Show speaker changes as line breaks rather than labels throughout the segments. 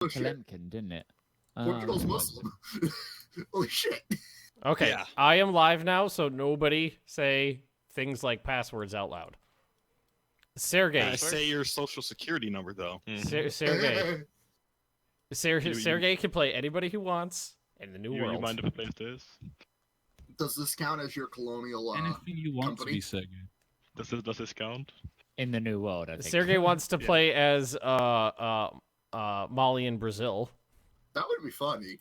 Oh shit!
Polemkin, didn't it?
Portugal's Muslim. Holy shit!
Okay,
Yeah.
I am live now, so nobody say things like passwords out loud. Sergey.
Say your social security number, though.
Sergey. Sergey can play anybody who wants in the new world.
You mind if it plays this?
Does this count as your colonial
Anything you want
company?
to be Sergey.
Does this count?
In the new world, I think.
Sergey wants to play as Mali in Brazil.
That would be funny.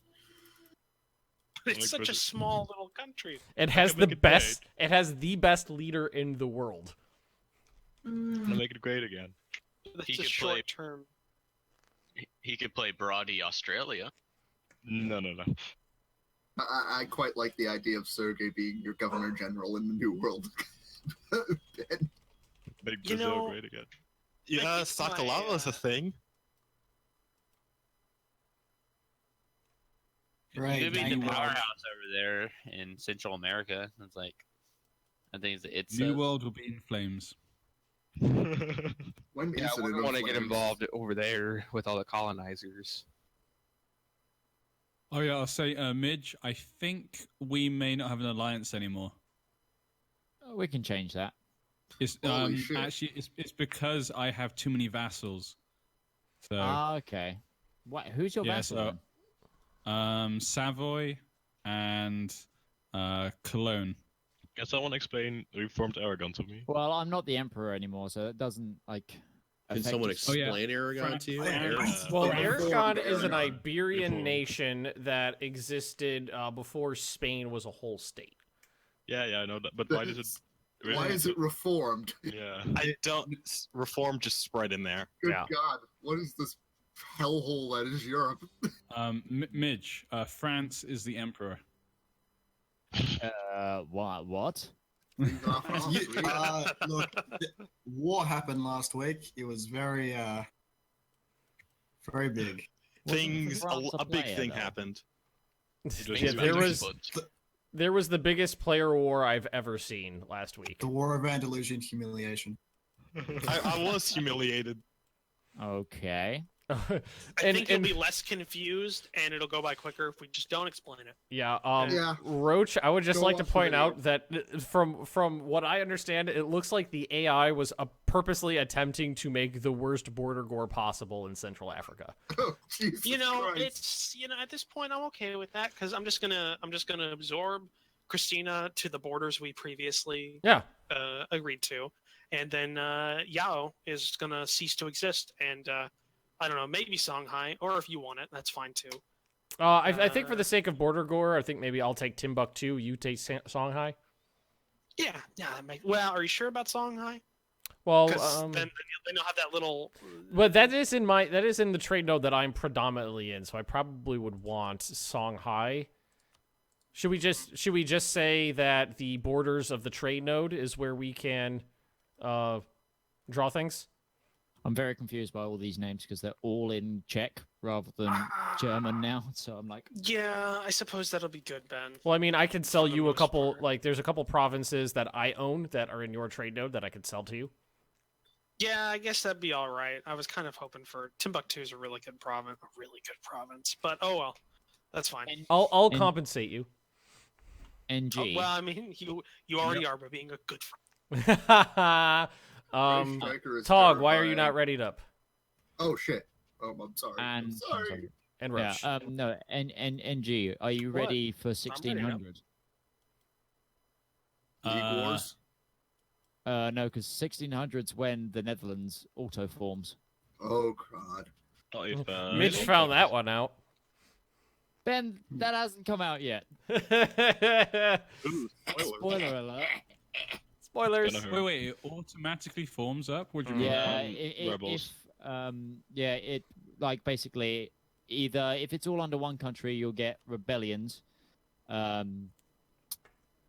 It's such a small little country.
It has
can
the
make it
best. It has the best leader in the world.
I'm gonna make it great again.
That's
He
a
could
short term.
He could play Brody Australia.
No.
I quite like the idea of Sergey being your governor general in the new world.
Make
You
Brazil
know,
great again.
Yeah,
Sakalala's a thing.
Right.
Could be
now
the
you are-
powerhouse over there in Central America. It's like, I think it's
New World will be in flames.
When
Yeah,
is
I
it
wouldn't
in
want to get
flames?
involved over there with all the colonizers.
Oh yeah, I'll say, Midge, I think we may not have an alliance anymore.
Oh, we can change that.
It's
Holy shit.
actually it's because I have too many vassals. So
Okay. What? Who's your
Yeah,
vassal?
so-
then?
Savoy and Cologne.
Can someone explain Reformed Aragon to me?
Well, I'm not the emperor anymore, so it doesn't like.
Can
affect
someone
us.
explain Aragon to you?
Well,
Reformed
Aragon is an
Aragon.
Iberian
Reformed.
nation that existed before Spain was a whole state.
Yeah, I know that. But why does it?
Why is it reformed?
Yeah.
I don't. Reform just spread in there.
Good
Yeah.
God, what is this hellhole that is Europe?
Midge, France is the emperor.
What?
Look, war happened last week. It was very big.
Things.
France
A big
player,
thing
though?
happened.
Yeah, there was the biggest player war I've ever seen last week.
The War of Andalusia and humiliation.
I was humiliated.
Okay.
I think you'll be less confused, and it'll go by quicker if we just don't explain it.
Yeah,
Yeah.
Roach, I would just
Go
like to
off
point
video.
out that from what I understand, it looks like the AI was purposely attempting to make the worst border gore possible in Central Africa.
Oh, Jesus
You know,
Christ.
it's at this point I'm okay with that because I'm just gonna absorb Christina to the borders we previously
Yeah.
agreed to, and then Yao is gonna cease to exist, and I don't know, maybe Songhai, or if you want it, that's fine too.
I think for the sake of border gore, I think maybe I'll take Timbuktu, you take Songhai.
Yeah, well, are you sure about Songhai?
Well,
Because then you'll have that little.
but that is in the trade node that I'm predominantly in, so I probably would want Songhai. Should we just say that the borders of the trade node is where we can draw things?
I'm very confused by all these names because they're all in Czech rather than German now. So I'm like,
Yeah, I suppose that'll be good, Ben.
Well, I mean, I could sell
For the
you a
most
couple.
part.
Like, there's a couple provinces that I own that are in your trade node that I could sell to you.
Yeah, I guess that'd be all right. I was kind of hoping for Timbuktu is a really good province, but oh well, that's fine.
I'll
And-
compensate you.
NG.
Oh, well, I mean, you already are by being a good friend.
Striker is
Tog, why are you
terrifying.
not readied up?
Oh shit. Oh, I'm sorry. I'm
and
sorry.
And
yeah,
Roche.
no, NG, are you
What?
ready for
ready now.
1600?
League Wars.
No, because 1600's when the Netherlands auto forms.
Oh God.
Oh, if,
Mitch found that one out.
Ben, that hasn't come out yet.
Ooh,
Spoiler alert.
Spoilers.
Gonna hurt.
Wait, it automatically forms up? What do you mean?
Yeah,
Rebels.
it like basically either if it's all under one country, you'll get rebellions,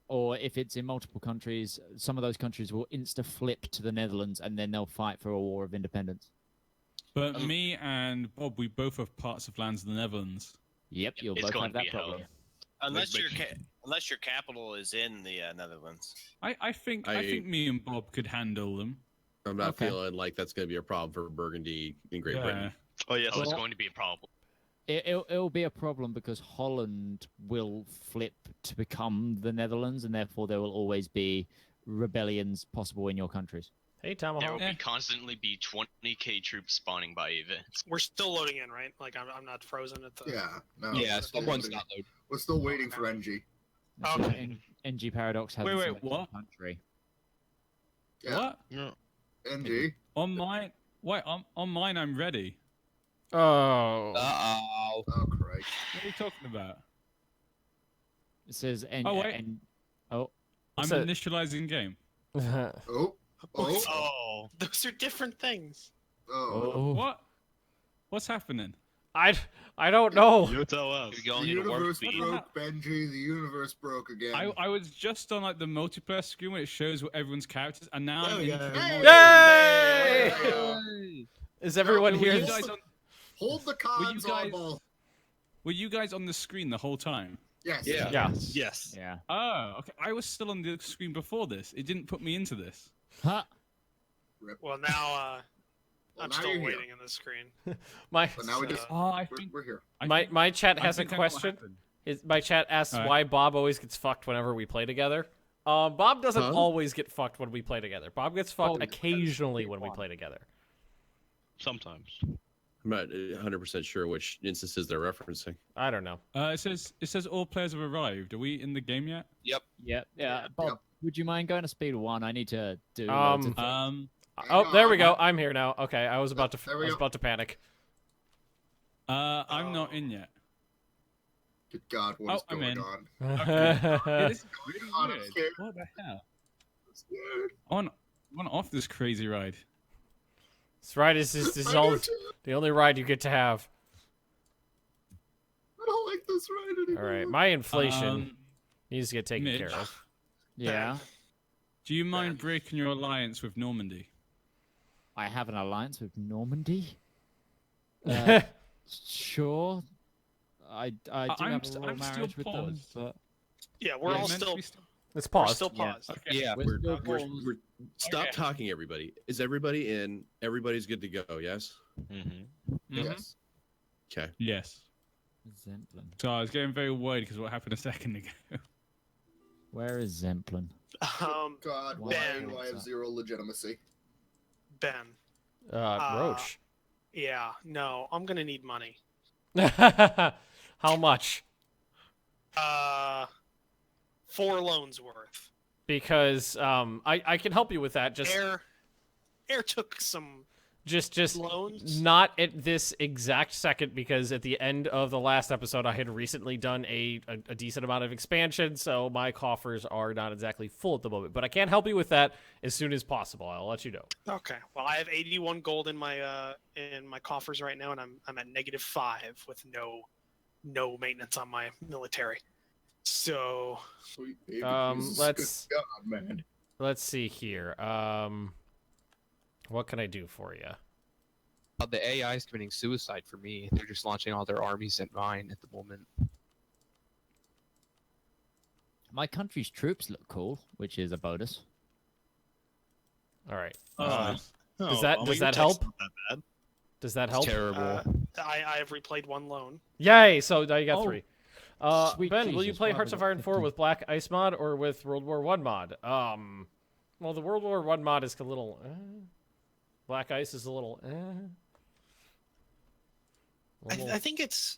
or if it's in multiple countries, some of those countries will insta flip to the Netherlands, and then they'll fight for a war of independence.
But me and Bob, we both have parts of lands in the Netherlands.
Yep, you'll
It's
both
going
have
to be
that
hell.
problem.
Unless your capital is in the Netherlands.
I think me and Bob could handle them.
I'm not
Okay.
feeling like that's going to be a problem for Burgundy in Great
Yeah.
Britain.
Oh yes,
Oh, it's
Well-
going to be a problem.
It'll be a problem because Holland will flip to become the Netherlands, and therefore there will always be rebellions possible in your countries.
Hey,
There will
Tomahawk.
constantly be 20k troops spawning by events.
We're still loading in, right? Like I'm not frozen at the.
Yeah. No.
Yeah,
we're still
someone's
waiting.
not loaded.
We're still waiting for NG.
Okay.
NG Paradox has
Wait, what?
country.
Yeah.
What?
Yeah.
NG.
On mine? Wait, on mine I'm ready.
Oh.
Uh-oh.
Oh, Christ.
What are you talking about?
It says
Oh, wait. I'm
What's that?
initializing game.
Oh. Oh.
Oh.
Those are different things.
Oh.
What? What's happening?
I don't know.
You tell us.
You're
The
going into warp
universe
speed.
broke, Benji. The universe broke again.
I was just on like the multiplayer screen where it shows what everyone's characters, and now I'm
yeah.
into the
Hey!
Yay! Is everyone
No,
here?
Were you guys on,
Hold the cards
guys-
oddball.
were you guys on the screen the whole time?
Yes.
Yeah.
Yeah.
Yes.
Yeah.
Oh, okay. I was still on the screen before this. It didn't put me into this.
Huh.
Well, now
Well,
I'm
now
still
you're here.
waiting on the screen.
My
But now we just
Oh, I
we're,
think
we're here.
my chat has a
think I know what
question.
happened.
My chat asks
Alright.
why Bob always gets fucked whenever we play together. Bob doesn't
Huh?
always get fucked when we play together. Bob gets fucked
Oh,
occasionally when we play together.
Sometimes.
I'm not 100% sure which instances they're referencing.
I don't know.
It says all players have arrived. Are we in the game yet?
Yep.
Yeah. Bob,
Yep.
would you mind going to speed 1? I need to do.
Um,
loads of things.
Oh, there we go. I'm here now. Okay, I was about to.
There
I
we
was
go.
about to panic.
I'm not in yet.
Good God, what is
Oh, I'm
going
in.
on?
Yeah, this is really
I'm
weird.
scared.
What the hell?
I'm scared.
I want off this crazy ride.
This ride is
I
all
do too.
the only ride you get to have.
I don't like this ride anymore.
All right, my inflation
Um,
needs to get taken
Mitch.
care of.
Yeah.
Do you mind breaking your alliance with Normandy?
I have an alliance with Normandy. Sure. I do
I'm
have a
st-
royal
I'm still
marriage with them,
paused.
but
Yeah, we're
Yeah,
all
it's meant to
still
be
Let's
we're
pause.
still
Yeah.
paused.
Okay.
Yeah,
We're still paused.
stop
Okay.
talking, everybody. Is everybody in? Everybody's good to go, yes?
Mm-hmm.
Yes.
Okay.
Yes.
Zemplin.
So I was getting very worried because what happened a second ago.
Where is Zemplin?
God, why
Ben.
do I have zero legitimacy?
Ben.
Roach.
Yeah, no, I'm gonna need money.
How much?
4 loans worth.
Because I can help you with that. Just
Air took some
just
loans.
not at this exact second, because at the end of the last episode I had recently done a decent amount of expansion, so my coffers are not exactly full at the moment. But I can help you with that as soon as possible. I'll let you know.
Okay. Well, I have 81 gold in my coffers right now, and I'm at -5 with no maintenance on my military. So
Sweet baby Jesus.
let's-
Good God, man.
Let's see here. What can I do for you?
The AI is committing suicide for me. They're just launching all their armies at mine at the moment.
My country's troops look cool, which is a bonus.
All right.
Oh,
does that
your
help?
tech's not that bad.
Does that help?
Terrible.
I have replayed 1 loan.
Yay! So now you got
Oh,
3.
sweet
Ben, will you
Jesus,
play
wow,
Hearts
I
of
got
Iron 4
15.
with Black Ice mod or with World War 1 mod? Well, the World War 1 mod is a little. Black Ice is a little.
I think it's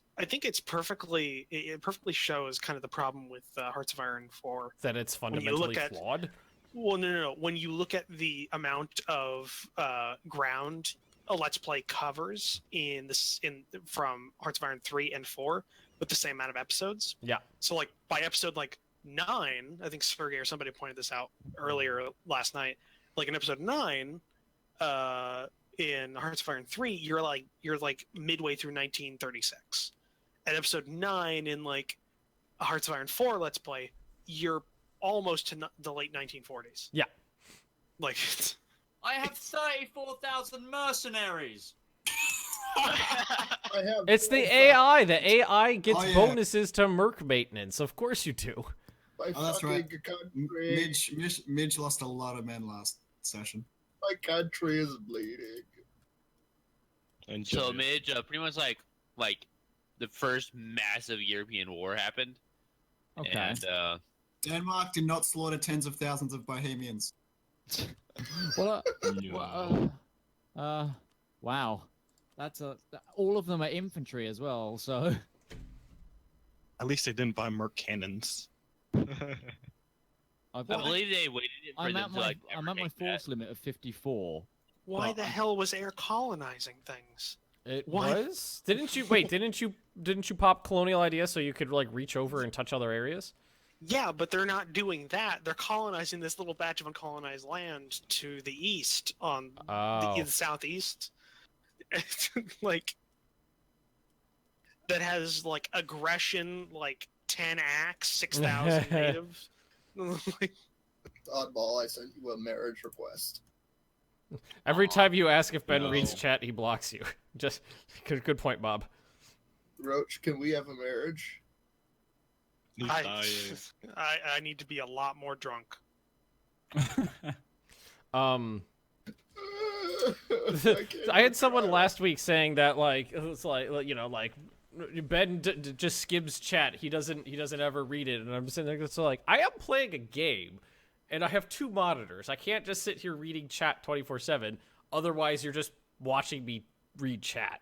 perfectly it perfectly shows kind of the problem with Hearts of Iron 4.
that it's
when you
fundamentally
look at-
flawed.
Well, no. When you look at the amount of ground a Let's Play covers from Hearts of Iron 3 and 4 with the same amount of episodes.
Yeah.
So like by episode 9, I think Sergey or somebody pointed this out earlier last night. Like in episode 9, in Hearts of Iron 3, you're like midway through 1936. At episode 9 in like a Hearts of Iron 4 Let's Play, you're almost to the late 1940s.
Yeah.
Like
I have 34,000 mercenaries.
I have
It's the AI. The AI gets
Oh, yeah.
bonuses to merc maintenance. Of course you do.
my
Oh, that's
fucking
right.
country.
Midge lost a lot of men last session.
My country is bleeding.
And
So
Jimmy.
Midge, pretty much like the first massive European war happened.
Okay.
And
Denmark did not slaughter tens of thousands of Bohemians.
Well, wow. That's all of them are infantry as well, so.
At least they didn't buy Merc cannons.
I believe they waited for them to like.
I'm at my force limit of 54.
Why the hell was air colonizing things?
It
Why?
was? Didn't you pop colonial idea so you could like reach over and touch other areas?
Yeah, but they're not doing that. They're colonizing this little batch of uncolonized land to the east on the southeast. Like that has like aggression, like 10 acts, 6,000 natives.
Oddball, I sent you a marriage request.
Every time you ask if Ben
No.
reads chat, he blocks you. Just good point, Bob.
Roach, can we have a marriage?
I need to be a lot more drunk.
I had someone last week saying that like it's like like Ben just skims chat. He doesn't ever read it, and I'm sitting there so like I am playing a game, and I have 2 monitors. I can't just sit here reading chat 24/7. Otherwise, you're just watching me read chat.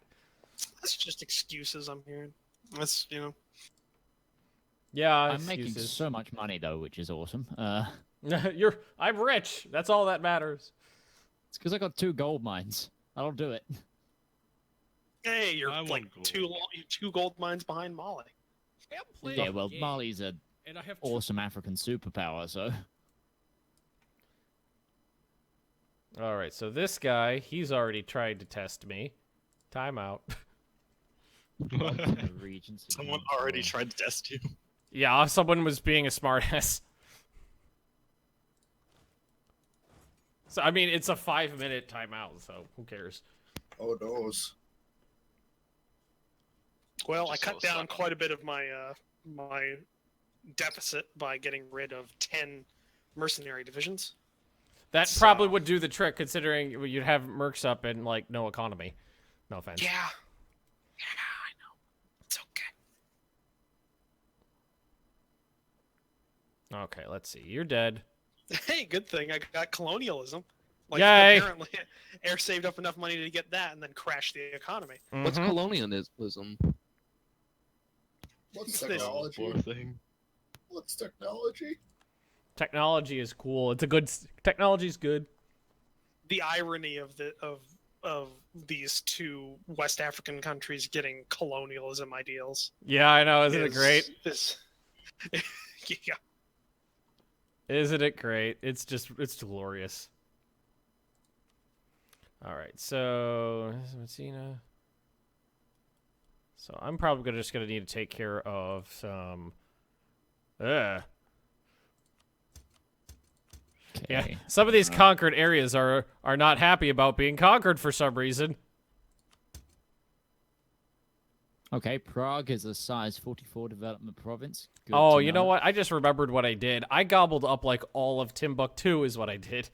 That's just excuses I'm hearing. That's
Yeah,
I'm making
excuses.
so much money though, which is awesome.
I'm rich. That's all that matters.
It's because I got 2 gold mines. That'll do it.
Hey, you're
I
like
want
two gold mines behind Molly.
Yeah, well, Mali's an
And I have
awesome African superpower, so.
All right, so this guy, he's already tried to test me. Timeout.
Someone already tried to test you.
Yeah, someone was being a smartass. So I mean, it's a 5-minute timeout, so who cares?
Oh, those.
Well, I cut down quite a bit of my my deficit by getting rid of 10 mercenary divisions.
That probably would do the trick, considering you'd have mercs up and like no economy. No offense.
Yeah, I know. It's okay.
Okay, let's see. You're dead.
Hey, good thing I got colonialism. Like,
Yay!
apparently, Air saved up enough money to get that and then crashed the economy.
What's colonialism?
What's
This-
technology? What's technology?
Technology is cool. It's a good. Technology's good.
The irony of these 2 West African countries getting colonialism ideals.
Yeah, I know. Isn't it great?
Yeah.
Isn't it great? It's glorious. All right, so Messina. So I'm probably just gonna need to take care of some. Yeah, some of these conquered areas are not happy about being conquered for some reason.
Okay, Prague is a size 44 development province. Good
Oh,
to
you know what? I just remembered what I did. I gobbled up like all of Timbuktu is what I did.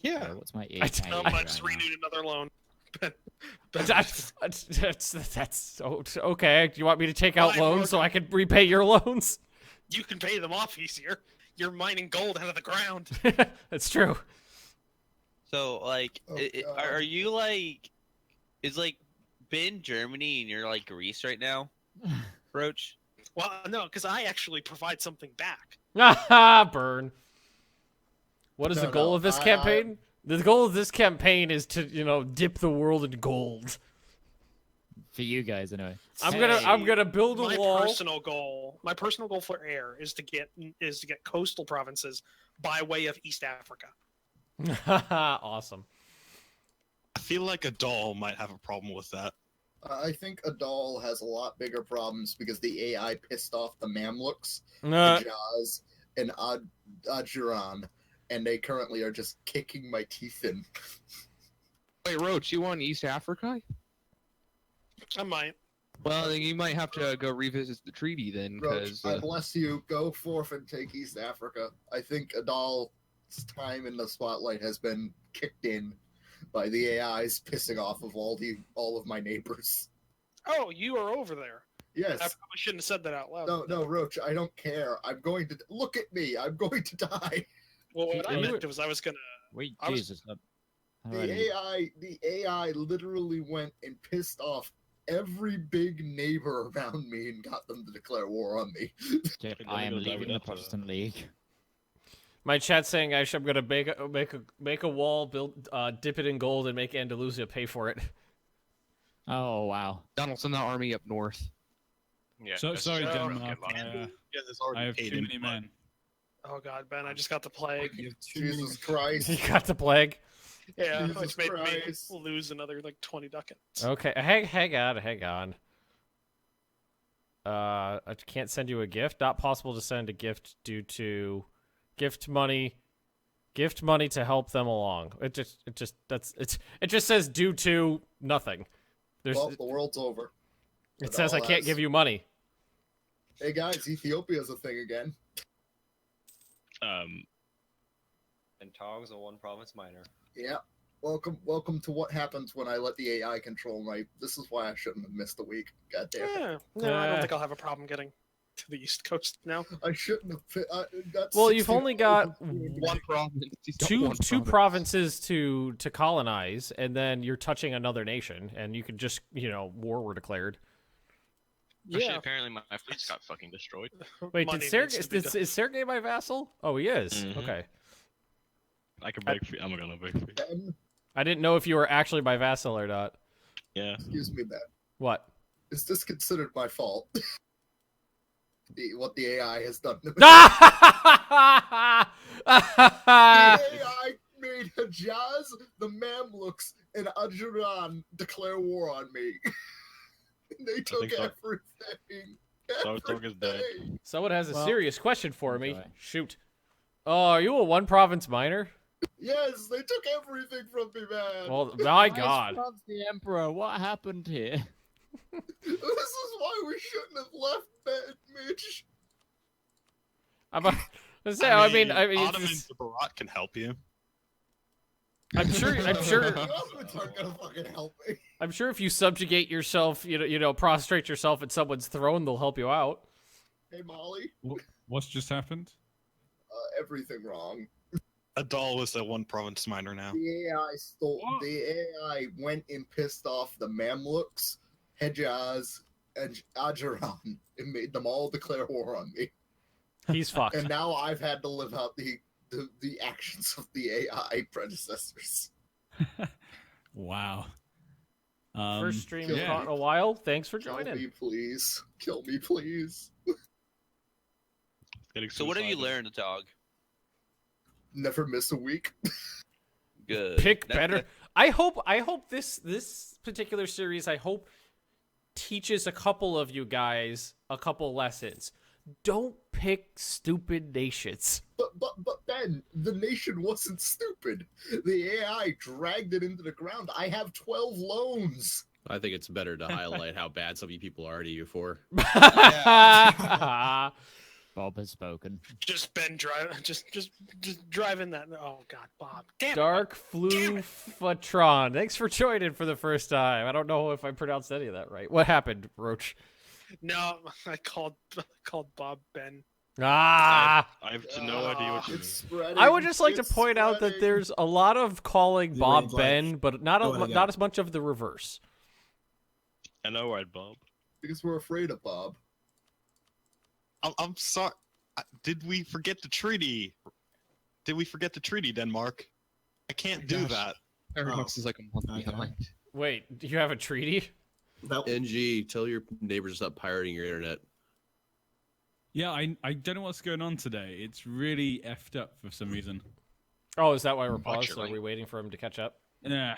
Yeah.
Okay, what's my
I just renewed another loan.
That's okay. Do you want me to take out
Fine,
loans so I can repay your loans?
You can pay them off easier. You're mining gold out of the ground.
That's true.
So, like, are you like, is like Ben Germany and you're like Greece right now, Roach?
Well, no, because I actually provide something back.
Burn. What is the goal of this
I-
campaign? The goal of this campaign is to, dip the world in gold.
For you guys, anyway.
I'm gonna build a wall.
My personal goal for Air is to get coastal provinces by way of East Africa.
Awesome.
I feel like a doll might have a problem with that.
I think Adal has a lot bigger problems because the AI pissed off the Mamluks,
Uh.
the Jaws, and Adjuran, and they currently are just kicking my teeth in.
Wait, Roach, you want East Africa?
I might.
Well, then you might have to go revisit the treaty then,
Roach,
because
I bless you. Go forth and take East Africa. I think Adal's time in the spotlight has been kicked in by the AIs pissing off of all of my neighbors.
Oh, you are over there.
Yes.
I probably shouldn't have said that out loud.
No, Roach, I don't care. I'm going to look at me. I'm going to die.
Well, what I
You-
meant was I was gonna.
Wait,
I was-
Jesus.
The AI literally went and pissed off every big neighbor around me and got them to declare war on me.
I am leaving the Protestant League.
My chat's saying I'm gonna make a wall, build, dip it in gold, and make Andalusia pay for it.
Oh, wow.
Donald, send that army up north.
Yeah.
So,
that's
sorry,
true.
Denmark.
Yeah, there's already
I have
paid
too
in
many men.
Oh God, Ben, I just got the plague.
Jesus Christ.
You got the plague.
Yeah,
Jesus
which made
Christ.
me lose another like 20 ducats.
Okay, hang on. I can't send you a gift. Not possible to send a gift due to gift money to help them along. It just says due to nothing.
Well, the world's over.
It says I can't give you money.
Hey guys, Ethiopia's a thing again.
And Tog's a one province minor.
Yeah. Welcome to what happens when I let the AI control my. This is why I shouldn't have missed a week. God damn it.
Yeah, no, I don't think I'll have a problem getting to the East Coast now.
I shouldn't have. That's
Well, you've
16
only got
One province. He's got
two
one province.
provinces to colonize, and then you're touching another nation, and you could just war were declared.
Actually,
Yeah.
apparently my fleets got fucking destroyed.
Wait,
Money
did Sergey
needs to be done.
is Sergey my vassal? Oh, he is.
Mhm.
Okay,
I can break free. I'm gonna break free.
I didn't know if you were actually my vassal or not.
Yeah.
Excuse me, Ben.
What?
Is this considered my fault? What the AI has done to me?
The
AI made Hejaz, the Mamluks, and Ajuran declare war on me. They took
think so.
everything.
Sartog is dead.
Everything.
Someone has a
Well,
serious question for me.
okay.
Shoot. Oh, are you a one province minor?
Yes, they took everything from me, man.
Well, my
Why is
God.
France the Emperor? What happened here?
This is why we shouldn't have left Mitch.
I mean,
Ottoman
it's-
to Barat can help you.
I'm sure.
The Ottomans aren't gonna fucking help me.
I'm sure if you subjugate yourself, prostrate yourself at someone's throne, they'll help you out.
Hey, Molly.
What's just happened?
Everything wrong.
Adal is a one province minor now.
The AI went and pissed off the Mamluks, Hejaz, and Ajuran and made them all declare war on me.
He's fucked.
And now I've had to live out the actions of the AI predecessors.
Wow.
First stream
kill
we've
me.
got in a while. Thanks for
Kill
joining.
me, please. Kill me, please.
So what have you learned, Dog?
Never miss a week.
Good.
Pick
That-
better.
that-
I hope this particular series teaches a couple of you guys a couple lessons. Don't pick stupid nations.
But Ben, the nation wasn't stupid. The AI dragged it into the ground. I have 12 loans.
I think it's better to highlight how bad some of you people are to you for.
Bob has spoken.
Just Ben driving, just driving that. Oh God, Bob. Damn.
Dark Flu Fatron. Thanks for joining for the first time. I don't know if I pronounced any of that right. What happened, Roach?
No, I called Bob Ben.
Ah!
I have no idea what you mean.
It's spreading.
I would just like to
It's
point out that
spreading.
there's a lot of calling Bob
means, like,
Ben, but not
go ahead,
not as much of the reverse.
I know, right, Bob?
Because we're afraid of Bob.
I'm sorry. Did we forget the treaty? Did we forget the treaty, Denmark? I can't do
Gosh.
that.
Paradox is like a month
Okay.
behind.
Wait, do you have a treaty?
NG, tell your neighbors to stop pirating your internet.
Yeah, I don't know what's going on today. It's really effed up for some reason.
Oh, is that why we're
Watch
paused?
your
Are
link.
we waiting for him to catch up?
Yeah.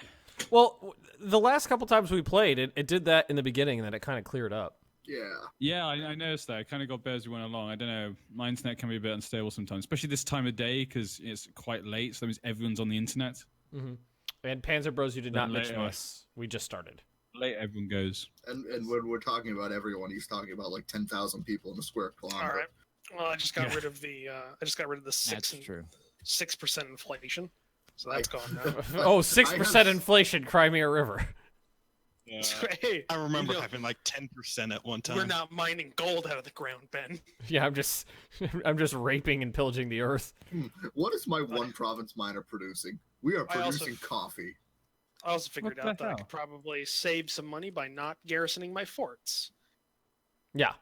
Well, the last couple times we played, it did that in the beginning, and then it kind of cleared up.
Yeah.
Yeah, I noticed that. It kind of got better as we went along. I don't know. My internet can be a bit unstable sometimes, especially this time of day because it's quite late. So that means everyone's on the internet.
Mm-hmm. And Panzer Bros, you did not
Then
mention
later.
us. We just started.
Late everyone goes.
And when we're talking about everyone, he's talking about like 10,000 people in a square kilometer.
All right. Well, I just got
Yeah.
rid of the. I just got rid of the
That's true.
6% inflation, so that's gone now.
Oh, 6%
I have-
inflation, Crimea River.
Hey,
I remember
you know,
having like 10% at one time.
we're not mining gold out of the ground, Ben.
Yeah, I'm just raping and pillaging the earth.
What is my one province miner producing? We are
I also-
producing coffee.
I also figured
What the
out that I
hell?
could probably save some money by not garrisoning my forts.
Yeah.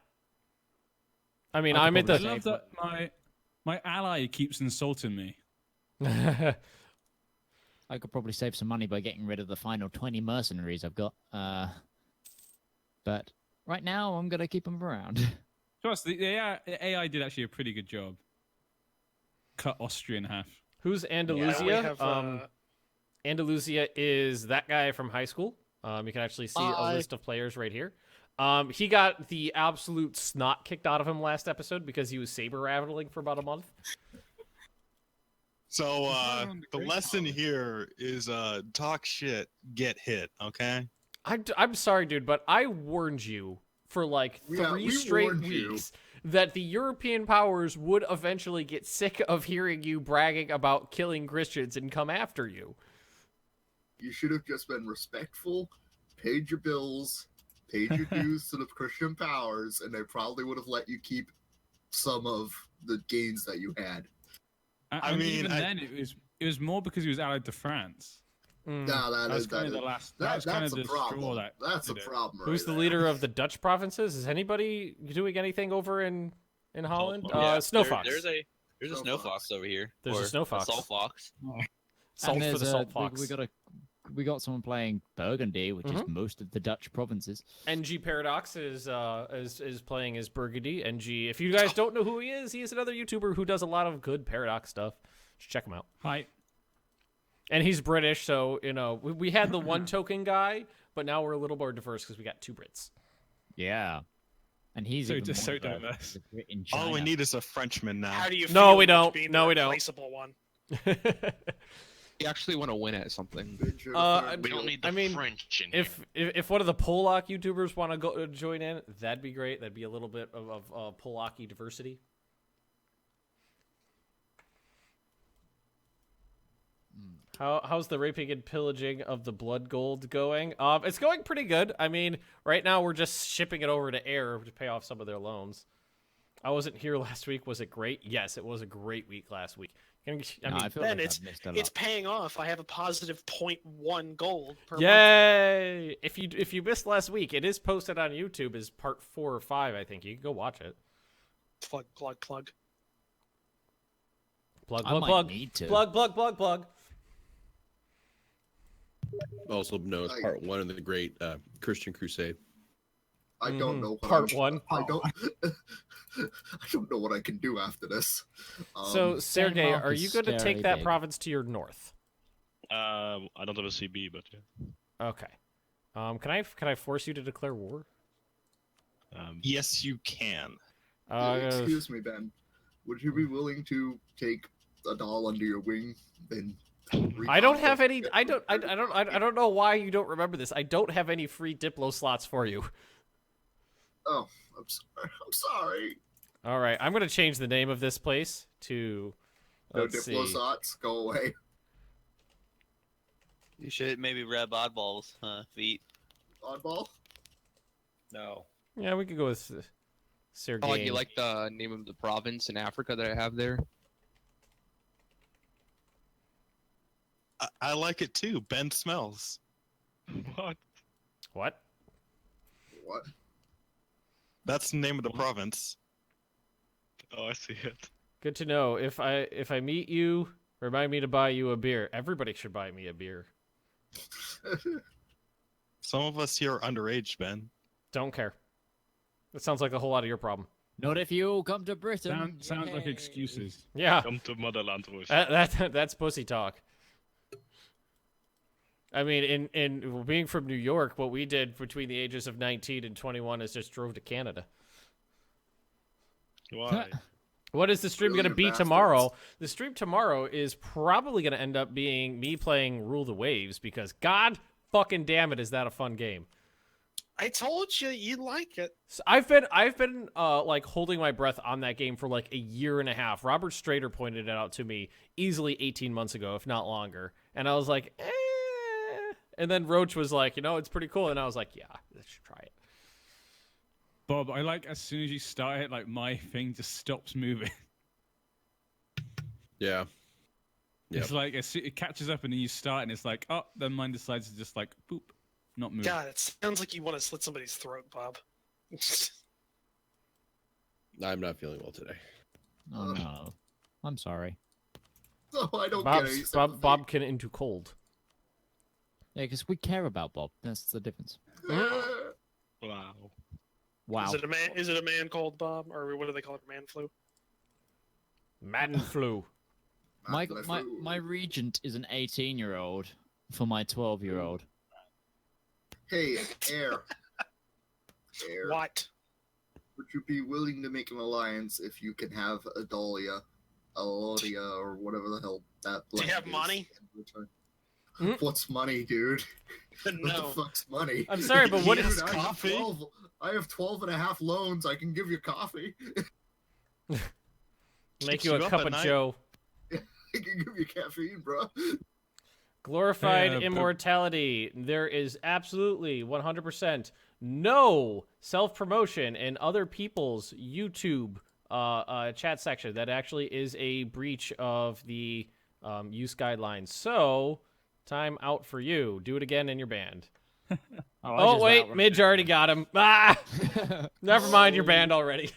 I mean,
I
I'm at
could
I
the.
love that my ally keeps insulting me.
I could probably save some money by getting rid of the final 20 mercenaries I've got. But right now, I'm going to keep them around.
Trust, the AI did actually a pretty good job. Cut Austria in half.
Who's Andalusia?
we have,
Andalusia is that guy from high school. You can actually see a list of players right here. He got the absolute snot kicked out of him last episode because he was saber rattling for about a month.
So the lesson here is talk shit, get hit, okay?
I'm sorry, dude, but I warned you for like three
we
straight
warned you.
weeks that the European powers would eventually get sick of hearing you bragging about killing Christians and come after you.
You should have just been respectful, paid your bills, paid your dues to the Christian powers, and they probably would have let you keep some of the gains that you had.
I mean, even then, it was more because he was allied to France.
No,
That was kind of the straw that
That's a
did it.
problem.
Who's
right
the
there.
leader of the Dutch provinces? Is anybody doing anything over in Holland?
Yeah,
Snow Fox.
There's a snow fox over here.
There's a
Or
snow fox.
salt fox.
Salt
And
for the
there's
salt fox.
we got someone playing Burgundy, which is most of the Dutch provinces.
NG Paradox is playing as Burgundy. NG, if you guys don't know who he is another YouTuber who does a lot of good Paradox stuff. Just check him out.
Hi.
And he's British, so we had the one token guy, but now we're a little more diverse because we got two Brits.
Yeah, and he's
So
even
just
more
so diverse.
in
All we
China.
need is a Frenchman now.
How do you
No,
feel
we
about
don't.
being
No,
the
we don't.
replaceable one?
You actually want to win at something.
We don't need the French in here.
If one of the Polak YouTubers want to go join in, that'd be great. That'd be a little bit of Polaki diversity. How's the raping and pillaging of the blood gold going? It's going pretty good. I mean, right now we're just shipping it over to Air to pay off some of their loans. I wasn't here last week. Was it great? Yes, it was a great week last week. I mean,
Ben, it's paying off. I have a positive 0.1 gold per month.
Yay! If you missed last week, it is posted on YouTube as part 4 or 5. I think you can go watch it.
Plug.
Plug.
I might need to.
Plug.
Also known as part one of the Great Christian Crusade.
I don't know.
Part 1.
I don't. I don't know what I can do after this.
So, Sergey,
Denmark
are
is
you going to
scary
take that
big.
province to your north?
I don't have a CB, but yeah.
Okay. Can I force you to declare war?
Yes, you can.
Excuse me, Ben. Would you be willing to take a doll under your wing and?
I don't have any. I don't know why you don't remember this. I don't have any free Diplo slots for you.
Oh, I'm sorry.
All right, I'm gonna change the name of this place to.
No
Let's
Diplo
see.
slots. Go away.
You should maybe rub oddballs, feet.
Oddball.
No.
Yeah, we could go with Sergey.
Oh, you like the name of the province in Africa that I have there?
I like it too. Ben smells.
What?
What?
What?
That's the name of the province.
Oh, I see it.
Good to know. If I meet you, remind me to buy you a beer. Everybody should buy me a beer.
Some of us here are underage, Ben.
Don't care. That sounds like a whole lot of your problem.
Not if you come to Britain.
Sounds like excuses.
Yeah.
Come to motherland, Rush.
That's pussy talk. I mean, in being from New York, what we did between the ages of 19 and 21 is just drove to Canada.
Why?
What is the stream going to be
Brilliant
tomorrow?
bastards.
The stream tomorrow is probably going to end up being me playing Rule the Waves because god fucking damn it, is that a fun game.
I told you you'd like it.
So I've been like holding my breath on that game for like a year and a half. Robert Strader pointed it out to me easily 18 months ago, if not longer. And I was like, And then Roach was like, it's pretty cool. And I was like, yeah, let's try it.
Bob, I like as soon as you start it, like my thing just stops moving.
Yeah.
It's like it catches up and then you start and it's like, oh, then mine decides to just like boop, not move.
God, it sounds like you want to slit somebody's throat, Bob.
I'm not feeling well today.
Oh no, I'm sorry.
So I don't get any sympathy.
Bob can into cold.
Yeah, because we care about Bob. That's the difference.
Wow.
Wow.
Is it a man cold, Bob, or what do they call it? Man flu.
Man flu.
My regent is an 18-year-old for my 12-year-old.
Hey, Air.
What?
Would you be willing to make an alliance if you can have Alodia, or whatever the hell that
Do you have
is
money?
What's money, dude?
No.
What the fuck's money?
I'm sorry, but what is
coffee? I have 12 and a half loans. I can give you coffee.
Make you a cup of Joe.
I can give you caffeine, bro.
Glorified immortality. There is absolutely 100% no self-promotion in other people's YouTube chat section. That actually is a breach of the use guidelines. So, time out for you. Do it again in your band. Oh wait, Midge already got him. Ah! Never mind, you're banned already.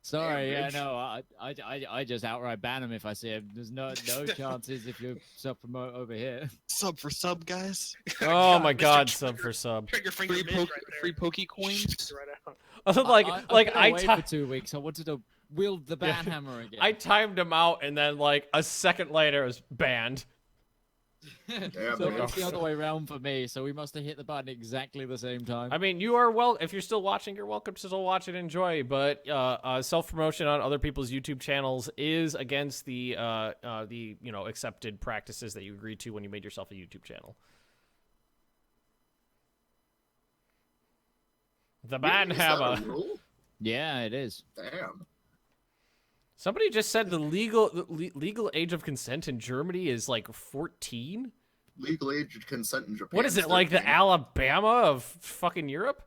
Sorry, yeah, no, I just outright ban him if I see him. There's no chances if you self-promote over here.
Sub for sub, guys.
Oh my God, sub for sub.
Free Poke coins.
I've been
I
away for 2 weeks. I wanted to wield the ban hammer again.
I timed him out, and then like a second later, it was banned.
So it's the other way around for me. So we must have hit the button exactly the same time.
I mean, you are if you're still watching, you're welcome to still watch and enjoy. But self-promotion on other people's YouTube channels is against the accepted practices that you agreed to when you made yourself a YouTube channel. The ban hammer.
Yeah, it is.
Damn.
Somebody just said the legal age of consent in Germany is like 14.
Legal age of consent in Japan.
What is it, like the Alabama of fucking Europe?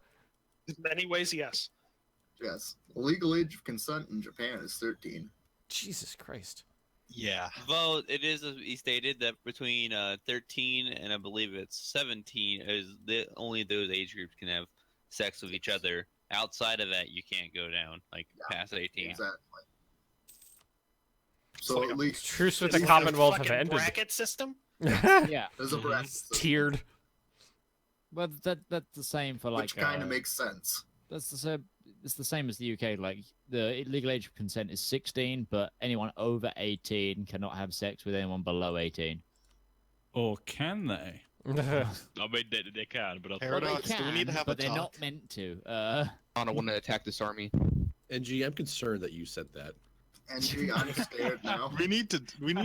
In many ways, yes.
Yes. The legal age of consent in Japan is 13.
Jesus Christ.
Yeah.
Well, it is he stated that between 13 and I believe it's 17 is only those age groups can have sex with each other. Outside of that, you can't go down past 18.
Exactly. So
like
at least
truce with the Commonwealth have ended.
Bracket system.
Yeah,
there's a bracket system.
Tiered.
Well, that's the same for like.
Which kind of makes sense.
That's the same. It's the same as the UK. Like the legal age of consent is 16, but anyone over 18 cannot have sex with anyone below 18.
Or can they?
I mean, they can, but
Paradox, do we need to have
but
a
they're
talk?
not meant to.
I don't want to attack this army.
NG, I'm concerned that you said that.
NG, I'm scared now.
We need to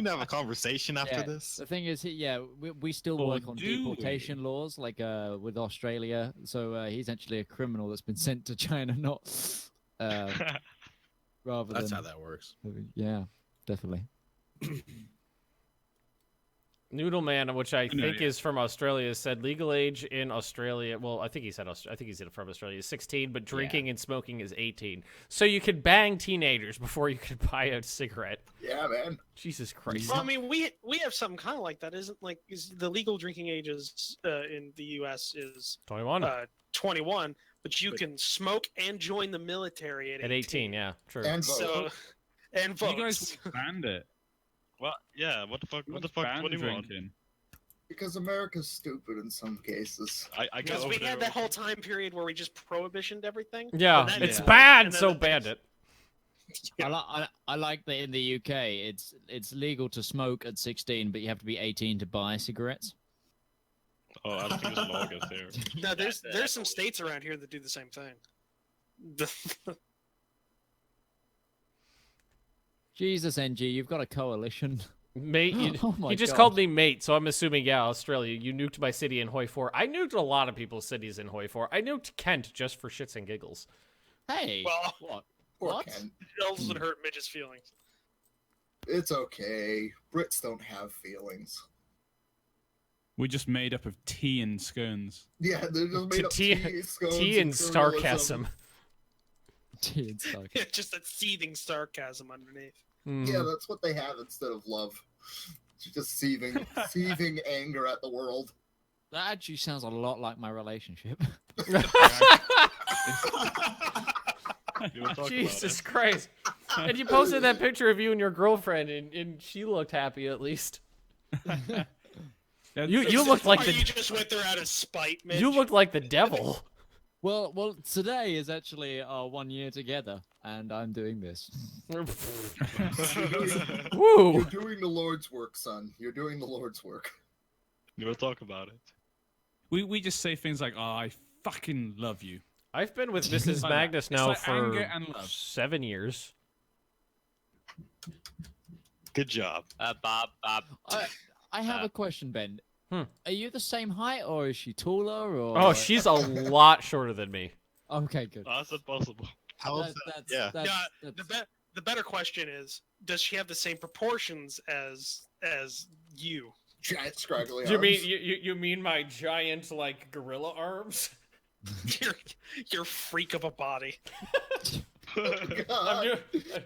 have a conversation after
Yeah,
this.
The thing is, we still
Or
work on
do
deportation laws, like with Australia. So he's actually a criminal that's been sent to China, not rather
That's
than.
how that works.
Yeah, definitely.
Noodle Man, which I think is from Australia, said legal age in Australia. Well, I think he said from Australia is 16, but drinking and smoking is 18. So you could bang teenagers before you could buy a cigarette.
Yeah, man.
Jesus Christ.
Well, I mean, we have something kind of like that, isn't like is the legal drinking ages in the U.S. is
21.
21, but you can smoke and join the military at 18.
Yeah, true.
And
So, and vote.
You guys banned it.
Well, yeah. What the fuck? What the fuck?
Ban
What do you want?
drinking?
Because America's stupid in some cases.
I got
Because
over
we
there.
had that whole time period where we just prohibitioned everything.
Yeah,
And then
it's
it-
bad,
and then
so
the-
banned it.
I like that in the UK, it's legal to smoke at 16, but you have to be 18 to buy cigarettes.
Oh, I don't think there's a law against there.
No, there's some states around here that do the same thing.
Jesus, NG, you've got a coalition.
Mate,
Oh my
he just
God.
called me mate, so I'm assuming, yeah, Australia. You nuked my city in Hoi 4. I nuked a lot of people's cities in Hoi 4. I nuked Kent just for shits and giggles.
Hey,
Well,
what?
Poor
What?
Ken.
it doesn't hurt Midge's feelings.
It's okay. Brits don't have feelings.
We're just made up of tea and scones.
Yeah, they're just made up tea, scones,
tea and
journalism.
sarcasm.
Tea and sarcasm.
Yeah, just that seething sarcasm underneath.
Yeah, that's what they have instead of love. It's just seething anger at the world.
That actually sounds a lot like my relationship.
Jesus Christ. And you posted that picture of you and your girlfriend, and she looked happy at least. You looked like
you just went there out of spite, Mitch.
You looked like the devil.
Well, today is actually our 1 year together, and I'm doing this.
Woo!
You're doing the Lord's work, son. You're doing the Lord's work.
Never talk about it.
We just say things like, "Oh, I fucking love you."
I've been with Mrs.
Like
Magnus
it's
now
like
for
anger and love.
7 years.
Good job.
Bob.
I have a question, Ben. Are you the same height, or is she taller? Or
Oh, she's a lot shorter than me.
Okay, good.
That's impossible.
The better question is, does she have the same proportions as you?
Giant scraggly
You
arms.
mean you mean my giant like gorilla arms?
Your freak of a body.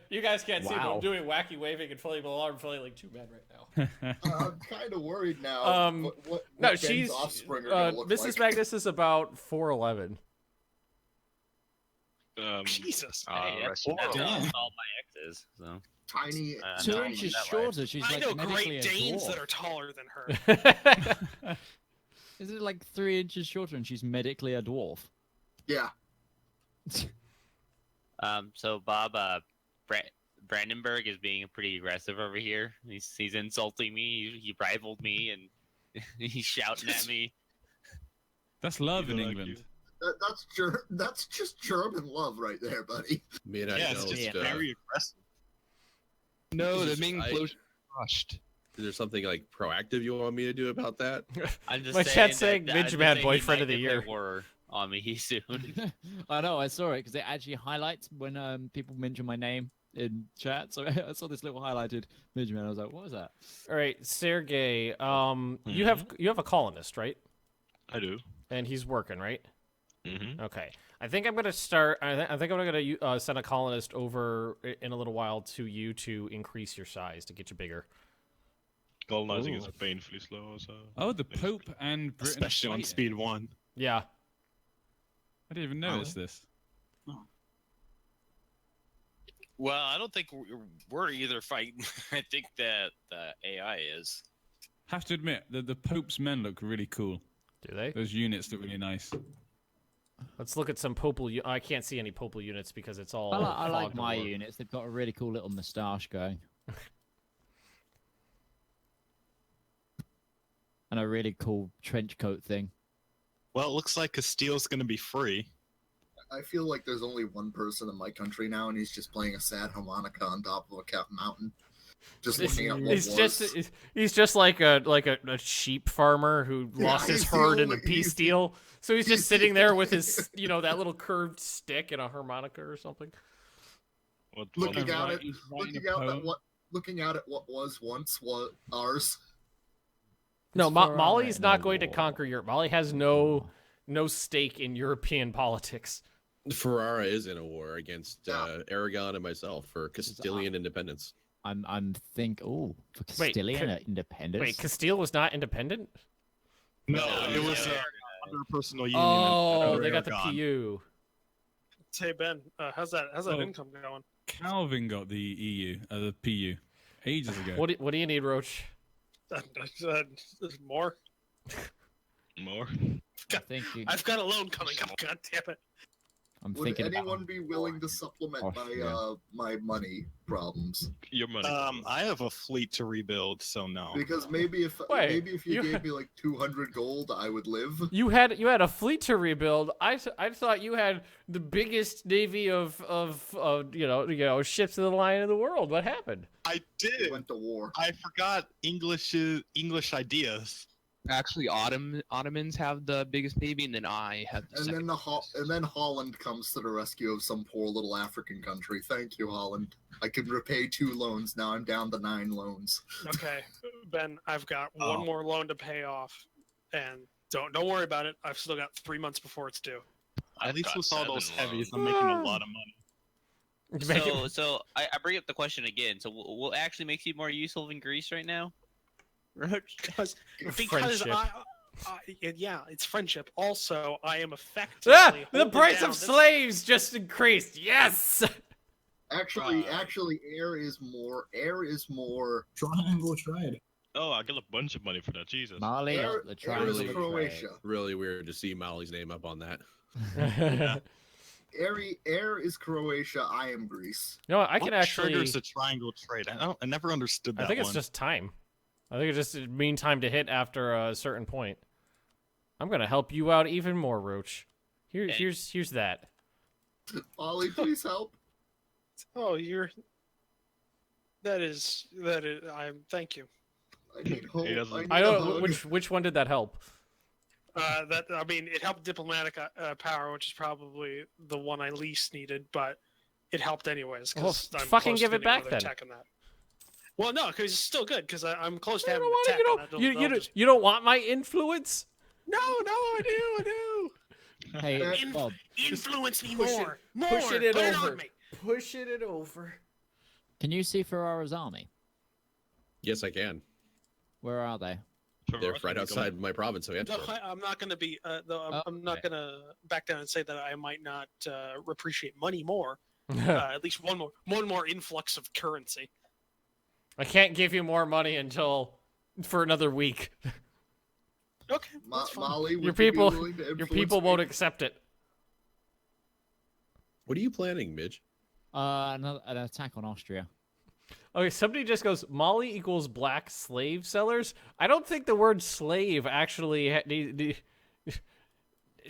You guys can't see, but
Wow.
I'm doing wacky waving and flailing alarm, like 2 men right now.
I'm kind of worried now. What
No,
Ben's
she's
offspring are gonna look
Mrs.
like.
Magnus is about 4'11".
Jesus.
Hey, that's all my exes. So.
Tiny.
2 inches shorter. She's
I
like
know
medically
Great
a
Danes
dwarf.
that are taller than her.
Is it like 3 inches shorter, and she's medically a dwarf?
Yeah.
So Bob, Brandenburg is being pretty aggressive over here. He's insulting me. He rivaled me, and he's shouting at me.
That's love in England.
That's just German love right there, buddy.
Man,
Yeah, it's just very aggressive.
No, the main implosion crushed.
Is there something like proactive you want me to do about that?
I'm just
My
saying
chat's saying
that-
Midge
I'm
Man
just saying
boyfriend
he
of the
might
year.
declare war on me soon.
I know, I saw it because it actually highlights when people mention my name in chat. So I saw this little highlighted Midge Man. I was like, what was that?
All right, Sergey, you have a colonist, right?
I do.
And he's working, right?
Mm-hmm.
Okay. I think I'm gonna start. I think I'm gonna send a colonist over in a little while to you to increase your size to get you bigger.
Colonizing
Ooh.
is painfully slow. So.
Oh, the Pope and Britain.
Especially on
fighting.
speed 1.
Yeah.
I didn't even notice this.
Well, I don't think we're either fighting. I think that the AI is.
Have to admit that the Pope's men look really cool.
Do they?
Those units look really nice.
Let's look at some Popal. I can't see any Popal units because it's all.
I like
fogged
my
over.
units. They've got a really cool little moustache going. And a really cool trench coat thing.
Well, it looks like Castile's going to be free.
I feel like there's only one person in my country now, and he's just playing a sad harmonica on top of a mountain, just looking at what
He's just like a sheep farmer who lost his
he's the
herd in the
only-
peace deal. So he's just sitting there with his, that little curved stick and a harmonica or something.
looking out at what was once ours.
No,
It's for,
Molly's not
no
going to
war.
conquer Europe. Molly has no stake in European politics.
Ferrara is in a war against Aragon and myself for Castilian independence.
For Castilian independence.
Wait, Castile was not independent?
No, it was under personal union.
Oh, they got the
Aragon.
PU.
Hey Ben, how's that income going?
Calvin got the EU, the PU, ages ago.
What do you need, Roach?
More.
More.
I've got a loan coming up. God damn it!
Would anyone be willing to supplement my money problems?
Your money.
I have a fleet to rebuild, so no.
Because maybe if you gave me like 200 gold, I would live.
You had a fleet to rebuild. I thought you had the biggest navy of ships of the line in the world. What happened?
I did.
Went to war.
I forgot English ideas.
Actually, Ottomans have the biggest navy, and then I have the second.
And then Holland comes to the rescue of some poor little African country. Thank you, Holland. I can repay 2 loans. Now I'm down to 9 loans.
Okay, Ben, I've got one more loan to pay off. and don't worry about it. I've still got 3 months before it's due.
At least
got
with all those
7
heavies,
loans.
I'm making a lot of money.
So I bring up the question again. So what actually makes you more useful in Greece right now?
Because
Friendship.
yeah, it's friendship. Also, I am effectively
The
holding
price
down
of
this-
slaves just increased. Yes.
Actually, air is more.
Triangle trade.
Oh, I got a bunch of money for that. Jesus.
Mali
Air-
got the
air
triangle
is
of
Croatia.
trade.
Really weird to see Molly's name up on that.
Air is Croatia. I am Greece.
No, I can
What
actually.
triggers a triangle trade? I never understood that
I think it's
one.
just time. I think it's just mean time to hit after a certain point. I'm gonna help you out even more, Roach. Here's that.
Ollie, please help.
Oh, that is. Thank you.
I need hope.
I don't. Which one did that help?
It helped diplomatic power, which is probably the one I least needed, but it helped anyways.
Well,
Cause I'm
fucking
close
give
to
it
getting
back
another
then.
tech on that. Well, no, because it's still good. Because I'm close to having
You
a tech.
don't,
and that'll-
you,
that'll
don't-
just-
you don't want my influence?
No, I do.
Hey, Bob.
Influence me
push it-
more.
push it
Put
over.
on me.
Pushing it over.
Can you see Ferrara's army?
Yes, I can.
Where are they?
They're right outside my province of
No,
Antwerp.
I'm not going to be. I'm not going to back down and say that I might not appreciate money more. At least one more influx of currency.
I can't give you more money for another week.
Okay, that's fine.
Molly,
Your
would you be
people,
willing to
your
influence
people
me?
won't accept it.
What are you planning, Midge?
An attack on Austria.
Okay, somebody just goes, Molly equals black slave sellers. I don't think the word slave actually. I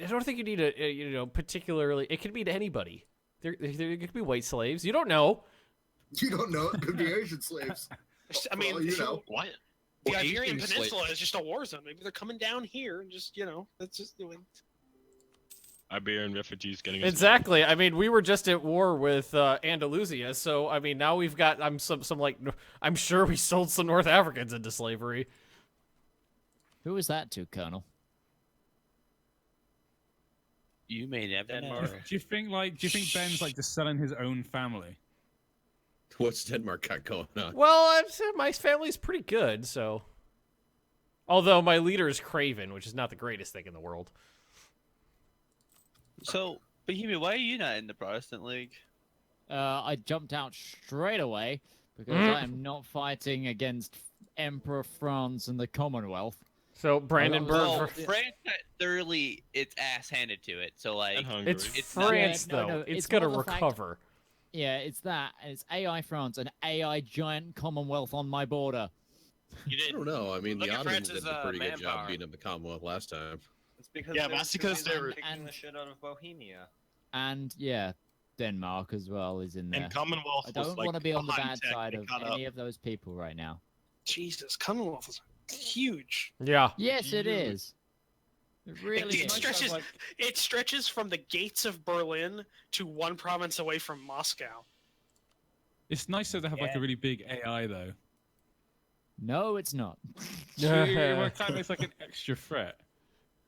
don't think you need a particularly. It could be to anybody. There could be white slaves. You don't know.
You don't know. It could be Asian slaves.
I mean,
you know.
What?
The
Well,
Iberian
Asian
Peninsula
slave-
is just a war zone. Maybe they're coming down here and just that's just doing.
Iberian refugees getting
Exactly. I mean, we were just at war with Andalusia, so I mean, now we've got I'm sure we sold some North Africans into slavery.
Who was that to, Colonel?
You may never know.
Do you think Ben's like just selling his own family?
What's Denmark got going on?
Well, my family's pretty good, so. Although my leader is Craven, which is not the greatest thing in the world.
So, Bohemia, why are you not in the Protestant League?
I jumped out straight away because I am not fighting against Emperor France and the Commonwealth.
So Brandenburg.
Well, France got thoroughly its ass handed to it. So like,
It's
not-
France
Yeah, no,
though.
no,
it's
it's
gonna
more the fact-
recover.
Yeah, it's that. And it's AI France and AI giant Commonwealth on my border.
I don't know. I mean,
Look
the
at
Ottomans
France's,
did a pretty good
manpower.
job beating up the Commonwealth last time.
It's because
Yeah,
they're
that's because
too busy
they're-
kicking
and-
the shit out of Bohemia.
And yeah, Denmark as well is in there.
And Commonwealth
I don't
was, like,
want to be on the
behind
bad
tech.
side
They
of
caught
any
up.
of those people right now.
Jesus, Commonwealth is huge.
Yeah.
Yes, it is. It really
It
is.
stretches from the gates of Berlin to one province away from Moscow.
It's nice that they have like a really big AI though.
No, it's not.
It kind of makes like an extra threat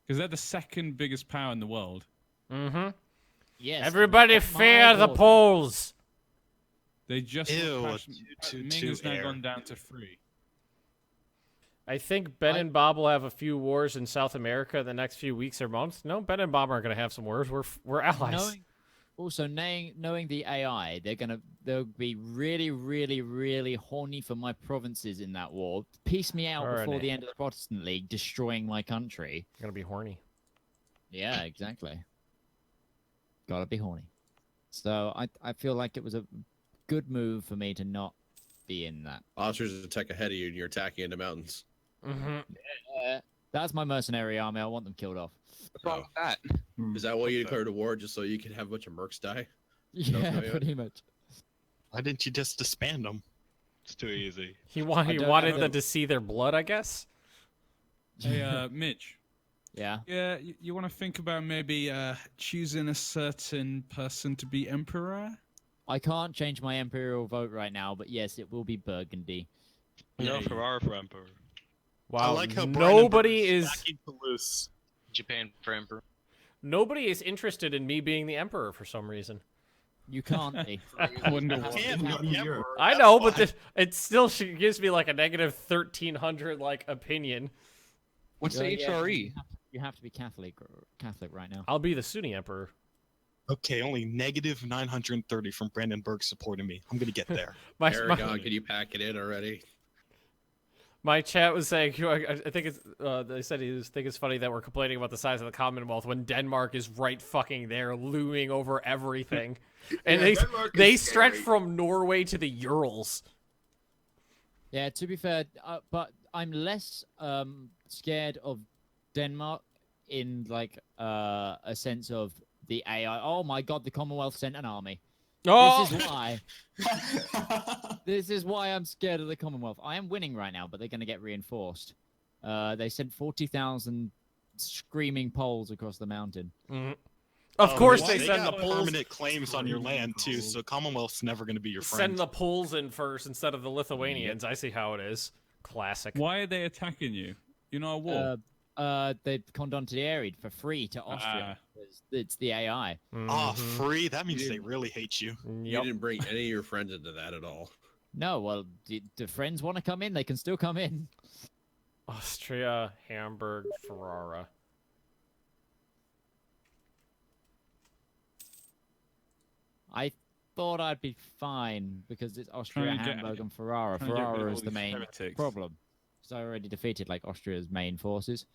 because they're the second biggest power in the world.
Mm-hmm.
Yes.
Everybody
on my
fear the
border.
Poles.
They just
Ew,
Ming
too
has now
air.
gone down to 3.
I think Ben and Bob will have a few wars in South America in the next few weeks or months. No, Ben and Bob aren't going to have some wars. We're allies.
Knowing the AI, they'll be really, really, really horny for my provinces in that war. Piece me out
Horny.
before the end of the Protestant League, destroying my country.
Going to be horny.
Yeah, exactly. Gotta be horny. So I feel like it was a good move for me to not be in that.
Austria's attack ahead of you, and you're attacking into mountains.
Mm-hmm.
That's my mercenary army. I want them killed off.
What's wrong with that?
Is that why you declared a war, just so you could have a bunch of mercs die? Is that what's
Yeah,
going on?
pretty much.
Why didn't you just disband them?
It's too easy.
He wanted them to see their blood, I guess.
Hey, Mitch.
Yeah.
Yeah, you want to think about maybe choosing a certain person to be emperor?
I can't change my imperial vote right now, but yes, it will be Burgundy.
No, Ferrara for Emperor.
Wow,
I like how
nobody
Brandenburg
is
stacking Toulouse.
Japan for emperor.
nobody is interested in me being the emperor for some reason.
You can't be.
I wonder
You
why.
can't be the emperor.
I
that's
know,
why.
but it still gives me like a negative 1,300 like opinion.
What's the
Yeah,
HRE?
You have to be Catholic right now.
I'll be the Sunni emperor.
Okay, only negative 930 from Brandenburg supporting me. I'm gonna get there.
Aragon, can you pack it in already?
My chat was saying, I think it's. They said think it's funny that we're complaining about the size of the Commonwealth when Denmark is right fucking there, looming over everything, and they stretch from Norway to the Urals.
Yeah, to be fair, but I'm less scared of Denmark in like a sense of the AI. Oh my god, the Commonwealth sent an army.
Oh!
This is why. This is why I'm scared of the Commonwealth. I am winning right now, but they're going to get reinforced. They sent 40,000 screaming Poles across the mountain.
Mm-hmm. Of course,
they
send
got
the Poles.
permanent claims on your land too, so Commonwealth's never gonna be your friend.
Send the Poles in first instead of the Lithuanians. I see how it is. Classic.
Why are they attacking you? You're not at war.
They condontieried for free to Austria. It's the AI.
Ah, free? That means they really hate you.
You didn't bring any of your friends into that at all.
No, well, do friends want to come in? They can still come in.
Austria, Hamburg, Ferrara.
I thought I'd be fine because it's Austria, Hamburg, and Ferrara. Ferrara is the main problem. So I already defeated like Austria's main forces.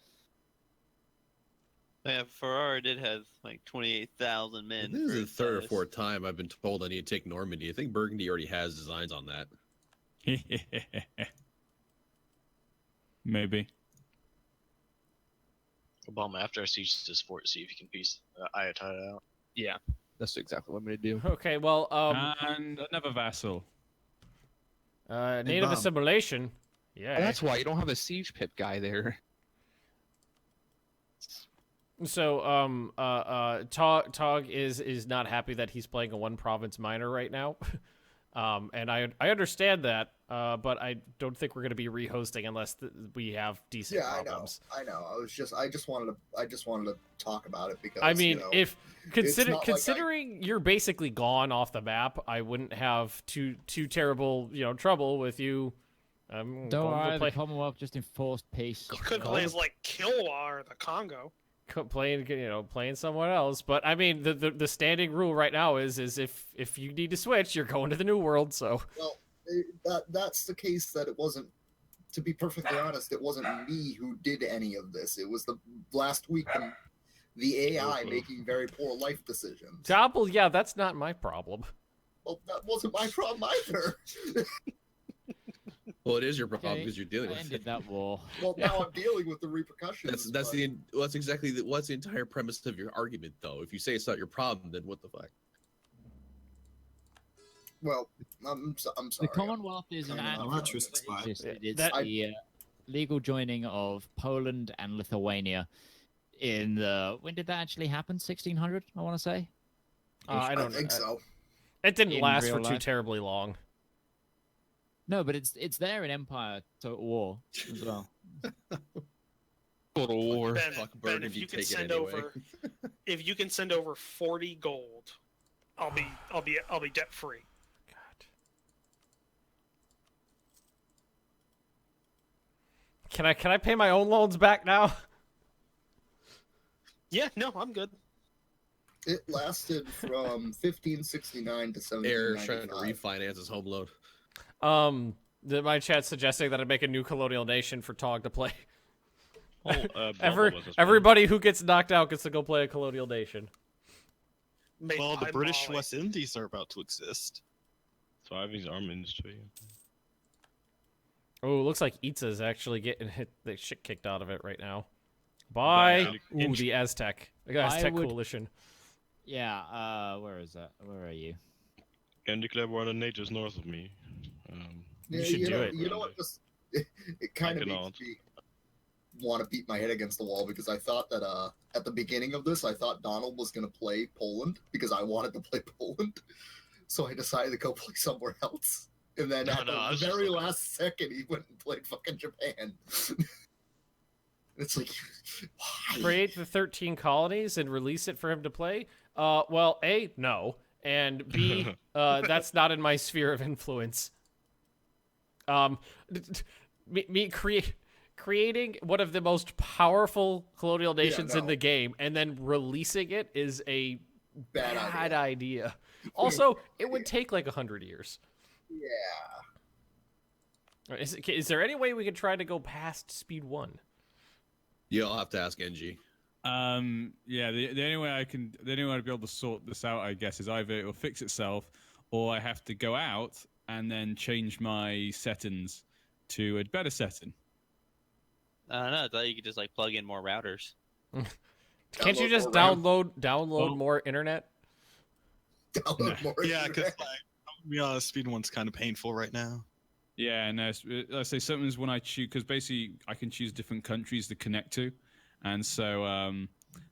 Yeah, Ferrara did have like 28,000 men.
This is
for
the
its
third or
size.
fourth time I've been told I need to take Normandy. I think Burgundy already has designs on that.
Maybe.
Obama, after I siege this fort, see if you can piece Ayatollah out.
Yeah, that's exactly what I'm gonna do.
Okay, well,
And another vassal.
native
bomb.
assimilation. Yeah.
Oh, that's why you don't have a siege pip guy there.
So, Tog is not happy that he's playing a one province minor right now, and I understand that, but I don't think we're going to be rehosting unless we have decent problems.
I know. I just wanted to talk about it because
I mean,
you know,
if
it's not like
considering you're basically gone off the map, I wouldn't have too terrible trouble with you.
Don't
going to
worry,
play-
the Commonwealth just enforced peace.
You could play as like Kilwa or the Congo.
playing someone else, but I mean the standing rule right now is if you need to switch, you're going to the New World. So
well, that's the case that it wasn't. To be perfectly honest, it wasn't me who did any of this. It was the last week the AI making very poor life decisions.
Doppel, yeah, that's not my problem.
Well, that wasn't my problem either.
Well, it is your problem because you're dealing with
ended
it.
that war.
Well, now I'm dealing with the repercussions.
That's the entire premise of your argument, though. If you say it's not your problem, then what the fuck?
Well, I'm sorry.
The Commonwealth is an
It's
the legal joining of Poland and Lithuania in the... When did that actually happen? 1600, I want to say?
I don't
think so.
It didn't
In
last
real
for too
life?
terribly long.
No, but it's there in Empire Total War as well.
Total War.
Ben,
Fuck
Ben,
Burgundy,
if you can
take it
send
anyway.
over, if you can send over 40 gold, I'll be debt free.
Can I pay my own loans back now?
Yeah, no, I'm good.
It lasted from 1569 to
Eric's trying to
1795.
refinance his home loan.
My chat's suggesting that I make a new colonial nation for Tog to play.
Balbo was as well.
Everybody who gets knocked out gets to go play a colonial nation.
Well, the British West Indies are about to exist.
So I have his arm industry.
Oh, looks like Itza's actually getting the shit kicked out of it right now. Bye.
Yeah.
Ooh, the Aztec. The
I
Aztec
would-
coalition.
Yeah, where is that? Where are you?
Can declare war on the natives north of me.
You should do it.
You know what? Just it kind of
cannot.
makes me want to beat my head against the wall because I thought that at the beginning of this, I thought Donald was going to play Poland because I wanted to play Poland, so I decided to go play somewhere else. And then
No,
at
no, I
the
was just
very
looking-
last second, he went and played fucking Japan. It's like, why?
Create the 13 colonies and release it for him to play? Well, A, no. And B, that's not in my sphere of influence. Creating one of the most powerful colonial nations in the game and then releasing it is a bad idea. Also, it would take like 100 years.
Yeah.
Is there any way we could try to go past speed 1?
Yeah, I'll have to ask NG.
Yeah, the only way I'd be able to sort this out, I guess, is either it will fix itself, or I have to go out and then change my settings to a better setting.
I don't know. I thought you could just like plug in more routers.
Can't you just download more internet?
Download more
Yeah, because
internet.
I'm gonna be honest, speed 1's kind of painful right now.
Yeah, no, I say sometimes when I choose, because basically I can choose different countries to connect to, and so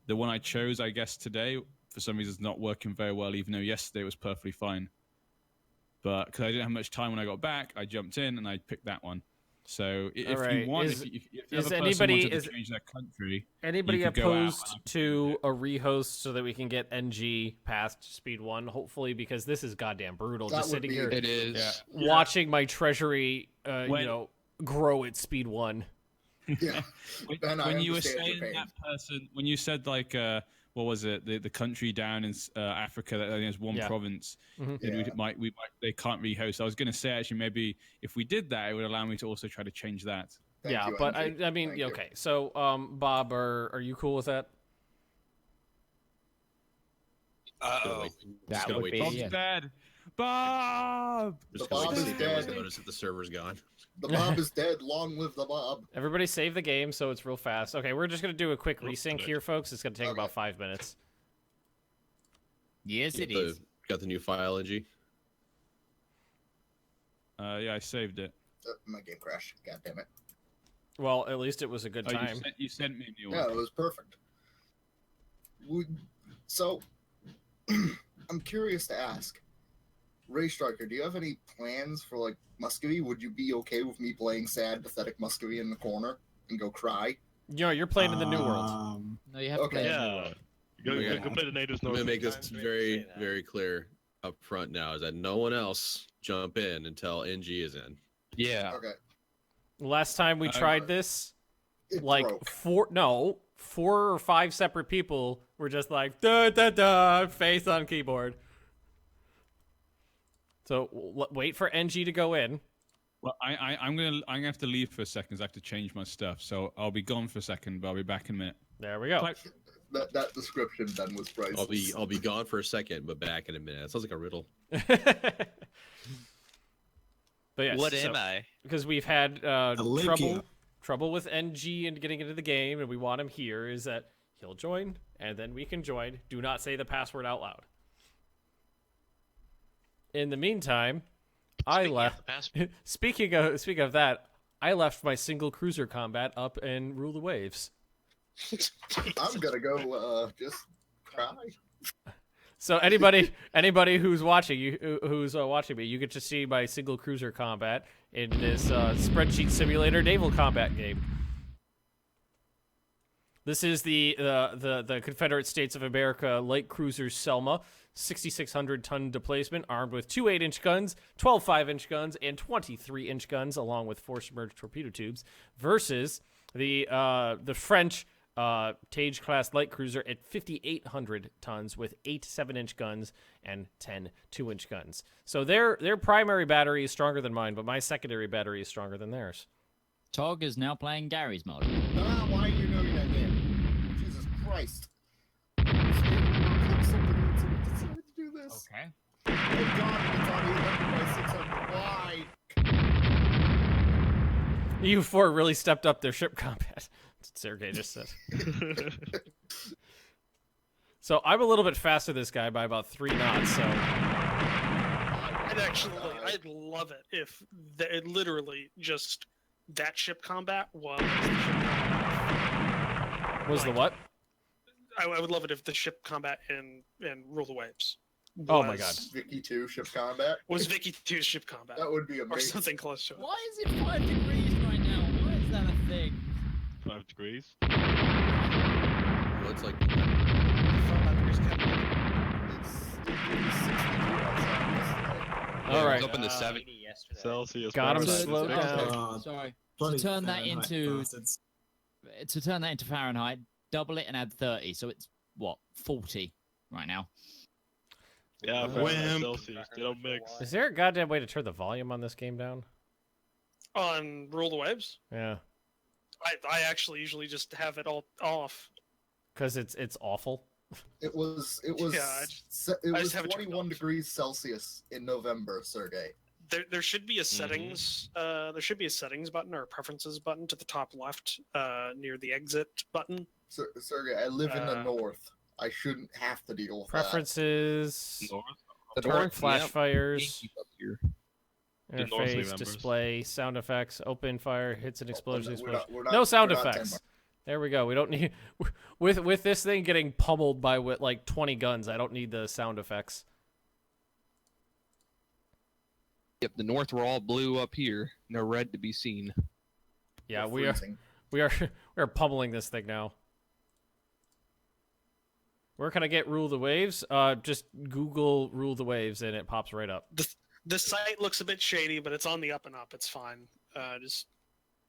the one I chose, I guess today, for some reason is not working very well, even though yesterday was perfectly fine. But because I didn't have much time when I got back, I jumped in and I picked that one. So if you want, if the other person wanted to change their country,
anybody
you could go out
opposed to a rehost so that we can get NG past speed 1? Hopefully, because this is goddamn brutal.
That
just
would
sitting
be-
here,
It is.
watching my treasury, grow at speed 1.
Yeah. Ben, I
when you were
understand your
saying
pain.
that person, when you said like what was it, the country down in Africa that only has one
Yeah.
province,
Mhm.
we they can't rehost. I was going to say actually maybe if we did that, it would allow me to also try to change that.
Thank
Yeah,
you,
but
NG.
I mean,
Thank you.
okay. So, Bob, are you cool with that?
Uh-oh.
That
gonna
would
wait
be-
to
Bob's
yeah.
dead. Bob.
Just
The
gonna
Bob
wait to
is
see if everyone's
dead.
noticed that the server's gone.
The Bob is dead. Long live the Bob.
Everybody save the game so it's real fast. Okay, we're just gonna do a quick resync
good.
here, folks. It's gonna take
Okay.
about 5 minutes.
Yes, it
Got the-
is.
Got the new file, NG.
Yeah, I saved it.
My game crashed. God damn it.
Well, at least it was a good
Oh,
time.
you sent me a new
Yeah,
one.
it was perfect. So, I'm curious to ask, Ray Striker, do you have any plans for like Muscovy? Would you be okay with me playing sad, pathetic Muscovy in the corner and go cry?
You're playing in the new world.
No, you have to play
Okay.
the new
Yeah.
world.
Go play the natives
I'm
north.
gonna make this
Sometimes we
very,
say that.
very clear up front now: is that no one else jump in until NG is in.
Yeah.
Okay.
Last time we tried this,
It
like
broke.
4 or 5 separate people were just like da da da face on keyboard. So wait for NG to go in.
Well, I'm gonna have to leave for a second. 'Cause I have to change my stuff, so I'll be gone for a second, but I'll be back in a minute.
There we go.
That description then was priceless.
I'll be gone for a second, but back in a minute. That sounds like a riddle.
But yes,
What am I?
Because we've had
Olympia.
trouble with NG and getting into the game, and we want him here. Is that he'll join, and then we can join. Do not say the password out loud. In the meantime, I left. Speaking of that, I left my single cruiser combat up and rule the waves.
I'm gonna go just cry.
So anybody who's watching watching me, you get to see my single cruiser combat in this spreadsheet simulator naval combat game. This is the Confederate States of America light cruiser Selma, 6,600 ton displacement, armed with 2 8-inch guns, 12 5-inch guns, and 23-inch guns, along with 4 submerged torpedo tubes, versus the French Tage class light cruiser at 5,800 tons with 8 7-inch guns and 10 2-inch guns. So their primary battery is stronger than mine, but my secondary battery is stronger than theirs.
Tog is now playing Gary's mod.
Why are you doing that game? Jesus Christ. Click something to do this.
Okay.
Oh God, it's on 800 by 600. Why?
EU4 really stepped up their ship combat. Sergey just said. So I'm a little bit faster than this guy by about 3 knots. So
I'd love it if it literally just that ship combat was the ship combat.
Was the what?
I would love it if the ship combat in Rule the Waves.
Oh my god.
Vicky 2 ship combat.
Was Vicky 2 ship combat?
That would be amazing.
Or something close to it.
Why is it 5 degrees right now? Why is that a thing?
5 degrees.
Well, it's like
All right.
Up in the 70s.
Celsius.
Got him
Fahrenheit.
slowed down.
Sorry.
Bloody
To turn that
Fahrenheit
into
bastards.
Fahrenheit, double it and add 30, so it's what 40 right now.
Yeah, Fahrenheit, Celsius. They don't mix.
Is there a goddamn way to turn the volume on this game down?
On Rule the Waves?
Yeah.
I actually usually just have it all off.
Because it's awful.
It was
Yeah, I just have it turned
21 degrees Celsius in November, Sergey.
There should be a settings button or a preferences button to the top left near the exit button.
Sergey, I live in the north. I shouldn't have to deal with
Preferences.
North.
The turn flash
Yep.
fires.
The North
Interface,
members.
display, sound effects, open fire, hits and explosions.
we're not-
No sound
we're not
effects.
Denmark.
There we go. We don't need with this thing getting pummeled by like 20 guns. I don't need the sound effects.
Yep, the north were all blue up here. No red to be seen.
Yeah,
We're
we are pummeling this thing now. Where can I get Rule the Waves? Just Google Rule the Waves and it pops right up.
The site looks a bit shady, but it's on the up and up. It's fine. Just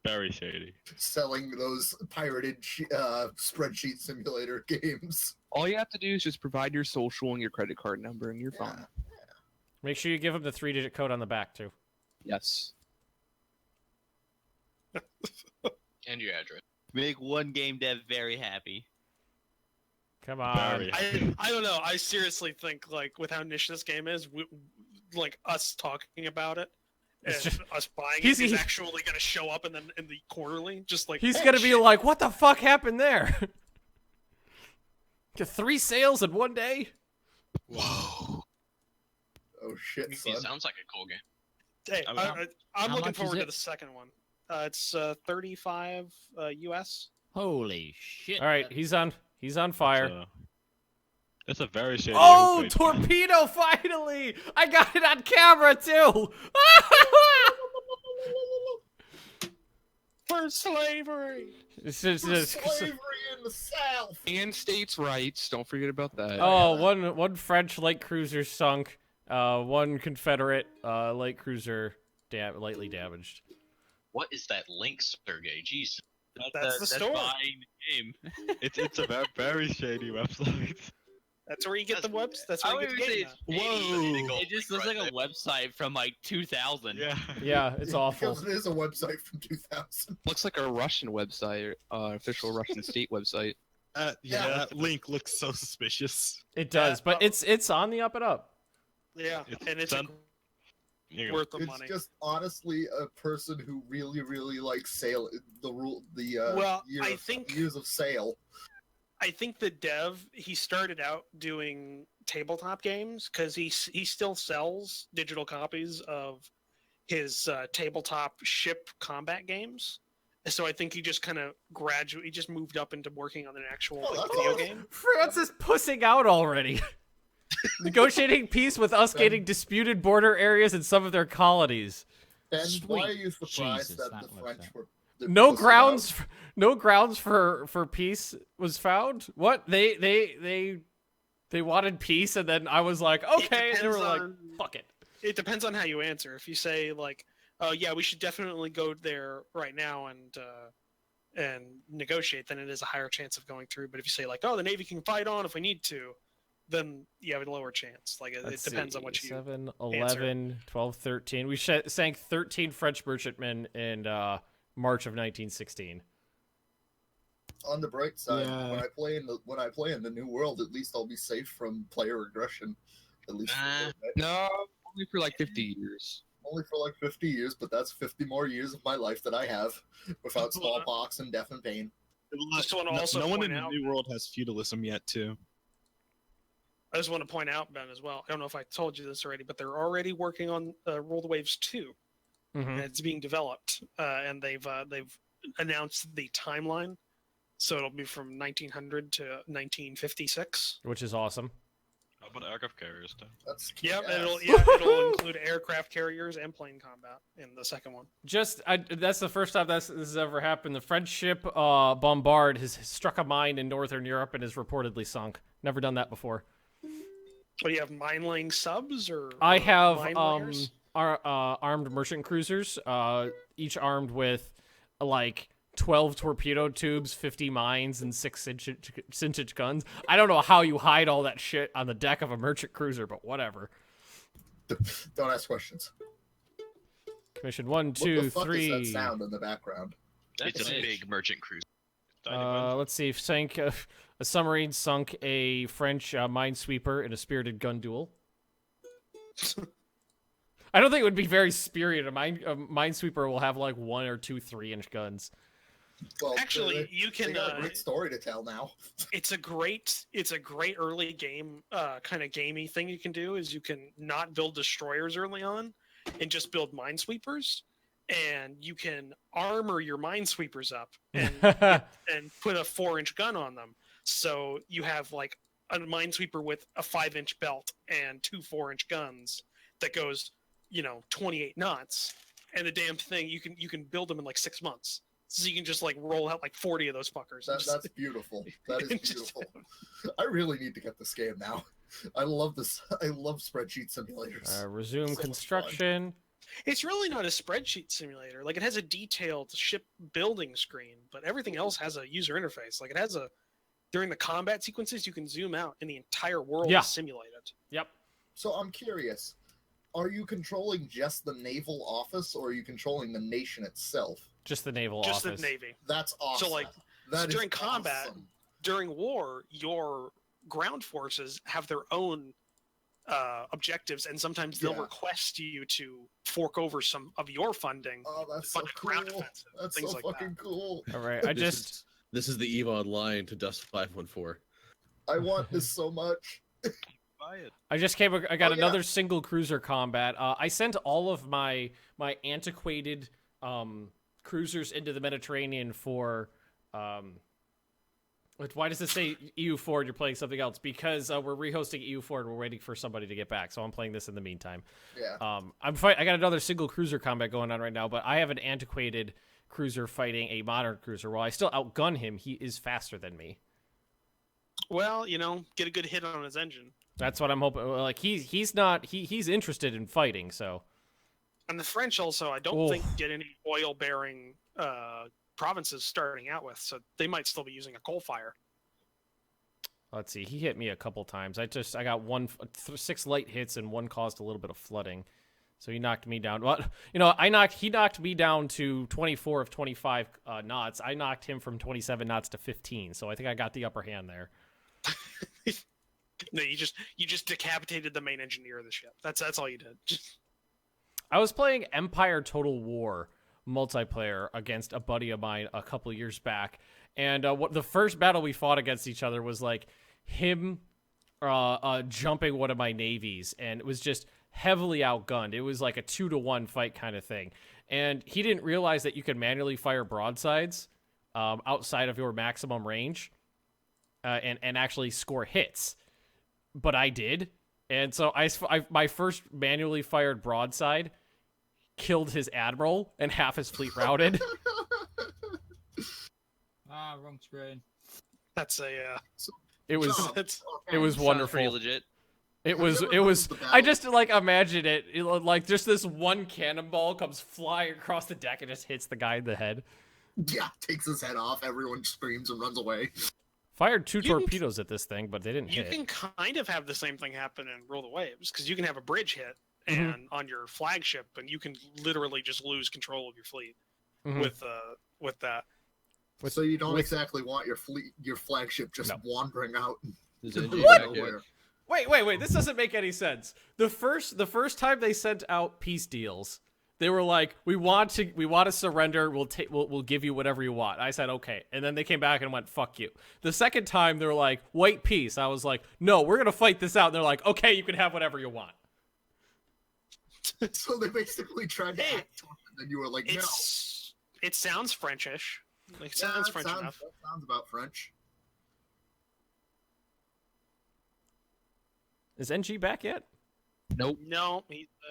Very shady.
Selling those pirated spreadsheet simulator games.
All you have to do is just provide your social and your credit card number, and you're fine.
Make sure you give them the 3-digit code on the back too.
Yes.
And your address.
Make one game dev very happy.
Come on.
I don't know. I seriously think like with how niche this game is, like us talking about it, and
It's just-
us buying
he's-
it is
he's-
actually going to show up in the quarterly. Just like
He's
oh,
gonna be
shit.
like, "What the fuck happened there?" Get 3 sales in one day.
Whoa.
Oh shit,
It
son.
sounds like a cool game.
Hey,
I'm
I'm looking
much is
forward to
it?
the second one. It's 35 US.
Holy shit!
All right, he's on fire.
That's a very shady.
Oh,
upgrade.
torpedo! Finally, I got it on camera too.
For slavery.
It's
For slavery in the South.
And states' rights. Don't forget about that.
Oh, one French light cruiser sunk. One Confederate light cruiser lightly damaged.
What is that link, Sergey? Jeez.
That's the story.
Buying the game.
It's a very shady website.
That's where you get the webs. That's where
I
you
would
get the
say
game.
it's
now.
It just looks like a website from like 2000.
Yeah.
Yeah, it's awful.
Because it is a website from 2000.
Looks like a Russian website, official Russian state website.
Yeah, that link looks so suspicious.
It does, but it's on the up and up.
Yeah, and it's
done.
worth the
It's
money.
just honestly a person who really likes sail
Well, I think-
years of sail.
I think the dev, he started out doing tabletop games because he still sells digital copies of his tabletop ship combat games. So I think he just kind of gradually just moved up into working on an actual video game.
France is pussing out already. Negotiating peace with us gaining disputed border areas in some of their colonies.
Ben, why are
Sweet
you surprised
Jesus,
that
that
the French
website.
were
No
pussing
grounds,
out?
no grounds for peace was found. What they wanted peace, and then I was like, okay. They were like, fuck it.
It depends on how you answer. If you say like, "Oh yeah, we should definitely go there right now and negotiate," then it is a higher chance of going through. But if you say like, "Oh, the Navy can fight on if we need to," then you have a lower chance. Like it depends on what you
7,
answer.
11, 12, 13. We sank 13 French merchantmen in March of 1916.
On the bright side,
Yeah.
when I play in the New World, at least I'll be safe from player aggression. At least for a bit.
No, only for like 50 years.
Only for like 50 years, but that's 50 more years of my life that I have without smallpox and death and pain.
Just want to
No,
also
no one
point
in the
out.
New World has feudalism yet, too.
I just want to point out, Ben, as well. I don't know if I told you this already, but they're already working on Roll the Waves 2.
Mhm.
And it's being developed, and they've announced the timeline. So it'll be from 1900 to 1956.
Which is awesome.
What about aircraft carriers? Though?
That's
Yep,
yes.
it'll include aircraft carriers and plane combat in the second one.
That's the first time this has ever happened. The French ship Bombard has struck a mine in northern Europe and is reportedly sunk. Never done that before.
What do you have, mine-laying subs or?
I have
mine layers?
armed merchant cruisers, each armed with like 12 torpedo tubes, 50 mines, and 6-inch guns. I don't know how you hide all that shit on the deck of a merchant cruiser, but whatever.
Don't ask questions.
Commission 1,
What
2,
the fuck
3.
is that sound in the background?
It's a big merchant cruiser.
Let's see. Sank a submarine sunk a French minesweeper in a spirited gun duel. I don't think it would be very spirited. A minesweeper will have like 1 or 2 3-inch guns.
Well,
Actually, you can.
They got a great story to tell now.
It's a great early game, kind of gamey thing you can do. Is you can not build destroyers early on, and just build minesweepers, and you can armor your minesweepers up and put a 4-inch gun on them. So you have like a minesweeper with a 5-inch belt and 2 4-inch guns that goes, 28 knots, and the damn thing you can build them in like 6 months. So you can just like roll out like 40 of those fuckers.
That's beautiful. That is beautiful. I really need to get this game now. I love this. I love spreadsheet simulators.
Resume construction.
It's really not a spreadsheet simulator. Like, it has a detailed ship building screen, but everything else has a user interface. Like, it has during the combat sequences, you can zoom out and the entire world is simulated.
Yep.
So I'm curious, are you controlling just the naval office, or are you controlling the nation itself?
Just the naval office.
Just the Navy.
That's awesome.
So, like, during combat, during war, your ground forces have their own objectives, and sometimes they'll request you to fork over some of your funding.
Oh, that's
fund
so
a ground
cool.
offensive,
That's
things
so
like
fucking cool.
All right,
This is the EVE Online to Dust 514.
I want this so much.
Buy it.
I got another single cruiser combat. I sent all of my antiquated cruisers into the Mediterranean for why does it say EU4 and you're playing something else? Because we're rehosting EU4 and we're waiting for somebody to get back, so I'm playing this in the meantime.
Yeah.
I got another single cruiser combat going on right now, but I have an antiquated cruiser fighting a modern cruiser. While I still outgun him, he is faster than me.
Well, get a good hit on his engine.
That's what I'm hoping. Like he's interested in fighting, so.
And the French also, I don't think, get any oil-bearing provinces starting out with, so they might still be using a coal fire.
Let's see. He hit me a couple times. I got 6 light hits and 1 caused a little bit of flooding, so he knocked me down. Well, he knocked me down to 24 of 25 knots. I knocked him from 27 knots to 15, so I think I got the upper hand there.
No, you just decapitated the main engineer of the ship. That's all you did.
I was playing Empire Total War multiplayer against a buddy of mine a couple years back, and what the first battle we fought against each other was like him jumping one of my navies, and it was just heavily outgunned. It was like a 2-to-1 fight kind of thing, and he didn't realize that you could manually fire broadsides outside of your maximum range and actually score hits, but I did. And so my first manually fired broadside killed his admiral and half his fleet routed.
Wrong screen.
That's a.
It was
Sounds
wonderful.
pretty legit.
It was. I just imagine it like just this one cannonball comes flying across the deck and just hits the guy in the head.
Yeah, takes his head off. Everyone screams and runs away.
Fired 2 torpedoes at this thing, but they didn't
You
hit.
can kind of have the same thing happen in Rule the Waves, because you can have a bridge hit and on your flagship, and you can literally just lose control of your fleet with that.
So you don't exactly want your flagship just wandering out.
Wait! This doesn't make any sense. The first time they sent out peace deals, they were like, "We want to surrender. We'll give you whatever you want." I said, "Okay," and then they came back and went, "Fuck you." The second time, they were like, "Wait, peace." I was like, "No, we're gonna fight this out." And they're like, "Okay, you can have whatever you want."
So they basically tried to act, and you were like, "No."
It sounds Frenchish. Like, it sounds French enough.
That sounds about French.
Is NG back yet?
Nope.
No,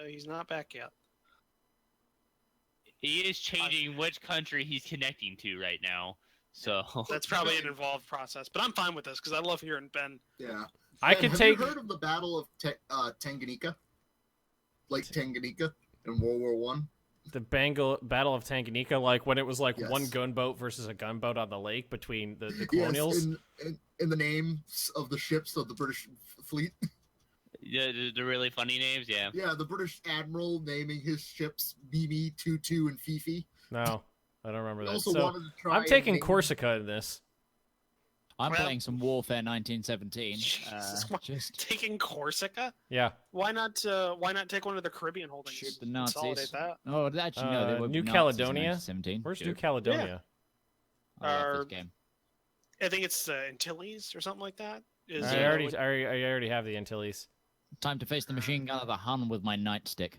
he's not back yet.
He is changing which country he's connecting to right now. So
That's probably an involved process, but I'm fine with this because I love hearing Ben.
Yeah.
I
Ben,
could
have
take.
you heard of the Battle of Tanganyika? Like Tanganyika in World War One?
The Battle of Tanganyika, like when it was like
Yes.
one gunboat versus a gunboat on the lake between the colonials.
Yes, in the names of the ships of the British fleet.
the really funny names, yeah.
Yeah, the British admiral naming his ships Mimi, Tutu, and Fifi.
No, I don't remember
He
that.
also
So
wanted to try
I'm
and
taking
name-
Corsica in this.
I'm
Well-
playing some Warfare 1917.
Jesus, what?
Just
Taking Corsica?
Yeah.
Why not take one of the Caribbean holdings?
shoot the Nazis.
Consolidate that.
Oh, actually, no, they were
New
Nazis in
Caledonia?
1917.
Where's
Shoot.
New Caledonia?
I love
Or-
this game.
I think it's Antilles or something like that. Is,
I already have the Antilles.
Time to face the machine gun of the Hun with my nightstick.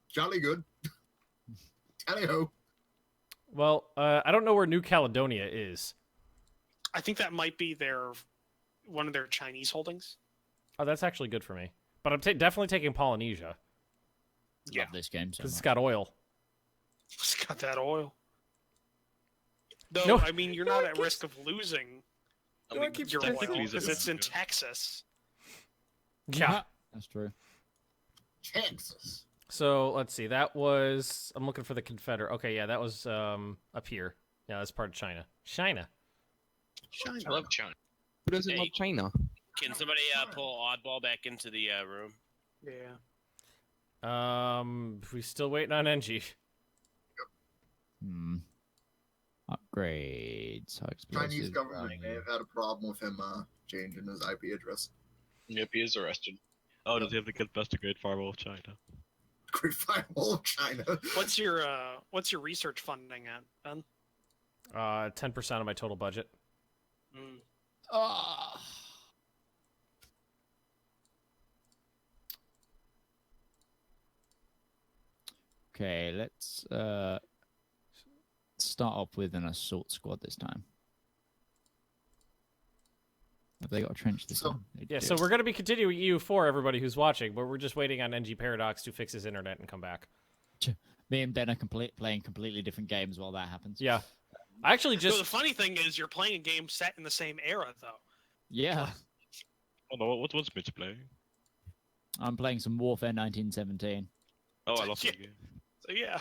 Jolly good. Tally-ho.
Well, I don't know where New Caledonia is.
I think that might be one of their Chinese holdings.
Oh, that's actually good for me. But I'm definitely taking Polynesia
Love this game so
because it's
much.
got oil.
It's got that oil. Though,
No-
I mean, you're not at risk of losing
No, it keeps
your oil
technically
because
the-
it's in Texas.
Yeah.
That's true.
Texas.
So let's see. That was. I'm looking for the Confederate. Okay, yeah, that was up here. Yeah, that's part of China. China.
I love China.
Who doesn't
Hey.
love China?
Can somebody pull Oddball back into the room?
Yeah.
We still waiting on NG.
Upgrades. High explosives,
Chinese government may
running.
have had a problem with him changing his IP address.
Yep, he is arrested.
Oh, does he have to get past the Great Firewall of China?
Great Firewall of China.
What's your research funding at, Ben?
10% of my total budget.
Mm.
Ah. Okay, let's start off with an assault squad this time. Have they got a trench this time? They
Yeah,
do.
so we're going to be continuing EU4, everybody who's watching, but we're just waiting on NG Paradox to fix his internet and come back.
Me and Ben are playing completely different games while that happens.
Yeah. I actually
So
just...
the funny thing is, you're playing a game set in the same era, though.
Yeah,
Oh no, what's Mitch playing?
I'm playing some Warfare 1917.
Oh, I lost
Yeah.
the game.
So yeah.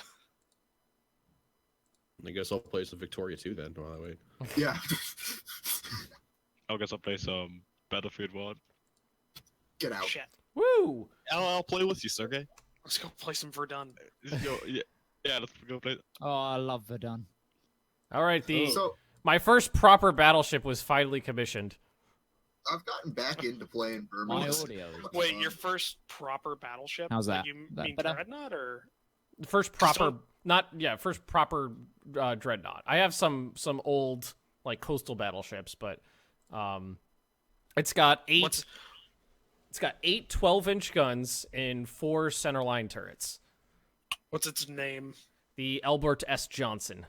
I guess I'll play some Victoria too then while I wait.
Yeah.
I guess I'll play some Battlefield 1.
Get out.
Shit.
Woo!
I'll play with you, Sergey.
Let's go play some Verdun.
Yeah, let's go play.
Oh, I love Verdun.
All right,
So
my first proper battleship was finally commissioned.
I've gotten back into playing
My
Burmese.
audio is
Wait, your first proper battleship?
How's
Like,
that?
You
That
mean
better?
Dreadnought or?
The first proper, first proper dreadnought. I have some old like coastal battleships, but it's got eight. It's got 8 12-inch guns and 4 centerline turrets.
What's its name?
The Albert S. Johnson.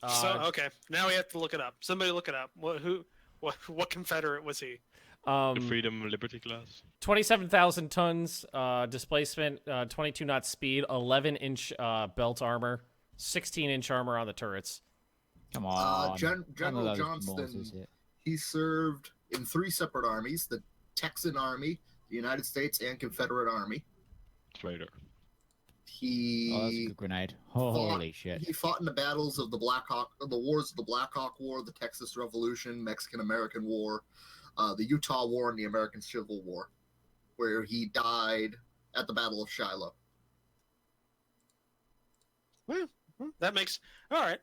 So okay, now we have to look it up. Somebody look it up. What Confederate was he?
The Freedom Liberty class.
27,000 tons displacement, 22 knot speed, 11-inch belt armor, 16-inch armor on the turrets.
Come on.
General
None of those
Johnston,
Morses hit.
he served in 3 separate armies, the Texan Army, the United States, and Confederate Army.
Traitor.
He
Oh, that's a good grenade. Holy shit.
He fought in the battles of the wars of the Black Hawk War, the Texas Revolution, Mexican-American War, the Utah War, and the American Civil War, where he died at the Battle of Shiloh.
Well, that makes all right.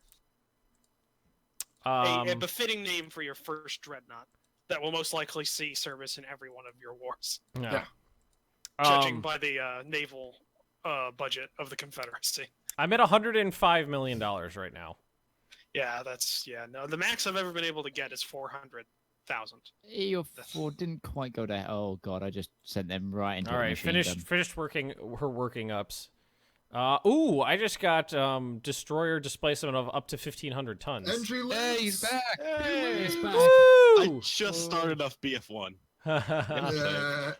A befitting name for your first dreadnought that will most likely see service in every one of your wars.
Yeah.
Judging by the naval budget of the Confederacy.
I'm at $105 million right now.
Yeah, no. The max I've ever been able to get is 400,000.
EU4 didn't quite go to. Oh god, I just sent them right into.
All
a
right,
machine gun.
finished working her working ups. Ooh, I just got destroyer displacement of up to 1,500 tons.
Hey, he's back.
Hey.
He's back.
I
Woo!
just started off BF1.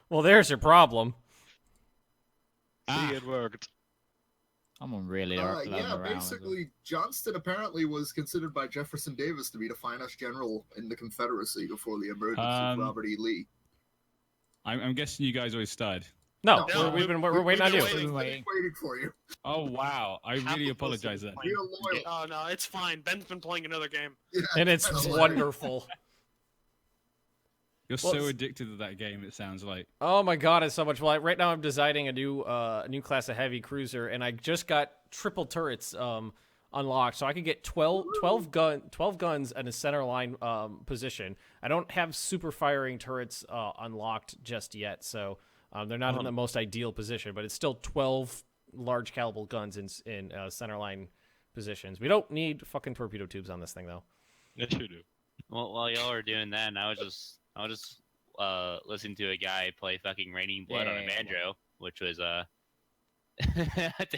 Well, there's your problem.
See, it worked.
Someone really learned
yeah,
around.
basically, Johnston apparently was considered by Jefferson Davis to be the finest general in the Confederacy before the emergence of Robert E. Lee.
I'm guessing you guys always started.
No,
No,
we're waiting on you.
Waiting for you.
Oh wow! I really apologize then.
Real loyal.
Oh no, it's fine. Ben's been playing another game.
Yeah,
And it's
that's
wonderful.
You're
Well,
so addicted to that game. It sounds like.
Oh my god, it's so much fun. Right now I'm designing a new class of heavy cruiser, and I just got triple turrets unlocked, so I can get 12 guns in a center line position. I don't have super firing turrets unlocked just yet, so they're not in the most ideal position, but it's still 12 large caliber guns in center line positions. We don't need fucking torpedo tubes on this thing, though.
Yes, you do.
Well, while y'all are doing that, and I was just listening to a guy play fucking Raining Blood on a banjo, which was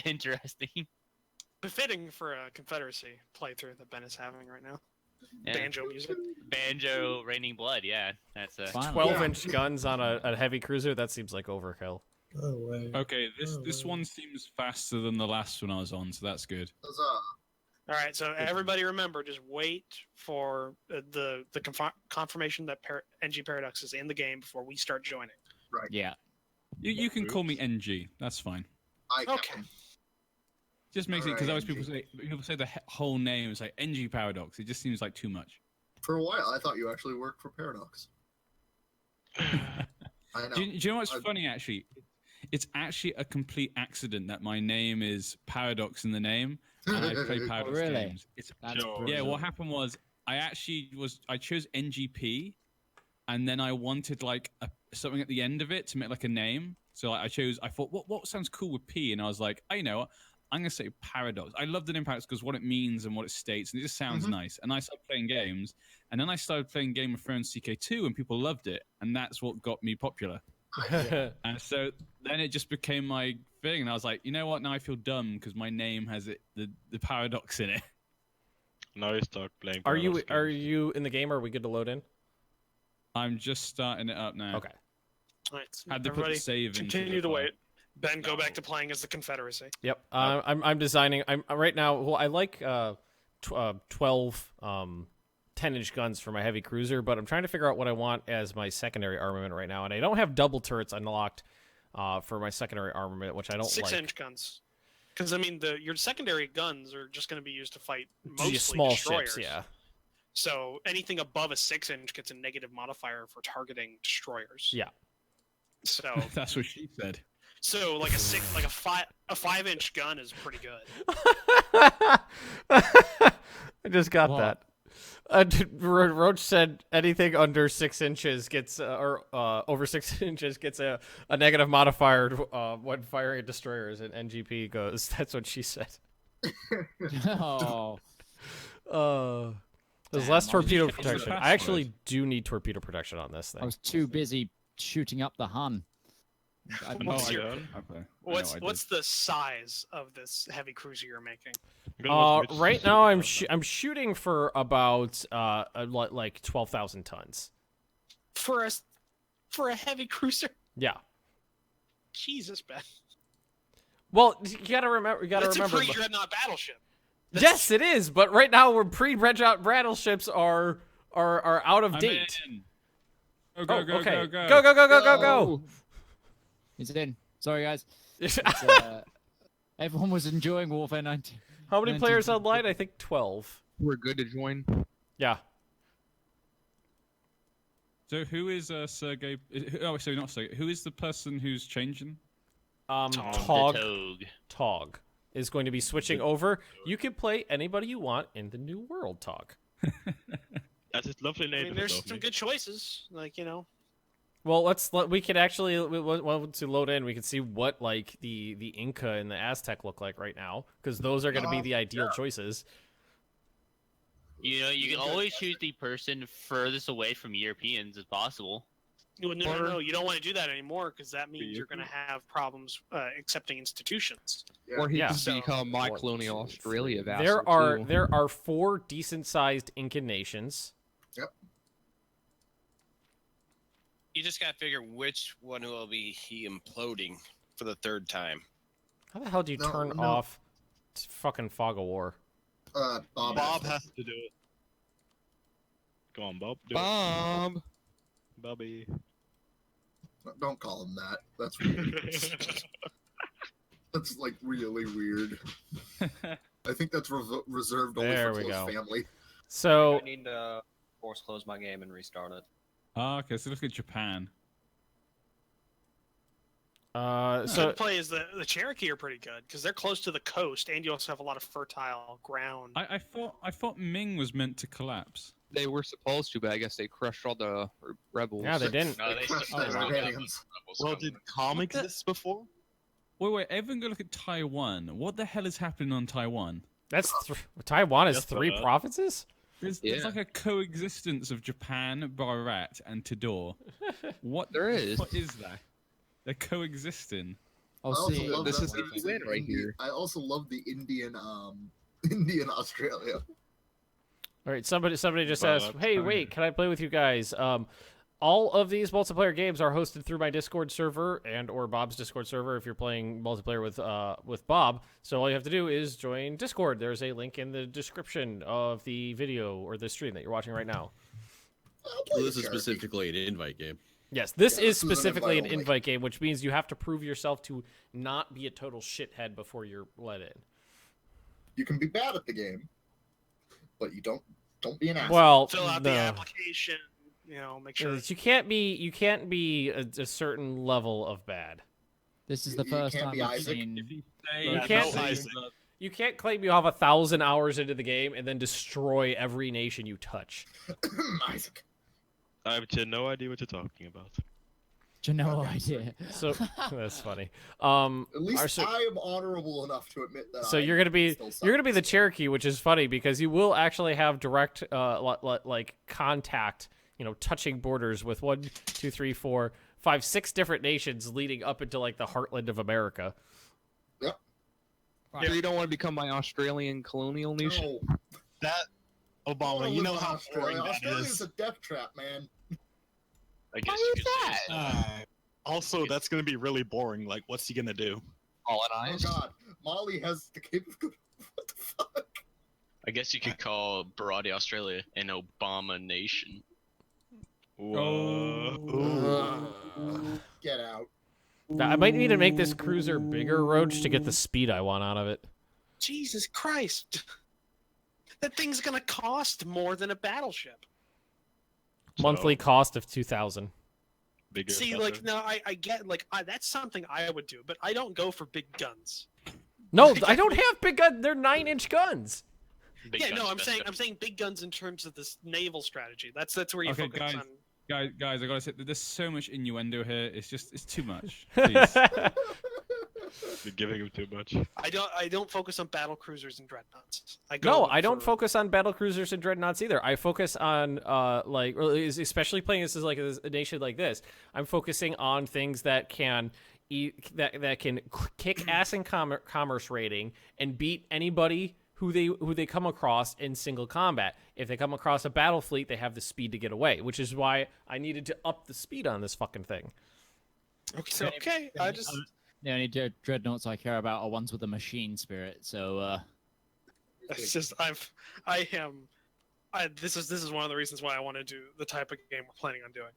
interesting.
Befitting for a Confederacy playthrough that Ben is having right now.
Yeah.
Banjo music.
Banjo Raining Blood, yeah. That's
12-inch guns on a heavy cruiser. That seems like overkill.
Okay, this one seems faster than the last one I was on, so that's good.
All right, so everybody remember, just wait for the confirmation that NG Paradox is in the game before we start joining.
Right.
Yeah.
You can call me NG. That's fine.
Okay.
Just makes it because always people say the whole name is like NG Paradox. It just seems like too much.
For a while, I thought you actually worked for Paradox. I know.
Do you know what's funny, actually? It's actually a complete accident that my name is Paradox in the name, and I play Paradox games. Yeah, what happened was I chose NGP, and then I wanted like something at the end of it to make like a name. So like, I thought, what sounds cool with P? And I was like, I know, I'm going to say Paradox. I love the name Paradox because what it means and what it states, and it just sounds nice. And I started playing games, and then I started playing Game of Thrones CK2, and people loved it, and that's what got me popular. And so then it just became my thing, and I was like, you know what? Now I feel dumb because my name has the paradox in it.
Now you start playing.
Are you in the game? Or are we good to load in?
I'm just starting it up now.
Okay.
All right,
Had to put the save in.
Continue to wait. Ben, go back to playing as the Confederacy.
Yep. I'm designing. I'm right now. Well, I like 12 10-inch guns for my heavy cruiser, but I'm trying to figure out what I want as my secondary armament right now, and I don't have double turrets unlocked for my secondary armament, which I don't like.
6-inch guns. Because I mean, your secondary guns are just going to be used to fight mostly
small
destroyers.
ships, yeah.
So anything above a 6-inch gets a negative modifier for targeting destroyers.
Yeah.
So
that's what she said.
So like a 5-inch gun is pretty good.
I just got that. Roach said anything under 6 inches gets, or over 6 inches gets a negative modifier when firing at destroyers, and NGP goes. That's what she said. There's less torpedo protection. I actually do need torpedo protection on this thing.
I was too busy shooting up the Hun.
What's the size of this heavy cruiser you're making?
Right now I'm shooting for about like 12,000 tons.
For a heavy cruiser?
Yeah.
Jesus, Ben.
Well, you gotta remember.
That's a pre-dreadnought battleship.
Yes, it is. But right now, we're pre-dreadnought battleships are out of date.
Go.
Go.
It's in. Sorry, guys. Everyone was enjoying Warfare 19.
How many players online? I think 12.
We're good to join.
Yeah.
So who is Sergey? Oh, sorry, not Sergey. Who is the person who's changing?
Tog is going to be switching over. You can play anybody you want in the new world, Tog.
That's his lovely name.
I mean, there's some good choices, like, you know.
Well, we could actually, once we load in, we can see what like the Inca and the Aztec look like right now, because those are going to be the ideal choices.
You know, you can always choose the person furthest away from Europeans as possible.
No, you don't want to do that anymore because that means you're going to have problems accepting institutions.
Or he
Yeah.
can
So-
become my colonial Australia vassal.
There are 4 decent-sized Incan nations.
Yep.
You just gotta figure which one will be imploding for the 3rd time.
How the hell do you turn off fucking Fog of War?
Bob
has to do it.
Go on, Bob. Do
Bomb.
it. Bobby.
Don't call him that. That's weird. That's like really weird. I think that's reserved only
There
for
we
close
go.
family.
So
I need to force close my game and restart it.
Okay, so look at Japan.
so
Good play is the Cherokee are pretty good because they're close to the coast, and you also have a lot of fertile ground.
I thought Ming was meant to collapse.
They were supposed to, but I guess they crushed all the rebels.
yeah, they didn't.
No, they
crushed
still
the
rebels
Barbarians.
Well, did Com exist before?
Wait, everyone go look at Taiwan. What the hell is happening on Taiwan?
That's Taiwan is
That's
3
bad.
provinces.
There's
Yeah.
like a coexistence of Japan, Bharat, and Tidor. What
There is.
What is that? They're coexisting.
Oh,
I also
see,
love
this
that
is
there's
the win
an
right here.
I also love the Indian Indian Australia.
All right, somebody just
Well,
asked,
that's
"Hey,
fine.
wait, can I play with you guys?" All of these multiplayer games are hosted through my Discord server and or Bob's Discord server if you're playing multiplayer with Bob. So all you have to do is join Discord. There's a link in the description of the video or the stream that you're watching right now.
Well, this is specifically an invite game.
Yes, this
Yeah,
is
this is an
specifically an
invite only.
invite game, which means you have to prove yourself to not be a total shithead before you're let in.
You can be bad at the game, but you don't be an asshole.
Well,
Fill out the application. Make sure.
You can't be a certain level of bad.
This is the
You
first
can't
time
be
I've
Isaac.
seen.
You can't. You can't claim you have 1,000 hours into the game and then destroy every nation you touch.
Isaac.
I have no idea what you're talking about.
No idea.
So that's funny.
At least I am honorable enough to admit that.
So you're gonna be the Cherokee, which is funny because you will actually have direct like contact, touching borders with 1, 2, 3, 4, 5, 6 different nations leading up into like the heartland of America.
Yep.
So you don't want to become my Australian colonial nation?
No.
That Obama, you know how boring that
Australia's
is.
a death trap, man.
I guess you could say so.
Also, that's going to be really boring. Like, what's he going to do?
Oh
Colonize?
God, Molly has the capability. What the fuck?
I guess you could call Baradi Australia an Obama nation.
Whoa.
Get out.
I might need to make this cruiser bigger, Roach, to get the speed I want out of it.
Jesus Christ. That thing's gonna cost more than a battleship.
Monthly cost of 2,000.
Bigger,
See,
better.
like, no, I get, that's something I would do, but I don't go for big guns.
No, I don't have big guns. They're 9-inch guns.
Big
yeah,
guns,
no, I'm
best
saying
guns.
big guns in terms of this naval strategy. That's where you
Okay,
focus on.
guys, I gotta say, there's so much innuendo here. It's too much. Please.
You're giving him too much.
I don't focus on battle cruisers and dreadnoughts.
I don't focus on battle cruisers and dreadnoughts either. I focus on especially playing this as like a nation like this. I'm focusing on things that can that can kick ass in commerce rating and beat anybody who they come across in single combat. If they come across a battle fleet, they have the speed to get away, which is why I needed to up the speed on this fucking thing.
Okay, I just.
The only dreadnoughts I care about are ones with a machine spirit. So
It's just this is one of the reasons why I want to do the type of game we're planning on doing.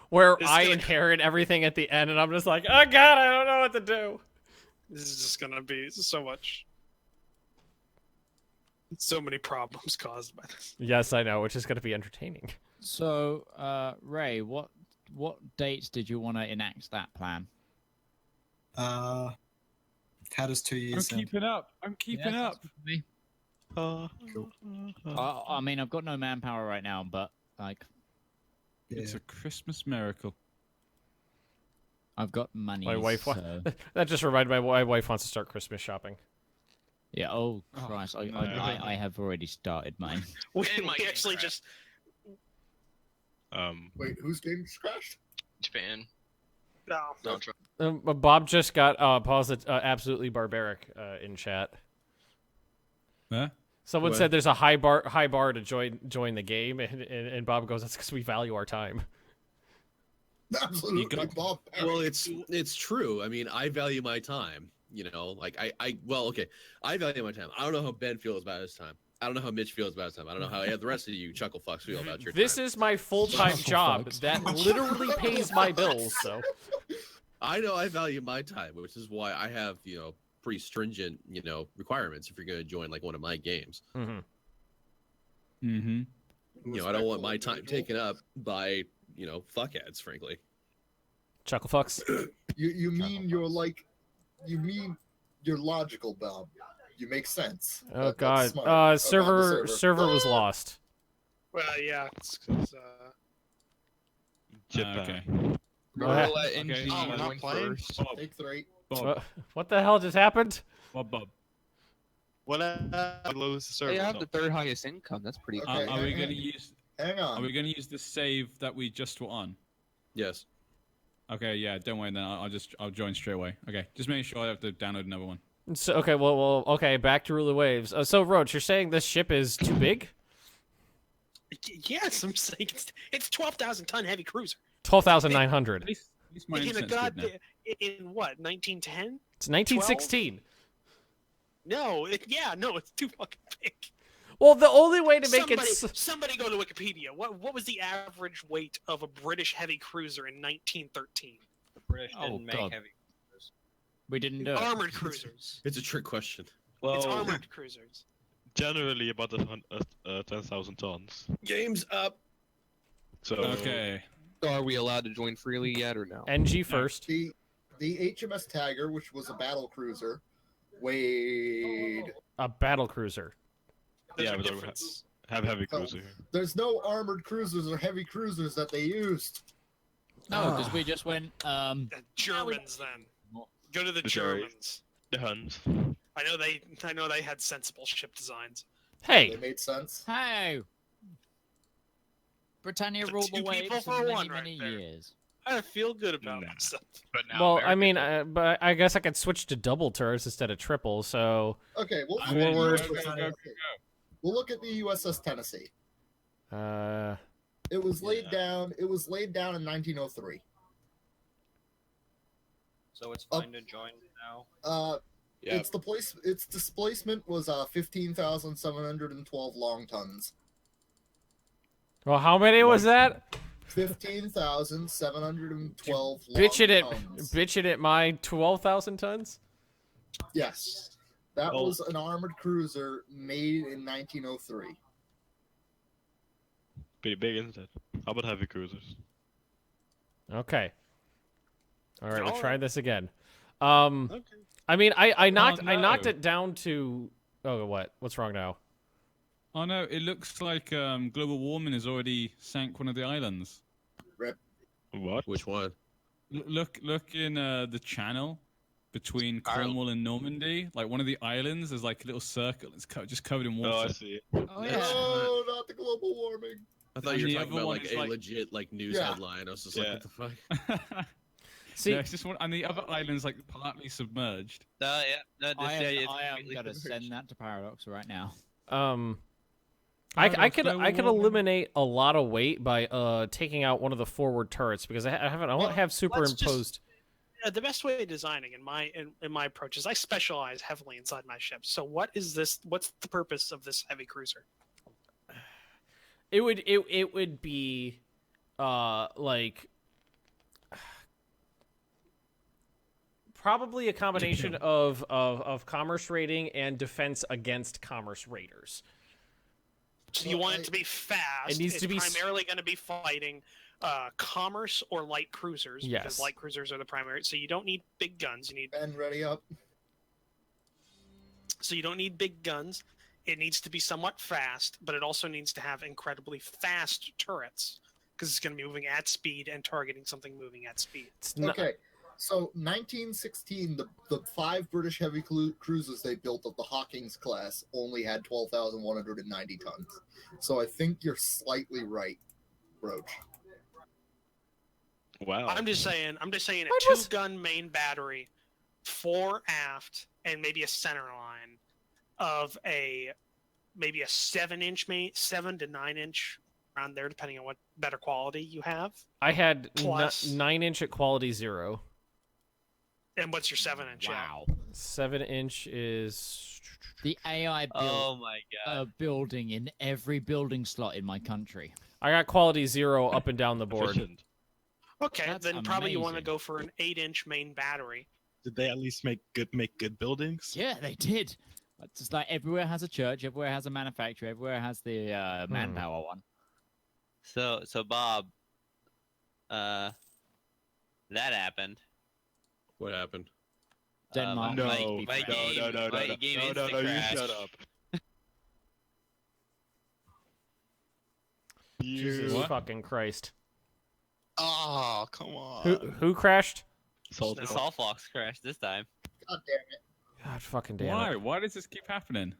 Where I inherit everything at the end, and I'm just like, oh god, I don't know what to do.
This is just gonna be so many problems caused by this.
Yes, I know, which is going to be entertaining.
So, Ray, what dates did you want to enact that plan?
How does 2 years
I'm keeping up. I'm keeping up.
Cool.
I mean, I've got no manpower right now, but like,
It's a Christmas miracle.
I've got money.
My wife.
So...
That just reminded me. My wife wants to start Christmas shopping.
Yeah. Oh Christ! I have already started mine.
We actually just.
Wait, whose game just crashed?
Japan.
No.
Donald Trump.
Bob just got paused absolutely barbaric in chat.
Huh?
Someone
What?
said there's a high bar to join the game, and Bob goes, "That's because we value our time."
Absolutely, Bob.
Well, it's true. I mean, I value my time. You know, like I value my time. I don't know how Ben feels about his time. I don't know how Mitch feels about his time. I don't know how the rest of you chuckle fucks feel about your time.
This is my full-time job that literally pays my bills. So
I know I value my time, which is why I have pretty stringent requirements if you're going to join like one of my games.
Mm-hmm.
I don't want my time taken up by fuckheads, frankly.
Chuckle fucks.
You mean you're logical, Bob. You make sense.
Oh
That's
God!
smart.
Server was lost.
Well, yeah. It's 'cause,
Japan.
Okay.
Remember let
Okay.
NG
Oh, we're not
join
playing?
first?
Bob.
Take 3.
Bob.
What the hell just happened?
Bob.
What lose the server?
They have the third highest income. That's pretty
Okay.
cool.
Are we going to use?
Hang
Are
on.
we going to use the save that we just were on?
Yes.
Okay. Yeah. Don't worry. Then I'll join straight away. Okay. Just make sure I have to download another one.
So okay, okay. Back to Rule of Waves. So Roach, you're saying this ship is too big?
yes, I'm saying it's 12,000-ton heavy cruiser.
12,900.
At least my
In a
internet's good now.
in what 1910?
It's 1916.
No, it's too fucking big.
Well, the only way to make
Somebody go to Wikipedia. What was the average weight of a British heavy cruiser in 1913?
The British
Oh,
didn't make
God.
heavy.
We didn't do it.
Armored cruisers.
It's a trick question.
Well,
It's armored cruisers.
generally about 10,000 tons.
Game's up.
So
Okay.
So are we allowed to join freely yet or no?
NG first.
The HMS Tiger, which was a battle cruiser, weighed.
A battle cruiser.
There's
yeah,
a
but
difference.
have heavy cruiser.
There's no armored cruisers or heavy cruisers that they used.
No, because we just went.
The Germans then. Go to the
The
Germans.
The Huns.
I know they had sensible ship designs.
Hey,
They made sense.
Hey, Britannia
The
ruled the
two people
waves
for
for many,
one right
many
there.
years.
I feel good about
Nah.
myself.
But now
well, I
America-
mean, but I guess I could switch to double turrets instead of triple. So
Okay, we'll
I mean,
Forward.
We'll look at the USS Tennessee. It was laid down. It was laid down in 1903.
So it's fine to join now.
Yeah.
Its displacement was 15,712 long tons.
well, how many was that?
15,712 long tons.
Bitching at my 12,000 tons.
Yes, that
Oh.
was an armored cruiser made in 1903.
Pretty big, isn't it? How about heavy cruisers?
Okay. All right, we'll
All
try
right.
this again.
Okay.
I mean, I knocked
no.
it down to. Oh, what? What's wrong now?
Oh no! It looks like global warming has already sank one of the islands.
What?
Which one?
Look in the channel between Cornwall and Normandy. Like one of the islands is like a little circle. It's just covered in water.
Oh, I see.
Oh yeah.
No, not the global warming.
I thought
And
you were
the
talking
other
about
one
like
is
a
like-
legit news
Yeah.
headline. I was just
Yeah.
like, what the fuck?
See,
No, it's just one, and the other island's like partly submerged.
Yeah, no,
I
it's
am
completely
gonna
submerged.
send that to Paradox right now.
I
Paradox,
could
global
I could
warming.
eliminate a lot of weight by taking out one of the forward turrets because I don't have superimposed.
The best way of designing in my approach is I specialize heavily inside my ships. So what is this? What's the purpose of this heavy cruiser?
It would be like probably a combination of commerce raiding and defense against commerce raiders.
So you want it to be fast.
It needs
it's
to be
primarily going to be fighting commerce or light cruisers
Yes.
because light cruisers are the primary. So you don't need big guns. You need
Ben, ready up.
So you don't need big guns. It needs to be somewhat fast, but it also needs to have incredibly fast turrets because it's going to be moving at speed and targeting something moving at speed.
Okay, so 1916, the 5 British heavy cruisers they built of the Hawkins class only had 12,190 tons. So I think you're slightly right, Roach.
Wow.
I'm just saying a
What was-
two-gun main battery, 4 aft, and maybe a center line of maybe a 7-inch 7 to 9-inch around there, depending on what better quality you have.
I had
Plus-
9-inch at quality 0.
And what's your 7-inch?
Wow.
7-inch is
The AI built
Oh my god.
a building in every building slot in my country.
I got quality 0 up and down the board.
Efficient.
Okay,
That's
then probably you want to
amazing.
go for an 8-inch main battery.
Did they at least make good buildings?
Yeah, they did. It's just like everywhere has a church, everywhere has a manufacturer, everywhere has the manpower one.
So Bob, that happened.
What happened?
Denmark.
No,
my
no,
game,
no,
my
no,
game
no,
insta
you
crashed.
shut up.
Jesus
You...
fucking Christ.
Oh, come on.
Who crashed?
Salt.
The Saltfox crashed this time.
God damn it.
God fucking damn
Why?
it.
Why does this keep happening?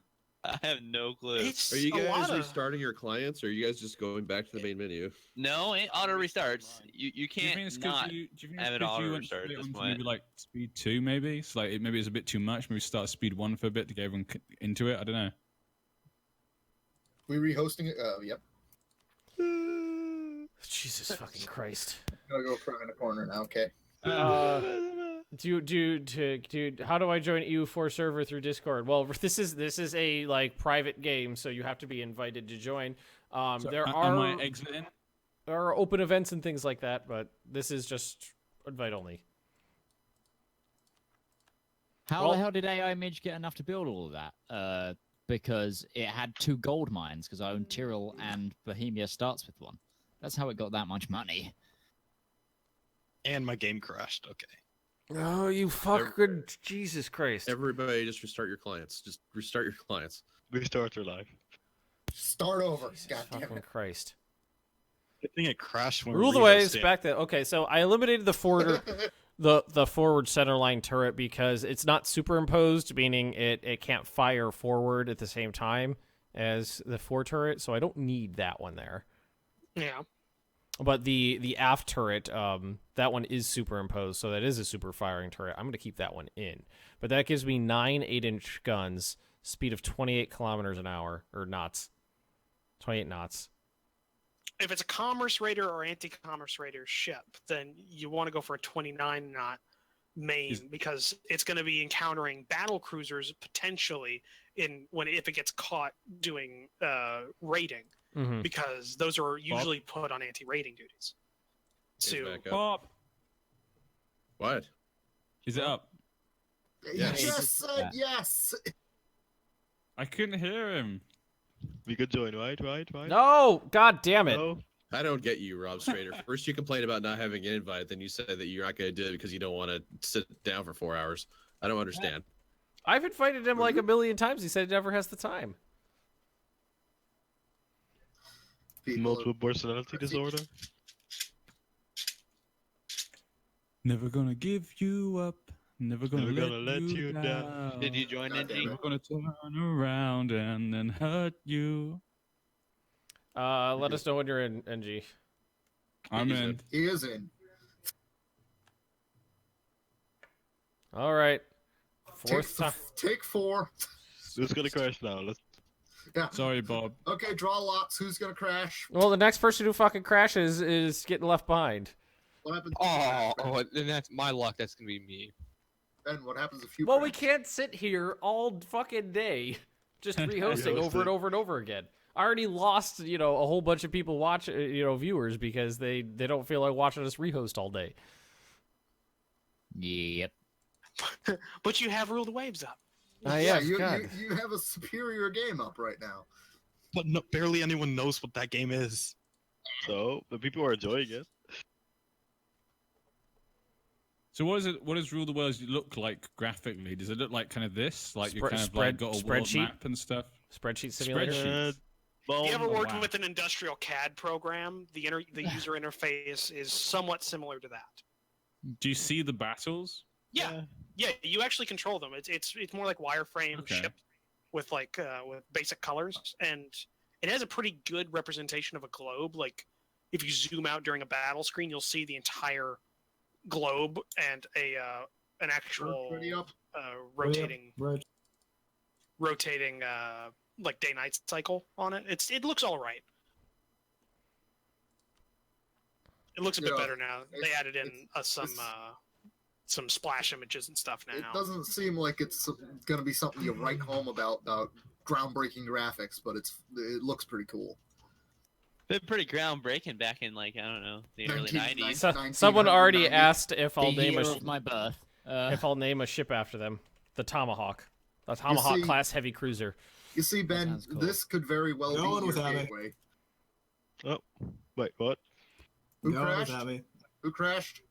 I have no clue.
It's
Are you
a
guys
lot of...
restarting your clients, or are you guys just going back to the main menu?
No, it auto restarts. You
Do you
can't
think it's
not
do you think
have
it's
it
'cause
auto
you went
restart at
split
this
onto
point.
maybe like speed 2 maybe? It's like maybe it's a bit too much. Maybe start speed 1 for a bit to get everyone into it. I don't know.
We rehosting it? Yep.
Jesus fucking Christ.
I'm gonna go cry in a corner now. Okay.
How do I join EU4 server through Discord? Well, this is a like private game, so you have to be invited to join.
So,
There
am
are
I exiting?
there are open events and things like that, but this is just invite only.
How
Well-
the hell did AI Midge get enough to build all of that? Because it had 2 gold mines, because I own Tyrrell and Bohemia starts with 1. That's how it got that much money.
And my game crashed. Okay.
Oh, you fucking Jesus Christ!
Everybody, just restart your clients. Just restart your clients.
Restart your life.
Start over.
Jesus
God damn
fucking
it.
Christ!
Good thing it crashed when
Rule the
we
waves
rehosted.
back then. Okay, so I eliminated the forward the forward centerline turret because it's not superimposed, meaning it can't fire forward at the same time as the fore turret. So I don't need that one there.
Yeah.
But the aft turret, that one is superimposed, so that is a super firing turret. I'm going to keep that one in. But that gives me 9 8-inch guns, speed of 28 kilometers an hour, or knots. 28 knots.
If it's a commerce raider or anti-commerce raider ship, then you want to go for a 29 knot main because it's going to be encountering battle cruisers potentially if it gets caught doing raiding.
Mhm.
Because those are usually put on anti-raiding duties. So
Back up.
Pop.
What?
Is it up?
He
Yes.
just said yes.
I couldn't hear him.
We could join, right?
No! God damn it!
No.
I don't get you, Rob Strader. First you complain about not having an invite, then you say that you're not going to do it because you don't want to sit down for 4 hours. I don't understand.
I've invited him like a million times. He said he never has the time.
Multiple personality disorder.
Never gonna give you up. Never gonna,
Never
let,
gonna let you down.
down.
Did you join
God damn
NG?
it.
Never gonna turn around and then hurt you.
Let us know when you're in, NG.
I'm in.
He is in.
All right. Fourth time.
Take 4.
Who's gonna crash now? Let's.
Yeah.
Sorry, Bob.
Okay, draw lots. Who's gonna crash?
Well, the next person who fucking crashes is getting left behind.
What happens?
Oh, and that's my luck. That's gonna be me.
Ben, what happens if you?
Well, we
crash?
can't sit here all fucking day just rehosting over and over and over again. I already lost, a whole bunch of people viewers because they don't feel like watching us rehost all day.
Yep.
but you have Rule the Waves up.
Yeah,
God.
you have a superior game up right now.
But no, barely anyone knows what that game is.
So the people are enjoying it.
So what does Rule the Worlds look like graphically? Does it look like kind of this? Like you kind of like got a world
spreadsheet?
map and stuff?
Spreadsheet simulator?
Spreadsheet.
Well,
If you ever worked
wow.
with an industrial CAD program, the user interface is somewhat similar to that.
Do you see the battles?
Yeah, you actually control them. It's more like wireframe
Okay.
ship with with basic colors, and it has a pretty good representation of a globe. Like if you zoom out during a battle screen, you'll see the entire globe and an actual rotating like day-night cycle on it. It looks all right. It looks a bit better now. They added in some splash images and stuff now.
It doesn't seem like it's going to be something you write home about groundbreaking graphics, but it looks pretty cool.
Been pretty groundbreaking back in the early 90s.
Someone already asked if I'll name
my birth.
If I'll name a ship after them, the Tomahawk, class heavy cruiser.
You see, Ben, cool. This could very well be your gateway.
Oh, wait, what?
Who crashed? Who crashed?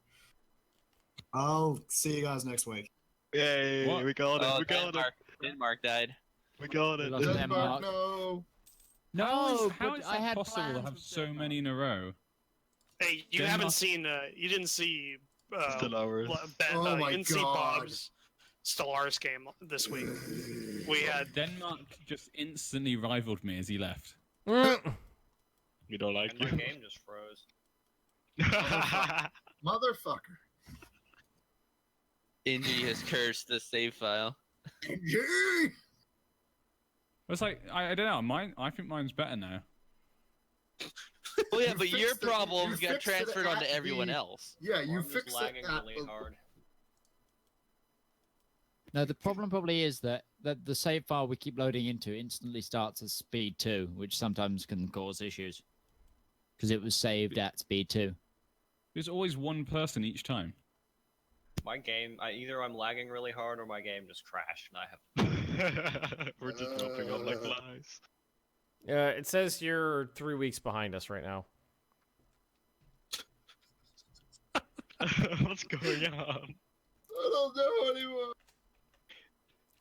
I'll see you guys next week.
Yay, we got it. We got it.
Denmark died.
We got it.
Denmark, no.
No,
how is that possible to have so many in a row?
Hey, you haven't seen, you didn't see,
Stellaris.
Oh my
you didn't see Bob's Stellaris game this week. We had
Denmark just instantly rivaled me as he left.
You don't like
My
you.
game just froze.
Motherfucker.
Indy has cursed the save file.
It's like I don't know. I think mine's better now.
Well, yeah, but your problems got transferred onto everyone else.
Yeah, you
I'm
fixed
just lagging
it.
really hard.
No, the problem probably is that the save file we keep loading into instantly starts at speed 2, which sometimes can cause issues. Because it was saved at speed 2.
There's always one person each time.
My game, either I'm lagging really hard or my game just crashed, and I have.
We're just dropping on like flies.
It says you're 3 weeks behind us right now.
What's going on?
I don't know anymore.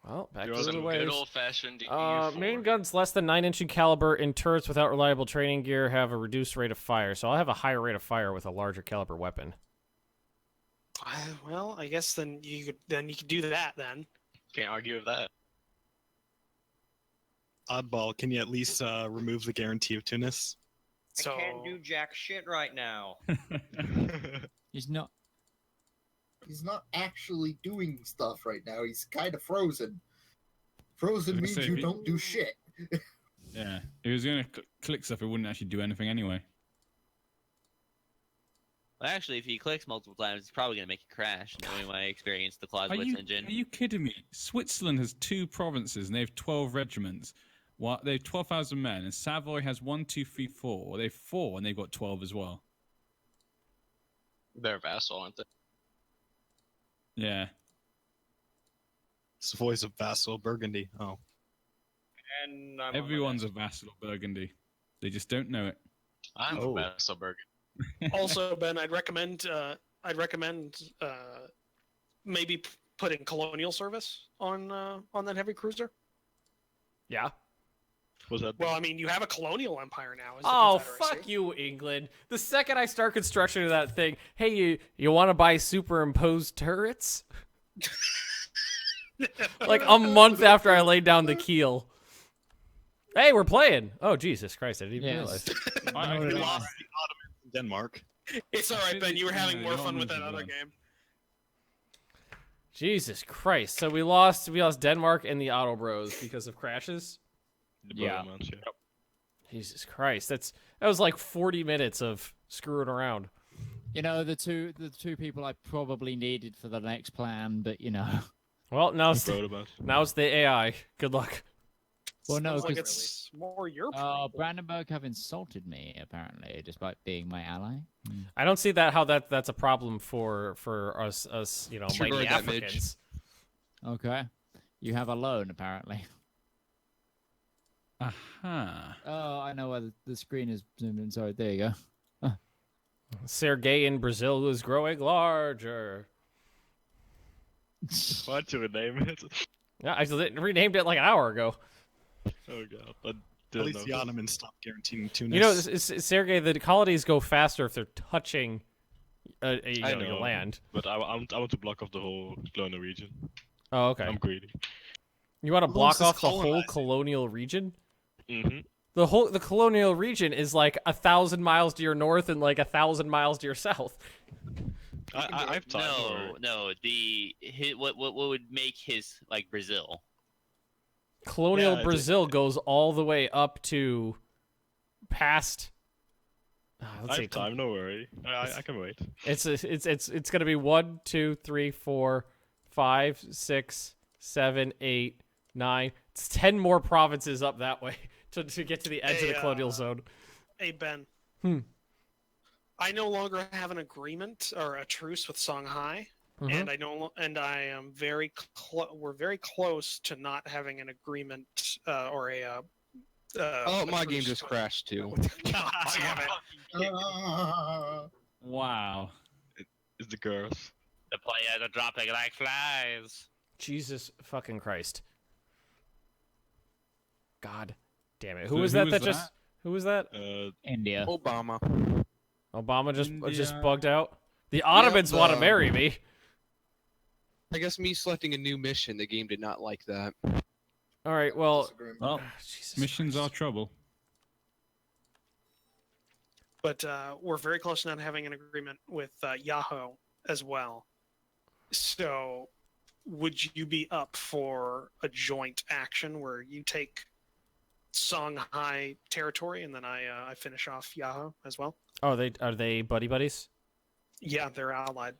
Well, back
You're
to the
Some
ways.
good old-fashioned
Main guns less than 9-inch in caliber and turrets without reliable training gear have a reduced rate of fire. So I'll have a higher rate of fire with a larger caliber weapon.
well, I guess then you could do that then.
Can't argue with that.
Oddball, can you at least remove the guarantee of Tunis?
So
I can't do jack shit right now.
He's not.
He's not actually doing stuff right now. He's kind of frozen. Frozen means you don't do shit.
Yeah, if he was going to click stuff, it wouldn't actually do anything anyway.
Well, actually, if he clicks multiple times, it's probably going to make it crash, knowing my experience with the Clausewitz engine.
Are you kidding me? Switzerland has 2 provinces, and they have 12 regiments. They have 12,000 men, and Savoy has 1, 2, 3, 4. They have 4, and they've got 12 as well.
They're vassal, aren't they?
Yeah.
Savoy's a vassal Burgundy. Oh.
And I'm
Everyone's a vassal of Burgundy. They just don't know it.
I'm a vassal Burgundy.
Also, Ben, I'd recommend maybe putting colonial service on that heavy cruiser.
Yeah.
Was that?
Well, I mean, you have a colonial empire now. As the
Oh,
Confederacy.
fuck you, England. The second I start construction of that thing, hey, you want to buy superimposed turrets? Like a month after I laid down the keel. Hey, we're playing. Oh, Jesus Christ, I didn't even realize.
We lost the Ottomans in Denmark.
It's all right, Ben. You were having more fun with that other game.
Jesus Christ. So we lost Denmark and the Otto Bros because of crashes?
Yeah.
Jesus Christ. That was like 40 minutes of screwing around.
You know, the two people I probably needed for the next plan, but you know.
Well, now it's the AI. Good luck.
Well, no,
Sounds like
because
it's more your
Brandenburg have insulted me apparently, despite being my ally.
I don't see how that's a problem for us, you know, mighty Africans.
Okay, you have a loan apparently.
Aha.
Oh, I know where the screen is zoomed in. Sorry, there you go.
Sergey in Brazil is growing larger.
Why'd you rename it?
Yeah, I renamed it like an hour ago.
Oh god.
At least the Ottomans stopped guaranteeing Tunis.
You know, Sergey, the colonies go faster if they're touching your land.
But I want to block off the whole colonial region.
Oh, okay.
I'm greedy.
You want to block off the whole colonial region?
Mm-hmm.
The colonial region is like 1,000 miles to your north and like 1,000 miles to your south.
I have time. don't worry.
No. What would make his like Brazil?
Colonial
Yeah,
Brazil goes all the way up to past. Let's
I
see.
have time. No worry. I can wait.
It's gonna be 1, 2, 3, 4, 5, 6, 7, 8, 9. It's 10 more provinces up that way to get to the edge of the colonial zone.
Hey Ben.
Hmm.
I no longer have an agreement or a truce with Songhai,
Mhm.
and I am we're very close to not having an agreement or a.
Oh, my
truce
game just
with-
crashed too.
God damn it!
Wow.
It's the girls.
The players are dropping like flies.
Jesus fucking Christ. God damn it.
So
Who was
who
that
was
that just...
that?
Who was that?
India.
Obama.
Obama just
India.
bugged out? The Ottomans want to marry me.
I guess me selecting a new mission, the game did not like that.
All right, well...
Well,
Jesus
missions
Christ.
are trouble.
But we're very close to not having an agreement with Yahoo as well. So, would you be up for a joint action where you take Songhai territory and then I finish off Yahoo as well?
Oh, are they buddy buddies?
Yeah, they're allied.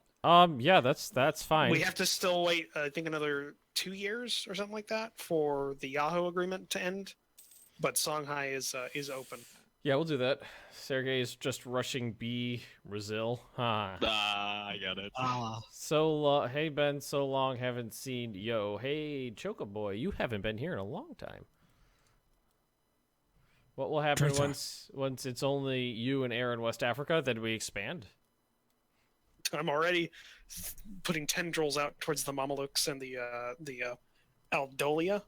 Yeah, that's fine.
We have to still wait, I think, another 2 years or something like that for the Yahoo agreement to end. But Songhai is open.
Yeah, we'll do that. Sergey is just rushing B, Brazil. Huh.
I got it.
Hey Ben, so long, haven't seen yo. Hey Choco Boy, you haven't been here in a long time. What will happen once it's only you and Aaron West Africa? Then we expand.
I'm already putting tendrils out towards the Mamelukes and the Aldolia.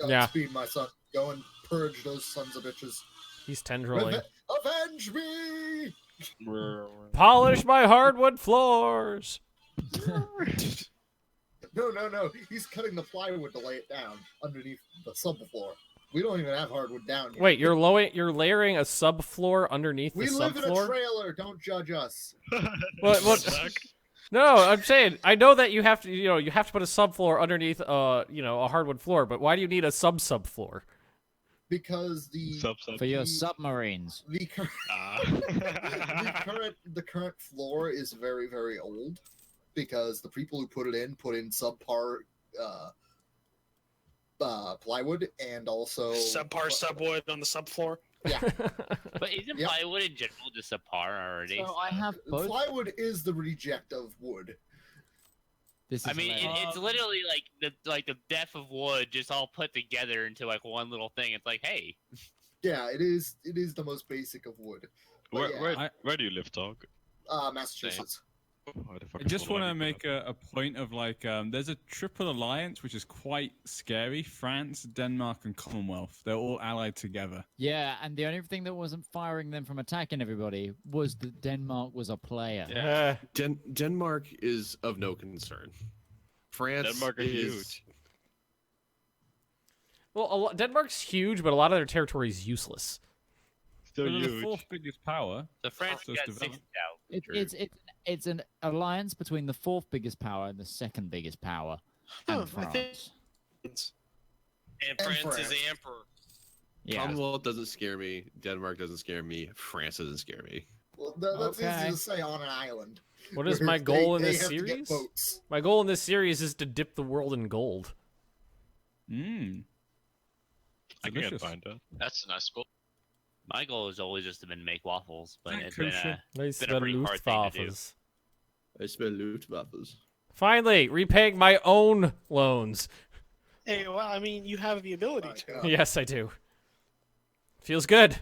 Yeah.
Speed, my son. Go and purge those sons of bitches.
He's tendriling.
Avenge me!
Polish my hardwood floors.
No. He's cutting the plywood to lay it down underneath the subfloor. We don't even have hardwood down yet.
Wait, you're layering a subfloor underneath
We
the
live in a
subfloor?
trailer. Don't judge us.
What? No, I'm saying I know that you have to, you have to put a subfloor underneath, a hardwood floor. But why do you need a subfloor?
Because
for your submarines.
The current floor is very, very old because the people who put in subpar plywood and also
subpar subwood on the subfloor.
Yeah.
But isn't plywood in general just a par already?
So I have both.
Plywood is the reject of wood.
I mean, it's literally like the death of wood just all put together into like one little thing. It's like, hey.
Yeah, it is. It is the most basic of wood. But
Where do you live, dog?
Massachusetts.
I just want to make a point of there's a triple alliance which is quite scary. France, Denmark, and Commonwealth. They're all allied together.
Yeah, and the only thing that wasn't firing them from attacking everybody was that Denmark was a player.
Yeah. Denmark is of no concern. France
Denmark is huge.
Well, Denmark's huge, but a lot of their territory is useless.
Still huge. The fourth biggest power.
So France got 60,000.
It's an alliance between the fourth biggest power and the second biggest power, and France.
And France is the emperor.
Yeah.
Commonwealth doesn't scare me. Denmark doesn't scare me. France doesn't scare me.
Well, that's easy to say on an island.
What is my goal in this series? My goal in this series is to dip the world in gold.
I can't find that.
That's a nice goal.
My goal has always just been to make waffles, but it's
Kosher.
been a pretty hard thing to do.
I spell Luftwaffes.
Finally, repaying my own loans.
Hey, well, I mean, you have the ability to.
Yes, I do. Feels good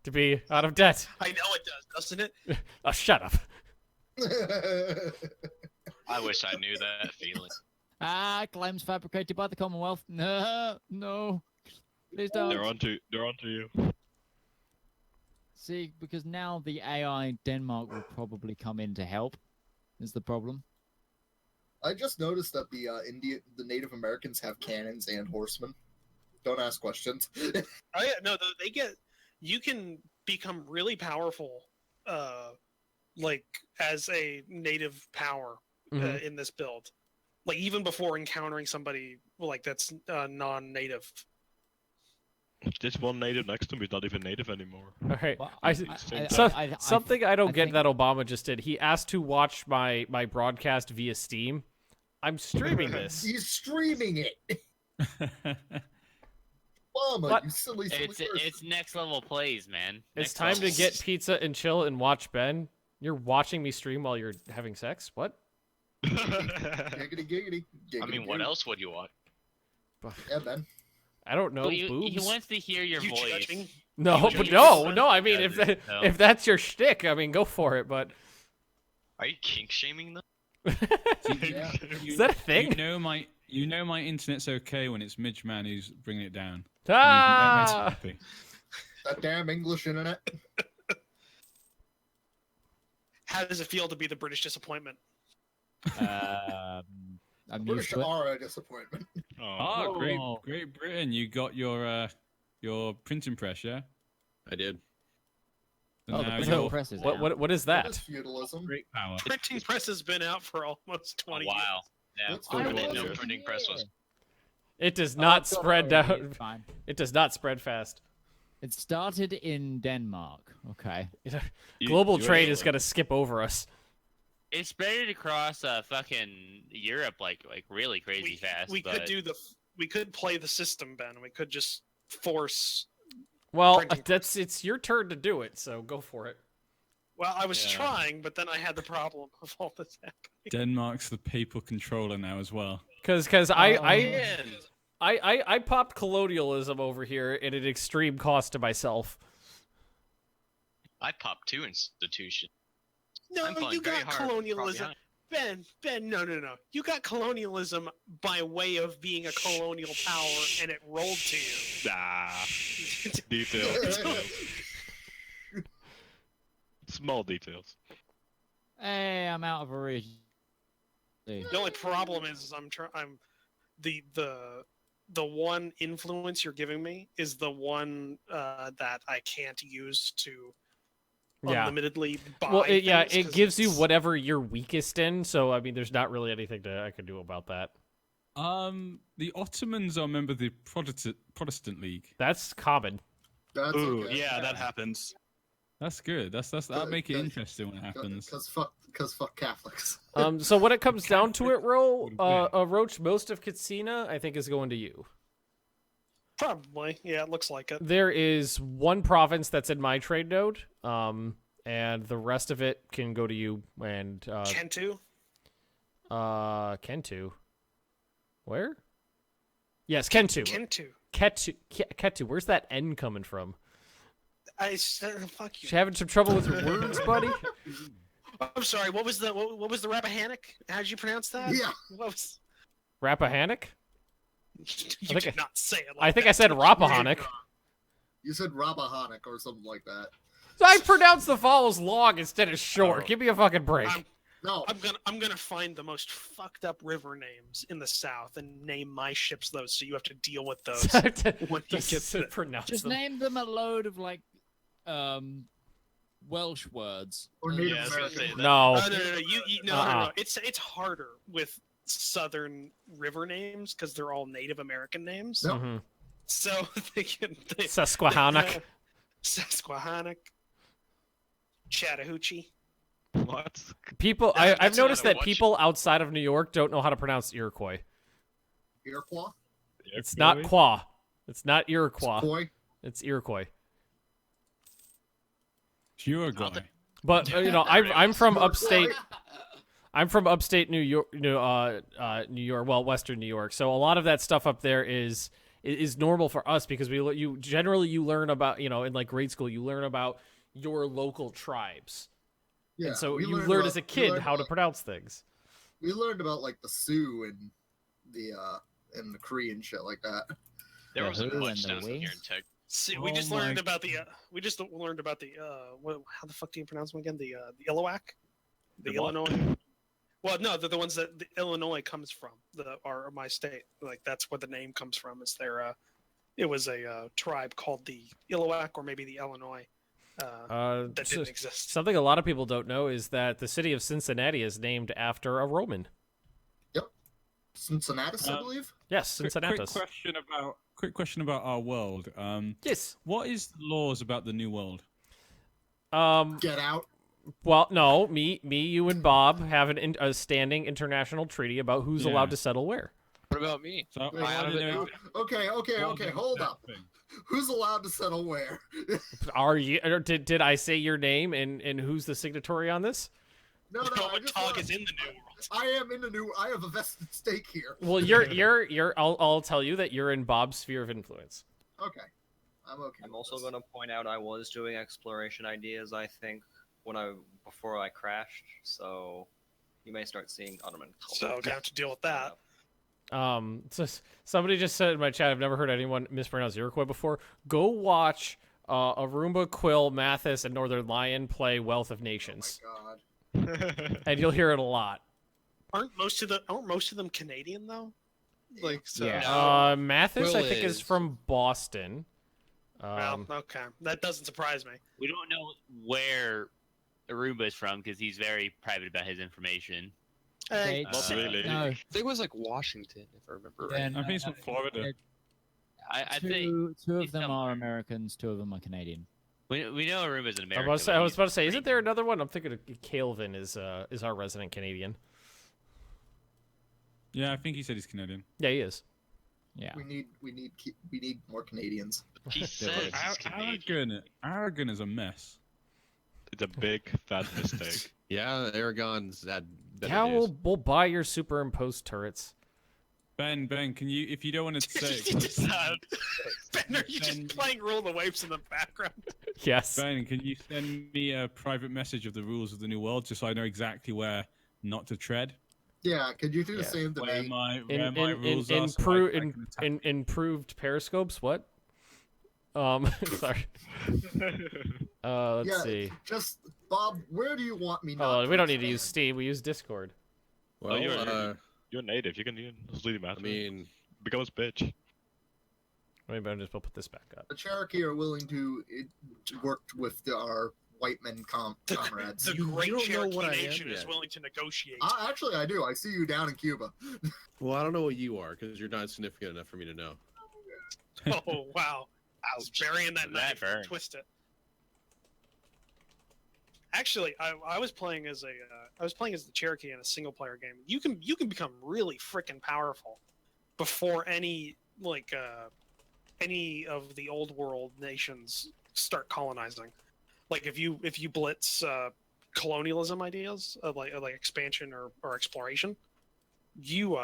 to be out of debt.
I know it does, doesn't it?
Oh, shut up.
I wish I knew that feeling.
Claims fabricated by the Commonwealth. No. Please don't.
They're onto you.
See, because now the AI Denmark will probably come in to help. Is the problem?
I just noticed that the Native Americans have cannons and horsemen. Don't ask questions.
Oh yeah, no, they get. You can become really powerful, like as a native power in this build, like even before encountering somebody like that's non-native.
This one native next to me is not even native anymore.
All right.
Well,
Something I don't get
think-
that Obama just did. He asked to watch my broadcast via Steam. I'm streaming this.
He's streaming it. Obama,
What?
you silly person.
It's next level plays, man.
It's
Next
time
level.
to get pizza and chill and watch Ben. You're watching me stream while you're having sex? What?
Giggity, giggity, giggity.
I mean, what else would you want?
Yeah, Ben.
I don't know.
Well, he
boobs?
wants to hear your
You
voice.
judging?
No,
You
but
judging?
no. I mean,
Yeah,
if that's your shtick, I mean, go for it. But
Are you kink shaming them?
Yeah.
is that a thing?
You know my internet's okay when it's Midge Man who's bringing it down.
Ah!
That makes me happy.
That damn English internet.
How does it feel to be the British disappointment?
I'm used
British
to it.
are a disappointment.
Oh, Great
Oh.
Britain, you got your printing press, yeah?
I did.
So
Oh, the
now
printing
you're
press is
What
out.
what is
That
that?
is feudalism.
great power.
Printing press has been out for almost 20
Wow.
years.
Yeah.
That's
I
what
didn't know
was.
printing press was.
It does
Oh,
not
it's all
spread
right,
down.
it's fine.
It does not spread fast.
It started in Denmark. Okay.
Global
You
trade
are-
is gonna skip over us.
It spread across fucking Europe like really crazy fast.
We
but...
we could play the system, Ben. We could just force.
Well,
Printing
it's your turn to do it, so go for it.
Well, I was
Yeah.
trying, but then I had the problem of all this happening.
Denmark's the papal controller now as well.
Because
Oh,
I popped colonialism over here at an extreme cost to myself.
I popped 2 institutions.
No,
I'm falling
you
very
got
hard from
colonialism.
behind.
Ben, no. You got colonialism by way of being a colonial power, and it rolled to you.
Nah. Details. Small details.
Hey, I'm out of a region.
The only problem is I'm the one influence you're giving me is the one that I can't use to
Yeah.
unlimitedly buy.
Well, it
things 'cause
gives you
it's-
whatever you're weakest in. So I mean, there's not really anything I could do about that.
The Ottomans are a member of the Protestant League.
That's common.
That's
Ooh,
okay.
yeah, that happens.
That's good. That'll make it interesting when it happens.
Because fuck Catholics.
So when it comes down to it, Roach, most of Katsina, I think, is going to you.
Probably, yeah, it looks like it.
There is one province that's in my trade node, and the rest of it can go to you. And
Kentu.
Kentu. Where? Yes, Kentu.
Kentu.
Ketu. Where's that N coming from?
I said, fuck you.
You having some trouble with your words, buddy?
I'm sorry. What was the Rappahannock? How did you pronounce that?
Yeah.
What was?
Rappahannock?
You
think
did not say it. Like
I think
that.
I said Rappahannock.
You said Rabahanic or something like that.
So I pronounced the vowels long instead of short. Give me a fucking break.
No.
I'm gonna find the most fucked up river names in the South and name my ships those, so you have to deal with those when you get to
pronounce
Just
them.
name them a load of like Welsh words.
Or Native
Yeah, I was gonna
American.
say that.
No.
No. It's harder with Southern river names because they're all Native American names.
Yep.
Mhm.
So they
Susquehannock.
Susquehannock, Chattahoochee.
What?
People,
That's
I've noticed
another
that
watch.
people outside of New York don't know how to pronounce Iroquois.
Iroquois?
It's not Qua. It's not Iroquois.
Koi?
It's Iroquois.
Uruguay.
But I'm from upstate. I'm from upstate New York. New York. Well, Western New York. So a lot of that stuff up there is normal for us because you generally learn about in like grade school you learn about your local tribes.
Yeah.
And so
we
you
learned
learn
about-
as a
we
kid
learned
how to
about-
pronounce things.
We learned about like the Sioux and the Cree and shit like that.
There
The
wasn't
who
much
and the
down here in
wings?
Texas.
See, we just
Oh
learned
my-
about the how the fuck do you pronounce them again? The Illiwack, the
The what?
Illinois. Well, no, they're the ones that the Illinois comes from. Are my state. Like that's where the name comes from. Is their it was a tribe called the Illiwack or maybe the Illinois that didn't exist.
Something a lot of people don't know is that the city of Cincinnati is named after a Roman.
Yep. Cincinnatus, I believe?
Yes, Cincinnatus.
Quick question about our world.
Yes.
What is the laws about the new world?
Get out.
Well, no, me, you, and Bob have a standing international treaty about who's allowed to settle where.
What about me?
So,
Okay, hold up. Who's allowed to settle where?
Are you? Did I say your name and who's the signatory on this?
No,
Tog is in the new world.
I am in the new. I have a vested stake here.
Well, you're. I'll tell you that you're in Bob's sphere of influence.
Okay, I'm okay.
I'm also going to point out I was doing exploration ideas, I think, before I crashed. So you may start seeing Ottoman.
So I'm gonna have to deal with that.
So somebody just said in my chat, I've never heard anyone mispronounce Iroquois before. Go watch Arumba, Quill, Mathis, and Northern Lion play Wealth of Nations.
Oh my god.
And you'll hear it a lot.
Aren't most of them Canadian though? Like so.
Yeah. Mathis,
Quill
I think, is from Boston.
Well, okay, that doesn't surprise me.
We don't know where Aruba is from because he's very private about his information.
Really?
I think it was like Washington, if I remember right.
I think it's from Florida.
I
two
think
of them are Americans, 2 of them are Canadian.
we know Aruba's an
I
American.
was about to say, isn't there another one? I'm thinking Calvin is our resident Canadian.
Yeah, I think he said he's Canadian.
Yeah, he is.
Yeah.
We need more Canadians.
He says he's Canadian.
Aragon is a mess.
It's a big fat mistake.
Yeah, Aragon's had better
Yeah,
days.
we'll buy your superimposed turrets.
Ben, can you, if you don't want to say
Ben, are you just playing Rule of the Waves in the background?
Yes.
Ben, can you send me a private message of the rules of the new world just so I know exactly where not to tread?
Yeah, could you do the same to
Where
me?
my rules are so I can attack.
Improved periscopes? What? Sorry. Let's see.
Just Bob, where do you want me?
Oh, we don't need to use Steam. We use Discord.
Well, you're native. You can just leave him out.
I mean,
become his bitch.
Maybe I'll just put this back up.
The Cherokee are willing to work with our white men comrades.
The great Cherokee Nation is willing to negotiate.
Actually, I do. I see you down in Cuba.
Well, I don't know what you are because you're not significant enough for me to know.
Oh wow! I was burying that knife and twist it. Actually, I was playing as the Cherokee in a single player game. You can become really freaking powerful before any of the old world nations start colonizing. Like if you blitz colonialism ideas of like expansion or exploration, you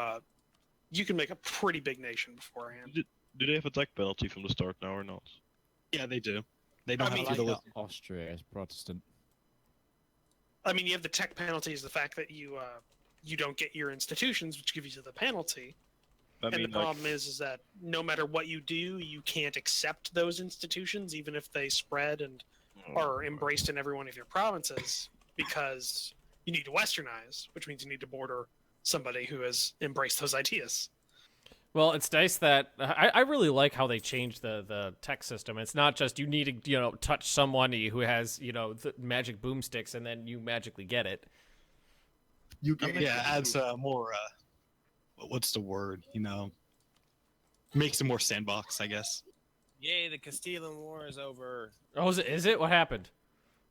can make a pretty big nation beforehand.
Do they have a death penalty from the start now or not?
Yeah, they do. They don't have
like
to.
Austria is Protestant.
I mean, you have the tech penalties, the fact that you don't get your institutions, which give you the penalty. The problem is that no matter what you do, you can't accept those institutions, even if they spread and are embraced in every one of your provinces, because you need to westernize, which means you need to border somebody who has embraced those ideas.
Well, it's nice that I really like how they changed the tech system. It's not just you need to touch someone who has the magic boomsticks and then you magically get it.
It adds more. What's the word? Makes it more sandbox, I guess.
Yay! The Castilian War is over.
Oh, is it? What happened?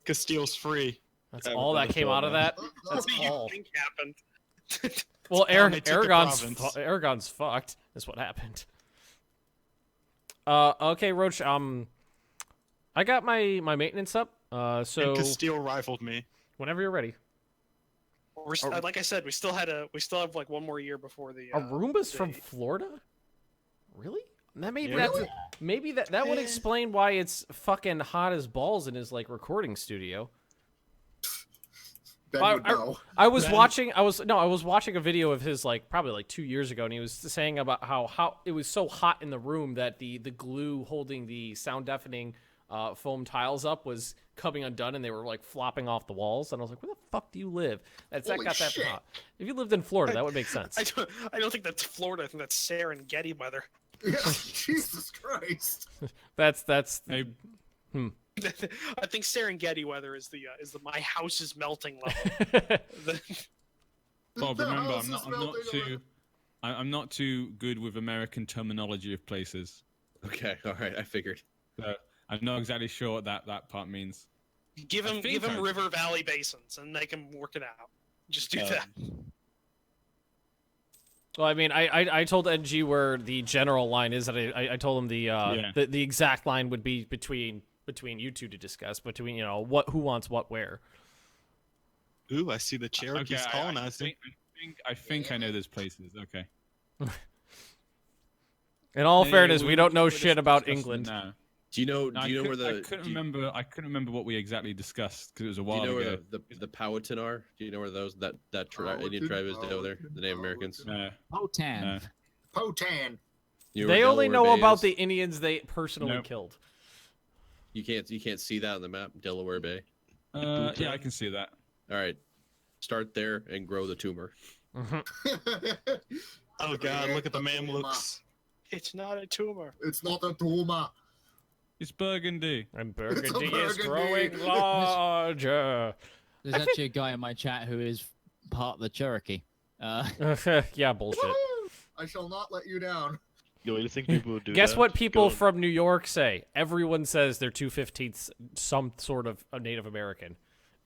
Castile's free.
That's all that came out of that. That's
What do
all.
you think happened?
Well,
They took the province.
Aragon's fucked. Is what happened. Okay, Roach. I got my maintenance up. So
And Castile rifled me.
Whenever you're ready.
Like I said, we still have like one more year before the.
Arumba's from Florida. Really? That maybe
Really?
that would explain why it's fucking hot as balls in his reording studio. I was watching a video of his probably 2 years ago, and he was saying about how it was so hot in the room that the glue holding the sound deafening foam tiles up was coming undone, and they were flopping off the walls. And I was like, "Where the fuck do you live? That got that hot? If you lived in Florida, that would make sense."
I don't think that's Florida. I think that's Serengeti weather.
Yeah, Jesus Christ.
That's
Hey,
I think Serengeti weather is the my house is melting level.
Bob,
The
remember,
house is melting
I'm not too good with American terminology of places.
Okay, all right, I figured.
So I'm not exactly sure what that part means.
Give
I
him
think I-
river valley basins and make him work it out. Just do that.
Well, I mean, I told NG where the general line is, that I told him the exact line would be between you two to discuss, between, you know, who wants what where.
Ooh, I see the Cherokees colonizing.
I think I know those places. Okay.
In all
Yeah,
fairness, we don't know
we're
shit
just
about
discussing
England.
now.
Do you know?
No,
Do you know where the?
I couldn't remember what we exactly discussed because it was a
Do
while
you know
ago.
where the Powhatan are? Do you know where those that Indian tribe is over there? The Native Americans.
Potan.
Potan.
You know
They
where
only
Delaware
know
Bay
about
is?
the Indians they personally
Nope.
killed.
You can't see that on the map, Delaware Bay.
Yeah, I can see that.
All right, start there and grow the tumor.
Oh God, look at the Mamluks.
It's not a tumor.
It's not a tumor.
It's burgundy.
And
It's a
Burgundy is
burgundy.
growing larger.
There's actually a guy in my chat who is part of the Cherokee.
Yeah, bullshit.
Woohoo! I shall not let you down.
Yo, you think people would do
Guess
that?
what people
Go-
from New York say? Everyone says they're 2/15 some sort of a Native American.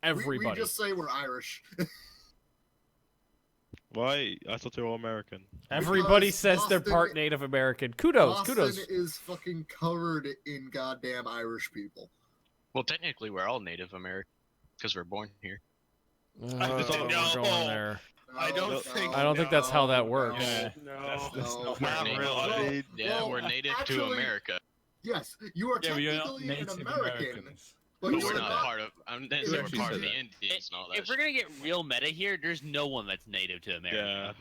Everybody.
We just say we're Irish.
Why? I thought they were all American.
Everybody
Because
says they're
Boston-
part Native American. Kudos,
Boston
kudos.
is fucking covered in goddamn Irish people.
Well, technically, we're all Native American because we're born here.
We're going there.
I don't think.
I don't think that's how that works.
Yeah.
No.
No.
We're
Not
native,
really.
yeah,
Well,
we're native
actually-
to America,
Yes, you are
Yeah, but you're not
technically an
Native
American,
Americans.
but
but
you're
we're not part of. I'm
Yeah,
we're
she
part of
said
the
that.
Indians and all that.
If we're gonna get real meta here, there's no one that's native to America.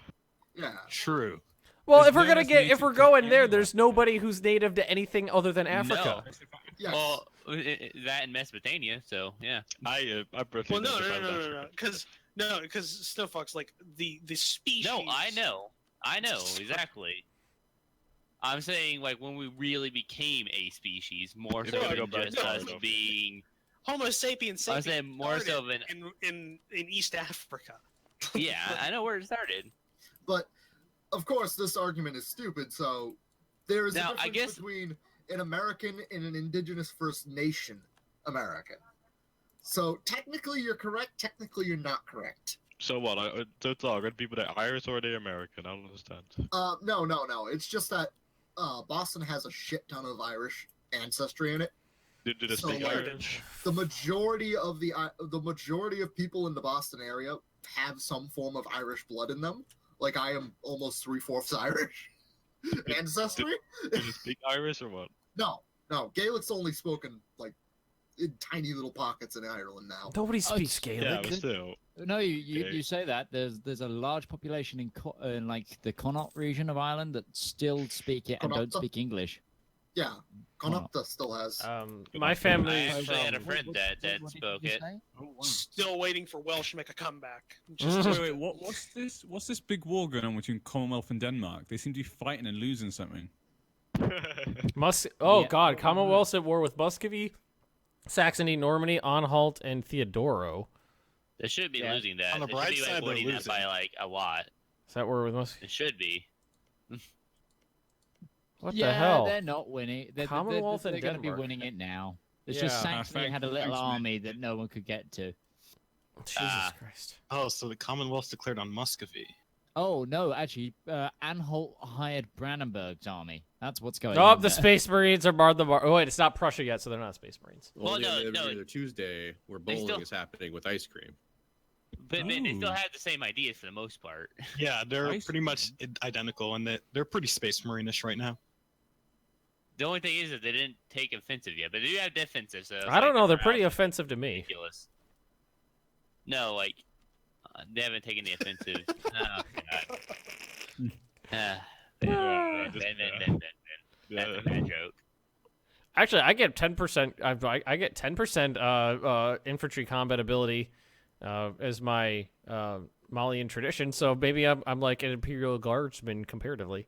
Yeah.
True.
Well,
There's
if we're
no
gonna
one's
get, if
native
we're
to
going there,
anyone.
there's nobody who's native to anything other than Africa.
Yes.
Well, that in Mesopotamia, so yeah.
I
Well,
personally
no,
don't
no,
defend
no, no,
Africa.
no, because Snowfox, like the species.
No, I know exactly. I'm saying like when we really became a species, more
If
so
I
than
go back
just
to
us
Africa.
being.
Homo sapiens.
I was
sapiens
saying more so
started
than.
in East Africa.
Yeah, I know where it started.
But of course, this argument is stupid. So there is
Now,
a
I
difference
guess-
between an American and an indigenous First Nation American. So technically, you're correct. Technically, you're not correct.
So what? Are people that Irish or are they American? I don't understand.
No. It's just that Boston has a shit ton of Irish ancestry in it.
Did they
So,
speak
like,
Irish?
The majority of people in the Boston area have some form of Irish blood in them. Like I am almost 3/4 Irish ancestry.
Did you speak Irish or what?
No. Gaelic's only spoken like in tiny little pockets in Ireland now.
Nobody speaks
Yeah,
Gaelic.
but still.
No, you
Okay.
you say that there's a large population in like the Connaught region of Ireland that still speak it and don't
Connaught?
speak English.
Yeah, Connaught still has.
My
I
family
actually had a
from.
friend that spoke it.
Still waiting for Welsh to make a comeback.
Wait, what's this big war going on between Commonwealth and Denmark? They seem to be fighting and losing something.
Oh
Yeah.
God, Commonwealth's at war with Muscovy, Saxony, Normandy, Anhalt, and Theodoro.
They should be
Yeah.
losing that.
On the
They should
bright
be like
side, they're
winning that
losing.
by like a lot.
Is that war with Muscovy?
It should be.
What
yeah,
the hell?
they're not winning.
Commonwealth
they're
and
going to be
Denmark.
winning it now. It's just
Yeah.
Saxony had a little army that no one could get to.
Jesus Christ.
Oh, so the Commonwealth declared on Muscovy.
Oh no, actually, Anhalt hired Brandenburg's army. That's what's going
Oh,
on.
the
there.
Space Marines are barred the bar. Oh wait, it's not Prussia yet, so they're not Space Marines.
Well,
Only
no,
on
no.
every other Tuesday where
They
bowling
still-
is happening with ice cream.
But they still
Ooh.
have the same ideas for the most part.
Yeah, they're
Ice
pretty much identical, and they're pretty Space Marine-ish right now.
The only thing is that they didn't take offensive yet, but they do have defensive. So it's
I don't
like
know. They're
the
pretty
morale's
offensive to me.
ridiculous. No, like they haven't taken the offensive. Oh God. That's a bad joke.
Actually, I get 10%. I get 10% infantry combat ability as my Malian tradition. So maybe I'm like an Imperial Guardsman comparatively.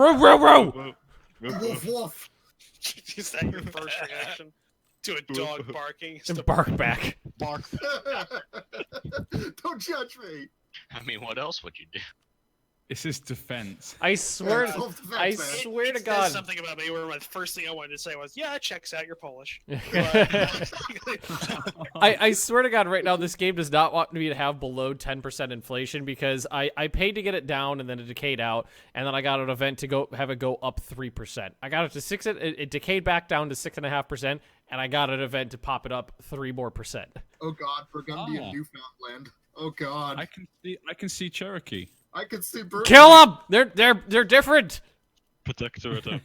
Woof woof.
Is that your first reaction to a dog barking?
And bark back.
Bark.
Don't judge me.
I mean, what else would you do?
It's his defense.
I swear,
Self-defense,
I
man.
swear to
It says
God.
something about me where my first thing I wanted to say was, "Yeah, it checks out. You're Polish."
I swear to God, right now, this game does not want me to have below 10% inflation because I paid to get it down and then it decayed out, and then I got an event to have it go up 3%. I got it to 6. It decayed back down to 6.5%, and I got an event to pop it up 3 more percent.
Oh God, Burgundy and
Oh.
Newfoundland. Oh God,
I can see Cherokee.
I can see Burgundy.
Kill them! They're different.
Protectorate.
Oh,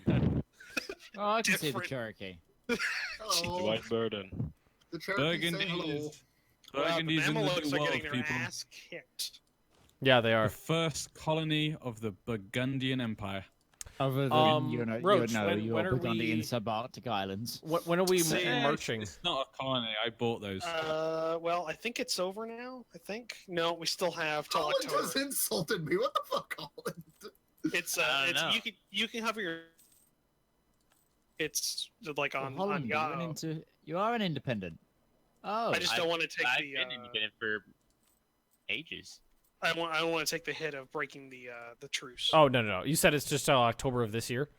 I can see the Cherokee.
The
Oh,
white burden.
the Cherokee say hello.
Burgundy's
Wow, the
Burgundy's in the
Mamelukes
new
are
world,
getting their
people.
ass kicked.
Yeah, they
The
are.
first colony of the Burgundian Empire.
Other than
Roach,
your
when are
Burgundy
we-
and subarctic islands.
When are we
See,
marching?
It's not a colony. I bought those.
Well, I think it's over now. I think no, we still have till
Holland
October.
just insulted me. What the fuck, Holland?
It's
I don't know.
you can have your. It's like on
Holland, you, went
Yahoo.
into, you are an independent. Oh,
I just don't want to take
I've
the.
been independent for ages.
I don't want to take the hit of breaking the truce.
Oh no! You said it's just October of this year.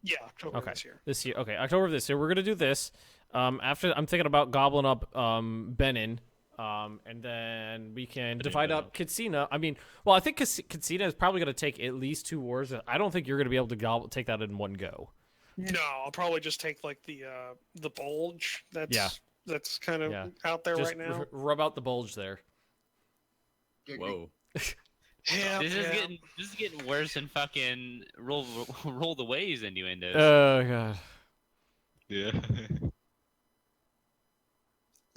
Yeah, October
Okay.
this year.
This year. Okay, October of this year. We're gonna do this. After I'm thinking about gobbling up Benin. And then we can divide up Katsina. I mean, well, I think Katsina is probably going to take at least 2 wars. I don't think you're going to be able to take that in one go.
No, I'll probably just take like the bulge. That's kind of
Yeah.
out there
Just
right now.
rub out the bulge there.
Whoa.
Yeah,
This is getting worse than fucking roll the waves innuendos.
Oh god.
Yeah.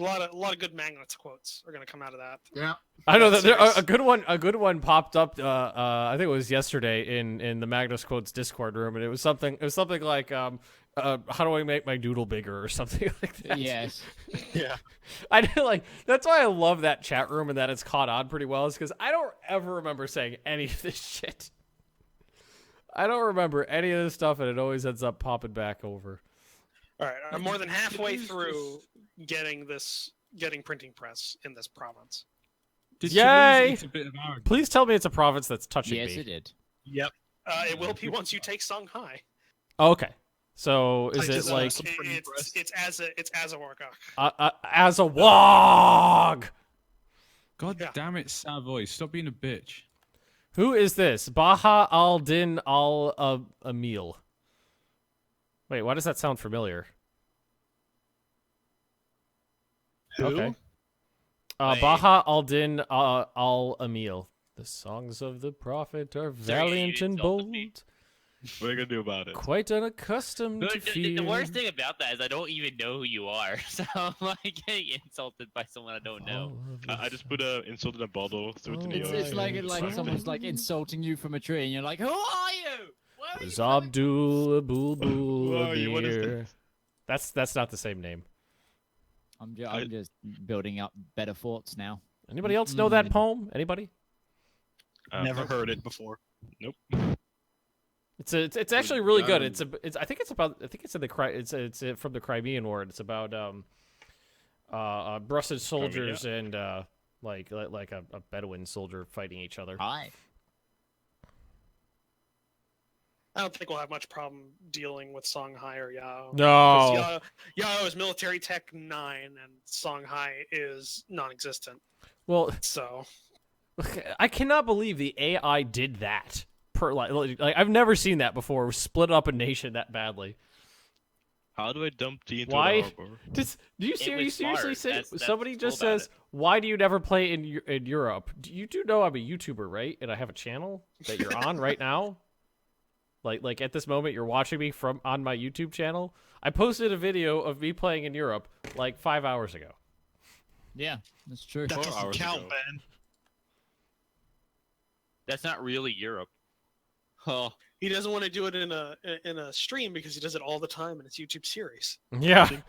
A lot of good Magnets quotes are gonna come out of that.
Yeah.
I know that there, a good one popped up. I think it was yesterday in the Magnus Quotes Discord room, and it was something like how do I make my doodle bigger or something like that.
Yes.
Yeah.
I do like that's why I love that chat room and that it's caught on pretty well, is because I don't ever remember saying any of this shit. I don't remember any of this stuff, and it always ends up popping back over.
All right, I'm more than halfway through getting printing press in this province.
Did
Yay!
Toulouse eat a bit of arrogance?
Please tell me it's a province that's touching
Yes,
me.
it did.
Yep. It will be once you take Songhai.
Oh, okay. So is it
Just,
like
it's as a Wargok.
as a wog?
God damn it, Savoy! Stop being a bitch.
Who is this? Baha al-Din al-Amil. Wait, why does that sound familiar?
Who?
Okay.
Wait.
Baha al-Din al-Amil. The songs of the prophet are valiant and bold,
What are you gonna do about it?
quite unaccustomed to
The
fear.
worst thing about that is I don't even know who you are, so I'm like getting insulted by someone I don't know.
I just put a insult in a bottle, threw it in the
It's
ocean.
like someone's like insulting you from a tree, and you're like, "Who are you? Where are you?"
Was Abdul
Who are you? What is
Abul That's not the same name.
I'm just building up better forts now.
Anybody else know that poem? Anybody?
Never heard it before.
Nope.
It's actually really good. I think it's from the Crimean War. It's about Brussels soldiers and like a Bedouin soldier fighting each other.
Hi.
I don't think we'll have much problem dealing with Songhai or Yao.
No.
Because Yao is military tech 9, and Songhai is non-existent.
Well,
so
I cannot believe the AI did that. Like I've never seen that before. Split up a nation that badly.
How do I dump tea into
Why?
the harbor?
Do you seriously say
That's
somebody
cool
just
about
says, "Why do you never play in Europe?" You do know I'm a YouTuber, right? And I have a channel that you're on right now. Like at this moment, you're watching me on my YouTube channel. I posted a video of me playing in Europe like 5 hours ago.
Yeah, that's true.
That
4
doesn't
hours
count,
ago.
man.
That's not really Europe. Oh,
he doesn't want to do it in a stream because he does it all the time in his YouTube series.
Yeah,
I think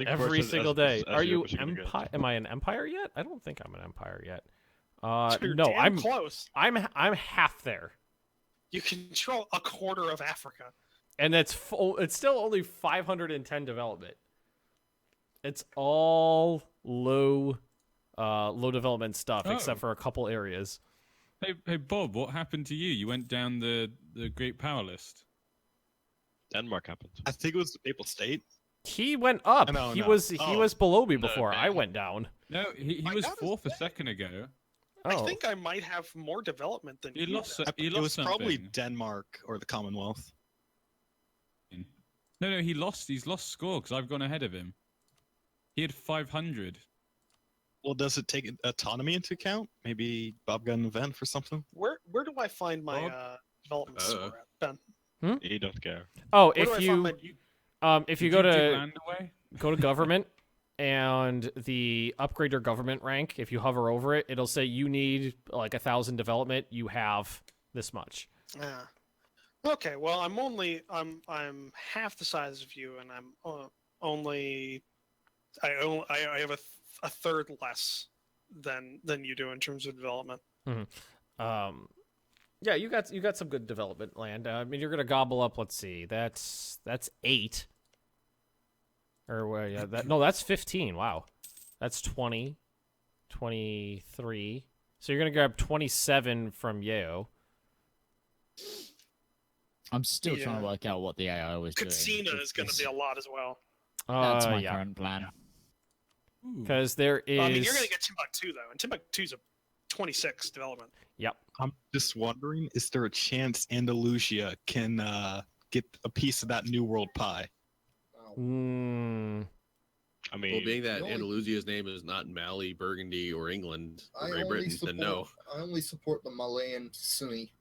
every
first
single
as
day. Are you
Europe is gonna get.
empire? Am I an empire yet? I don't think I'm an empire yet.
You're
No,
damn
I'm
close.
I'm half there.
You control a quarter of Africa.
And it's still only 510 development. It's all low development stuff, except for a couple areas.
Hey, Bob, what happened to you? You went down the Great Power list.
Denmark happened.
I think it was the Papal State.
He went up. He was below me before I went down.
No, he was fourth a second ago.
I think I might have more development than
He
you.
lost.
It
He lost
was probably
something.
Denmark or the Commonwealth.
No, he lost. He's lost score because I've gone ahead of him. He had 500.
Well, does it take autonomy into account? Maybe Bob got an event for something?
Where do I find my development score at, Ben?
He don't care.
Oh,
Where do I find
if you
Did
go
you give
to
land away?
go to government and the upgrade your government rank, if you hover over it, it'll say you need like 1,000 development. You have this much.
Yeah. Okay. Well, I'm half the size of you, and I'm I have a third less than you do in terms of development.
Mm-hmm. Yeah, you got some good development land. I mean, you're gonna gobble up. Let's see, that's 8. Or yeah, that's 15. Wow, that's 20, 23. So you're gonna grab 27 from Yeo.
I'm still trying to work out what the AI was doing.
Katsina is going to be a lot as well.
That's my current plan.
Because there is.
I mean, you're going to get Timbuktu though, and Timbuktu's a 26 development.
Yep.
I'm just wondering, is there a chance Andalusia can get a piece of that New World pie?
I mean,
well, being that Andalusia's name is not Mali, Burgundy, or England, or Great Britain, then no.
I only support the Malayan Sunni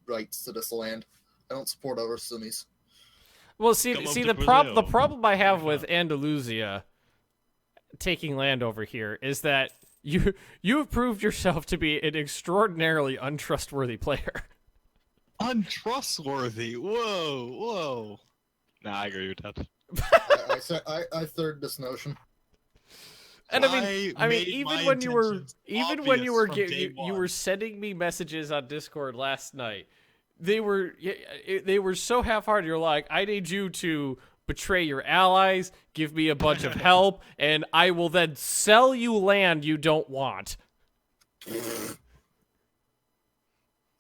rights to this land. I don't support other Sunnis.
Well, see the problem I have with Andalusia taking land over here is that you have proved yourself to be an extraordinarily untrustworthy player.
Untrustworthy? Whoa.
Nah, I agree with that.
I third this notion.
And I mean, even when you were sending me messages on Discord last night, they were so half-hearted. You're like, I need you to betray your allies, give me a bunch of help, and I will then sell you land you don't want.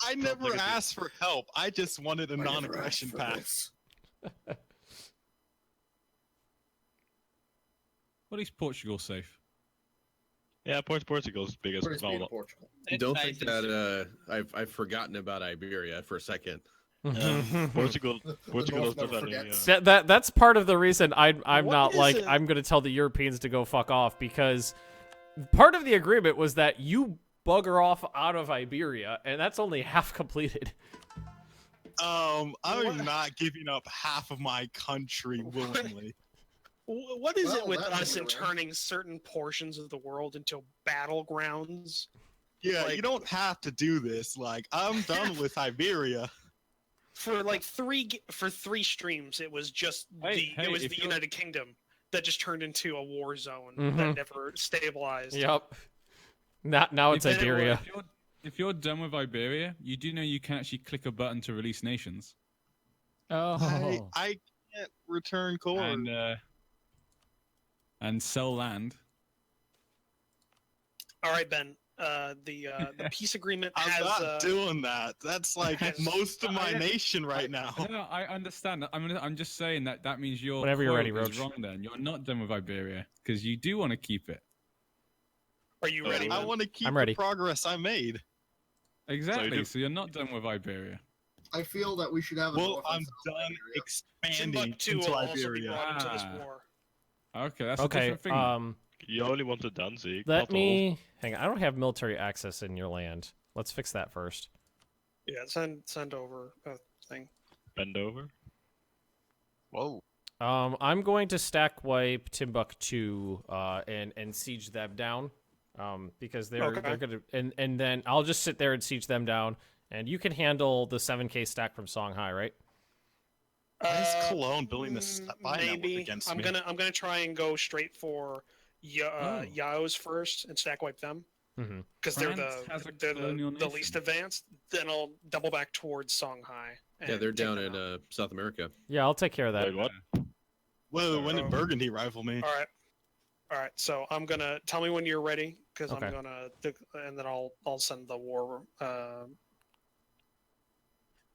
I never asked for help. I just wanted a non-aggression pact.
What is Portugal safe?
Yeah, Portugal's biggest problem.
Don't think that I've forgotten about Iberia for a second.
Portugal does
That's part of the reason I'm not like I'm going to tell the Europeans to go fuck off, because part of the agreement was that you bugger off out of Iberia, and that's only half completed.
I'm not giving up half of my country willingly.
What is it with us in turning certain portions of the world into battlegrounds?
Yeah, you don't have to do this. Like, I'm done with Iberia.
For three streams, it was just the United Kingdom that just turned into a war zone that never stabilized.
Yep. Now it's Iberia.
If you're done with Iberia, you do know you can actually click a button to release nations.
Oh.
I can't return core.
And sell land.
All right, Ben. The peace agreement
I'm not doing that. That's like most of my nation right now.
No, I understand. I'm just saying that means your
whenever you're ready,
quote
Roach.
is wrong. Then you're not done with Iberia because you do want to keep it.
Are you ready?
I want to keep
I'm ready.
the progress I made.
Exactly. So you're not done with Iberia.
I feel that we should have.
I'm done expanding
Timbuktu
into
will also be
Iberia.
brought into this war.
Okay, that's a different thing.
You only want the Danzig.
Let me hang on. I don't have military access in your land. Let's fix that first.
Yeah, send over a thing.
Bend over.
Whoa.
I'm going to stack wipe Timbuktu and siege them down. Because they're gonna and then I'll just sit there and siege them down, and you can handle the 7K stack from Songhai, right?
Why is Cologne building this
maybe
against
I'm
me?
gonna try and go straight for Yao's first and stack wipe them. because they're
France has a
they're
colonial
the
nation.
least advanced. Then I'll double back towards Songhai.
Yeah,
and
they're
take
down
them
in
out.
South America.
Yeah, I'll take care of that.
Wait, what?
Whoa, when did Burgundy rival me?
All right. So I'm gonna tell me when you're ready, because
Okay.
I'm gonna, and then I'll send the war.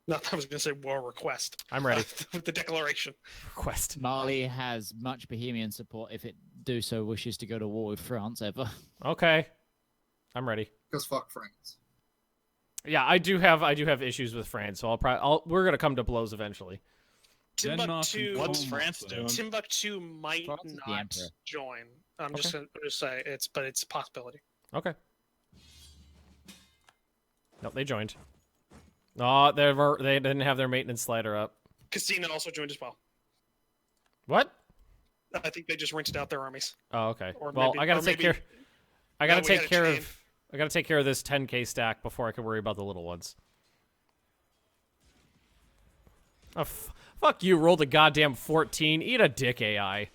Not that I was gonna say war request.
I'm ready.
With the declaration.
Request.
Mali has much Bohemian support if it do so wishes to go to war with France ever.
Okay, I'm ready.
Because fuck France.
Yeah, I do have issues with France, so we're gonna come to blows eventually.
Timbuktu.
What's France doing?
Timbuktu might
France is the
not
emperor.
join. I'm just gonna say it's a possibility.
Okay. Nope, they joined. No, they didn't have their maintenance slider up.
Casino also joined as well.
What?
I think they just rented out their armies.
Oh, okay.
Or
Well,
maybe-
I gotta
or
take
maybe-
care. I gotta
we
take
had a
care
chain.
of. I gotta take care of this 10K stack before I can worry about the little ones. Oh, fuck you! Rolled a goddamn 14. Eat a dick, AI.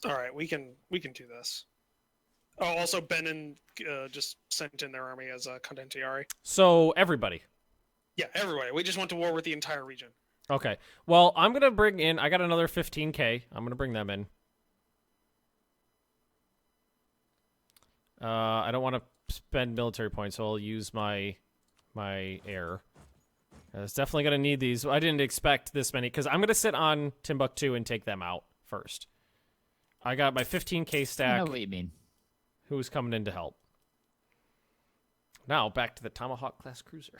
All right, we can do this. Oh, also Benin just sent in their army as a condentiari.
So everybody.
Yeah, everybody. We just went to war with the entire region.
Okay. Well, I'm gonna bring in. I got another 15K. I'm gonna bring them in. I don't want to spend military points, so I'll use my air. I was definitely gonna need these. I didn't expect this many because I'm gonna sit on Timbuktu and take them out first. I got my 15K stack.
I know what you mean.
Who's coming in to help? Now back to the Tomahawk class cruiser.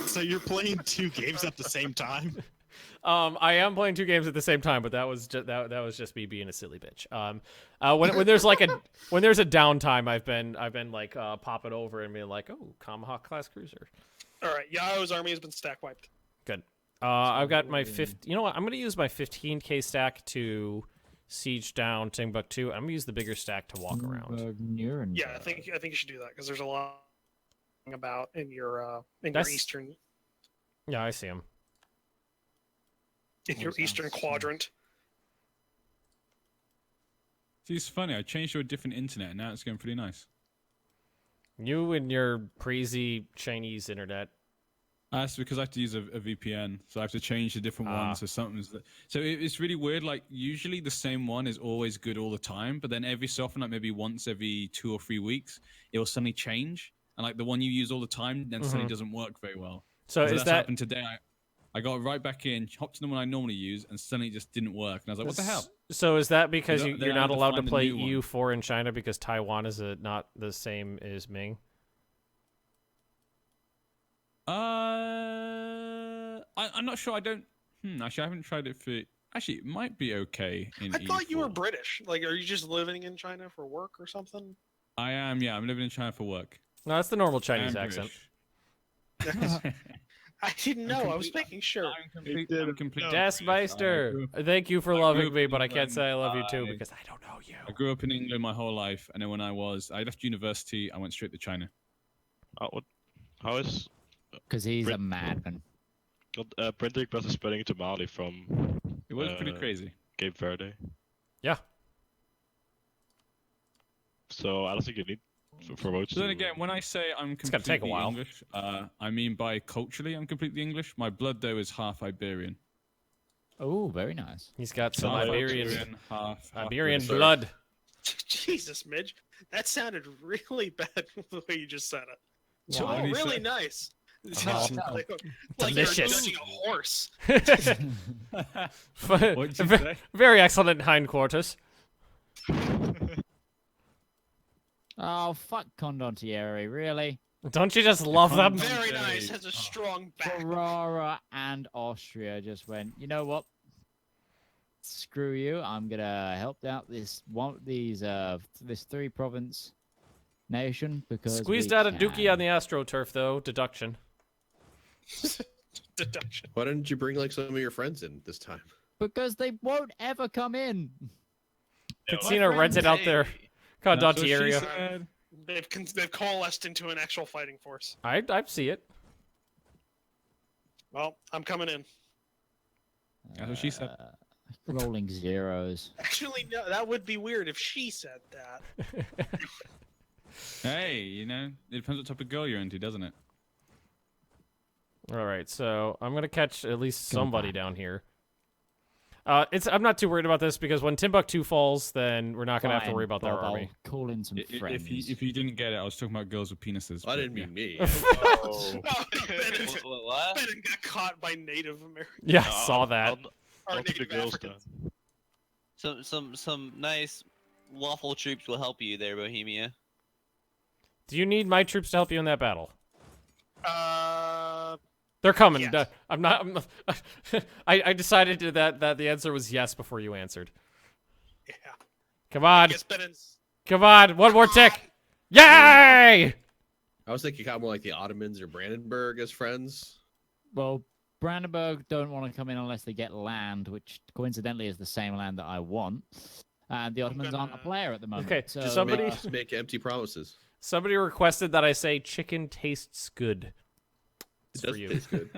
So you're playing 2 games at the same time?
I am playing 2 games at the same time, but that was just that was just me being a silly bitch. When there's like when there's a downtime, I've been like popping over and being like, oh, Tomahawk class cruiser.
All right, Yao's army has been stack wiped.
Good. I've got my You know what? I'm gonna use my 15K stack to siege down Timbuktu. I'm gonna use the bigger stack to walk around.
Yeah, I think you should do that because there's a lot about in your
That's-
eastern
Yeah, I see him.
eastern quadrant.
See, it's funny. I changed to a different internet, and now it's going pretty nice.
You and your crazy Chinese internet.
That's because I have to use a VPN, so I have to change the different ones. So something's it's really weird. Like usually the same one is always good all the time, but then every so often, like maybe once every 2 or 3 weeks, it will suddenly change, and like the one you use all the time then suddenly doesn't work very well.
So is
that's
that
happened today? I got right back in, hopped to the one I normally use, and suddenly it just didn't work. And I was like, "What the hell?"
So is that because
Then
you're
I
not
had to
allowed to
find a
play
new one.
EU4 in China because Taiwan is not the same as Ming?
I'm not sure. I don't. Actually, I haven't tried it for. Actually, it might be okay in
I thought you
E4.
were British. Like, are you just living in China for work or something?
I am. Yeah, I'm living in China for work.
No, that's the normal Chinese
I am
accent.
British.
I didn't know. I was making sure.
I'm complete.
Des Meister, thank you for
I grew
loving
up
me,
in
but I can't
England.
say I love you too because I don't know you.
I grew up in England my whole life, and then when I left university, I went straight to China.
How is
Because he's a madman.
printing presses spreading to Mali from?
It was pretty crazy.
Cape Verde.
Yeah.
So I don't think you need for votes.
But then again, when I say I'm
It's gonna
completely
take a while.
English, I mean by culturally I'm completely English. My blood though is half Iberian.
Oh, very nice.
He's got some
Half
Iberian
half
Iberian
British.
blood.
Jesus, Midge, that sounded really bad the way you just said it.
What
Oh,
did he
really
say?
nice. It
Oh,
sounds like you're
delicious.
judging a horse.
What'd you say?
Very excellent hindquarters.
Oh, fuck Condottieri, really?
Don't you just love them?
Very nice. Has a strong back.
Ferrara and Austria just went, you know what? Screw you. I'm gonna help out this 3-province nation because
Squeezed
we
out a
can.
dookie on the AstroTurf though. Deduction.
Deduction.
Why didn't you bring like some of your friends in this time?
Because they won't ever come in.
Casino rented out their
That's what she
Condottieri.
said.
They've coalesced into an actual fighting force.
I see it.
Well, I'm coming in.
That's what she said.
Rolling zeros.
Actually, no, that would be weird if she said that.
Hey, you know, it depends what type of girl you're into, doesn't it?
All right, so I'm gonna catch at least somebody down here. I'm not too worried about this because when Timbuktu falls, then we're not gonna have to worry about their
Bob,
army.
I'll call in some friends.
If you didn't get it, I was talking about girls with penises.
I didn't mean me.
Ben
What?
got caught by Native Americans.
Yeah, I saw that.
I'll take the girls then.
Some nice lawful troops will help you there, Bohemia.
Do you need my troops to help you in that battle? They're coming.
Yes.
I decided that the answer was yes before you answered.
Yeah.
Come on.
Guess Ben's...
Come on. One more tick. Yay!
I was thinking kind of more like the Ottomans or Brandenburg as friends.
Well, Brandenburg don't want to come in unless they get land, which coincidentally is the same land that I want. And the Ottomans aren't a player at the moment.
Okay,
so
somebody
Just make empty promises.
somebody requested that I say chicken tastes good.
It
For
does
you.
taste good.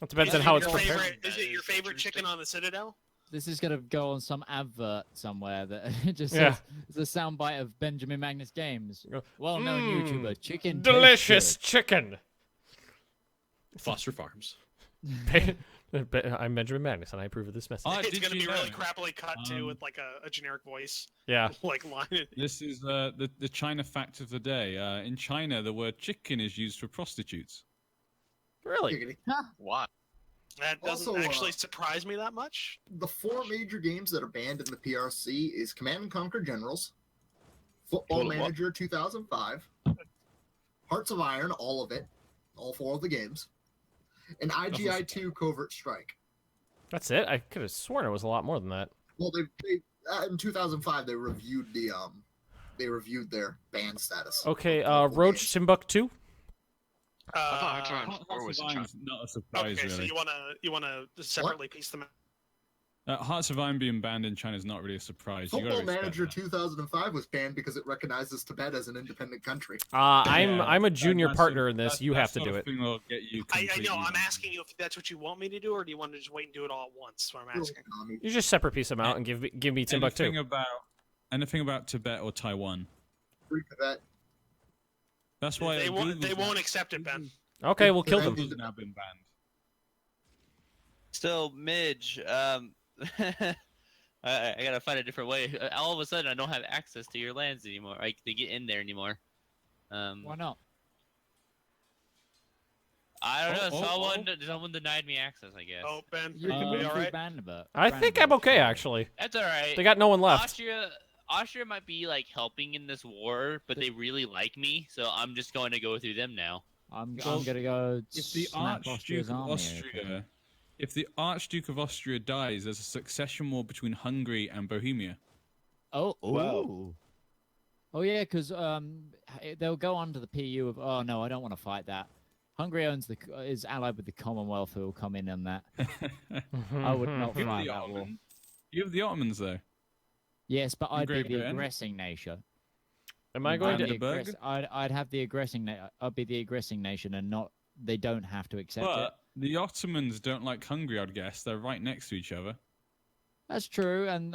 It depends on how it's
Your
prepared.
favorite, is it your favorite chicken on the Citadel?
This is going to go on some advert somewhere that just
Yeah.
says it's a soundbite of Benjamin Magnus Games. Well-known YouTuber, chicken.
Delicious chicken.
Foster Farms.
I'm Benjamin Magnus, and I approve of this message.
It's going to be really crappily cut too, with like a generic voice.
Yeah.
Like line.
This is the China fact of the day. In China, the word chicken is used for prostitutes.
Really?
Why?
That doesn't
Also,
actually surprise me that much.
The 4 major games that are banned in the PRC is Command and Conquer Generals, Football
Total what?
Manager 2005, Hearts of Iron, all of it, all 4 of the games, and IGI2 Covert Strike.
That's it? I could have sworn it was a lot more than that.
Well, they in 2005 they reviewed their ban status.
Okay, Roach Timbuktu.
Hearts of Iron's not a surprise,
Okay, so
really.
you wanna separately piece them out.
Hearts of Iron being banned in China is not really a surprise. You gotta
Football
respect
Manager
that.
2005 was banned because it recognizes Tibet as an independent country.
I'm a junior
That's
partner
sort
in this.
of-
You
that
have to
sort
do
of
it.
thing will get you
I know.
completely-
I'm asking you if that's what you want me to do, or do you want to just wait and do it all at once? That's what I'm asking.
You just separate piece them out and give me Timbuktu.
Anything about Tibet or Taiwan.
Free Tibet.
That's why
They won't
Google's
accept it, Ben.
Okay, we'll kill them.
Google's now been banned.
So, Midge, I gotta find a different way. All of a sudden, I don't have access to your lands anymore. Like, to get in there anymore.
Why not?
I don't know. Someone denied me access, I guess.
Oh, Ben,
You can
be
be
all right.
I think I'm okay, actually.
That's all right.
They got no one left.
Austria might be like helping in this war, but they really like me, so I'm just going to go through them now.
I'm gonna go.
If the
snap
Archduke
Austria's
of
army
Austria,
open.
if the Archduke of Austria dies, there's a succession war between Hungary and Bohemia.
Oh,
Wow.
ooh. Oh yeah, because they'll go under the PU of. Oh no, I don't want to fight that. Hungary is allied with the Commonwealth, who will come in on that. I would not
You have
fight
the
that war.
Ottomans. You have the Ottomans, though.
Yes, but I'd be
Great
the
Britain.
aggressing nation.
Am I going to?
I'd have the aggressing. I'd be the aggressing nation, and not. They don't have to accept it.
But the Ottomans don't like Hungary, I'd guess. They're right next to each other.
That's true, and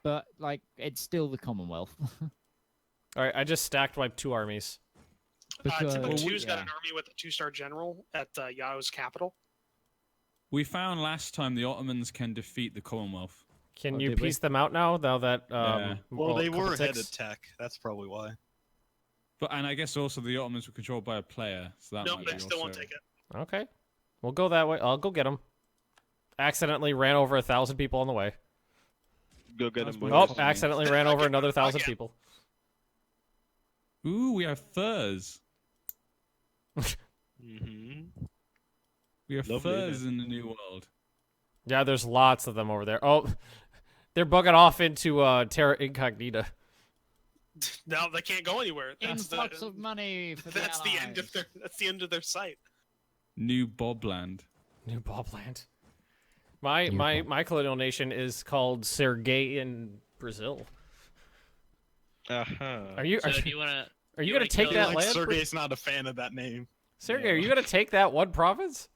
but like it's still the Commonwealth.
All right, I just stacked my 2 armies.
Timbuktu's got an army with a 2-star general at Yao's capital.
We found last time the Ottomans can defeat the Commonwealth.
Can you piece them out now? Now that
Well, they
couple
were ahead
ticks?
of tech. That's probably why.
And I guess also the Ottomans were controlled by a player, so that
Nope,
might
they
be
still won't
also-
take it.
Okay, we'll go that way. I'll go get them. Accidentally ran over 1,000 people on the way.
Go get him.
Oh, accidentally ran over another 1,000 people.
Ooh, we have furs.
Mm-hmm.
We have
Lovely,
furs
isn't
in the New World.
Yeah, there's lots of them over there. Oh, they're bugging off into Terra Incognita.
No, they can't go anywhere. That's
Influx of money for
that's
the
the end of their. That's the end of their site.
New Bobland.
New Bobland. My colonial nation is called Sergei in Brazil.
Uh-huh.
Are you
So do you wanna?
are you
you
gonna
wanna
take
kill-
that
Like,
land?
Sergey's not a fan of that name.
Sergei, are you gonna take that one province?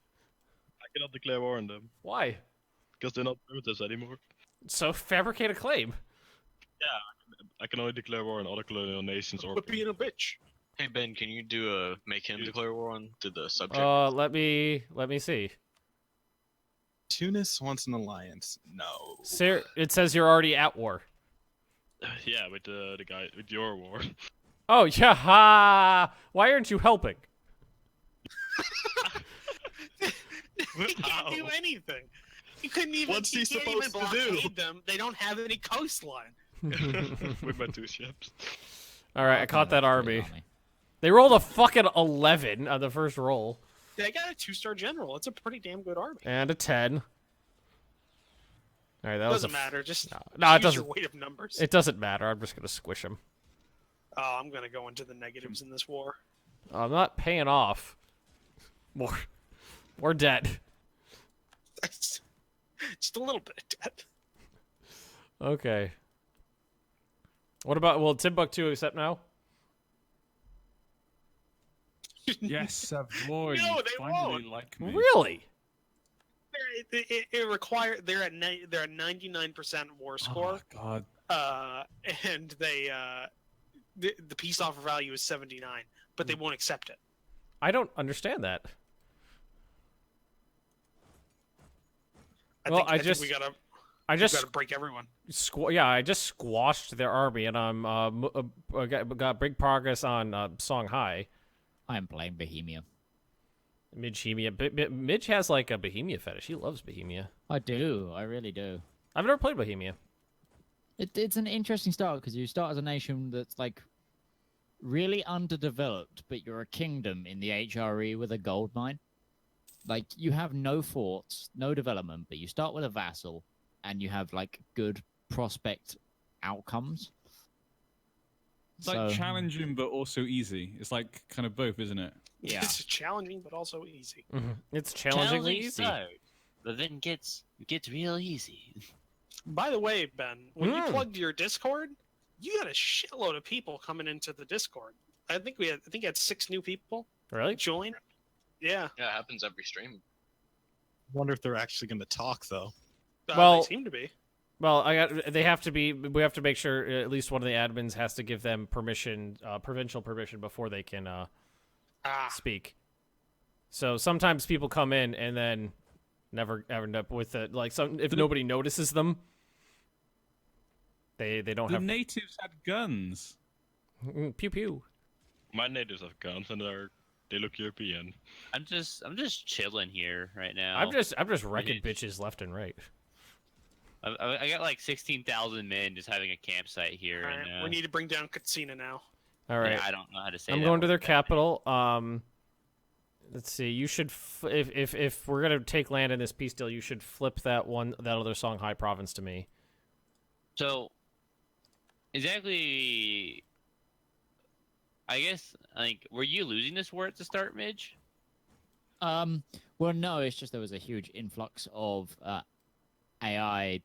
I cannot declare war on them
Why?
because they're not primitives anymore.
So fabricate a claim.
Yeah, I can only declare war on other colonial nations or.
But being a bitch.
Hey Ben, can you make him declare war on to the subject?
Let me see.
Tunis wants an alliance. No.
Sir, it says you're already at war.
Yeah, with the guy with your war.
Oh yeah, ha! Why aren't you helping?
He can't do anything. He couldn't even.
What's he
can't even
supposed to do?
blockade them. They don't have any coastline.
With my 2 ships.
All right, I caught that army. They rolled a fucking 11 on the first roll.
They got a 2-star general. It's a pretty damn good army.
And a 10. All right, that
Doesn't
was
matter. Just
no, it
use
doesn't.
your weight of numbers.
It doesn't matter. I'm just gonna squish him.
Oh, I'm gonna go into the negatives in this war.
I'm not paying off. More debt.
Just a little bit of debt.
Okay. What about, will Timbuktu accept now?
Yes, Savoy.
No, they
finally
won't.
like me.
Really?
It require they're at 99% war score.
Oh God.
And they the peace offer value is 79, but they won't accept it.
I don't understand that.
I
Well,
think we gotta break everyone.
Yeah, I just squashed their army, and I'm got big progress on Songhai.
I am playing Bohemia.
Midge has like a Bohemia fetish. He loves Bohemia.
I do. I really do.
I've never played Bohemia.
It's an interesting start because you start as a nation that's like really underdeveloped, but you're a kingdom in the HRE with a gold mine. Like you have no forts, no development, but you start with a vassal, and you have like good prospect outcomes.
It's like challenging but also easy. It's like kind of both, isn't it?
Yeah.
It's challenging but also easy.
It's challengingly
Challenging
easy.
start, but then gets real easy.
By the way, Ben, when you plugged your Discord, you got a shitload of people coming into the Discord. I think you had 6 new people.
Really?
Join. Yeah.
Yeah, it happens every stream.
Wonder if they're actually going to talk though.
Well,
they seem to be.
Well, we have to make sure at least one of the admins has to give them permission, provincial permission, before they can speak. So sometimes people come in and then never end up with it. Like if nobody notices them, they don't have.
The natives had guns.
Pew pew.
My natives have guns and they look European.
I'm just chilling here right now.
I'm just wrecking bitches left and right.
I got like 16,000 men just having a campsite here.
All right,
and,
we need to bring down Katsina now.
All right.
Yeah, I don't know how to say
I'm
that
going to
word.
their capital. Let's see. You should if we're gonna take land in this peace deal, you should flip that other Songhai province to me.
So, exactly. I guess were you losing this war at the start, Midge?
Well, no. It's just there was a huge influx of AI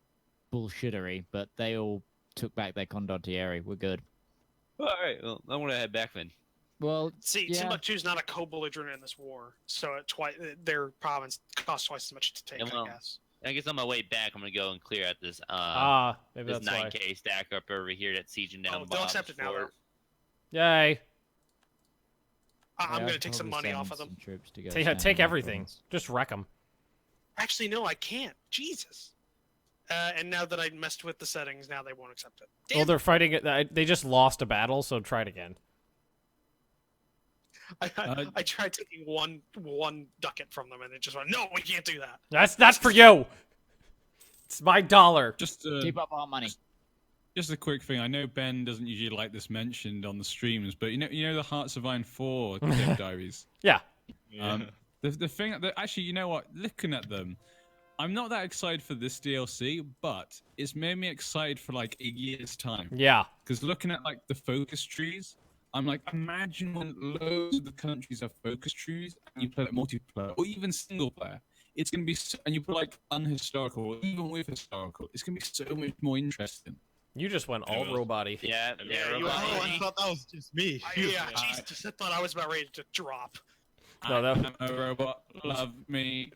bullshittery, but they all took back their condottieri. We're good.
All right. Well, I want to head back then.
Well,
see,
yeah.
Timbuktu's not a co-belligerent in this war, so their province costs twice as much to take.
Well,
I guess
on my way back, I'm gonna go and clear out this
maybe
this
that's why.
9K stack up over here that's sieging down.
They'll accept it now, though.
Yay!
I'm gonna take some money off of them.
Take everything. Just wreck them.
Actually, no, I can't. Jesus. And now that I messed with the settings, now they won't accept it. Damn.
Well, they're fighting it. They just lost a battle, so try it again.
I tried taking one ducat from them, and it just went, no, we can't do that.
That's not for you. It's my dollar.
Just
keep up our money.
Just a quick thing. I know Ben doesn't usually like this mentioned on the streams, but you know the Hearts of Iron 4 Dev Diaries.
Yeah.
The thing that actually, you know what? Looking at them, I'm not that excited for this DLC, but it's made me excited for like a year's time.
Yeah.
Because looking at like the focus trees, I'm like, imagine when loads of the countries have focus trees and you play like multiplayer or even single player. It's gonna be and you put like unhistorical, or even with historical, it's gonna be so much more interesting.
You just went all robot-y.
Yeah,
I thought that was just me.
Jesus, I thought I was about ready to drop.
No,
I'm a robot. Love me.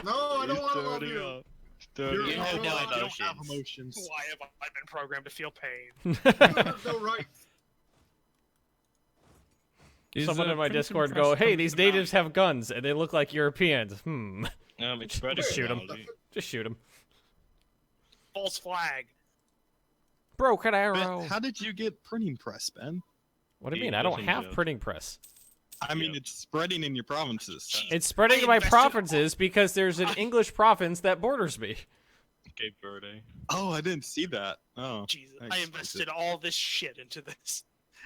No, I don't want to love you.
Dude,
You have no
You don't have
emotions.
emotions.
Why have I been programmed to feel pain?
You have no rights.
Someone in my
printing
Discord
press
go, "Hey,
coming
these
about?"
natives have guns and they look like Europeans."
it's spreading
Just shoot 'em.
technology.
Just shoot him.
False flag.
Broken
Ben,
arrow.
how did you get printing press, Ben?
What do you
He
mean? I don't
doesn't
have
just-
printing press.
I mean, it's spreading in your provinces.
It's spreading to my provinces because there's an English province that borders me.
Cape Verde.
Oh, I didn't see that. Oh,
Jesus,
that
I
explains
invested
it.
all this shit into this.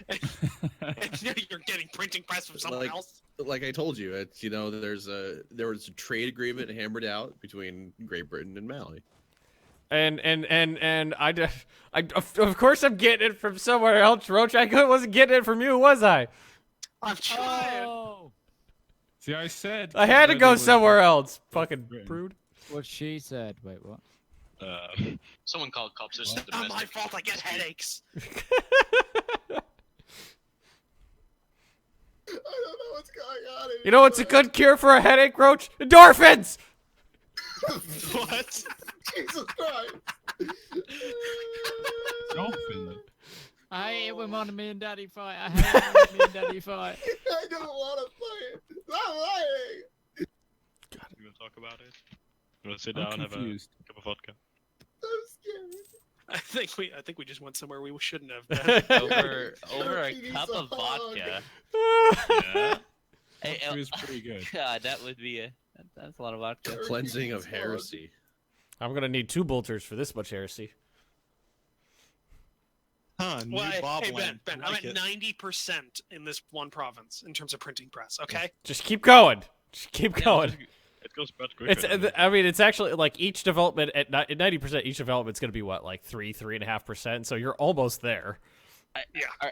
And now you're getting printing press from someone
Like-
else?
Like I told you, it's there was a trade agreement hammered out between Great Britain and Mali.
And of course I'm getting it from somewhere else, Roach. Wasn't getting it from you, was I?
I'm trying.
Oh,
See, I said
I had to
Verde
go
was
somewhere else.
Great
Fucking
Britain.
brood.
what she said. Wait, what?
Someone called cops. It's
It's not my fault I get headaches.
I don't know what's going on.
You know what's a good cure for a headache, Roach? Endorphins!
What?
Jesus Christ.
Dolphin.
I hate it when Mom and me and Daddy fight. I hate it when me and Daddy fight.
I don't want to play it. Stop lying.
You want to talk about it? You want to sit
I'm
down and have a
confused.
cup of vodka?
I'm scared.
I think we just went somewhere we shouldn't have.
over a
He needs
cup
a
of
hug.
vodka.
Yeah.
Hey,
It was pretty good.
God, that would be that's a lot of vodka.
Cleansing of heresy.
I'm gonna need 2 bolters for this much heresy.
Huh, new
Well, hey,
Bobland.
Ben,
I
I'm
like
at
it.
90% in this one province in terms of printing press. Okay.
Just keep going. Just keep going.
It goes much quicker.
It's.
than-
I mean, it's actually like each development at 90%. Each development's gonna be what, like 3.5%. So you're almost there.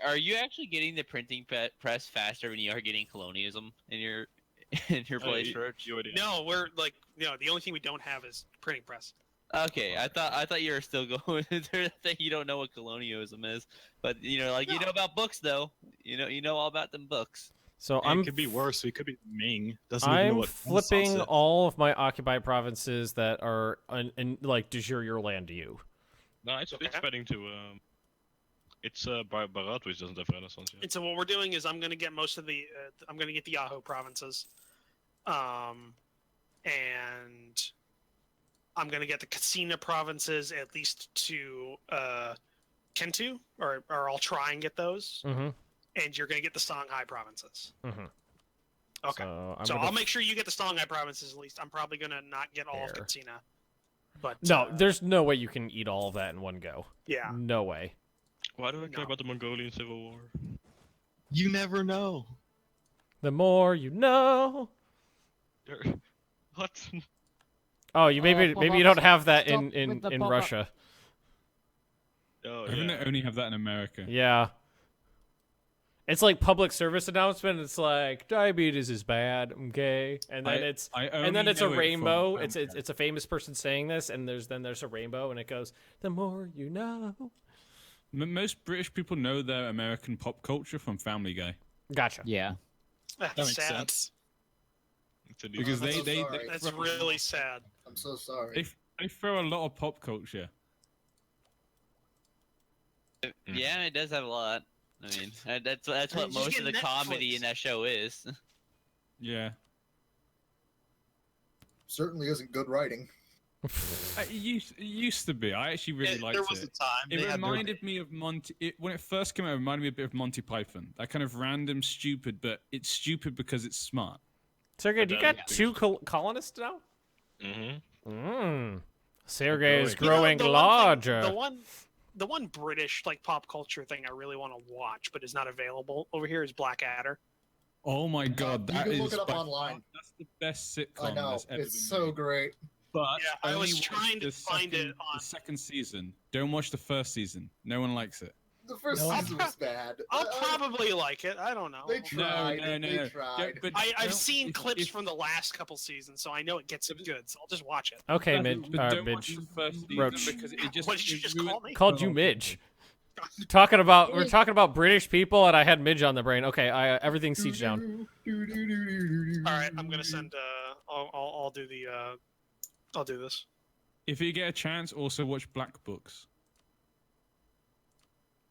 Are you actually getting the printing press faster when you are getting colonialism in your place, Roach?
you already
No, we're like, the only thing we don't have is printing press.
Okay, I thought you were still going there. That you don't know what colonialism is, but you know about books though. You know all about them books.
So
And
I'm.
it could be worse. We could be Ming. Doesn't even know
I'm
what
flipping
Renaissance is.
all of my occupied provinces that are in like de jure your land to you.
No, it's spreading to. It's Barat, which doesn't have Renaissance yet.
And so what we're doing is I'm going to get most of the I'm going to get the Yahoo provinces, and I'm going to get the Casina provinces at least to Kentu, or I'll try and get those.
Mm-hmm.
And you're going to get the Songhai provinces.
Mm-hmm.
Okay.
So
I'll make sure you get the Songhai provinces at least. I'm probably going to not get all of Katsina. But
No, there's no way you can eat all of that in one go.
Yeah.
No way.
Why do I care about the Mongolian Civil War?
You never know.
The more you know.
What?
Oh, you maybe you don't have that
Stop
in
with the
in
pop-up.
Russia.
Oh,
I think they only have that in America.
Yeah. It's like public service announcement. It's like diabetes is bad, okay, and then it's
I
and then
only
it's a
know it from
rainbow. It's
America.
it's a famous person saying this, and there's a rainbow, and it goes, "The more you know."
Most British people know their American pop culture from Family Guy.
Gotcha.
Yeah.
That's
That makes
sad.
sense.
Because
I'm so
they
sorry.
That's really sad.
I'm so sorry.
they throw a lot of pop culture.
Yeah, it does have a lot. I mean, that's what
Just
most
get
of the comedy
Netflix.
in that show is.
Yeah.
Certainly isn't good writing.
It used to be. I actually really liked
there was
it.
a time they
It
had their-
reminded me of Monty. When it first came out, it reminded me a bit of Monty Python. That kind of random, stupid, but it's stupid because it's smart.
Sergey, do you got 2 colonists now?
Mm-hmm.
Sergey is
You know,
growing
the one thing-
larger.
the one British like pop culture thing I really want to watch, but is not available over here is Blackadder.
Oh my god,
You
that
can
is
look it up
by
online.
far- That's the best sitcom
I know.
that's ever
It's
been
so
made.
great.
But
Yeah, I
only
was
watch
trying to
the
find it
second-
on-
the second season. Don't watch the first season. No one likes it.
The first
No,
season was bad.
I'll probably like it. I don't know.
They tried.
no,
They
no.
tried.
But
I've
don't-
seen
if-
clips
if-
from the last couple seasons, so I know it gets good. So I'll just watch it.
Okay,
but
Midge.
don't watch
Midge.
the first season
Roach.
because it just.
What did you
it
just
ruined-
call me?
Called you Midge. We're talking about British people, and I had Midge on the brain. Okay, everything's siege down.
All right, I'm gonna send. I'll do the. I'll do this.
If you get a chance, also watch Black Books.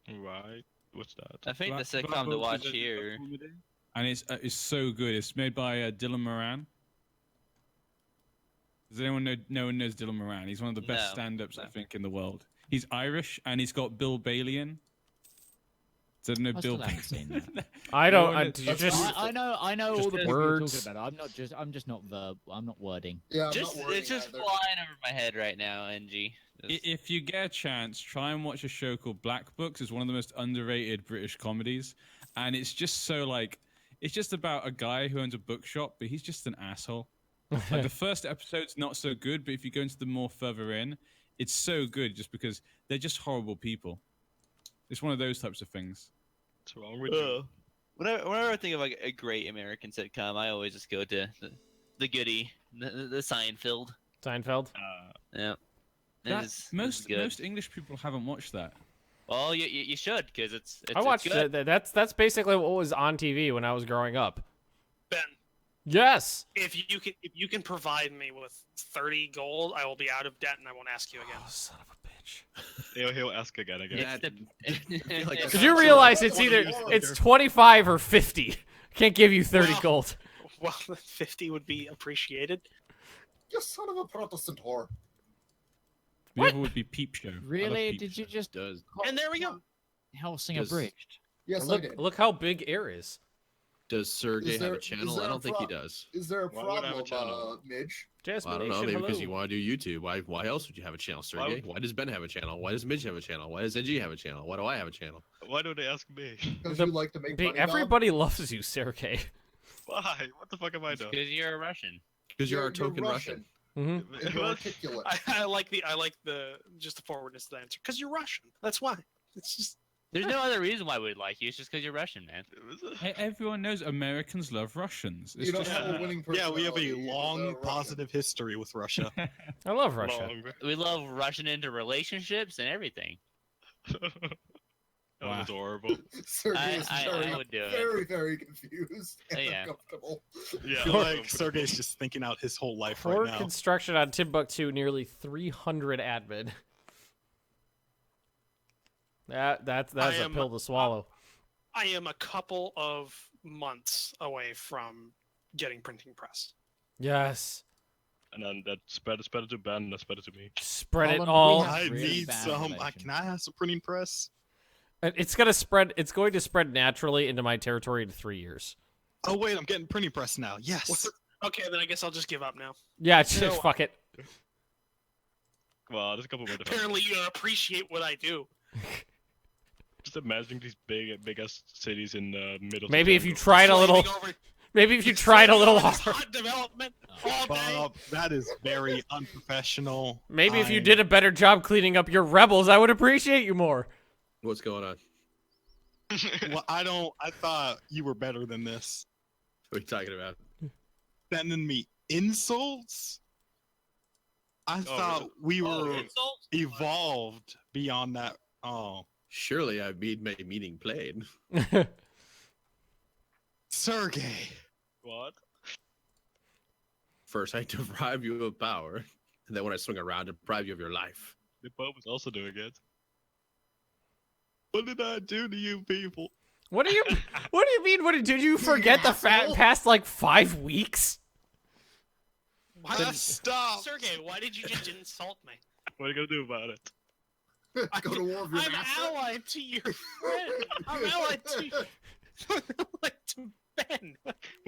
Right. What's that?
I think
Black
the sitcom to
Books
watch
is a
here.
comedy, and it's so good. It's made by Dylan Moran. Does anyone know? No one knows Dylan Moran. He's one of the best
No.
stand-ups I think in the world. He's Irish, and he's got Bill Bailey in. Does anyone know
I
Bill
still haven't seen
Bailey?
that.
I don't. Did you just?
I know all
just
the people you're
words.
talking about. I'm just not I'm not wording.
Yeah,
It's just flying over my head right now, NG.
If you get a chance, try and watch a show called Black Books. It's one of the most underrated British comedies, and it's just so like it's just about a guy who owns a bookshop, but he's just an asshole. Like the first episode's not so good, but if you go into the more further in, it's so good just because they're just horrible people. It's one of those types of things.
What's wrong with you?
Whenever I think of like a great American sitcom, I always just go to the goodie, the Seinfeld.
Seinfeld.
Yeah.
Most English people haven't watched that.
Well, you should because it's
I watched
it's good.
it. That's basically what was on TV when I was growing up.
Ben.
Yes.
If you can provide me with 30 gold, I will be out of debt and I won't ask you again.
Oh, son of a bitch.
He'll ask again.
Did you realize it's 25 or 50? Can't give you 30 gold.
Well, 50 would be appreciated.
You son of a Protestant whore.
The other would be Peep Show.
Really? Did you just
Does
And there we go.
Helsing abridged?
Yes,
look,
I did.
Look how big air is.
Does Sergey
Is
have
there-
a channel?
is there
I
a
don't think he
pro-
does.
Is there a
Why would I have a
problem,
channel?
Midge?
Well, I don't know. Maybe because you want to do YouTube. Why else would you have a channel, Sergey? Why does Ben have a channel? Why does Midge have a channel? Why does NG have a channel? Why do I have a channel?
Why do they ask me?
Because you like to make money, Bob?
Everybody loves you, Sergey.
Why? What the fuck am I doing?
Because you're a Russian.
Because you're our token Russian.
And you're articulate.
I like the just the forwardness of the answer because you're Russian. That's why. It's just
There's no other reason why we'd like you. It's just because you're Russian, man.
Everyone knows Americans love Russians. It's
You don't
just
have a winning
Yeah, we have a
personality,
long
Russian.
positive history with Russia.
I love Russia.
We love Russian into relationships and everything.
That was horrible.
Sergey is
I would do it.
very, very confused and
Yeah.
uncomfortable.
I feel like Sergey's just thinking out his whole life
For
right now.
construction on Timbuktu, nearly 300 admin. That's a pill to swallow.
I am a couple of months away from getting printing press.
Yes.
And then that spread it to Ben, that spread it to me.
Spread it all.
I need some. Can I have some printing press?
It's gonna spread. It's going to spread naturally into my territory in 3 years.
Oh wait, I'm getting printing press now. Yes.
Okay, then I guess I'll just give up now.
Yeah, just fuck it.
Well, there's a couple more.
Apparently, you don't appreciate what I do.
Just imagining these big ass cities in the middle.
Maybe if you tried a little. Maybe if you tried a little hard.
Development all day.
Bob, that is very unprofessional.
Maybe if you did a better job cleaning up your rebels, I would appreciate you more.
What's going on?
Well, I thought you were better than this.
What are you talking about?
Sending me insults? I thought we were evolved beyond that. Oh.
Surely I've made my meaning plain.
Sergey.
What?
First, I deprive you of power, and then when I swing around, deprive you of your life.
The Pope is also doing it. What did I do to you people?
What do you mean? What did you forget the past like 5 weeks?
Why stop, Sergey? Why did you just insult me?
What are you gonna do about it?
Go to war with your
I'm
master?
allied to your friend. I'm allied to Ben.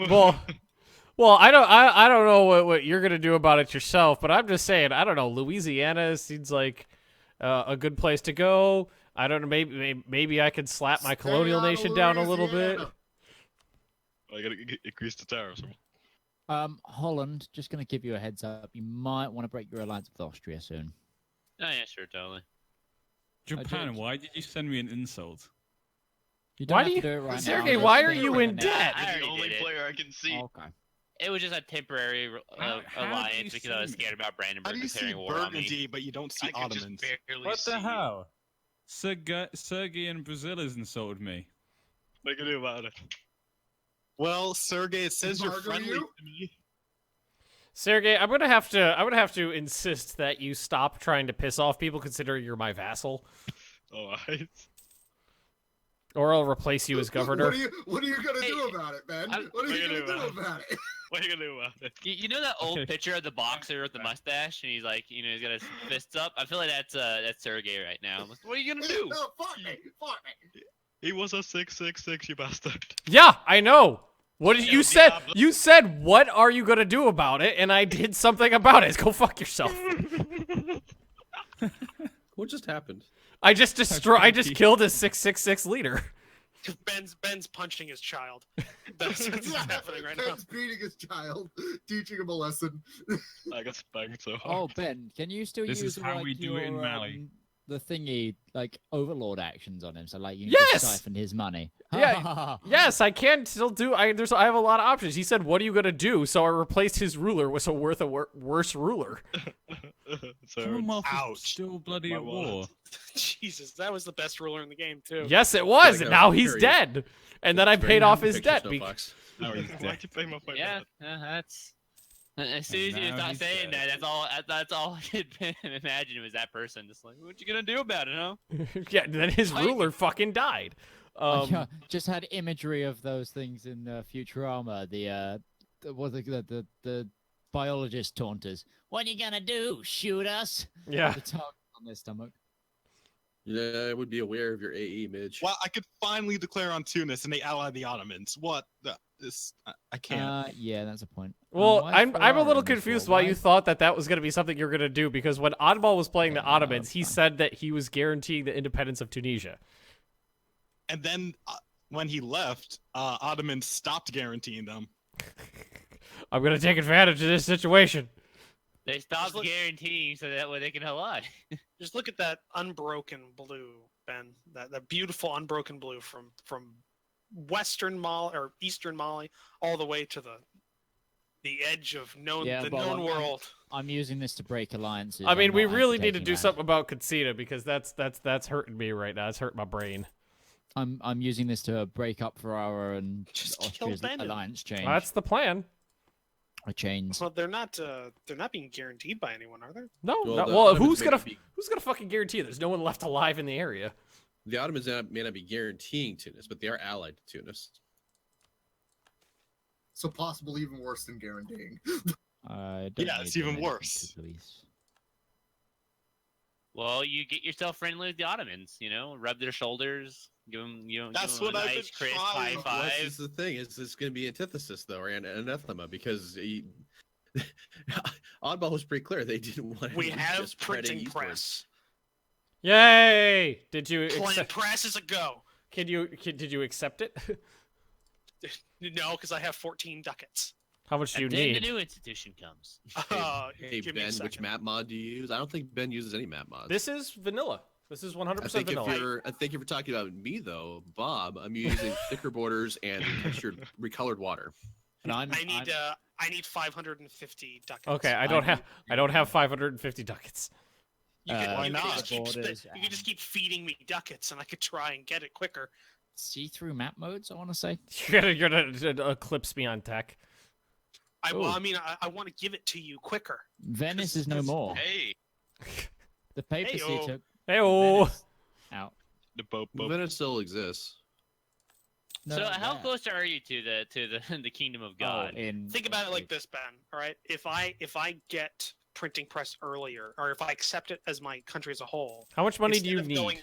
Well, I don't know what you're gonna do about it yourself, but I'm just saying, I don't know. Louisiana seems like a good place to go. I don't know. Maybe I could slap my colonial nation down a little bit.
I gotta increase the tariffs.
Holland, just going to give you a heads up. You might want to break your alliance with Austria soon.
Oh yeah, sure, totally.
Japan, why did you send me an insult?
You don't have to do it right
Sergey,
now.
why are you in debt?
I
The
already
only
did it.
player I can see.
Okay.
It was just a temporary
How do
alliance
you
because I was
see
scared about
How
Brandenburg
do you see
declaring war on me.
Burgundy, but you don't see
I could just
Ottomans?
barely
What
see
the hell? Sergey in Brazil has insulted me.
What are you gonna do about it?
Well, Sergey, it says you're
Martyr
friendly
you?
to me.
Sergey, I'm gonna have to insist that you stop trying to piss off people, considering you're my vassal.
All right.
Or I'll replace you as governor.
What are you gonna do about it, Ben? What are you gonna do about it?
What are you gonna do about it?
You know that old picture of the boxer with the mustache, and he's like, he's got his fists up. I feel like that's Sergey right now. What are you gonna do?
No, fuck me.
He was a 666, you bastard.
Yeah, I know. What did you said? You said, "What are you gonna do about it?" And I did something about it. Go fuck yourself.
What just happened?
I just killed his 666 leader.
Ben's punching his child. That's what's happening right now.
Ben's beating his child, teaching him a lesson.
I got spanked so hard.
Oh, Ben, can you still
This
use
is how
like,
we do it in Mali.
the thingy, like overlord actions on him? So like you
Yes!
just siphon his money.
Yeah, yes, I can still do. I have a lot of options. He said, "What are you gonna do?" So I replaced his ruler with a worse ruler.
So
Commonwealth is still bloody at war.
Jesus, that was the best ruler in the game too.
Yes, it was, and now he's
Period.
dead. And then I paid off his debt.
Now he's dead. You pay my
Yeah, that's. As soon as you
now
start
he's
saying
dead.
that, that's all I could imagine was that person just like, what you gonna do about it, huh?
Yeah, and then his ruler fucking died.
I just had imagery of those things in Futurama. The biologist taunters. What are you gonna do? Shoot us?
Yeah.
The target on their stomach.
Yeah, I would be aware of your AE, Midge.
Well, I could finally declare on Tunis, and they ally the Ottomans. What? I can't.
Yeah, that's a point.
Well,
Why
I'm a
Ferrari
little
in this
confused
war?
why you thought that was going to be something you're going to do, because when Oddball was playing the Ottomans, he said that he was guaranteeing the independence of Tunisia.
And then when he left, Ottomans stopped guaranteeing them.
I'm going to take advantage of this situation.
They stopped guaranteeing so that way they can ally.
Just look at that unbroken blue, Ben. That beautiful unbroken blue from Western Mali or Eastern Mali all the way to the edge of the known world.
I'm using this to break alliances.
I mean,
I'm
we
not
really need to
anti-taking
do
land.
something about Concita, because that's hurting me right now. It's hurting my brain.
I'm using this to break up Ferrara and
Just kill
Austria's
Benin.
alliance change.
That's the plan.
A change.
Well, they're not being guaranteed by anyone, are they?
No,
Well,
no,
the
well,
Ottomans
who's
may
gonna
not be-
fucking guarantee it? There's no one left alive in the area.
The Ottomans may not be guaranteeing Tunis, but they are allied to Tunis.
So possible even worse than guaranteeing.
Yeah, it's even worse.
Well, you get yourself friendly with the Ottomans, rub their shoulders, give them,
That's
give them
what
a
I've
nice,
been
crisp
trying.
high
Well,
five.
this is the thing. It's going to be antithesis, though, or anathema, because Oddball was pretty clear. They didn't want
We
to
have
just spread it
printing
eastward.
press.
Yay! Did you
Plan press is a go.
did you accept it?
No, because I have 14 ducats.
How much do you
And then
need?
the new institution comes.
Hey,
give me a
Ben, which
second.
map mod do you use? I don't think Ben uses any map mods.
This is vanilla. This is 100%
I think
vanilla.
I think if you're talking about me though, Bob, I'm using thicker borders and textured recolored water.
And
I need 550 ducats.
Okay, I don't have 550 ducats.
You could,
Why
you could
not?
just keep,
Borders
you could just keep feeding me ducats, and I could try and get it quicker.
See-through map modes, I want to say.
You're gonna eclipse me on tech.
I want to give it to you quicker.
Venice is no more.
Hey.
The papacy
Hey-o.
took
Hey-o.
Venice out.
The Pope.
Venice still exists.
No,
So
not
how
that.
close are you to the kingdom of God?
Think about it like this, Ben. All right, if I get printing press earlier, or if I accept it as my country as a whole,
How much money do
instead
you
of
need?
going-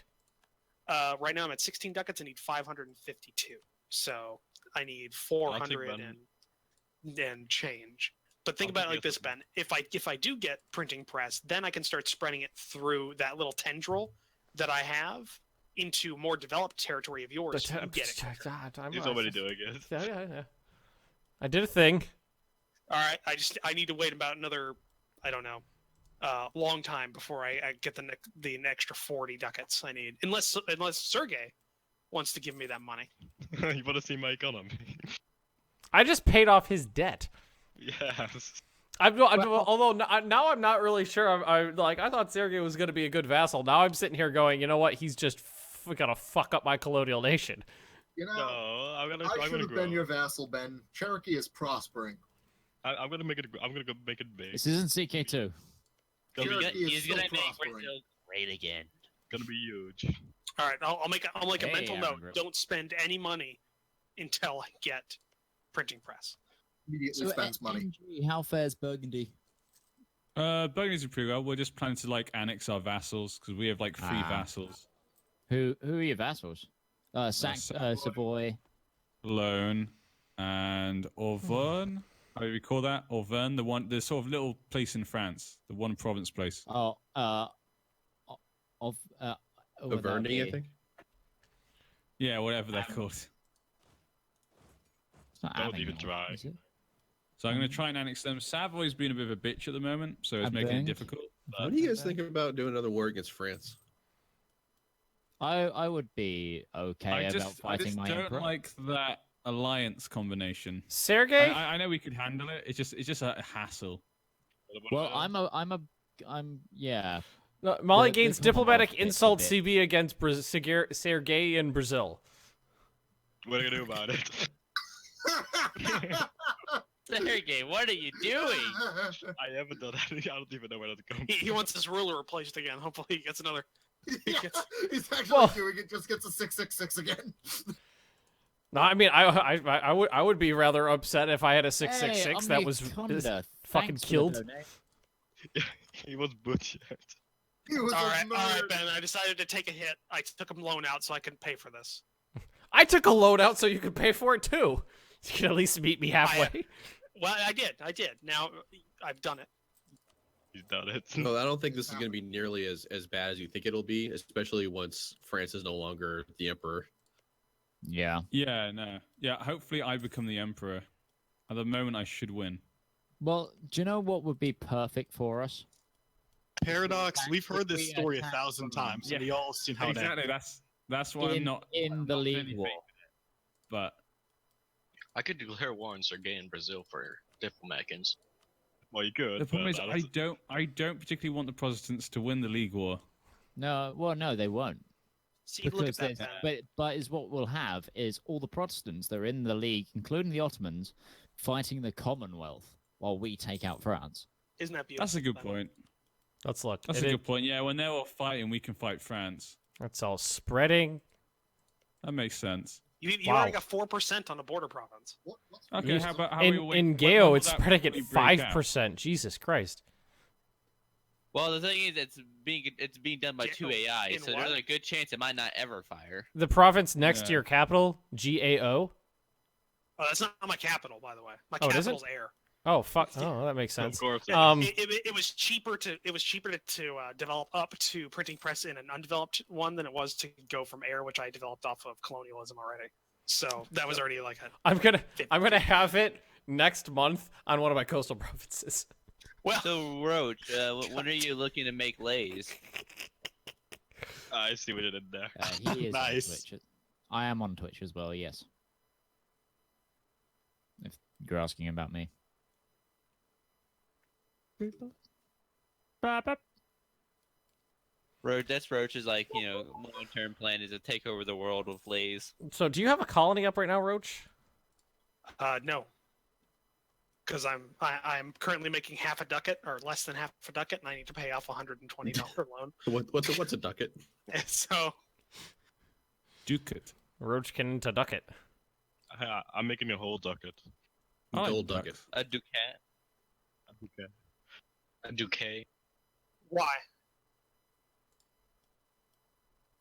right now I'm at 16 ducats. I need 552. So I need 400 and change. But think about it like this, Ben. If I do get printing press, then I can start spreading it through that little tendril that I have into more developed territory of yours. You get it.
He's already doing it.
Yeah. I did a thing.
All right, I need to wait about another, I don't know, long time before I get the extra 40 ducats I need. Unless Sergey wants to give me that money.
You want to see my economy?
I just paid off his debt.
Yes.
Although now I'm not really sure. I thought Sergey was going to be a good vassal. Now I'm sitting here going, you know what? He's just gonna fuck up my colonial nation.
You know,
No, I'm
I
gonna
should have
grow.
been your vassal, Ben. Cherokee is prospering.
I'm gonna make it. I'm gonna go make it big.
This isn't CK2.
He's gonna make Brazil great again.
Gonna be huge.
All right, I'll make a
Hey,
mental note.
Aaron.
Don't spend any money until I get printing press.
Immediately spends money.
NG, how fair's Burgundy?
Burgundy's pretty well. We're just planning to like annex our vassals because we have like 3 vassals.
Who are your vassals? Savoy.
Loan and Auvergne. How do we call that? Auvergne, the sort of little place in France, the one province place.
Oh,
Auvergne, I think.
Yeah, whatever they're called.
It's not
Don't
Avignon,
even try.
is it?
So I'm going to try and annex them. Savoy's been a bit of a bitch at the moment, so it's making it difficult.
What do you guys think about doing another war against France?
I would be okay about
I
fighting my
don't
emperor.
like that alliance combination.
Sergey?
I know we could handle it. It's just a hassle.
Well, I'm yeah.
No, Molly
The
gains
Commonwealth
diplomatic
fits a
insult
bit.
CB against Sergey in Brazil.
What are you gonna do about it?
Sergey, what are you doing?
I haven't done that. I don't even know where to go.
He wants his ruler replaced again. Hopefully, he gets another.
Yeah, he's actually doing it. Just gets a 666 again.
No, I mean I would be rather upset if I had a 666 that was fucking killed.
He was butchered.
All right, Ben. I decided to take a hit. I took a loan out so I could pay for this.
I took a load out so you could pay for it too. You can at least meet me halfway.
Well, I did. Now I've done it.
He's done it.
No, I don't think this is going to be nearly as bad as you think it'll be, especially once France is no longer the emperor.
Yeah.
Yeah, no. Yeah, hopefully I become the emperor. At the moment, I should win.
Well, do you know what would be perfect for us?
Paradox. We've heard this story 1,000 times.
Yeah.
We all seen how
Exactly.
it ends.
That's why I'm not
in the league war.
But
I could declare war on Sergey in Brazil for diplomatins.
Well, you could.
the problem is I don't particularly want the Protestants to win the League War.
No, well, no, they won't.
See, look at that.
But is what we'll have is all the Protestants that are in the league, including the Ottomans, fighting the Commonwealth while we take out France.
Isn't that beautiful?
That's a good point.
Let's look.
That's a good point. Yeah, when they're all fighting, we can fight France.
That's all spreading.
That makes sense.
You already got 4% on a border province.
Okay, how about
in Geo? It's spreading at 5%. Jesus Christ.
Well, the thing is, it's being done by 2 AI, so there's a good chance it might not ever fire.
The province next to your capital, GAO.
Oh, that's not my capital, by the way. My
Oh, it isn't?
capital's Air.
Oh fuck! Oh, that makes sense.
Yeah, it was cheaper to develop up to printing press in an undeveloped one than it was to go from Air, which I developed off of colonialism already. So that was already like a.
I'm gonna have it next month on one of my coastal provinces.
Well,
so Roach, when are you looking to make lays?
I see what you did there.
He is
Nice.
on Twitch. I am on Twitch as well. Yes. If you're asking about me.
Roach's like, long-term plan is to take over the world with lays.
So, do you have a colony up right now, Roach?
No. Because I'm currently making half a ducat or less than half a ducat, and I need to pay off $120 loan.
What's a ducat?
And so.
Ducat.
Roach can into ducat.
I'm making a whole ducat.
Gold ducat.
A ducat.
A Duque.
Why?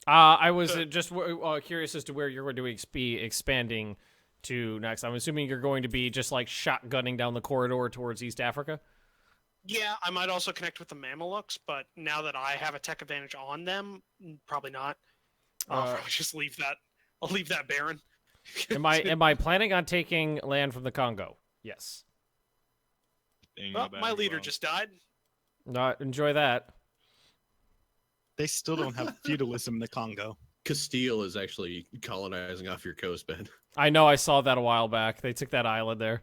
I was just curious as to where you're going to be expanding to next. I'm assuming you're going to be just like shotgunning down the corridor towards East Africa.
Yeah, I might also connect with the Mamelukes, but now that I have a tech advantage on them, probably not. I'll probably just leave that. I'll leave that barren.
Am I planning on taking land from the Congo? Yes.
Well, my leader just died.
Not enjoy that.
They still don't have feudalism in the Congo.
Castile is actually colonizing off your coast, Ben.
I know. I saw that a while back. They took that island there.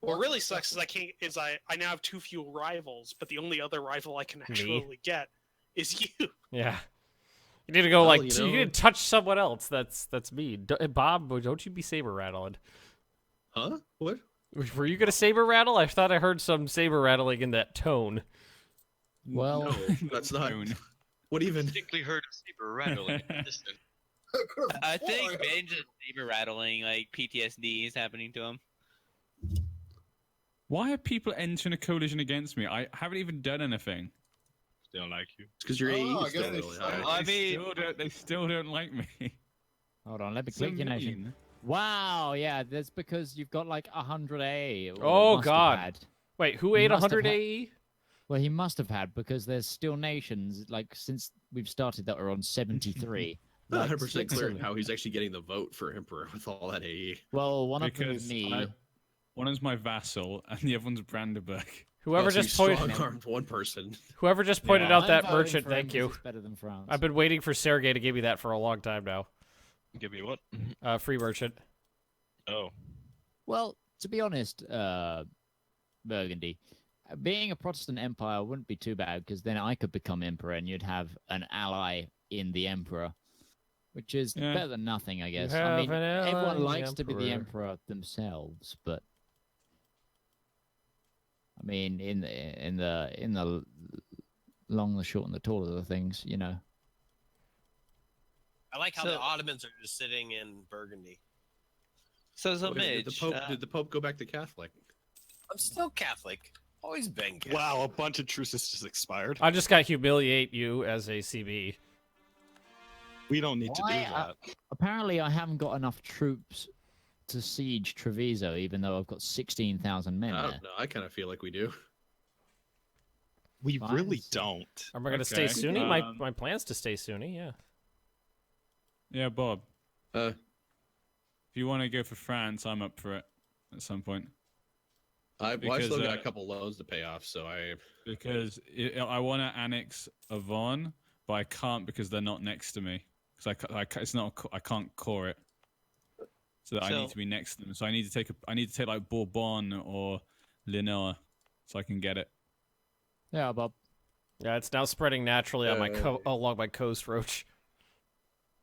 What really sucks is I now have 2 few rivals, but the only other rival I can actually get is you.
Yeah. You need to go you need to touch someone else. That's me. Bob, don't you be saber rattling.
Huh? What?
Were you gonna saber rattle? I thought I heard some saber rattling in that tone.
Well,
no, that's not. What even?
Distinctly heard a saber rattling in the distance.
I think Ben just saber rattling, like PTSD is happening to him.
Why are people entering a coalition against me? I haven't even done anything.
They don't like you.
It's because your AE is
I guess
still
they
really high.
I mean,
They still don't like me.
Hold on, let me
So
click your nation.
mean.
Wow, yeah, that's because you've got like 100 AE. or
Oh
must have
God!
had.
Wait, who
He
ate
must have
100
had-
AE?
Well, he must have had because there's still nations like since we've started that are on 73.
Not
Like,
100% clear
Switzerland.
how he's actually getting the vote for emperor with all that AE.
Well, one of them is
Because
me.
one is my vassal and the other one's Brandenburg.
Whoever
so
just
you
pointed.
strong-armed one person.
Whoever just pointed
Yeah.
out that
I'm voting
merchant.
for him
Thank
'cause
you.
It's better than France.
I've been waiting for Sergey to give me that for a long time now.
Give me what?
Free merchant.
Oh.
Well, to be honest, Burgundy, being a Protestant empire wouldn't be too bad because then I could become emperor and you'd have an ally in the emperor, which is
Yeah.
better than nothing, I guess.
have
I mean,
an ally in
everyone
the
likes to be the
emperor.
emperor themselves, but I mean, in the long, the short, and the tall of the things, you know.
I like how
So-
the Ottomans are just sitting in Burgundy.
So
Wait,
Mitch,
did the Pope go back to Catholic?
I'm still Catholic. Always been Catholic.
Wow, a bunch of truces just expired.
I just got humiliate you as a CB.
We don't need to do
Why,
that.
Apparently, I haven't got enough troops to siege Treviso, even though I've got 16,000 men
I
there.
don't know. I kind of feel like we do.
We
Fine.
really don't.
Am I gonna stay
Okay.
Sunni? My plan's to stay Sunni. Yeah.
Yeah, Bob.
Uh,
If you want to go for France, I'm up for it at some point.
I
Because,
still got a couple loans to pay off, so I.
Because I want to annex Avon, but I can't because they're not next to me. Because it's not. I can't core it. So I need to be next to them. So I need to take like Bourbon or Lenoir, so I can get it.
Yeah, Bob.
Yeah, it's now spreading naturally on along my coast, Roach.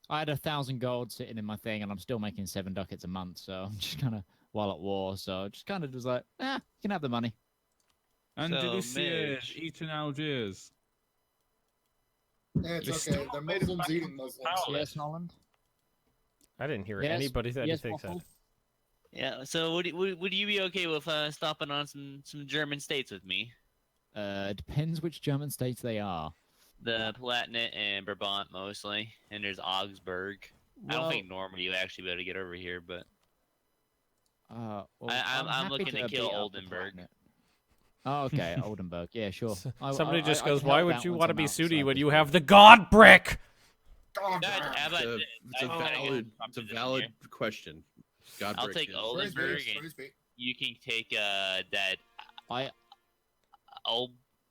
I had 1,000 gold sitting in my thing, and I'm still making 7 ducats a month. So I'm just kind of while at war. So just kind of just like, you can have the money.
And
So,
Delicious,
Mitch.
eating Algiers.
Yeah, it's okay. They're Muslims eating Muslims.
Yes, Holland.
I didn't hear
Yes,
anybody that
yes,
thinks that.
Waffle.
yeah. So would you be okay with stopping on some German states with me?
Depends which German states they are.
The Palatinate and Brabant mostly, and there's Augsburg. I
Well-
don't think Normandy would actually be able to get over here, but
Well,
I'm
happy
looking to kill
beat up the
Oldenburg.
Palatinate. Oh, okay, Oldenburg. Yeah, sure.
Somebody just
I
goes,
can
"Why
help
would
out
you
once
want to
I'm
be
outside
Sunni when
the
you
group.
have the God brick?"
It's a valid question. God
I'll
brick
take
is-
Oldenburg, and you can take that.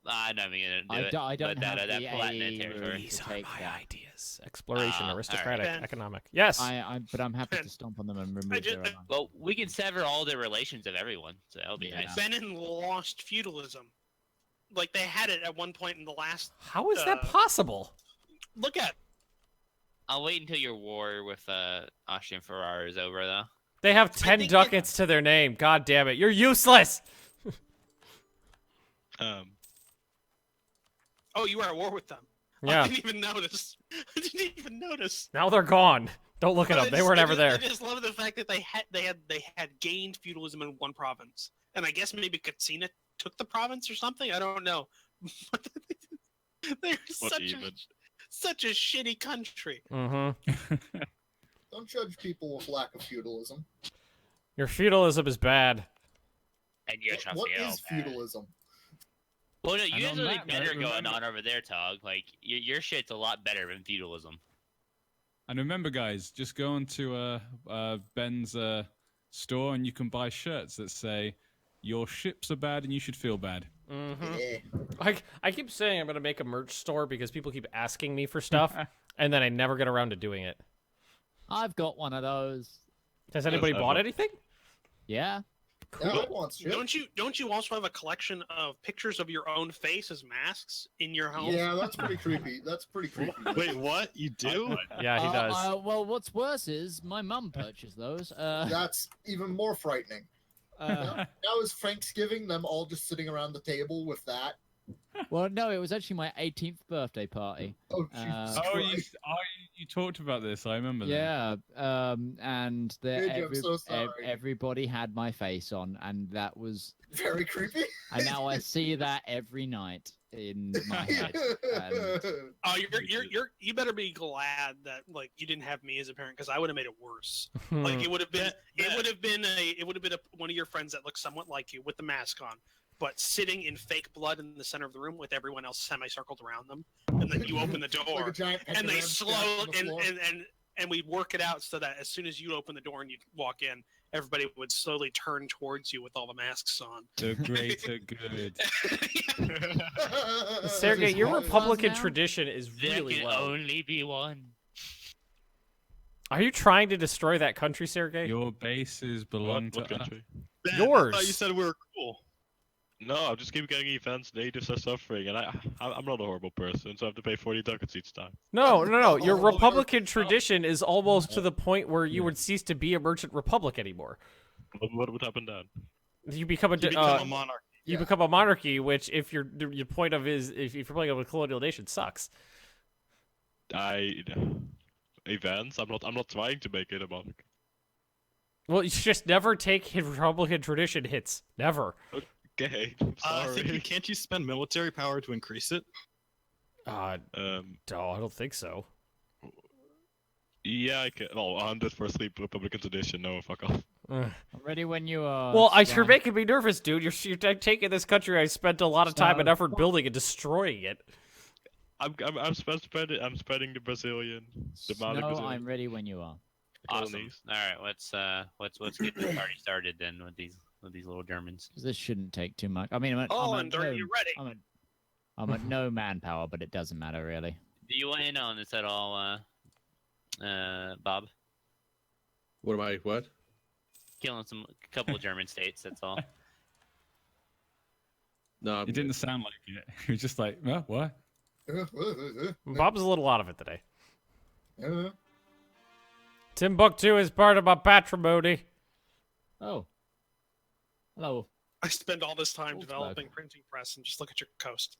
I'm not even gonna do it.
I don't
but
have
that
the
Palatinate
AE
territory.
room to take that.
Ideas. Exploration,
all
aristocratic,
right.
economic. Yes.
But I'm happy to stomp on them and remove their alliance.
Well, we can sever all the relations of everyone, so that'll be nice.
Benin lost feudalism. Like they had it at one point in the last.
How is that possible?
Look at.
I'll wait until your war with Austrian Ferrara is over, though.
They have 10 ducats to their name. God damn it. You're useless.
Oh, you were at war with them.
Yeah.
I didn't even notice. I didn't even notice.
Now they're gone. Don't look it up. They were never there.
I just love the fact that they had gained feudalism in one province, and I guess maybe Katsina took the province or something. I don't know. They're such a shitty country.
Mm-hmm.
Don't judge people with lack of feudalism.
Your feudalism is bad.
And you're
What is feudalism?
Well, no, you
And
guys
on
are
that
like better
note,
going
remember-
on over there, Tog. Like your shit's a lot better than feudalism.
And remember, guys, just go onto Ben's store and you can buy shirts that say, "Your ships are bad and you should feel bad."
Mm-hmm. I keep saying I'm going to make a merch store because people keep asking me for stuff, and then I never get around to doing it.
I've got one of those.
Has anybody bought anything?
Yeah.
Cool. Don't you also have a collection of pictures of your own face as masks in your home?
Yeah, that's pretty creepy. That's pretty creepy.
Wait, what? You do?
Yeah, he does.
Well, what's worse is my mum purchased those.
That's even more frightening. Now is Thanksgiving, them all just sitting around the table with that.
Well, no, it was actually my 18th birthday party.
Oh, Jesus
you talked about this. I remember that.
Yeah, and
Midge, I'm so sorry.
everybody had my face on, and that was
very creepy.
And now I see that every night in my head. And...
Oh, you better be glad that like you didn't have me as a parent, because I would have made it worse. Like it would have been one of your friends that looked somewhat like you with the mask on, but sitting in fake blood in the center of the room with everyone else semicircled around them, and then you open the door, and they slow and we work it out so that as soon as you open the door and you walk in, everybody would slowly turn towards you with all the masks on.
The greater good.
Sergey, your Republican tradition is really
there can
low.
only be one.
Are you trying to destroy that country, Sergey?
Your bases belong to
country?
Ben, yours.
I thought you said we were cool.
No, I just keep getting events, natives are suffering, and I'm not a horrible person, so I have to pay 40 ducats each time.
No. Your Republican tradition is almost to the point where you would cease to be a merchant republic anymore.
What would happen then?
You become a
monarchy.
You become a monarchy, which, if your point of is if you're playing a colonial nation, sucks.
Events. I'm not trying to make it a monarchy.
Well, you just never take Republican tradition hits. Never.
Okay.
Can't you spend military power to increase it?
No, I don't think so.
Yeah, I can. Oh, 100% Republican tradition. No, fuck off.
I'm ready when you are.
Well, you're making me nervous, dude. You're taking this country I spent a lot of time and effort building and destroying it.
I'm spreading the Brazilian, the Mali
No,
Brazilian.
I'm ready when you are.
Awesome. All right, let's get this party started then with these little Germans.
This shouldn't take too much. I mean,
are you ready?
I'm at no manpower, but it doesn't matter really.
Do you want in on this at all, Bob?
What?
Killing a couple of German states. That's all.
No,
it didn't sound like it. He was just like, what?
Bob's a little out of it today. Timbuktu is part of my patrimony.
Oh. Hello.
I spend all this time developing printing press and just look at your coast.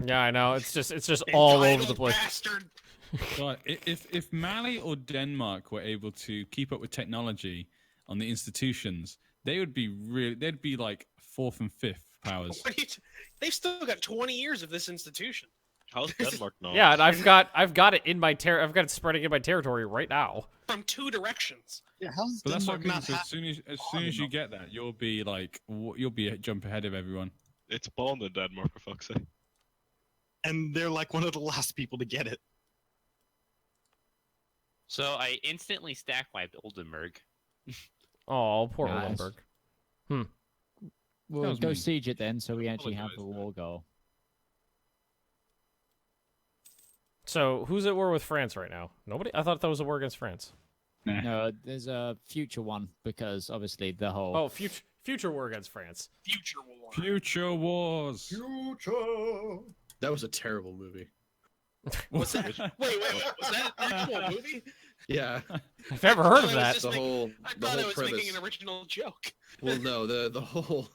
Yeah, I know. It's just all over the place.
Bastard.
God, if Mali or Denmark were able to keep up with technology on the institutions, they'd be like 4th and 5th powers.
They've still got 20 years of this institution.
How's Denmark now?
Yeah, and I've got it in my I've got it spreading in my territory right now.
From 2 directions.
Yeah, how's
But that's
Denmark
what I
not
mean. As soon as you get that, you'll be a jump ahead of everyone.
It's spawned in Denmark, for fuck's sake.
And they're like one of the last people to get it.
So I instantly stack wiped Oldenburg.
Oh, poor
Nice.
Oldenburg.
We'll go siege it then, so we actually have a war goal.
So who's at war with France right now? Nobody? I thought that was a war against France.
No, there's a future one because obviously the whole.
Oh, future war against France.
Future war.
Future wars.
Future.
That was a terrible movie.
What's that? Wait. Was that an actual movie?
Yeah.
I've never heard of that.
I thought I was making an original joke.
Well, no, the whole.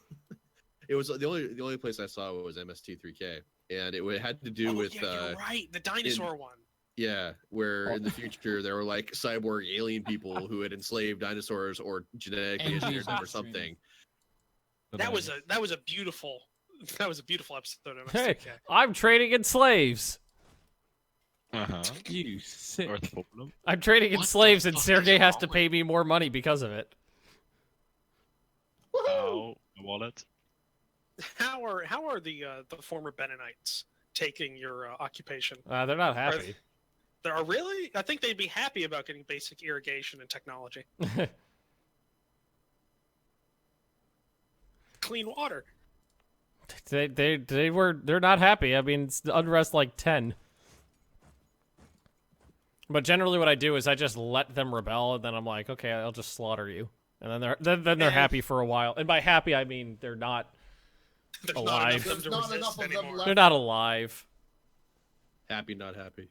It was the only place I saw was MST3K, and it had to do with.
Yeah, you're right. The dinosaur one.
Yeah, where in the future there were like cyborg alien people who had enslaved dinosaurs or genetically engineered them or something.
That was a beautiful episode of
Hey,
MST3K.
I'm trading in slaves.
You sick.
I'm trading in slaves, and Sergey has to pay me more money because of it.
Oh, the wallet.
How are the former Beninites taking your occupation?
They're not happy.
They're really? I think they'd be happy about getting basic irrigation and technology. Clean water.
They're not happy. I mean, it's unrest like 10. But generally, what I do is I just let them rebel, and then I'm like, okay, I'll just slaughter you, and then they're happy for a while. And by happy, I mean they're not alive.
There's not enough of them left.
They're not alive.
Happy, not happy.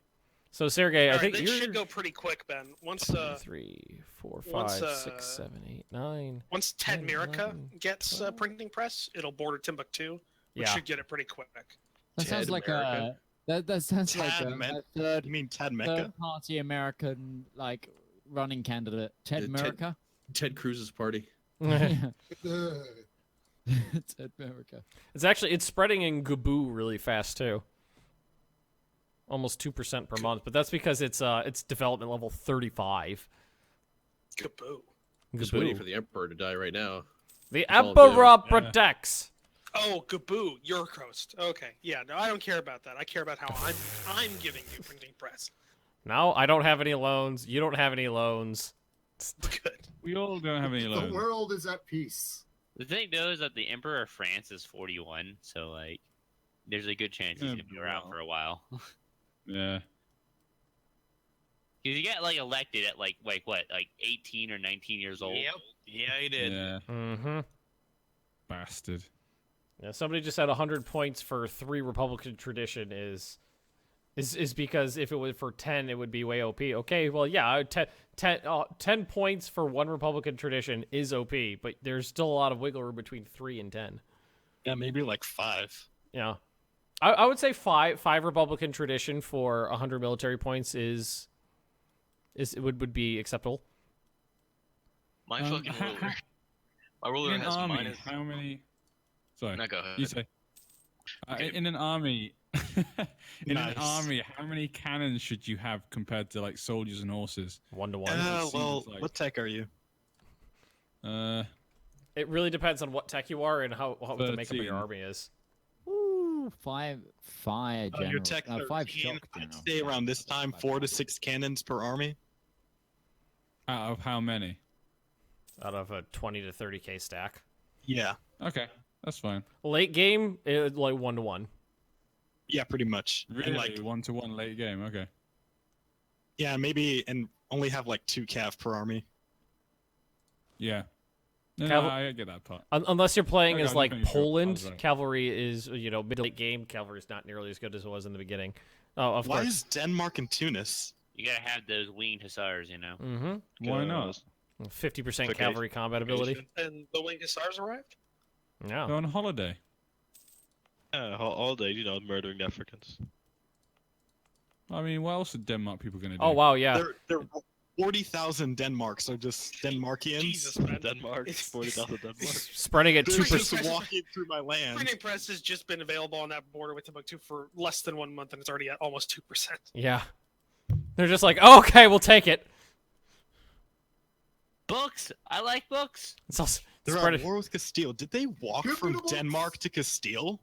So Sergey, I
All right,
think
this
you're
should go pretty quick, Ben. Once
3, 4, 5,
once,
6, 7, 8, 9.
once
10,
Tedmerica
11,
gets printing press, it'll border Timbuktu, which
Yeah.
should get it pretty quick.
That sounds like a that sounds like a third.
You mean Tad Mecca?
Third-party American like running candidate, Ted America.
Ted Cruz's party.
Ted America.
It's spreading in Gaboo really fast too. Almost 2% per month, but that's because it's development level 35.
Gaboo.
I'm just waiting for the Emperor to die right now.
The
That's all I'm
Emperor
doing.
protects.
Oh, Gaboo, Eurocoast. Okay, yeah, no, I don't care about that. I care about how I'm giving you printing press.
No, I don't have any loans. You don't have any loans.
Good.
We all don't have any
The
loans.
world is at peace.
The thing though is that the Emperor of France is 41, so like, there's a good chance he's gonna be around for a while.
Yeah.
Because you get like elected at like what, like 18 or 19 years old.
Yep. Yeah, he did.
Yeah.
Mm-hmm.
Bastard.
Yeah, somebody just had 100 points for 3 Republican tradition is because if it was for 10, it would be way OP. Okay, well, yeah, 10 points for 1 Republican tradition is OP, but there's still a lot of wiggle room between 3 and 10.
Yeah, maybe like 5.
Yeah. I would say 5 Republican tradition for 100 military points would be acceptable.
My fucking ruler. My
In
ruler
an
has
army,
minus.
how many? Sorry.
No, go ahead.
You say. In an army, how many cannons should you have compared to like soldiers and horses?
1 to 1.
Well, what tech are you?
It really depends on what tech you are and how what the makeup of
13.
your army is.
Ooh, five general.
Your tech
5
13,
shock
I'd
general.
say around this time, 4 to 6 cannons per army.
Out of how many?
Out of a 20 to 30k stack.
Yeah.
Okay, that's fine.
Late game, like 1 to 1.
Yeah, pretty much.
Really,
And like
1-to-1 late game. Okay.
yeah, maybe and only have like 2 cav per army.
Yeah. No,
Caval-
I get that part.
Unless you're playing
Okay,
as
I'm
like
definitely sure. I
Poland,
was right.
cavalry is mid late game. Cavalry is not nearly as good as it was in the beginning. Oh, of
Why
course.
is Denmark and Tunis?
You gotta have those winged hussars, you know.
Mm-hmm.
Why not?
50%
Okay.
cavalry combat ability.
And the Winged Hussars arrived?
Yeah.
They're on holiday.
All day, murdering Africans.
I mean, what else are Denmark people going to do?
Oh wow, yeah.
They're 40,000 Denmarks are just Denmarkians.
Jesus, man.
Denmark,
It's-
40,000 Denmark.
Spreading at
They're
2%.
just walking through my land.
Printing press has just been available on that border with Timbuktu for less than 1 month, and it's already at almost 2%.
Yeah. They're just like, oh, okay, we'll take it.
Books. I like books.
It's also
They're
spread
at
it.
war with Castile. Did they walk
Give me
from
the books.
Denmark to Castile?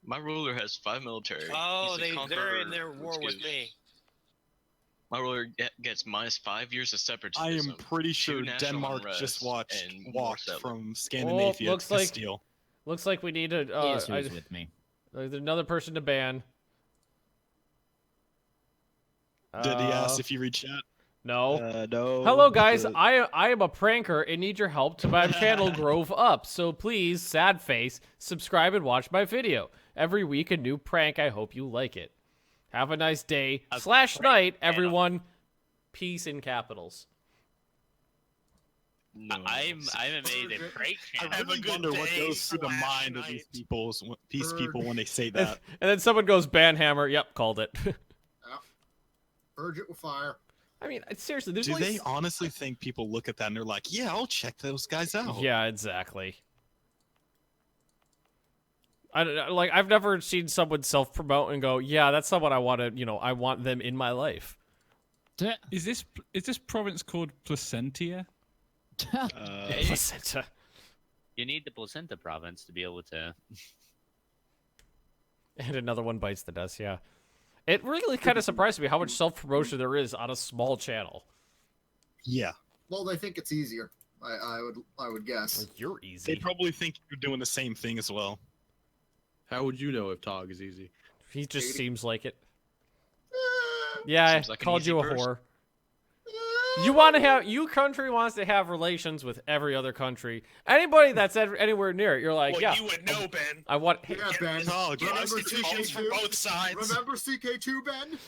My ruler has 5 military.
Oh,
He's a
they're
conqueror
in their war with
who's-
me.
My ruler gets minus 5 years of
I
separatism.
am pretty sure
national
Denmark
unrest,
just
and more
walked
settlement.
from Scandinavia
looks
to
like-
Castile.
Looks like we need a.
Yes, who's with me?
There's another person to ban.
Did he ask if you read chat?
No.
No.
Hello, guys. I am a pranker and need your help to my channel Grove Up. So please, sad face, subscribe and watch my video. Every week a new prank. I hope you like it. Have a nice day / night, everyone. Peace in capitals.
No.
I'm amazed at prank
I
channel.
really wonder what goes through the mind of these people when they say
And,
that.
and then someone goes, Banhammer. Yep, called it.
Urge it with fire.
I mean, seriously, there's
Do
only
they honestly think people look at that and they're like, yeah, I'll check those guys out?
Yeah, exactly. I've never seen someone self-promote and go, yeah, that's someone I want to, I want them in my life.
Is this province called Placentia?
Placenta.
You need the placenta province to be able to.
And another one bites the dust, yeah. It really kind of surprised me how much self-promotion there is on a small channel.
Yeah.
Well, they think it's easier. I would guess.
Like, you're easy.
They probably think you're doing the same thing as well.
How would you know if Tog is easy?
He just seems like it. Yeah,
Seems like
I
an
called
easy
you a
person.
whore. You country wants to have relations with every other country. Anybody that's anywhere near it, you're like,
Well,
yeah.
you would know, Ben.
I want.
Yeah, Ben.
Get institutions from both sides.
Remember CK2, Ben?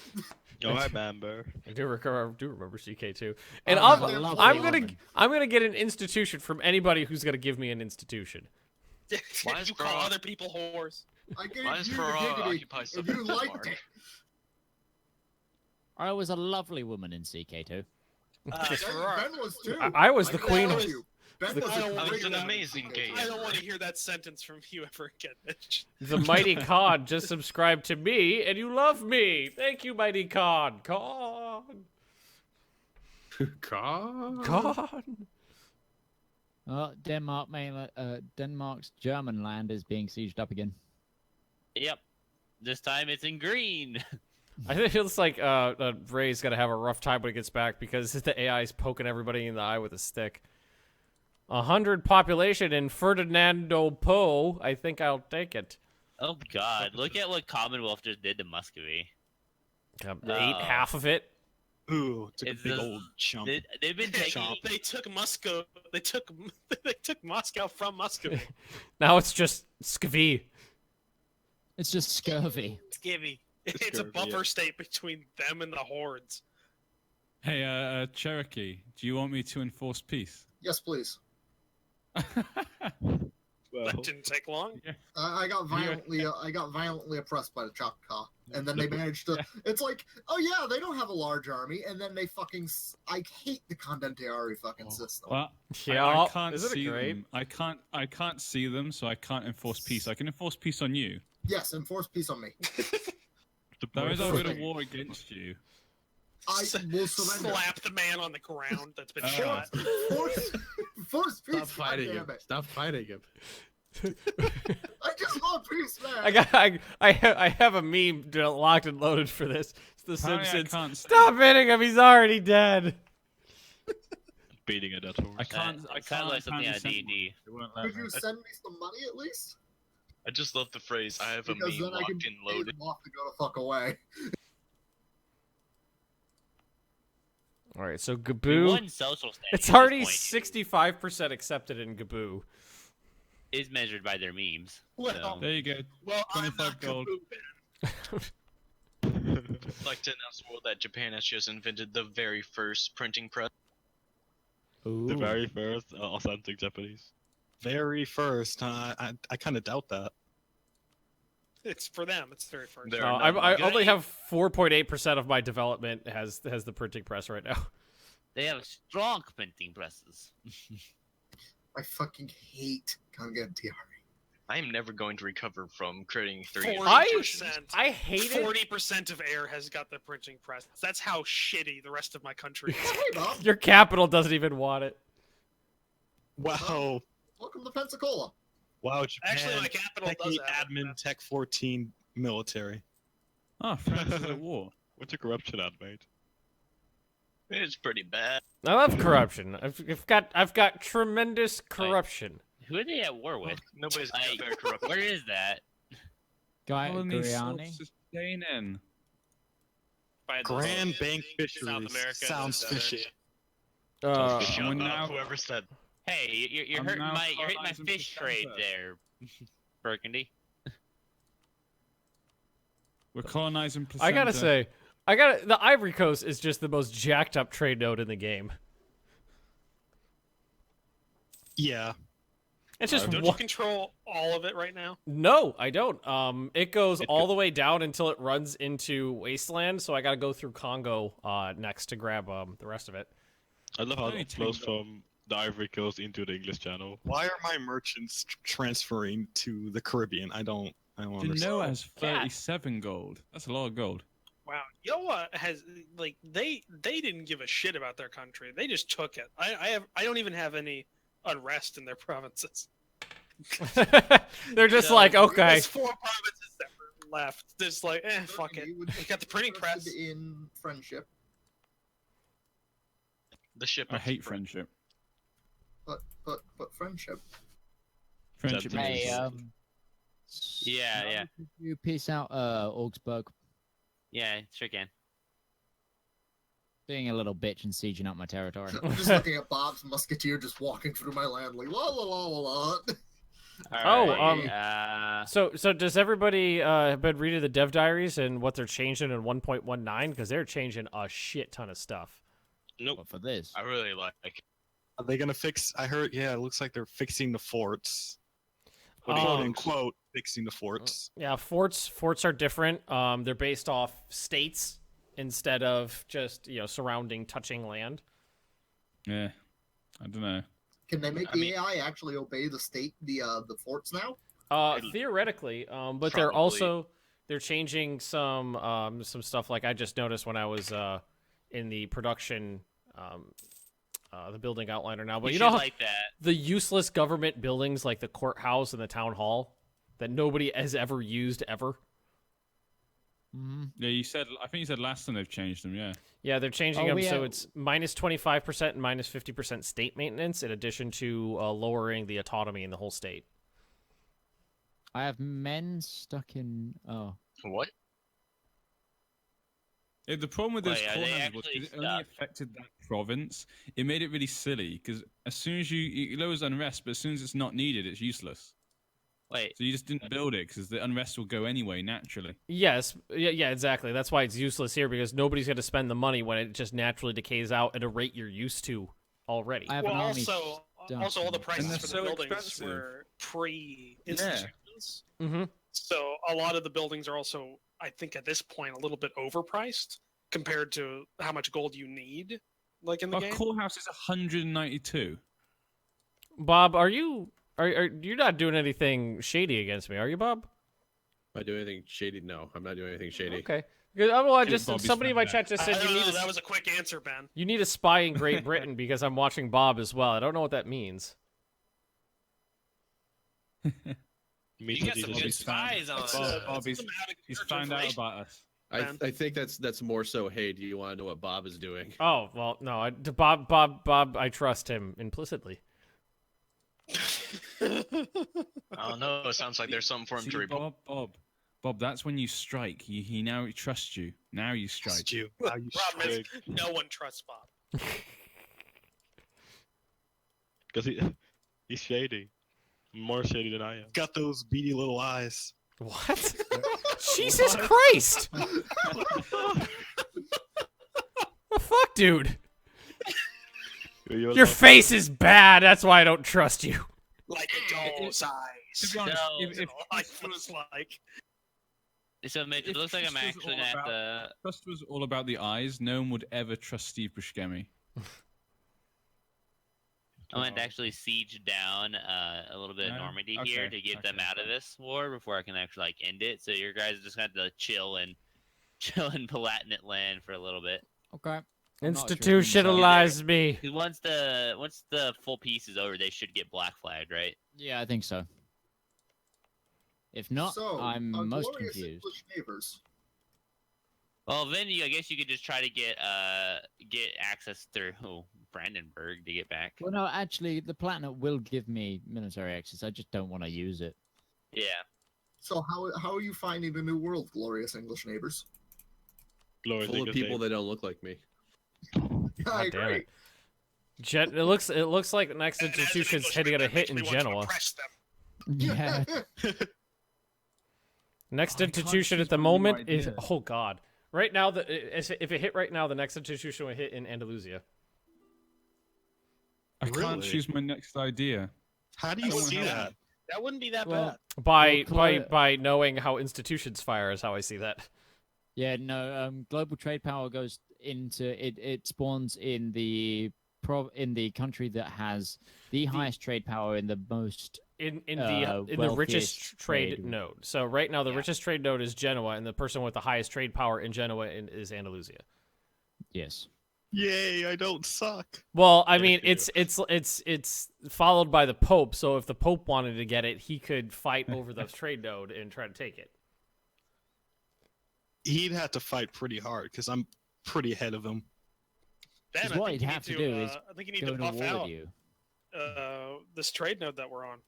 Oh, I remember.
I do remember CK2, and
Oh,
I'm gonna get an institution from anybody who's gonna give me an institution.
Why is
You call other people whores.
I gave
Why is
you
Ferrara
dignity,
occupy
and
something
you
so
liked
far?
it.
I was a lovely woman in CK2.
Ben was too.
I was the
can
queen
tell
of-
you. Ben
the-
was
I don't
I was
great
an
at
amazing
CK2.
gay.
I don't want to hear that sentence from you ever again, Mitch.
The mighty Khan just subscribed to me, and you love me. Thank you, mighty Khan. Khan.
God.
Denmark's German land is being sieged up again.
Yep. This time it's in green.
I think it looks like Ray's gonna have a rough time when he gets back because the AI is poking everybody in the eye with a stick. 100 population in Ferdinando Po. I think I'll take it.
Oh God! Look at what Commonwealth just did to Muscovy.
Ate half of it.
Ooh, it's a
It's
big
just-
old chump.
They've been taking.
They took Moscow. They took Moscow from Muscovy.
Now it's just Skvy.
It's just scurvy.
Skivvy. It's a buffer state between them and the hordes.
Hey, Cherokee, do you want me to enforce peace?
Yes, please.
That didn't take long.
I got violently oppressed by the Choctaw, and then they managed to. It's like, oh yeah, they don't have a large army, and then they fucking. I hate the Condentari fucking system.
Well,
Yeah,
I can't
isn't it
see
great?
them. I can't see them, so I can't enforce peace. I can enforce peace on you.
Yes, enforce peace on me.
That is, I'll go to war against you.
I will surrender.
Slap the man on the ground that's been
Oh.
shot.
Force peace.
Stop fighting him.
goddammit.
Stop fighting him.
I just want peace, man.
I have a meme locked and loaded for this. It's The
Apparently I
Simpsons.
can't
Stop hitting him. He's already dead.
Beating a dead horse.
I can't. I
It sounds like something
apparently
out of
send
D&D.
one. It won't let
Could
me.
you send me some money at least?
I just love the phrase. I have a
Because
meme
then I can
locked and
pay
loaded.
them off to go the fuck away.
All right, so
We
Gaboo.
won social standing.
It's
at this
already
point.
65% accepted in Gaboo.
Is measured by their memes.
Well,
so.
There you go.
well, I'm
25
not
gold.
Kaboo,
I'd like to announce the world that Japan has just invented the very first printing press.
Ooh.
The very first authentic Japanese.
Very first, I kind of doubt that.
It's for them. It's very first.
There
No,
are none.
I only have 4.8% of my development has the printing press right now.
They have strong printing presses.
I fucking hate Condentari.
I am never going to recover from creating 3.
40%.
I hate it.
40% of air has got the printing press. That's how shitty the rest of my country is.
Hey, Bob.
Your capital doesn't even want it.
Wow.
Welcome to Pensacola.
Wow, Japan.
Actually, my capital does
Techie
have
admin
it.
tech 14 military.
Oh, France is at war.
What's a corruption ad, mate?
It's pretty bad.
I love corruption. I've got tremendous corruption.
Who are they at war with?
Nobody's got
Like,
better corrupt.
where is that?
Guy
Colony
Guriani.
self-sustaining.
By the
Grand
South
Bank
America
Fisheries. Sounds
and the
fishy.
Shut
we're
up,
now-
whoever said.
Hey, you're
I'm
hurting
now
my
colonizing
fish trade
Placenta.
there, Burgundy.
We're colonizing.
I gotta
Placenta.
say, the Ivory Coast is just the most jacked up trade node in the game.
Yeah.
It's just
Don't you control all of it right now?
No, I don't. It goes all the way down until it runs into Wasteland, so I gotta go through Congo next to grab the rest of it.
I love how
Only
it flows
10
from the Ivory Coast into the English Channel.
Why are my merchants transferring to the Caribbean? I don't understand.
Genoa has 37 gold. That's a lot of gold.
Wow, you know what has like they didn't give a shit about their country. They just took it. I don't even have any unrest in their provinces.
They're just like, okay.
There's 4 provinces that were left. Just like, fuck it. We got the printing press.
In friendship,
The ship.
I hate friendship.
but friendship.
Friendship.
Hey,
is-
Yeah.
You peace out, Augsburg.
Yeah, sure can.
Being a little bitch and sieging up my territory.
I'm just looking at Bob's musketeer just walking through my land like la la la la la.
So does everybody have been reading the dev diaries and what they're changing in 1.19? Because they're changing a shit ton of stuff.
Nope.
What for this?
I really like.
Are they gonna fix? I heard. Yeah, it looks like they're fixing the forts.
What do you
Quote
think?
unquote fixing the forts.
Yeah, forts are different. They're based off states instead of just surrounding touching land.
Yeah, I don't know.
Can they make the AI actually obey the forts now?
Theoretically, but they're changing some stuff. Like I just noticed when I was in the production, the building outliner now. But you know how
like that.
the useless government buildings like the courthouse and the town hall that nobody has ever used ever.
Yeah, I think you said last time they've changed them. Yeah.
Yeah, they're changing them so it's minus 25% and minus 50% state maintenance, in addition to lowering the autonomy in the whole state.
I have men stuck in. Oh.
What?
Yeah, the problem with those
Wait, are
core
they
handles was
actually
because it only affected that province. It made it really silly because as soon as it lowers unrest, but as soon as it's not needed, it's useless.
Wait.
So you just didn't build it because the unrest will go anyway naturally.
Yes, yeah, exactly. That's why it's useless here, because nobody's going to spend the money when it just naturally decays out at a rate you're used to already.
Well, also all the prices for the
so
buildings
expensive.
were pre-institutions.
Mm-hmm.
So a lot of the buildings are also, I think, at this point, a little bit overpriced compared to how much gold you need, like in the game.
Our core house is 192.
Bob, you're not doing anything shady against me, are you, Bob?
Am I doing anything shady? No, I'm not doing anything shady.
Okay. Somebody in my chat just said
that was a quick answer, Ben.
You need a spy in Great Britain because I'm watching Bob as well. I don't know what that means.
You got some good spies on
Bob, he's found out about us.
I think that's more so. Hey, do you want to know what Bob is doing?
Oh well, no. Bob. I trust him implicitly.
I don't know. It sounds like there's something for him to report.
Bob, that's when you strike. He now trusts you. Now you strike.
Problem is, no one trusts Bob.
Because he's shady. More shady than I am.
Got those beady little eyes.
What? Jesus Christ! The fuck, dude? Your face is bad. That's why I don't trust you.
Like a doll's eyes.
To be honest, if
life was like.
So, Mitch, it looks like I'm actually gonna have to.
Trust was all about the eyes. No one would ever trust Steve Buscemi.
I want to actually siege down a little bit of Normandy here to get them out of this war before I can actually end it. So your guys just have to chill in Palatinate land for a little bit.
Okay.
Institutionalize me.
Once the full peace is over, they should get black flagged, right?
Yeah, I think so. If not, I'm most confused.
Neighbors.
Well, then I guess you could just try to get access through Brandenburg to get back.
Well, no, actually, the Platinum will give me military access. I just don't want to use it.
Yeah.
So how are you finding the new world, glorious English neighbors?
Full of people that don't look like me.
I agree.
It looks like the next institution's heading on a hit in Genoa.
Yeah.
Next institution at the moment is god. Right now, if it hit right now, the next institution will hit in Andalusia.
I can't choose my next idea.
How do you see that?
That wouldn't be that bad.
By knowing how institutions fire is how I see that.
Yeah, no. Global trade power goes into it. It spawns in the country that has the highest trade power in the most
in the richest trade node. So right now, the richest trade node is Genoa, and the person with the highest trade power in Genoa is Andalusia.
Yes.
Yay! I don't suck.
Well, I mean, it's followed by the Pope. So if the Pope wanted to get it, he could fight over the trade node and try to take it.
He'd have to fight pretty hard because I'm pretty ahead of him.
Ben,
what he'd have to do is
I think you need to buff out this trade node that we're on.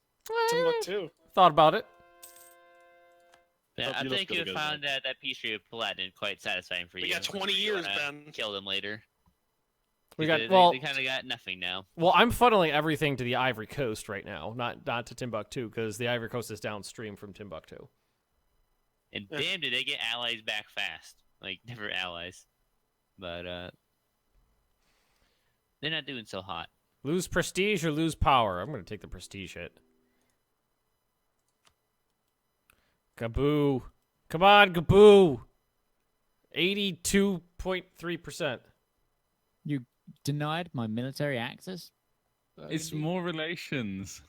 Timbuktu.
Thought about it.
Yeah, I think you found that peace treaty with Paladin quite satisfying for you.
We got 20 years, Ben.
Kill them later.
We got
They kind of got nothing now.
Well, I'm funneling everything to the Ivory Coast right now, not to Timbuktu, because the Ivory Coast is downstream from Timbuktu.
And damn, did they get allies back fast? Like different allies, but they're not doing so hot.
Lose prestige or lose power? I'm gonna take the prestige hit. Gaboo. Come on, Gaboo. 82.3%.
You denied my military access?
It's more relations.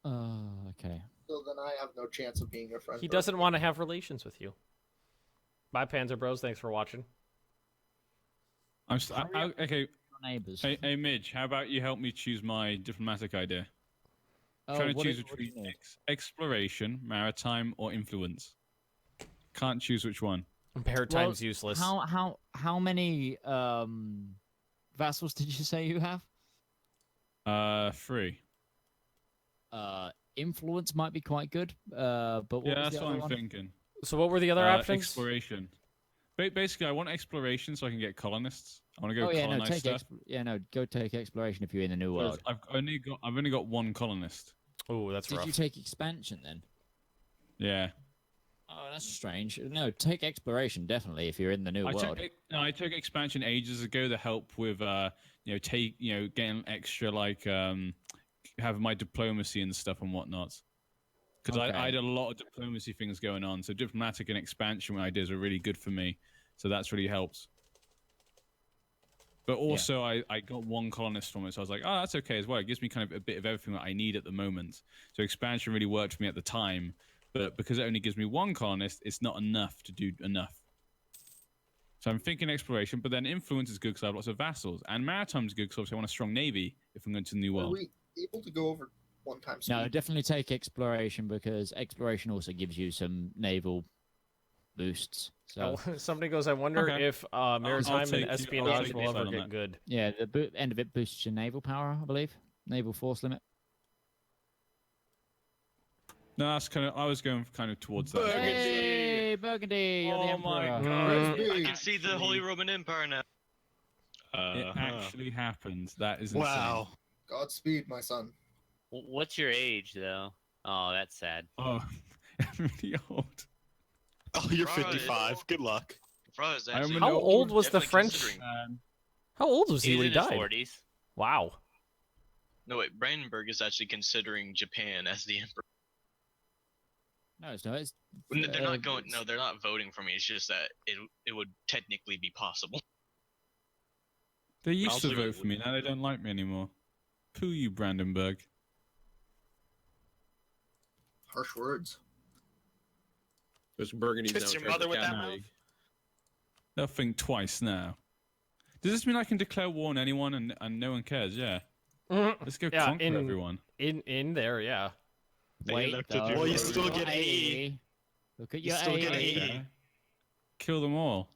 Oh, okay.
So then I have no chance of being your friend.
He doesn't want to have relations with you. Bye, Panzer Bros. Thanks for watching.
Okay.
Neighbors.
Hey, Midge, how about you help me choose my diplomatic idea?
Oh,
Trying to
what
choose
is- what do you
between
need?
exploration, maritime, or influence. Can't choose which one.
Maritime's useless.
How many vassals did you say you have?
3.
Influence might be quite good. But what
Yeah,
was
that's
the
what
other
I'm
one?
thinking.
So what were the other options?
Exploration. Basically, I want exploration so I can get colonists. I want to go
Oh yeah, no,
colonize stuff.
go take exploration if you're in the new world.
I've only got 1 colonist.
Oh, that's
Did
rough.
you take expansion then?
Yeah.
Oh, that's strange. No, take exploration definitely if you're in the new world.
I took expansion ages ago to help with getting extra having my diplomacy and stuff and whatnot. Because I had a lot of diplomacy things going on, so diplomatic and expansion ideas are really good for me. So that's really helps. But also, I got 1 colonist from it, so I was like, oh, that's okay as well. It gives me kind of a bit of everything that I need at the moment. So expansion really worked for me at the time, but because it only gives me 1 colonist, it's not enough to do enough. So I'm thinking exploration, but then influence is good because I have lots of vassals, and maritime is good because obviously I want a strong navy if I'm going to the new
Are
world.
we able to go over 1 time speed?
No, definitely take exploration because exploration also gives you some naval boosts. So
Somebody goes, I wonder if maritime and espionage will ever
on
get
that.
good.
yeah, the end of it boosts your naval power, I believe. Naval force limit.
No, that's kind of. I was going kind of towards that.
Hey, Burgundy! You're the
Oh my
emperor.
god!
I can see the Holy Roman Empire now.
It actually happened. That is insane.
Wow.
Godspeed, my son.
What's your age though? Oh, that's sad.
Oh, I'm really old.
Oh, you're
Right.
55. Good luck.
Bro, is
I'm
actually
an
How old was the
definitely
French?
considering-
How old was he
He's
when
in
he
his
died?
40s.
Wow.
No, wait. Brandenburg is actually considering Japan as the emperor.
No, it's not. It's,
They're not going. No, they're not voting for me. It's just that it would technically be possible.
They used
Also-
to vote for me. Now they don't like me anymore. Pooh, you Brandenburg.
Harsh words.
There's Burgundy's now.
Kiss
in
your
charge of
mother with that
Catholic.
mouth.
They'll think twice now. Does this mean I can declare war on anyone and no one cares? Yeah. Let's go
Yeah,
conquer everyone.
In there, yeah.
They elected you
Well, you
for
still
it.
get 80.
Look at
You
your
still get
80.
80.
Kill them all.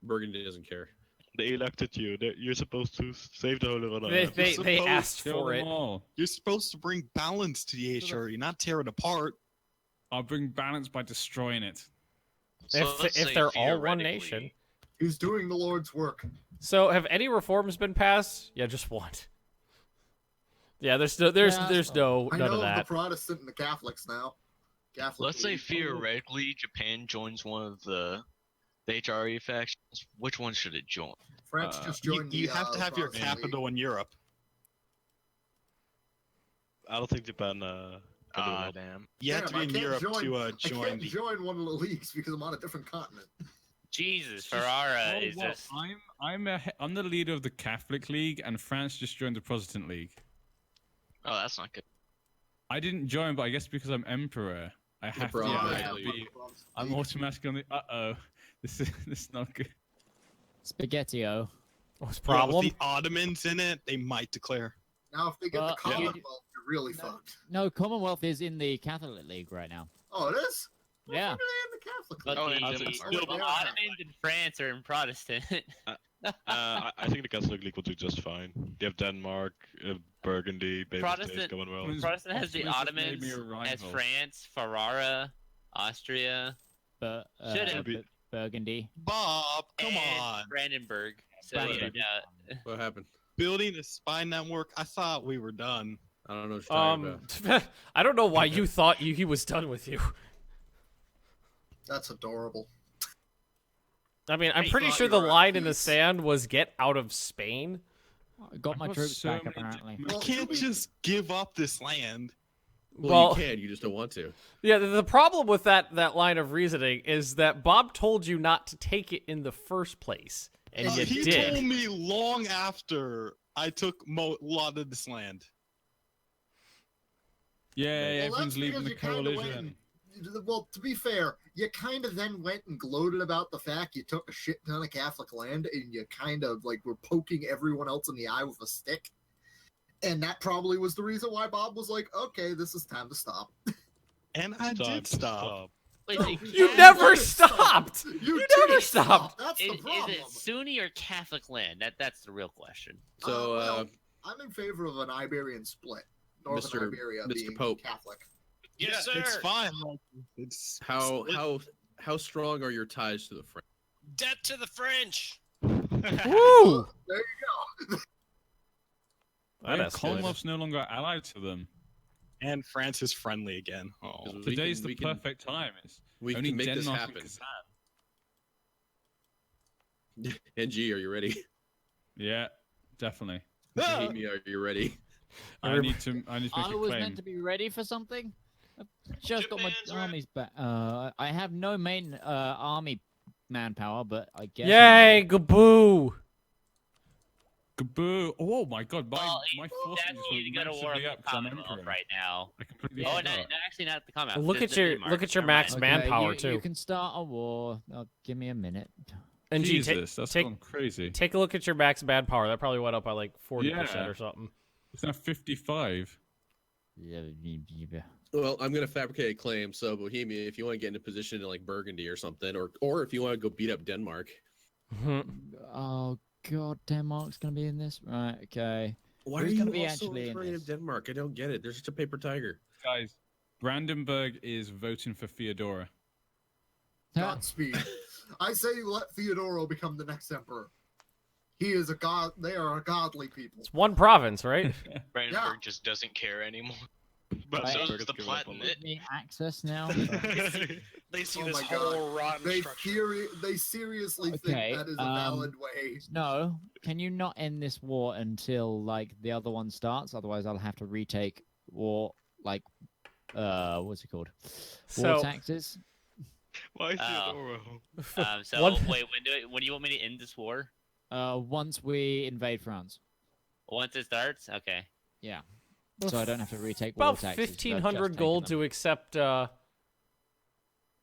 Burgundy doesn't care.
They elected you. You're supposed to save the Holy Roman
They,
Empire.
they asked
Kill
for
them
it.
all.
You're supposed to bring balance to the HRE, not tear it apart.
I'll bring balance by destroying it.
So let's
If
say
they're all one
theoretically-
nation.
He's doing the Lord's work.
So have any reforms been passed? Yeah, just one. Yeah, there's no
I
none
know
of
the
that.
Protestant and the Catholics now. Catholic
Let's say
League.
theoretically Japan joins one of the HRE factions. Which one should it join?
France just
You,
joined
you
the,
have to have your
Protestant League.
capital in Europe.
I don't think Japan. Can do that.
Damn.
You have to
Damn,
be in
I can't
Europe to
I
join
can't
the.
join one of the leagues because I'm on a different continent.
Jesus, Ferrara
Oh,
is
well,
just.
I'm the leader of the Catholic League, and France just joined the Protestant League.
Oh, that's not good.
I didn't join, but I guess because I'm emperor, I have to.
Right.
Yeah, I'm automatically on the. This is not good.
Spaghetti-o.
What's the
Yeah,
problem?
with the Ottomans in it, they might declare.
Now, if they get the
Yeah.
Commonwealth, you're really fucked.
No, Commonwealth is in the Catholic League right now.
Oh, it is?
Yeah.
They're in the Catholic
But
League.
Oh,
the,
it's
the Ottomans in France are in Protestant.
I think the Catholic League will do just fine. They have Denmark, Burgundy, Babel States,
Protestant,
Commonwealth.
Protestant has the
Ottomans just made me
Ottomans,
a
has
rival.
France, Ferrara, Austria,
But
Should have.
Burgundy.
Bob, come
and
on.
Brandenburg. yeah,
What happened?
Building a spy network. I thought we were done.
I don't know what you're talking about.
I don't know why you thought he was done with you.
That's adorable.
I mean, I'm
I
pretty
thought
sure
you
the
were at
line in the
peace.
sand was "Get out of Spain."
I got my
got
troops
so
back
many
apparently.
We can't just give up this land.
Well, you can. You just don't want to.
Yeah, the problem with that line of reasoning is that Bob told you not to take it in the first place, and you
He
did.
told me long after I took a lot of this land.
Yeah,
Well,
everyone's
that's
leaving the
because you kinda went
coalition.
Well, to be fair, you kind of then went and gloated about the fact you took a shit ton of Catholic land, and you kind of like were poking everyone else in the eye with a stick. And that probably was the reason why Bob was like, "Okay, this is time to stop."
And I did stop.
Wait,
You never stopped.
You
never
did
stopped.
That's
Is
the problem.
it Sunni or Catholic land? That's the real question.
So,
Well, I'm in favor of an Iberian split. Northern
Mr.
Iberia
Mr.
being
Pope.
Catholic.
Yes, sir.
It's fine. Like, it's
How strong are your ties to the French?
Debt to the French.
Woo!
There you go.
That
Commonwealth's no longer allied to them.
And France is friendly again. Oh,
Today's the perfect time. It's
we
only
can make this
Denmark and
happen.
Kazan.
NG, are you ready?
Yeah, definitely.
Amy, are you ready?
I need to make
I
a
was
claim.
meant to be ready for something. I've just got my armies back. I have no main army manpower, but I guess.
Yay, Gaboo!
Gaboo! Oh my God, my forces
That's you to go to
were
war
massively
with
up
the
'cause I'm
Commonwealth
emperor.
right now.
I completely
Oh, no,
forgot.
actually not the Commonwealth.
Look
just
at
the
your
Denmark.
look at your
Never
max
mind.
manpower
you,
too.
You can start a war. Give me a minute.
And G,
Jesus, that's gone crazy.
Take a look at your max manpower. That probably went up by like 40%
Yeah.
or something.
It's now 55.
Well, I'm gonna fabricate a claim. So, Bohemia, if you want to get into position in like Burgundy or something, or if you want to go beat up Denmark,
Oh God, Denmark's gonna be in this, right? Okay.
why
Who's
are you
gonna be
also
actually in
afraid
this?
of Denmark? I don't get it. They're such a paper tiger.
Guys, Brandenburg is voting for Theodora.
Godspeed. I say let Theodoro become the next emperor. He is a god. They are a godly people.
It's one province, right?
Brandenburg just doesn't care anymore. But
Right.
so does the Palatinate.
Give me access now.
They see
Oh
this
my
whole
God.
rotten
They
structure.
they seriously
Okay,
think that is a valid way.
No, can you not end this war until like the other one starts? Otherwise, I'll have to retake war. Like, what's it called? War
So-
taxes.
Why
Oh.
Theodoro?
So
One-
wait, when do you want me to end this war?
Once we invade France.
Once it starts? Okay.
Yeah. So I don't have to retake war
About
taxes. 'cause I've
1,500
just
gold
taken
to accept,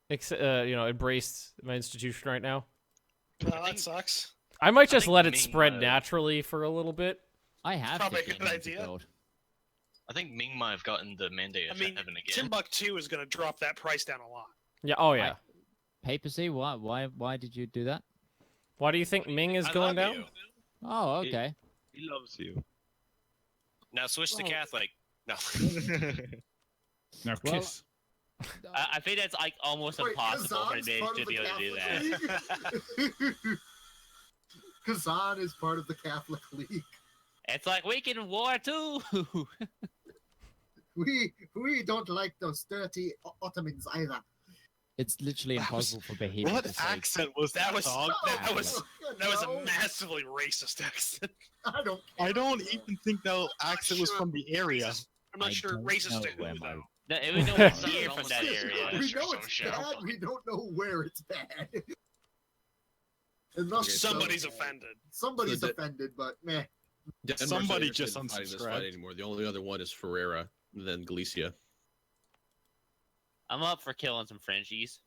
embrace my institution right now.
Well, that sucks.
I might just
think
let it
Ming
spread
might-
naturally for a little bit.
them. I have
Probably a good
1,500
idea.
gold.
I think Ming might have gotten the mandate
I
of
mean,
heaven again.
Timbuktu is going to drop that price down a lot.
Yeah. Oh yeah.
Papacy? Why did you do that?
Why do you think Ming is
I
going
love
down?
you.
Oh, okay.
He loves you.
Now switch to
Well-
Catholic. No.
Now
Well,
kiss.
I think that's like almost
Wait,
impossible for
Kazan's
me
part
to
of
be
the
able to do
Catholic
that.
League? Kazan is part of the Catholic League.
It's like we can war too.
We don't like those dirty Ottomans either.
It's literally impossible for Bohemia
What
to say.
accent was
That was
dog?
that was
No.
a massively racist accent.
I don't.
I don't even think that accent was from the area.
I'm not
I
sure
don't
racist
know
to
where
who
my-
though.
No, it was no one here from that area.
We know
Some
it's
show.
bad. We don't know where it's bad. And thus,
Okay,
Somebody's offended.
Somebody's
So
offended, but meh.
Denmark's
Somebody
not interested
just
in fighting this
unsubscribed.
fight anymore. The only other one is Ferrera, then Galicia.
I'm up for killing some Frenchies.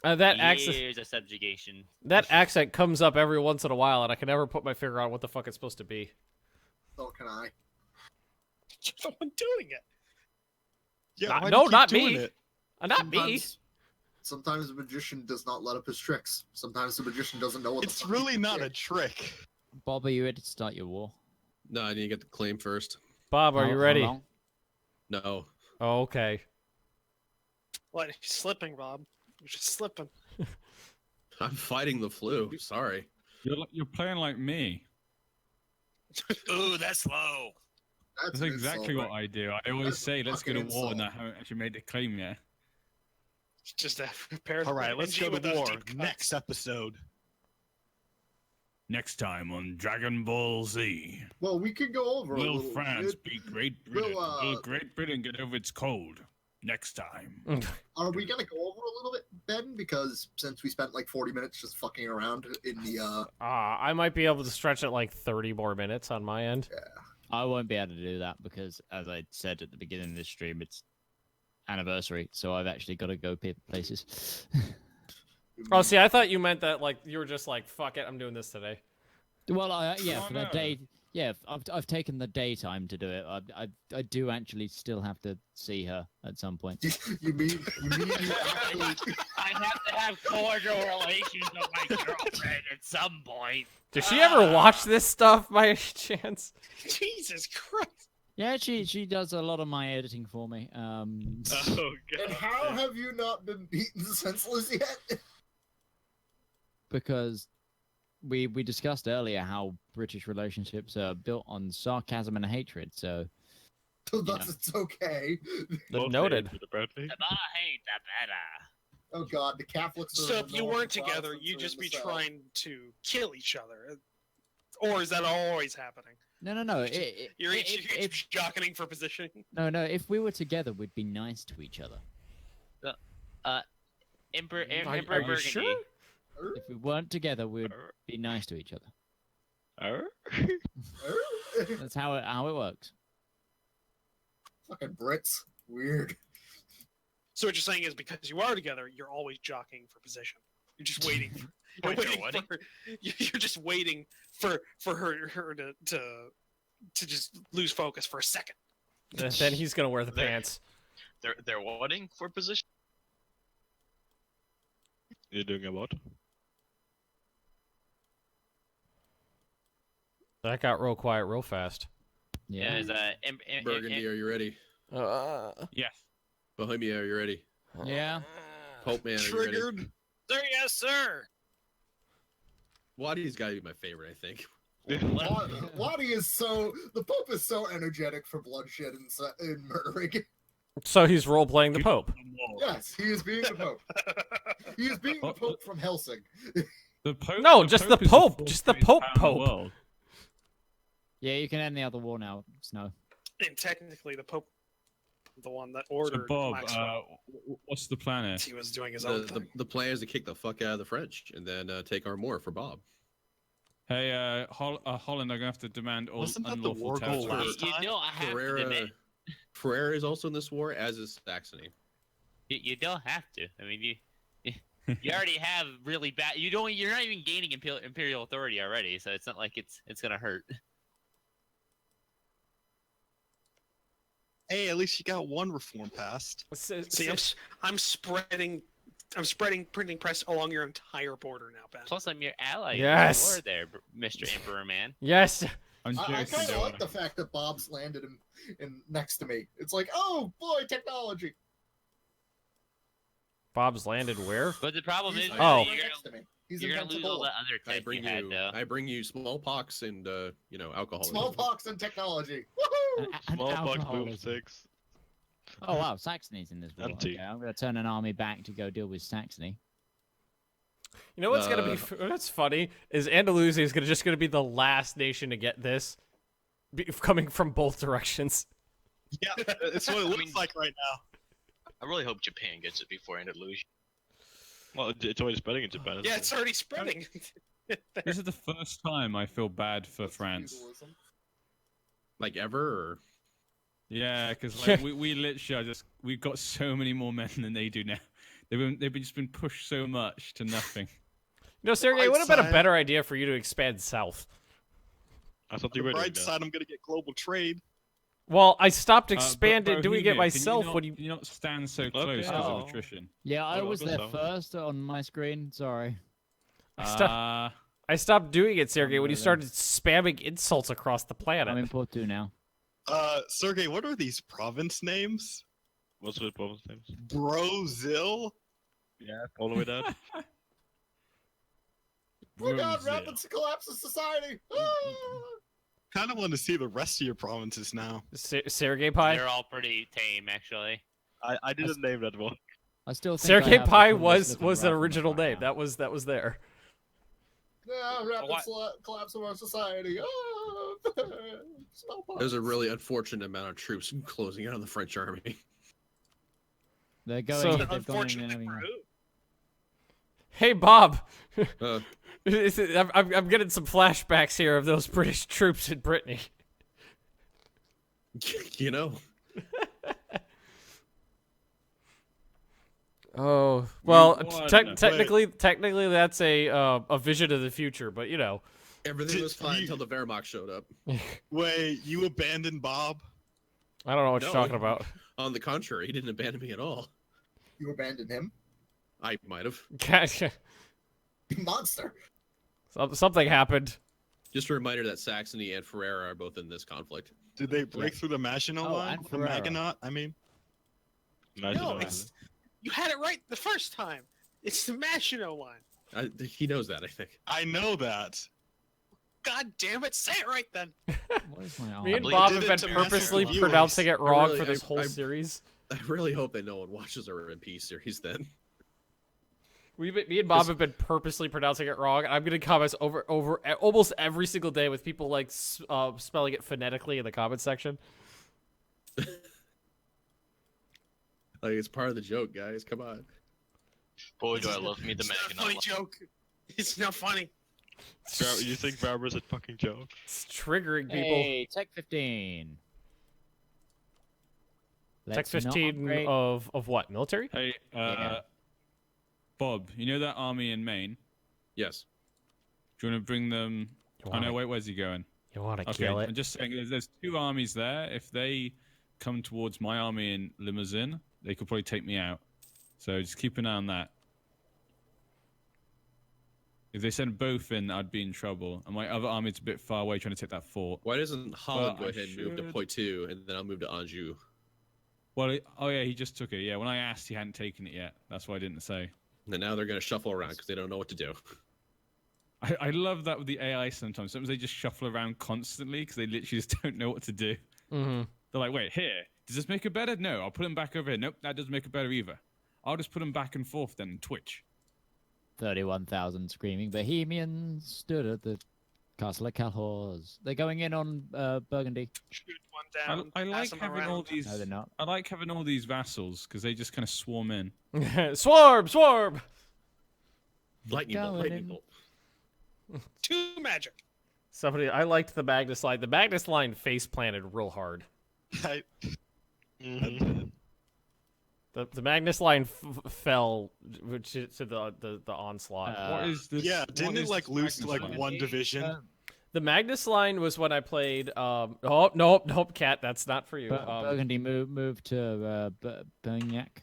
That accent.
Years of subjugation.
That accent comes up every once in a while, and I can never put my finger on what the fuck it's supposed to be.
So can I.
You're the one doing it.
Yeah,
Not-
why do
no,
you keep
not
doing
me.
it?
Not me.
Sometimes the magician does not let up his tricks. Sometimes the magician doesn't know what
It's
the fuck
really
he
not
did.
a trick.
Bob, are you ready to start your war?
No, I need to get the claim first.
Bob, are
How-
you
how
ready?
long?
No.
Oh, okay.
What? You're slipping, Bob. You're just slipping.
I'm fighting the flu. Sorry.
You're playing like me.
Ooh, that's low.
That's exactly what I do. I always say, let's go to war, and I haven't actually made a claim yet.
Just a pair.
All right, let's go to war. Next episode.
Next time on Dragon Ball Z.
Well, we could go over.
Will
a little
France
bit.
beat Great Britain? Will Great Britain get over its cold? Next time.
Are we gonna go over a little bit, Ben? Because since we spent like 40 minutes just fucking around in the
I might be able to stretch it like 30 more minutes on my end.
Yeah.
I won't be able to do that because, as I said at the beginning of this stream, it's anniversary, so I've actually got to go places.
Oh, see, I thought you meant that like you were just like, fuck it, I'm doing this today.
Well, yeah, for the day. Yeah, I've taken the daytime to do it. I do actually still have to see her at some point.
you mean you actually?
I have to have cordial relations with my girlfriend at some point.
Does she ever watch this stuff by any chance?
Jesus Christ!
Yeah, she does a lot of my editing for me.
Oh god.
And how have you not been beaten senseless yet?
Because we discussed earlier how British relationships are built on sarcasm and hatred. So
thus it's okay.
Noted.
The more hate, the better.
Oh god, the Catholics. Are
So if
the
you
North,
weren't
the
together,
Protestants
you'd
are
just
in the
be
South.
trying to kill each other, or is that always happening?
No.
You're each jockeying for positioning.
No. If we were together, we'd be nice to each other.
Emperor
Are you
Burgundy.
sure?
If we weren't together, we'd be nice to each other. That's how it works.
Fucking Brits, weird.
So what you're saying is because you are together, you're always jockeying for position. You're just waiting. You're just waiting for her to just lose focus for a second.
Then he's gonna wear the pants.
They're waiting for position.
You're doing a what?
That got real quiet real fast.
Yeah.
Burgundy, are you ready?
Yes.
Bohemia, are you ready?
Yeah.
Pope Man, are you ready?
Sir, yes, sir.
Waddy's got to be my favorite, I think.
Waddy is so. The Pope is so energetic for bloodshed and murdering.
So he's role playing the Pope.
Yes, he is being the Pope. He is being the Pope from Helsing.
The Pope?
No, just the Pope. Just the Pope.
Pope.
Yeah, you can end the other war now, Snow.
And technically, the Pope, the one that ordered
So Bob,
Maxwell,
what's the plan here?
he was doing his own thing.
The plan is to kick the fuck out of the French and then take Armor for Bob.
Hey, Holland, I'm gonna have to demand all
Wasn't that the
unlawful
war goal
territory.
last time?
You don't have to
Ferrera,
demand.
Ferrera is also in this war, as is Saxony.
You don't have to. I mean, you already have really bad. You're not even gaining imperial authority already, so it's not like it's gonna hurt.
Hey, at least you got one reform passed.
See, I'm spreading printing press along your entire border now, Ben.
Plus, I'm your ally.
Yes.
You're there, Mr. Emperor Man.
Yes.
I'm
I kind of like the fact that Bob's landed in next to me. It's like, oh boy, technology.
Bob's landed where?
But the problem is,
Oh.
you're
Next to me. He's
gonna
in
lose all
Pensacola.
the other tech you had, though.
I bring you smallpox and alcoholism.
Smallpox and technology. Woohoo!
Smallpox
alcoholism.
boomsticks.
Oh wow, Saxony's in this war.
Empty.
Okay, I'm gonna turn an army back to go deal with Saxony.
You know what's gonna be? What's funny is Andalusia is just gonna be the last nation to get this, coming from both directions.
Yeah, it's what it looks like right now.
I really hope Japan gets it before Andalusia.
Well, it's already spreading in Japan.
Yeah, it's already spreading.
This is the first time I feel bad for France.
Like ever? Or?
Yeah, because like, we literally we've got so many more men than they do now. They've just been pushed so much to nothing.
You know, Sergey, it would have been a better idea for you to expand south.
I thought
On
you
the
were doing
bright
that.
side, I'm gonna get global trade.
Well, I stopped
But
expanding doing it
Bohemia,
myself.
Can
When you
you not stand so close because of attrition?
Yeah, I
Oh,
was
that's
there
all.
first on my screen. Sorry.
I stopped doing it, Sergey, when you started spamming insults across the planet.
I'm in Porto now.
Sergey, what are these province names?
What's the province names?
Brazil?
Yeah, all the way down.
Oh god, rapid collapse of society! Ah!
Kind of want to see the rest of your provinces now.
Sergei Pie?
They're all pretty tame, actually.
I didn't name that one.
I still think
Sergei
I have
Pie
the
was
coolest
an
looking
original
rifle
name. That was there.
Yeah, rapid collapse of our society. Ah! Smallpox.
There's a really unfortunate amount of troops closing in on the French army.
They're going.
So-
they've gone in
Unfortunately
and
for
everything.
who?
Hey Bob,
Uh,
I'm getting some flashbacks here of those British troops in Brittany.
you know,
Oh well,
won.
technically that's a vision of the future, but you know.
everything was fine until the Wehrmacht showed up.
Wait, you abandoned Bob?
I don't know what
No.
you're talking about.
On the contrary, he didn't abandon me at all.
You abandoned him?
I might have.
Gotcha.
Monster!
Something happened.
Just a reminder that Saxony and Ferrara are both in this conflict.
Did they break through the Maginot
Oh,
line?
and
The
Ferrara.
Maginot, I mean.
No, you had it right the first time. It's the Maginot line.
He knows that, I think.
I know that.
God damn it, say it right then.
What is my arm?
Me and
believe
Bob
did
have
it
been
to massive
purposely
viewers.
pronouncing it wrong
really-
for this whole
I-
series.
I really hope that no one watches our MP series then.
Me and Bob have been purposely pronouncing it wrong, and I'm getting comments over almost every single day with people like spelling it phonetically in the comment section.
Like, it's part of the joke, guys. Come on.
Boy, do I love me the
It's not a
Maginot
funny
Line.
joke. It's not funny.
You think Barbara's a fucking joke?
It's triggering people.
Hey, Tech 15.
Tech
Let's not
15
upgrade-
of what? Military?
Hey,
Yeah.
Bob, you know that army in Maine?
Yes.
Do you want to bring them?
You
Oh no,
wanna-
wait, where's he going?
You want to
Okay,
kill it?
I'm just saying, there's two armies there. If they come towards my army in Limousin, they could probably take me out. So just keep an eye on that. If they send both in, I'd be in trouble. And my other army's a bit far away trying to take that fort.
Why doesn't Holland
Well,
go
I
ahead and move to
should-
Poitou, and then I'll move to Anjou?
Well, oh yeah, he just took it. Yeah, when I asked, he hadn't taken it yet. That's why I didn't say.
And now they're going to shuffle around because they don't know what to do.
I love that with the AI sometimes. Sometimes they just shuffle around constantly because they literally just don't know what to do.
Mm-hmm.
They're like, wait, here. Does this make it better? No, I'll put them back over here. Nope, that doesn't make it better either. I'll just put them back and forth then in Twitch.
31,000 screaming Bohemians stood at the castle of Calhors. They're going in on Burgundy.
Shoot one down.
I like
pass 'em
having all
around.
these.
No, they're not.
I like having all these vassals because they just kind of swarm in.
Swarm!
Lightning bolt,
Going
lightning
in.
bolt.
Two magic.
Somebody, I liked the Magnus line. The Magnus line face planted real hard. The Magnus line fell to the onslaught.
What is this?
Yeah,
what
didn't it
is
like
this
lose to
Magnus
like
line?
one division?
The Magnus line was when I played. Oh nope, Cat, that's not for you.
Burgundy move to Bergnac.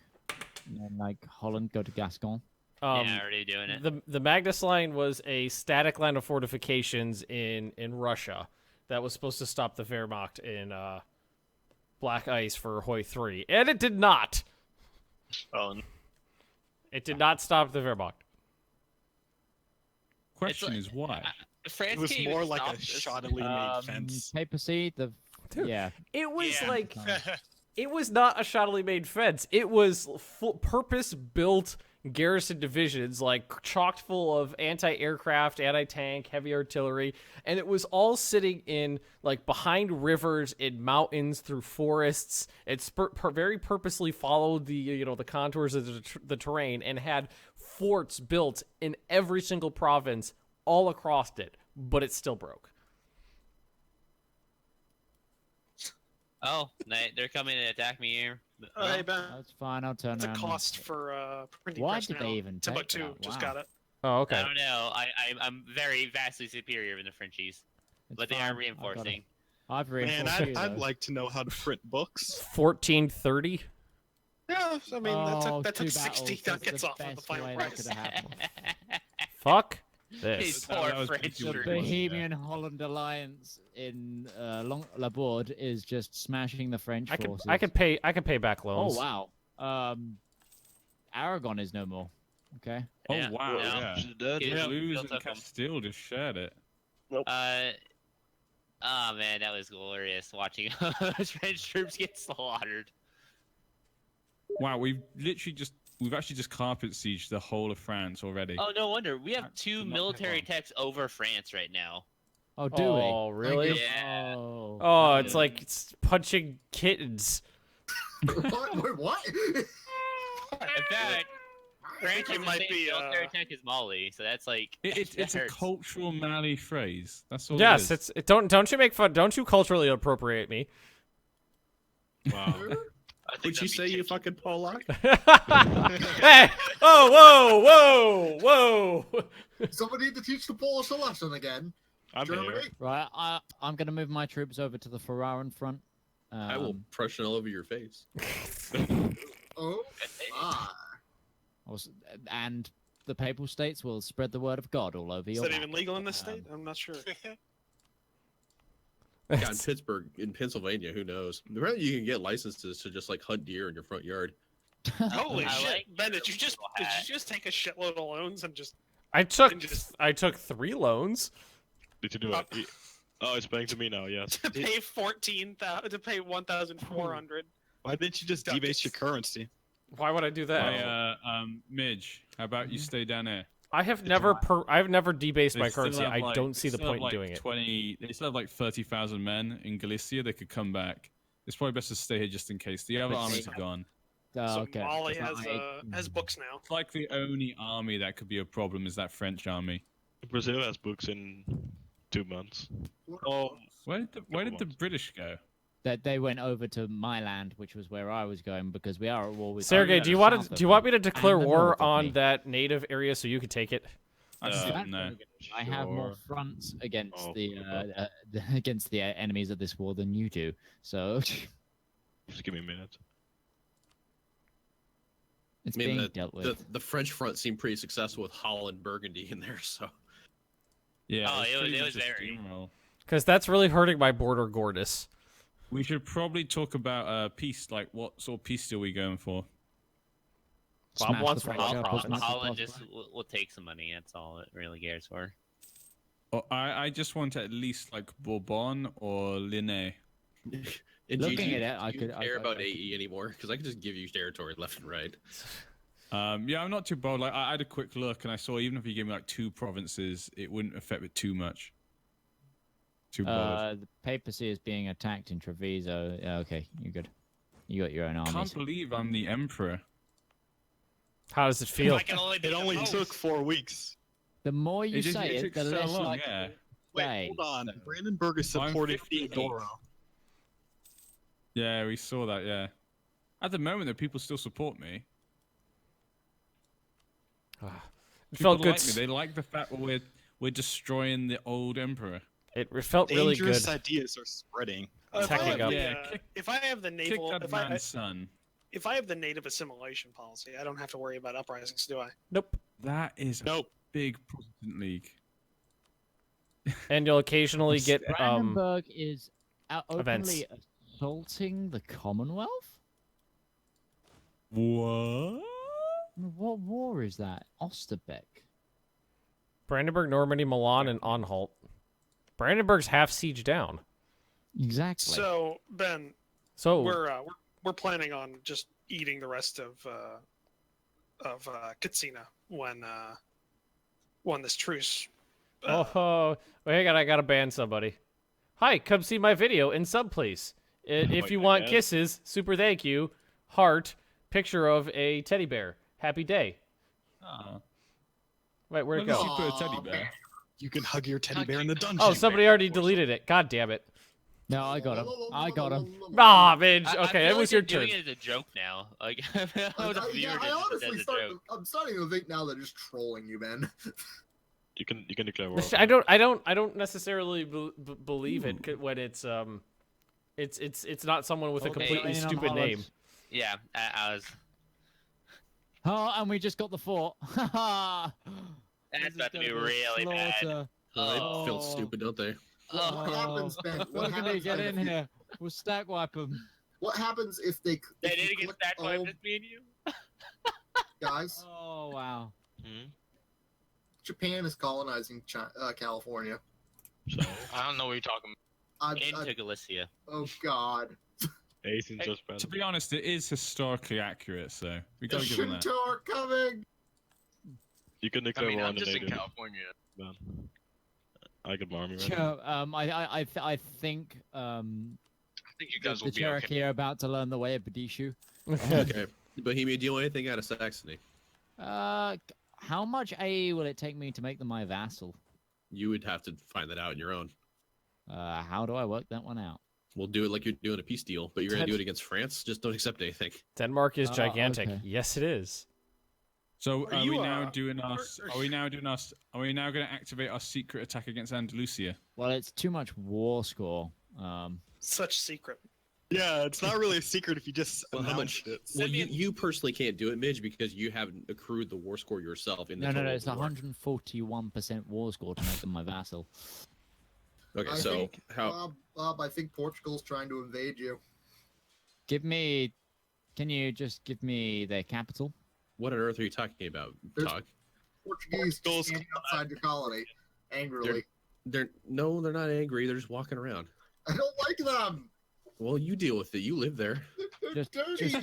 And then, like, Holland, go to Gascon.
Yeah, already doing it.
The Magnus line was a static line of fortifications in Russia that was supposed to stop the Wehrmacht in Black Ice for Hoi 3, and it did not.
Oh,
It did not stop the Wehrmacht.
Question is why?
France
It was
can't
more
even
like
stop
a
this.
shoddily made fence.
Papacy, yeah.
It was
Yeah.
like it was not a shoddily made fence. It was purpose-built garrison divisions, like chocked full of anti-aircraft, anti-tank, heavy artillery, and it was all sitting in like behind rivers, in mountains, through forests. It very purposely followed the the contours of the terrain and had forts built in every single province all across it, but it still broke.
Oh, they're coming to attack me here.
Oh, hey, Ben.
That's fine, I'll turn
It's a
around.
cost for printing
Why
press
did
now.
they even take
Timbuktu
that?
just
Wow.
got it.
Oh, okay.
I don't know. I'm very vastly superior than the Frenchies, but they
fine,
are
I've got
reinforcing.
I've
Man,
reinforced you,
I'd
though.
like to know how to print books.
1430.
Yeah, I mean,
Oh,
that's a
two
60
battles,
that
that's
gets
the
off of the
best
final
way that
price.
could have happened.
Fuck
These
this.
poor
that was
French
pretty
The
good.
troops.
Bohemian Holland alliance in Laborde is just smashing the French forces.
I could pay back
Oh
loans.
wow. Aragon is no more. Okay.
Oh
Yeah,
wow,
yeah.
yeah.
Yeah.
Toulouse
Took
and
'em.
Castile just shared it.
Oh man, that was glorious watching French troops get slaughtered.
Wow, we've actually just carpet sieged the whole of France already.
Oh, no wonder. We have
That
two
did not take
military
long.
techs over France right now.
Oh, do
Oh,
we?
really?
Yeah.
Oh, it's like it's punching kittens.
What? Wait, what?
In fact, France
it
might
might
be
be,
military tech is Mali, so that's like
It's a
hurts.
cultural Mali phrase. That's all.
Yes,
it is.
don't you make fun? Don't you culturally appropriate me?
Wow.
Would you say you fucking Polak?
Hey! Oh, whoa, whoa!
Somebody need to teach the Polish a lesson again. Germany?
Right, I'm going to move my troops over to the Ferraran front.
I will Prussian all over your face.
Oh, my.
And the Papal States will spread the word of God all over
Is
your
that
back.
even legal in this state? I'm not sure.
Yeah, in Pittsburgh, in Pennsylvania, who knows? Apparently, you can get licenses to just like hunt deer in your front yard.
Holy
I
shit,
like
Ben! Did you just take a shitload of loans and just?
I took 3 loans.
Did you do it? Oh, it's paying to me now. Yes.
To pay 1,400.
Why didn't you just debase your currency?
Why would I do that?
Hey, Midge, how about you stay down here?
I've never debased my
They still
currency.
have,
I
like-
don't see
they
the
still have,
point in
like,
doing it.
They still have like 30,000 men in Galicia. They could come back. It's probably best to stay here just in case. The other armies have gone.
So
okay.
Mali
It's
has books now.
It's like the only army that could be a problem is that French army.
Brazil has books in 2 months.
Oh, where did the British go?
That they went over to my land, which was where I was going, because we are at war with.
Sergey, do you want me to declare
and the
war
north of
on
me.
that native area so you can take it?
I don't know.
I have more fronts against against the enemies of this war than you do. So
Just give me a minute.
it's
I mean,
being dealt with.
the French front seemed pretty successful with Holland, Burgundy in there. So
Yeah,
Oh, it
pretty
was
much a
very-
steamroll.
Because that's really hurting my border Gordis.
We should probably talk about peace. Like, what sort of peace deal are we going for?
Bob
Smash
wants
the
more
French
province.
province.
Holland just will take some money. That's all it really cares for.
Oh, I just want at least like Bourbon or Linné.
and
Looking
Gigi,
at it, I
do you
could-
care
I
about
could-
AE anymore because I can just give you territory left and right.
Yeah, I'm not too bold. Like, I had a quick look and I saw even if you gave me like 2 provinces, it wouldn't affect it too much. Too bothered.
The papacy is being attacked in Treviso. Yeah, okay, you're good. You got your own
I
armies.
can't believe I'm the emperor.
How does it feel?
I can only
It only took 4 weeks.
The more you
It
say it,
took
the
so
less
long,
like
yeah.
Wait, hold on. Brandenburg is
I'm
supporting
58.
Theodora.
Yeah, we saw that. Yeah. At the moment, though, people still support me.
It
People
felt good.
like me. They like the fact that we're destroying the old emperor.
It felt really
Dangerous
good.
ideas are spreading.
If I, have
up.
the,
Yeah,
if I have the
Kick
naval,
that man's son.
if I have the native assimilation policy, I don't have to worry about uprisings, do I?
Nope.
That is a big Protestant league.
And you'll occasionally get
Brandenburg is
events.
openly assaulting the Commonwealth.
What?
What war is that? Osterbeck.
Brandenburg, Normandy, Milan, and Anhalt. Brandenburg's half siege down.
Exactly.
So Ben,
So
we're planning on just eating the rest of Katsina when this truce.
Wait, I gotta ban somebody. Hi, come see my video in sub, please. If you want kisses, super thank you, heart, picture of a teddy bear. Happy day.
Oh.
Wait, where'd it
Where
go?
did she put a teddy bear?
You can hug your teddy bear in the dungeon.
Oh, somebody already deleted it. God damn it.
No, I got him. I got him.
Ah, Midge.
I
Okay,
feel
it was
like
your
they're
turn.
doing it as a joke now. Like, I would have
Yeah,
viewed
I
it
honestly
as a joke.
I'm starting to think now they're just trolling you, man.
You can declare war.
I don't necessarily believe it when it's not someone with a
Okay.
completely
Raining on
stupid
Holland.
name.
Yeah, I was.
Oh, and we just got the fort.
That's about to be really bad.
They
Oh.
feel stupid, don't they?
What happens, Ben? What
Look at me,
happens
get
if
in
you-
here. We'll stack wipe them.
What happens if they?
They
if you
didn't get
click
that
all-
one, just me and you.
guys?
Oh wow.
Japan is colonizing California.
So I don't know what you're talking about.
Into Galicia.
Oh God.
Asian just better.
To be honest, it is historically accurate, so we gotta give them that.
Shinto are coming.
You can
I
declare
mean,
war
I'm
on the
just in
native.
California.
Man. I got my army ready.
So, I think
I think you guys
the
will be
Cherokee
okay.
are about to learn the way of Badishu.
Okay. Bohemia, do you want anything out of Saxony?
How much AE will it take me to make them my vassal?
You would have to find that out on your own.
How do I work that one out?
We'll do it like you're doing a peace deal, but you're going to do it against France. Just don't accept anything.
Denmark is gigantic.
okay.
Yes, it is.
So
Are
are
you,
we now
uh,
doing us? Are we now doing us? Are we now going to activate our secret attack against Andalusia?
Well, it's too much war score.
Such secret.
Yeah, it's not really a secret if you just
Well, how much?
announce it.
Well, you personally can't do it, Midge, because you haven't accrued the war score yourself in the
No,
total
it's
war.
141% war score to make them my vassal.
Okay,
I
so
think,
how?
Bob, I think Portugal's trying to invade you.
Can you just give me their capital?
What on earth are you talking about,
There's-
Tog?
Portuguese standing outside your colony, angrily.
They're not angry. They're just walking around.
I don't like them.
Well, you deal with it. You live there.
They're dirty.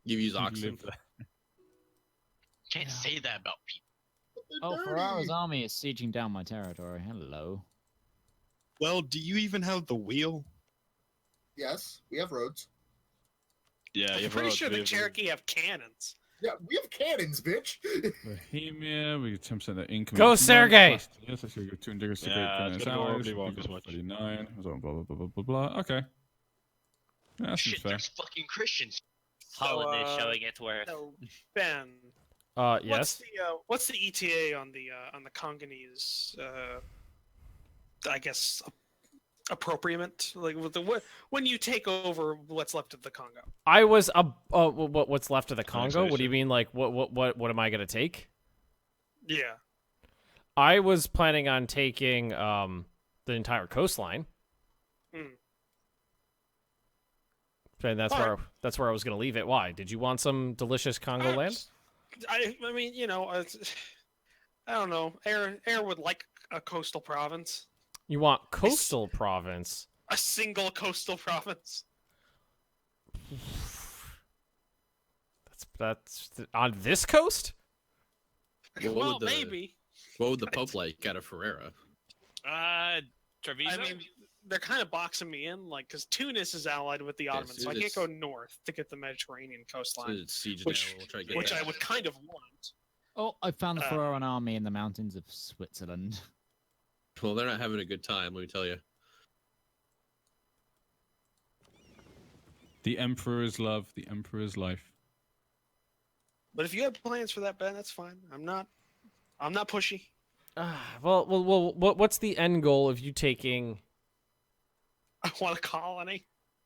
You use oxen.
Can't say that about people.
Oh, Ferrara's army is sieging down my territory. Hello.
Well, do you even have the wheel?
Yes, we have roads.
Yeah,
I'm
you've
pretty
roads,
sure
we
the
have-
Cherokee have cannons.
Yeah, we have cannons, bitch.
Bohemia, we get 10% of income.
Go, Sergey!
Yes, I should go 2 indigo to
Yeah,
great
it's
Finance
gonna go
allies.
overly walk
we
as
got
much.
39. Blah, blah, blah, blah, blah, blah. Okay. Yeah, that seems
Shit,
fair.
there's fucking Christians.
Holland is
uh,
showing its worth.
So, Ben,
Yes.
what's the ETA on the Congolese? I guess appropriament, like with when you take over what's left of the Congo.
I was what's left of the Congo? What do you mean? Like what am I gonna take?
Yeah.
I was planning on taking the entire coastline. And that's where I was gonna leave it. Why? Did you want some delicious Congo land?
I mean, you know, I don't know. Air would like a coastal province,
You want coastal province?
a single coastal province.
That's on this coast?
Well, maybe.
What would the Pope like out of Ferrera?
I
Treviso.
mean, they're kind of boxing me in, like, because Tunis is allied with the Ottomans, so I can't
Tunis-
go north to get the Mediterranean coastline,
Siege
which,
down, we'll try to get
which
that.
I would kind of want.
Oh, I found the Ferraran army in the mountains of Switzerland.
Well, they're not having a good time, let me tell you.
The Emperor's love, the Emperor's life.
But if you have plans for that, Ben, that's fine. I'm not pushy.
Well, what's the end goal of you taking?
I want a colony.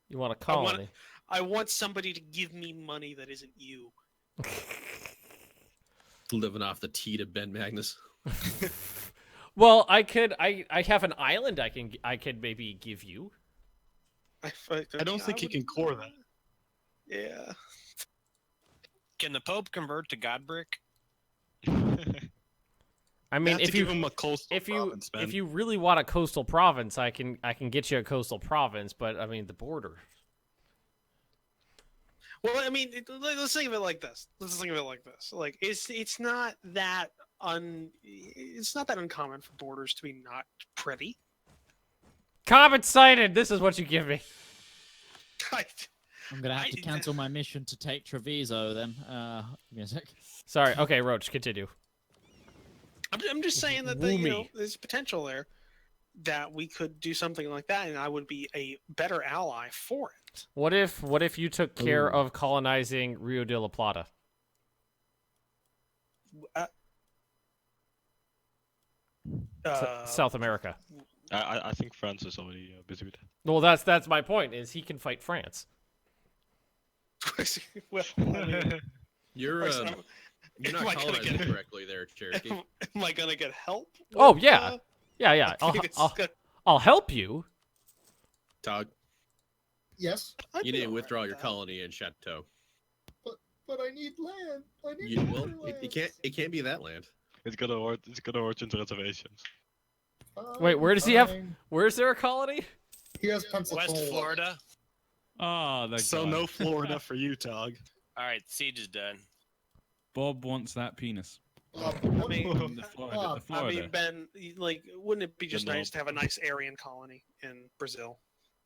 You want a colony?
I want somebody to give me money that isn't you.
Living off the tea to Ben Magnus.
Well, I could. I have an island. I could maybe give you.
I don't think he can core that.
Yeah.
Can the Pope convert to Godbrick?
I mean,
have
if
to
you
give him a coastal province, Ben.
if you really want a coastal province, I can get you a coastal province. But I mean, the border.
Well, I mean, let's think of it like this. Like, it's not that uncommon for borders to be not pretty.
Comet sighted. This is what you give me.
I'm gonna have to cancel my mission to take Treviso then. Give me a sec.
Sorry. Okay, Roach, continue.
I'm just saying that there's potential there that we could do something like that, and I would be a better ally for it.
What if you took care of colonizing Rio de la Plata? South America.
I think France is already busy with that.
Well, that's my point. Is he can fight France?
Well, I mean,
You're
am
not
I gonna
colonizing
get-
correctly there, Cherokee.
am I gonna get help?
Oh
with,
yeah, yeah. I'll help you.
Tog,
Yes.
you need to withdraw your colony in Chateau.
but I need land. I need
Well,
land.
it can't be that land.
It's gonna origin reservations.
Wait, where does he have? Where's there a colony?
He has Pensacola.
West Florida.
Oh,
So no Florida for you, Tog.
All right, siege is done.
Bob wants that penis.
I mean,
The Florida.
Ben, like, wouldn't it be just nice to have a nice Aryan colony in Brazil?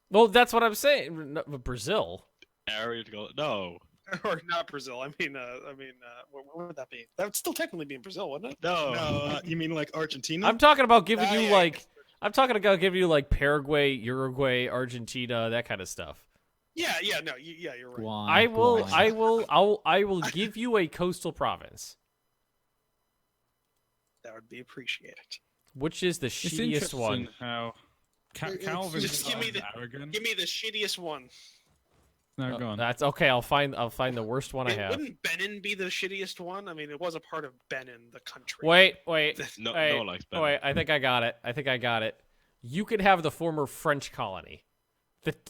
Well, that's what I'm saying. No, Brazil.
Area to go. No.
Or not Brazil. I mean, where would that be? That would still technically be in Brazil, wouldn't it?
No, you mean like Argentina?
I'm talking about giving you like. I'm talking about giving you like Paraguay, Uruguay, Argentina, that kind of stuff.
Yeah, you're right.
I will give you a coastal province.
That would be appreciated.
Which is the
It's
shittiest
interesting
one?
how Calvin
Just give me
arrogant.
the shittiest one.
No, go on.
That's okay. I'll find the worst one I have.
Wouldn't Benin be the shittiest one? I mean, it was a part of Benin, the country.
Wait.
No one likes Benin.
Wait, I think I got it. You could have the former French colony.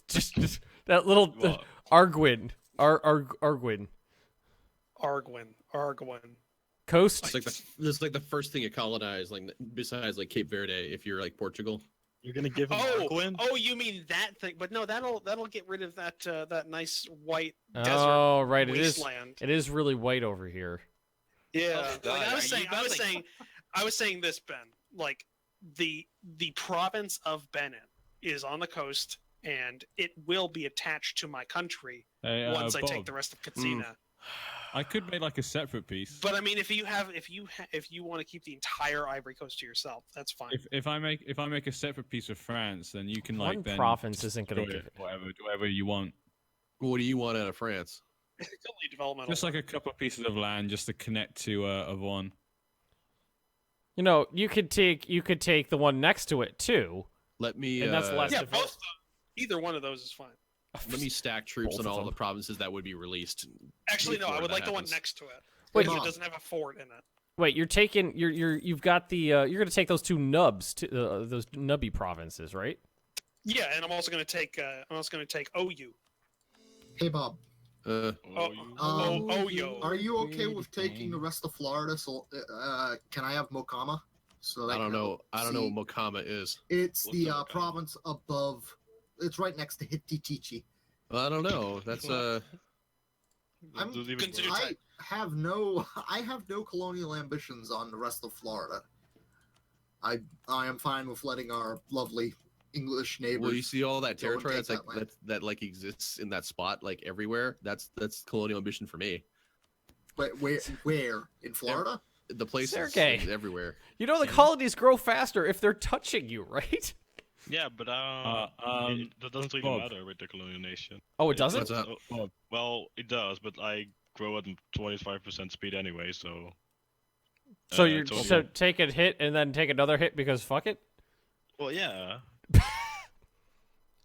Just that little Arguin. Arguin. Coast.
It's like the first thing you colonize, like besides like Cape Verde, if you're like Portugal.
You're gonna give him Arguin?
Oh, you mean that thing? But no, that'll get rid of that nice white desert
Oh, right.
wasteland.
It is really white over here.
Yeah,
Oh,
like,
God.
I was saying this, Ben. Like the province of Benin is on the coast, and it will be attached to my country once I take
Bob.
the rest of Katsina.
I could make like a separate piece.
But I mean, if you want to keep the entire Ivory Coast to yourself, that's fine.
If I make a separate piece of France, then you can
One
like then
province isn't gonna
destroy
give it.
whatever you want.
What do you want out of France?
It's only developmental.
Just like a couple of pieces of land, just to connect to Avon.
You know, you could take the one next to it too.
Let me.
And that's less.
Yeah, either one of those is fine.
Let me stack troops
Both
on
of
all
them.
the provinces that would be released.
Actually, no.
before
I would
that
like the one
happens.
next to it.
Wait,
Because it doesn't have a fort in it.
Wait, you're taking you've got the you're gonna take those two nubs to those nubby provinces, right?
Yeah, and I'm also going to take OU.
Hey, Bob.
OU.
Are you okay with taking the rest of Florida? So, can I have Mokama? So that
I don't know. I don't know
see-
what Mokama is.
It's the province above. It's right next to Hittichichi.
Well, I don't know. That's
I have no colonial ambitions on the rest of Florida. I am fine with letting our lovely English neighbors.
Well, you see all that
go and
territory
take
that's like
that land.
that like exists in that spot like everywhere. That's colonial ambition for me.
But where in Florida?
The place
Sergey.
is everywhere.
You know the colonies grow faster if they're touching you, right?
Yeah, but that doesn't really
Bob.
matter with the colonial nation.
Oh, it doesn't?
What's up?
Well, it does, but I grow at 25% speed anyway, so.
So
it's only-
take a hit and then take another hit because fuck it.
Well, yeah.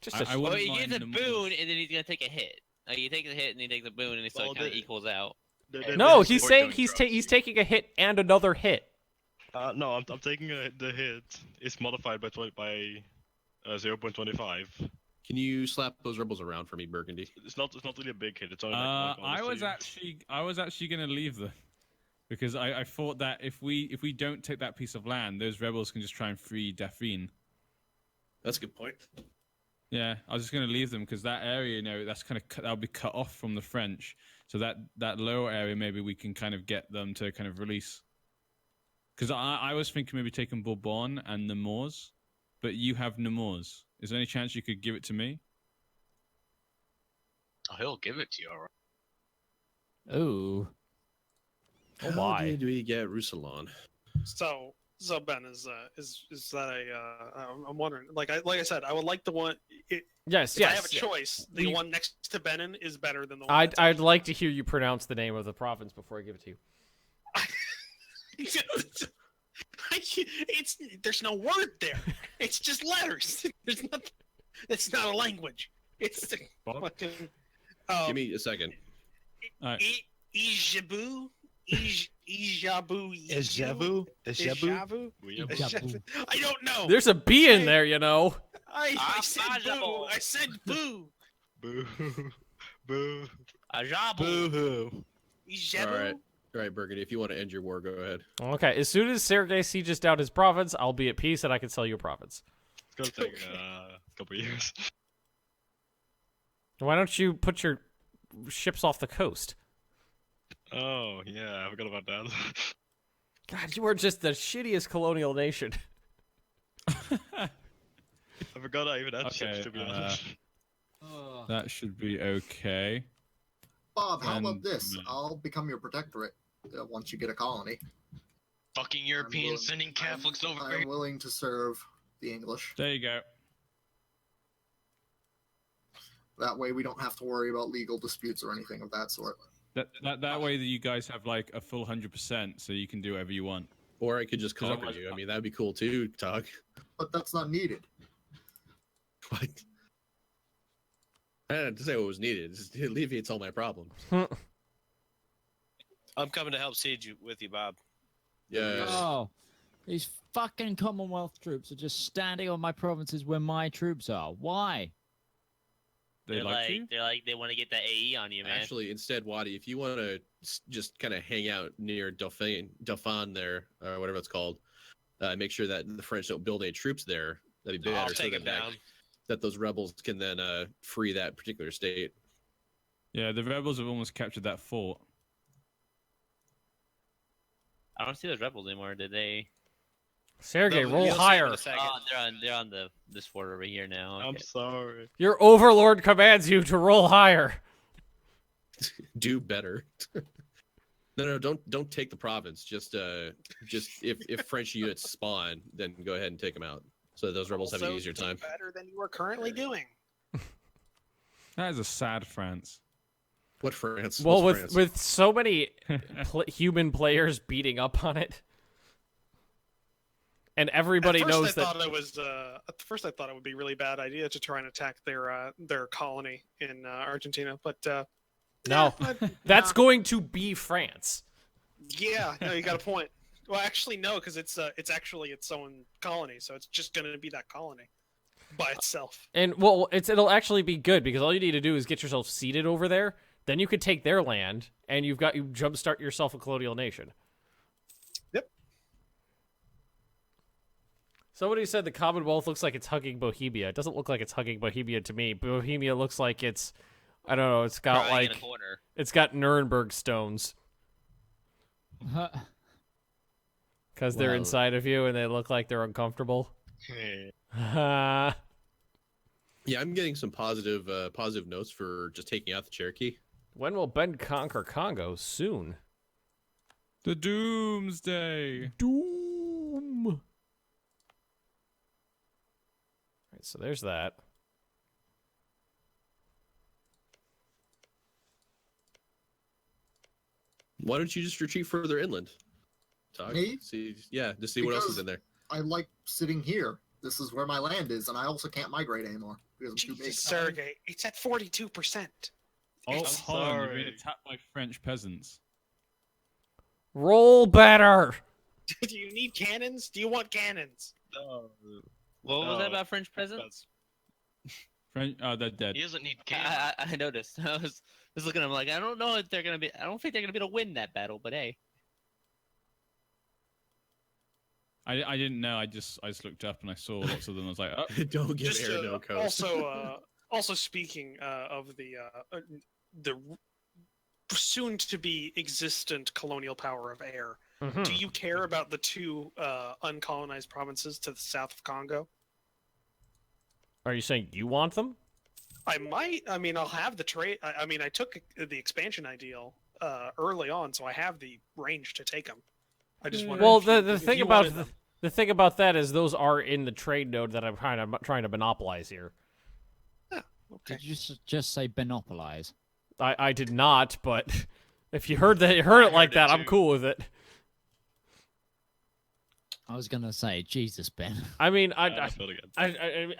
Just a
Well,
wouldn't
he gets a
mind
boon and then he's gonna take a hit. Like he takes a hit and he takes a boon and it still kind of equals out.
No, he's saying he's taking a hit and another hit.
No, I'm taking the hit. It's modified by 0.25.
Can you slap those rebels around for me, Burgundy?
It's not really a big hit. It's only like
I was actually gonna leave them because I thought that if we don't take that piece of land, those rebels can just try and free Daphne.
That's a good point.
Yeah, I was just gonna leave them because that area, that's kind of that'll be cut off from the French. So that lower area, maybe we can kind of get them to kind of release. Because I was thinking maybe taking Bourbon and Nemours, but you have Nemours. Is there any chance you could give it to me?
Oh, he'll give it to you, all right.
Ooh. Oh,
How
why?
did we get Rousselon?
So Ben, is that I'm wondering. Like I said, I would like the one.
Yes,
if
yes.
I have a choice, the one next to Benin is better than the one.
I'd like to hear you pronounce the name of the province before I give it to you.
There's no word there. It's just letters. There's nothing. It's not a language. It's fucking.
Give me a second.
Ijabu. Ijabu. I don't know.
There's a B in there, you know.
I said boo. I said boo.
Boo. Boo.
Ajabu.
Boo-hoo.
All right, Burgundy. If you want to end your war, go ahead.
Okay. As soon as Sergei sieges down his province, I'll be at peace and I can sell you a province.
It's gonna take a couple of years.
Why don't you put your ships off the coast?
Oh yeah, I forgot about that.
God, you are just the shittiest colonial nation.
I forgot I even had ships, to be honest.
That should be okay.
Bob, how about this? I'll become your protectorate once you get a colony.
Fucking Europeans sending Catholics over.
I'm willing to serve the English.
There you go.
That way we don't have to worry about legal disputes or anything of that sort.
That way that you guys have like a full 100%, so you can do whatever you want.
Or I could just conquer you. I mean, that'd be cool too, Tog.
But that's not needed.
What? I didn't say what was needed. It alleviates all my problems.
I'm coming to help siege with you, Bob.
Yeah.
Oh, these fucking Commonwealth troops are just standing on my provinces where my troops are. Why?
They're like they want to get that AE on you, man.
Actually, instead, Wadi, if you want to just kind of hang out near Dauphin there, or whatever it's called, make sure that the French don't build any troops there. That'd be better.
I'll take it down.
That those rebels can then free that particular state.
Yeah, the rebels have almost captured that fort.
I don't see those rebels anymore. Did they?
Sergei, roll higher.
Oh, they're on this fort over here now. Okay.
I'm sorry.
Your overlord commands you to roll higher.
Do better. No, don't take the province. Just if French units spawn, then go ahead and take them out, so that those rebels have an easier time.
Better than you are currently doing.
That is a sad France.
What France?
Well,
What's
with so many human players beating up on it, and everybody knows that.
At first, I thought it would be a really bad idea to try and attack their colony in Argentina, but
no, that's going to be France.
Yeah, no, you got a point. Well, actually, no, because it's actually its own colony, so it's just going to be that colony by itself.
And well, it'll actually be good because all you need to do is get yourself seated over there. Then you could take their land, and you jumpstart yourself a colonial nation.
Yep.
Somebody said the Commonwealth looks like it's hugging Bohemia. It doesn't look like it's hugging Bohemia to me. Bohemia looks like it's, I don't know, it's got
Crying in a corner.
it's got Nuremberg stones. Because they're inside of you and they look like they're uncomfortable.
Yeah, I'm getting some positive notes for just taking out the Cherokee.
When will Ben conquer Congo? Soon.
The Doomsday.
Doom. All right, so there's that.
Why don't you just retreat further inland?
Me?
To see what else is in there.
I like sitting here. This is where my land is, and I also can't migrate anymore because I'm too big.
Sergei, it's at 42%.
Oh, hold on, you're being attacked by French peasants.
Roll better.
Do you need cannons? Do you want cannons?
What was that about French peasants?
French? Oh, they're dead.
He doesn't need cannons.
I noticed. I was looking at them like, I don't know if they're gonna be. I don't think they're gonna be able to win that battle, but hey.
I didn't know. I just looked up and I saw lots of them. I was like, oh.
Don't give air no coast.
Also speaking of the soon to be existent colonial power of air, do you care about the two uncolonized provinces to the south of Congo?
Are you saying you want them?
I might. I mean, I'll have the trade. I mean, I took the expansion ideal early on, so I have the range to take them. I just want.
Well, the thing about the thing about that is those are in the trade node that I'm kind of trying to monopolize here.
Yeah, okay.
Did you just say monopolize?
I did not, but if you heard it like that, I'm cool with it.
I was gonna say, Jesus, Ben.
I mean, I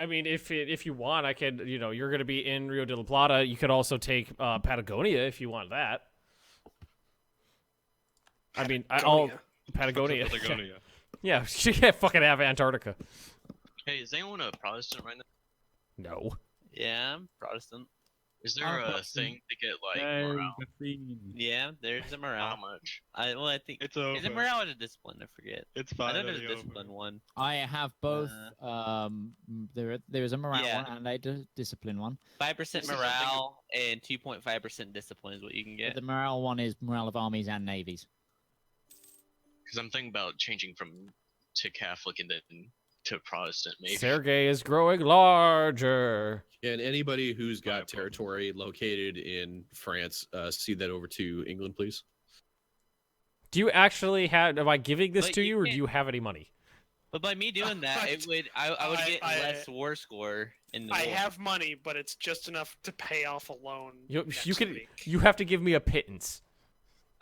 mean, if you want, I can. You know, you're gonna be in Rio de la Plata. You could also take Patagonia if you want that. I mean, Patagonia. Yeah, you can't fucking have Antarctica.
Hey, is anyone a Protestant right now?
No.
Yeah, I'm Protestant.
Is there a thing to get like morale?
Yeah, there's a morale.
How much?
I think
It's
is it
over.
morale or the discipline? I forget.
It's
I know
finally
there's a discipline one.
I have both. There is a morale
Yeah.
one and a discipline one.
5% morale and 2.5% discipline is what you can
But
get.
the morale one is morale of armies and navies.
Because I'm thinking about changing from to Catholic and then to Protestant, maybe.
Sergey is growing larger.
And anybody who's got territory located in France, see that over to England, please.
Do you actually have? Am I giving this
But
to
you
you, or do
can't-
you have any money?
But by me doing that, it would I would get less war score in the
I
war.
have money, but it's just enough to pay off a loan.
You
next
can.
week.
You have to give me a pittance.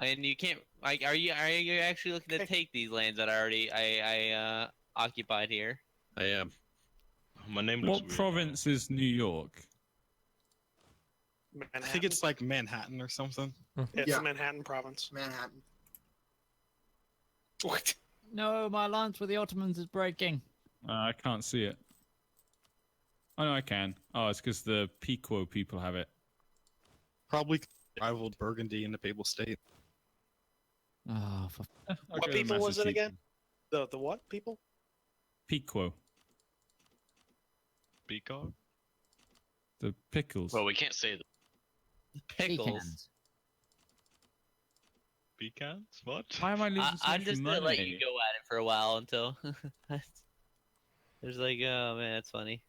And you can't like are you actually looking to take these lands that I occupied here?
I am.
My name
What province is New York?
I think it's like Manhattan or something.
It's
Yeah.
the Manhattan province.
Manhattan.
What?
No, my alliance with the Ottomans is breaking.
I can't see it. Oh, no, I can. Oh, it's because the Pequot people have it.
Probably rivaled Burgundy in the Papal State.
Oh, for...
I'll
What
go to
people was it again?
Massachusetts.
The what people?
Pequot.
Peacock?
The pickles.
Well, we can't say that.
Pickles.
Pecans? What?
Why am I losing so
I'm
much
just
money?
gonna let you go at it for a while until there's like, oh man, that's funny.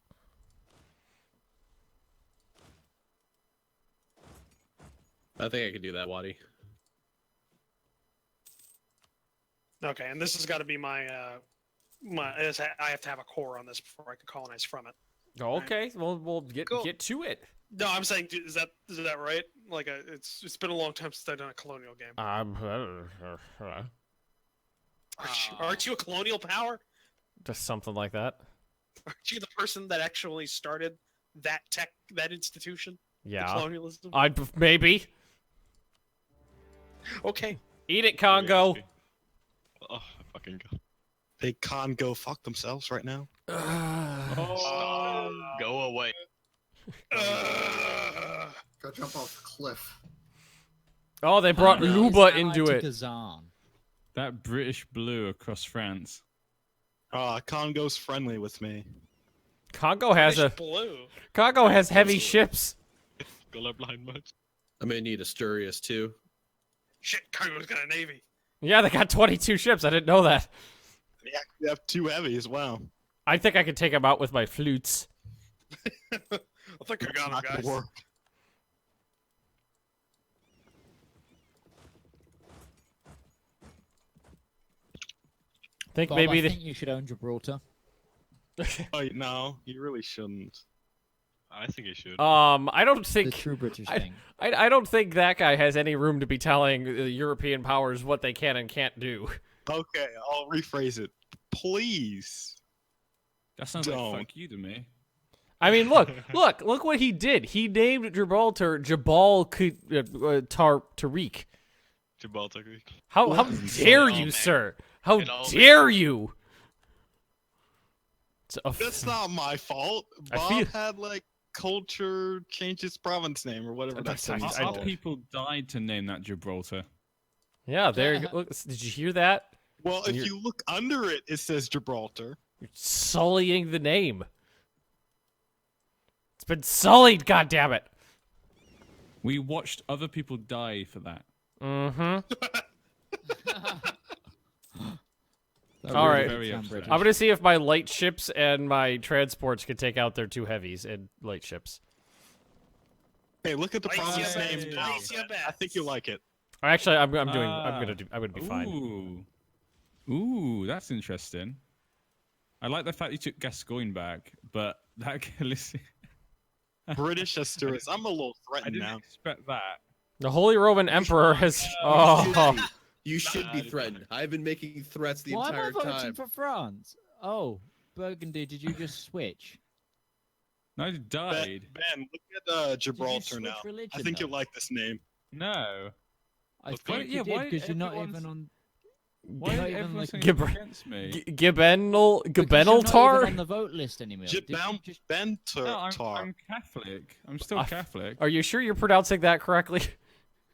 I think I can do that, Waddy.
Okay, and this has got to be my I have to have a core on this before I can colonize from it.
Okay, well, we'll get to it.
No, I'm saying, is that right? Like, it's been a long time since I've done a colonial game. Aren't you a colonial power?
Just something like that.
Aren't you the person that actually started that institution?
Yeah.
The colonialism.
Maybe.
Okay.
Eat it, Congo.
Oh, fucking God.
They can't go fuck themselves right now.
Stop. Go away.
Go jump off the cliff.
Oh, they brought Luba into it.
That British blue across France.
Congo's friendly with me.
Congo has
blue.
Congo has heavy ships.
Colorblind much.
I'm gonna need Asturias too.
Shit, Congo's got a navy.
Yeah, they got 22 ships. I didn't know that.
They actually have 2 heavy as well.
I think I could take them out with my flutes.
I think I got him, guys.
Work.
Think
Bob,
maybe
I think you should own Gibraltar.
Oh no, you really shouldn't.
I think you should.
I don't think
The true British thing.
I don't think that guy has any room to be telling the European powers what they can and can't do.
Okay, I'll rephrase it. Please.
That sounds
Don't.
like fuck you to me.
I mean, look what he did. He named Gibraltar Jabal Tariq.
Gibraltar.
How dare you, sir? How dare you?
That's not my fault.
I
Bob
feel-
had like culture change his province name or whatever that's
How people died to name that Gibraltar?
Yeah, there you go. Look, did you hear that?
Well, if you look under it, it says Gibraltar.
You're sullying the name. It's been sullied, goddammit.
We watched other people die for that.
Mm-hmm.
That
All
was
right.
very upsetting.
I'm gonna see if my light ships and my transports can take out their 2 heavies and light ships.
Hey, look at the
Place
province
your
names
bets,
now.
place your bets.
I think you'll like it.
Actually, I'm gonna be fine.
Ooh, that's interesting. I like the fact you took Gascoigne back, but that listen.
British Asturias. I'm a little
I
threatened
didn't
now.
expect that.
The Holy Roman Emperor has. Oh,
You should be threatened. I've been making threats the
Why am I
entire
voting
time.
for France? Oh, Burgundy, did you just switch?
No, I died.
Ben, look at Gibraltar
switch
now.
religion,
I think
though?
you'll like this name.
No.
I
Why-
think
yeah,
you
why
did because you're not
everyone's-
even on.
Why
You're not
is
even
everyone
like-
saying
Gib-
against me?
Because you're not
Gibbeneltar?
even on the vote list anymore. Did you just-
No, I'm Catholic. I'm still Catholic.
Are you sure you're pronouncing that correctly?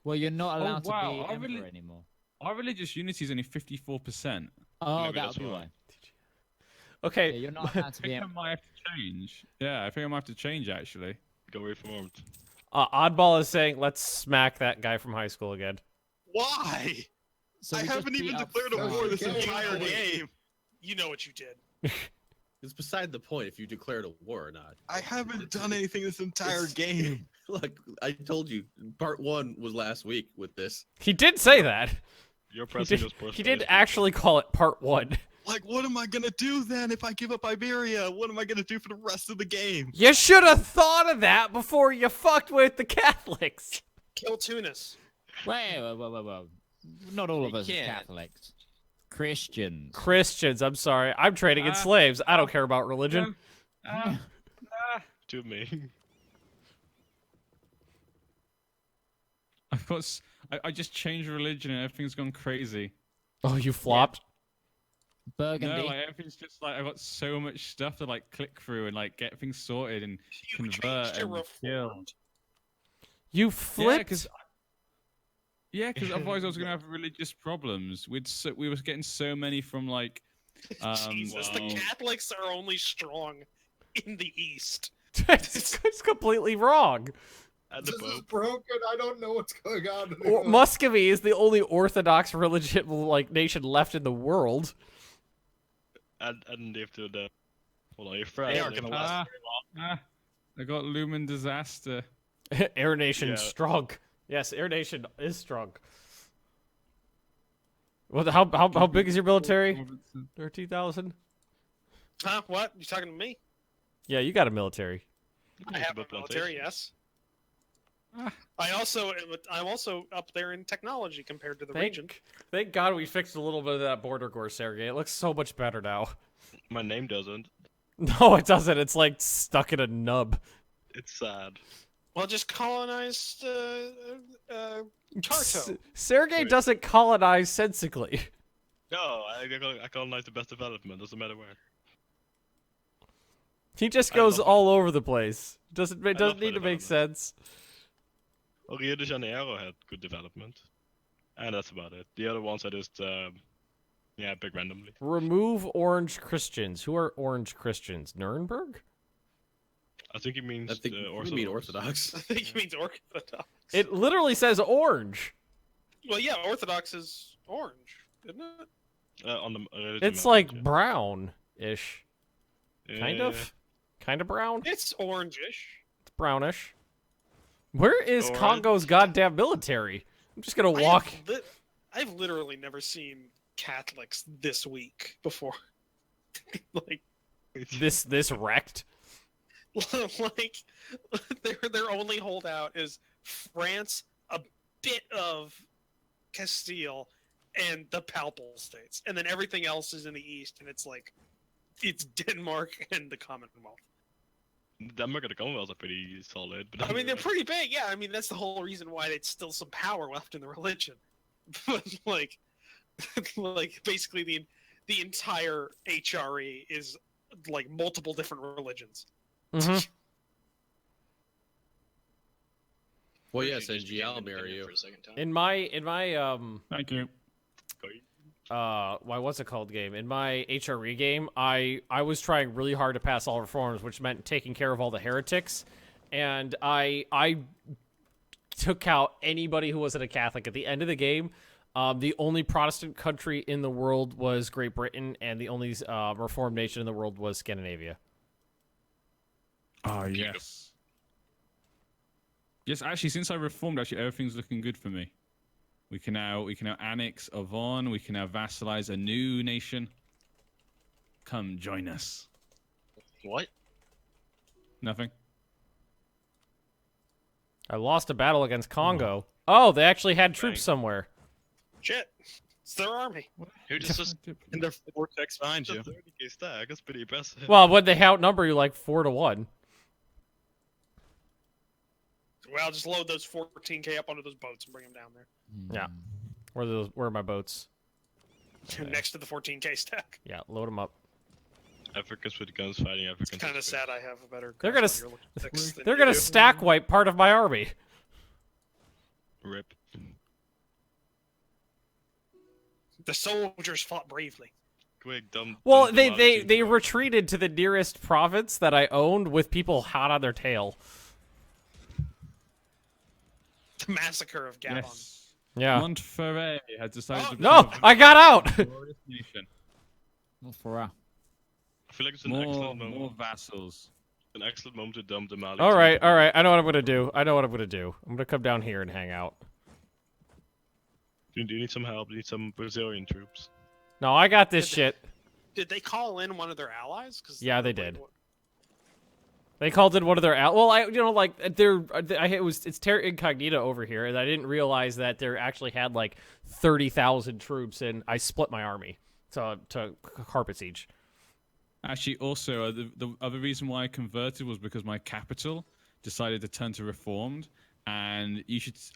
Well, you're not
Oh,
allowed
wow,
to be
our
emperor
reli-
anymore.
Our religious unity is only 54%.
Oh,
Maybe
that'll
that's
be
why.
why.
Okay.
Yeah, you're not allowed to
I
be
think I
emperor.
might have to change. Yeah, I think I might have to change actually.
Go reformed.
Oddball is saying, let's smack that guy from high school again.
Why?
So
I
we just
haven't even
beat up
declared a war
Frank.
this entire game.
You know what you did.
It's beside the point if you declared a war or not.
I haven't done anything this entire game.
Look, I told you, part 1 was last week with this.
He did say that.
You're
He
pressing
did,
those personal
he did
issues.
actually call it part 1.
Like, what am I gonna do then if I give up Iberia? What am I gonna do for the rest of the game?
You should have thought of that before you fucked with the Catholics.
Kill Tunis.
Wait. Not all of
You
us are
can't.
Catholics. Christians.
Christians, I'm sorry. I'm trading in slaves. I don't care about religion.
To me.
I just changed religion and everything's gone crazy.
Oh, you flopped?
Burgundy.
No, like everything's just like I've got so much stuff to like click through and like get things sorted and convert
to
and kill.
reformed.
You
Yeah,
flipped?
because otherwise I was gonna have religious problems. We were getting so many from like.
Jesus, the Catholics are only strong in the East.
It's completely wrong.
And
This is broken. I don't know what's going on.
Or, Muscovy is the only Orthodox religion like nation left in the world.
And if to the hold on, your friends.
They aren't gonna last very long.
I got Lumen Disaster.
Air Nation
Yeah.
strong. Yes, Air Nation is strong. Well, how big is your military? 13,000.
Huh? What? You talking to me?
Yeah, you got a military.
I have a military, yes. I'm also up there in technology compared to the region.
Thank God we fixed a little bit of that border gore, Sergey. It looks so much better now.
My name doesn't.
No, it doesn't. It's like stuck in a nub.
It's sad.
Well, just colonized Tarto.
Sergey doesn't colonize sensically.
No, I colonize the best development. Doesn't matter where.
He just goes all over the place. It
love
doesn't need
the
to make sense.
Well, Rio de Janeiro had good development, and that's about it. The other ones are just pick randomly.
Remove orange Christians. Who are orange Christians? Nuremberg?
I think he means.
I think you mean Orthodox.
I think he means Orthodox.
It literally says orange.
Well, yeah, Orthodox is orange, isn't it?
On the
It's like brown-ish. Kind of? Kind of brown?
It's orangish.
It's brownish. Where is
Orange.
Congo's goddamn military? I'm just gonna walk.
I've literally never seen Catholics this weak before. Like
This wrecked.
like their only holdout is France, a bit of Castile, and the Papal States, and then everything else is in the east, and it's like it's Denmark and the Commonwealth.
Denmark and the Commonwealth are pretty solid. But
I mean, they're pretty big. Yeah, I mean that's the whole reason why there's still some power left in the religion. But like basically the entire HRE is like multiple different religions.
Mm-hmm.
Well, yes, NG, I'll marry you.
In my
Thank you.
what's it called game? In my HRE game, I was trying really hard to pass all reforms, which meant taking care of all the heretics, and I took out anybody who wasn't a Catholic. At the end of the game, the only Protestant country in the world was Great Britain, and the only Reformed nation in the world was Scandinavia.
Oh, yes. Yes, actually, since I reformed, actually, everything's looking good for me. We can now annex Avon. We can now vassalize a new nation. Come join us.
What?
Nothing.
I lost a battle against Congo. Oh, they actually had troops somewhere.
Shit, it's their army.
Who just
and their vortex behind you.
30k stack. That's pretty impressive.
Well, when they outnumber you like 4-1.
Well, just load those 14k up onto those boats and bring them down there.
Yeah. Where are my boats?
Next to the 14k stack.
Yeah, load them up.
Africans with guns fighting Africans.
It's kind of sad I have a better.
They're
grasp
gonna
on your logistics than
they're
you
gonna
do.
stack wipe part of my army.
Rip.
The soldiers fought bravely.
Quick, dumb.
Well,
dumb
they retreated to the nearest province that I owned with people hot on their tail.
The massacre of Gabon.
Yes.
Yeah.
Montferrat has decided to
No,
become
I got out.
a glorious nation.
Montferrat.
I feel like it's an
More,
excellent moment.
more vassals.
An excellent moment to dump the Mali.
All right. I know what I'm gonna do. I'm gonna come down here and hang out.
Do you need some help? Do you need some Brazilian troops?
No, I got this shit.
Did they call in one of their allies? Cause
Yeah, they did. They called in one of their well, it's Terra Incognita over here, and I didn't realize that there actually had like 30,000 troops, and I split my army to carpet siege.
Actually, also, the other reason why I converted was because my capital decided to turn to reformed, and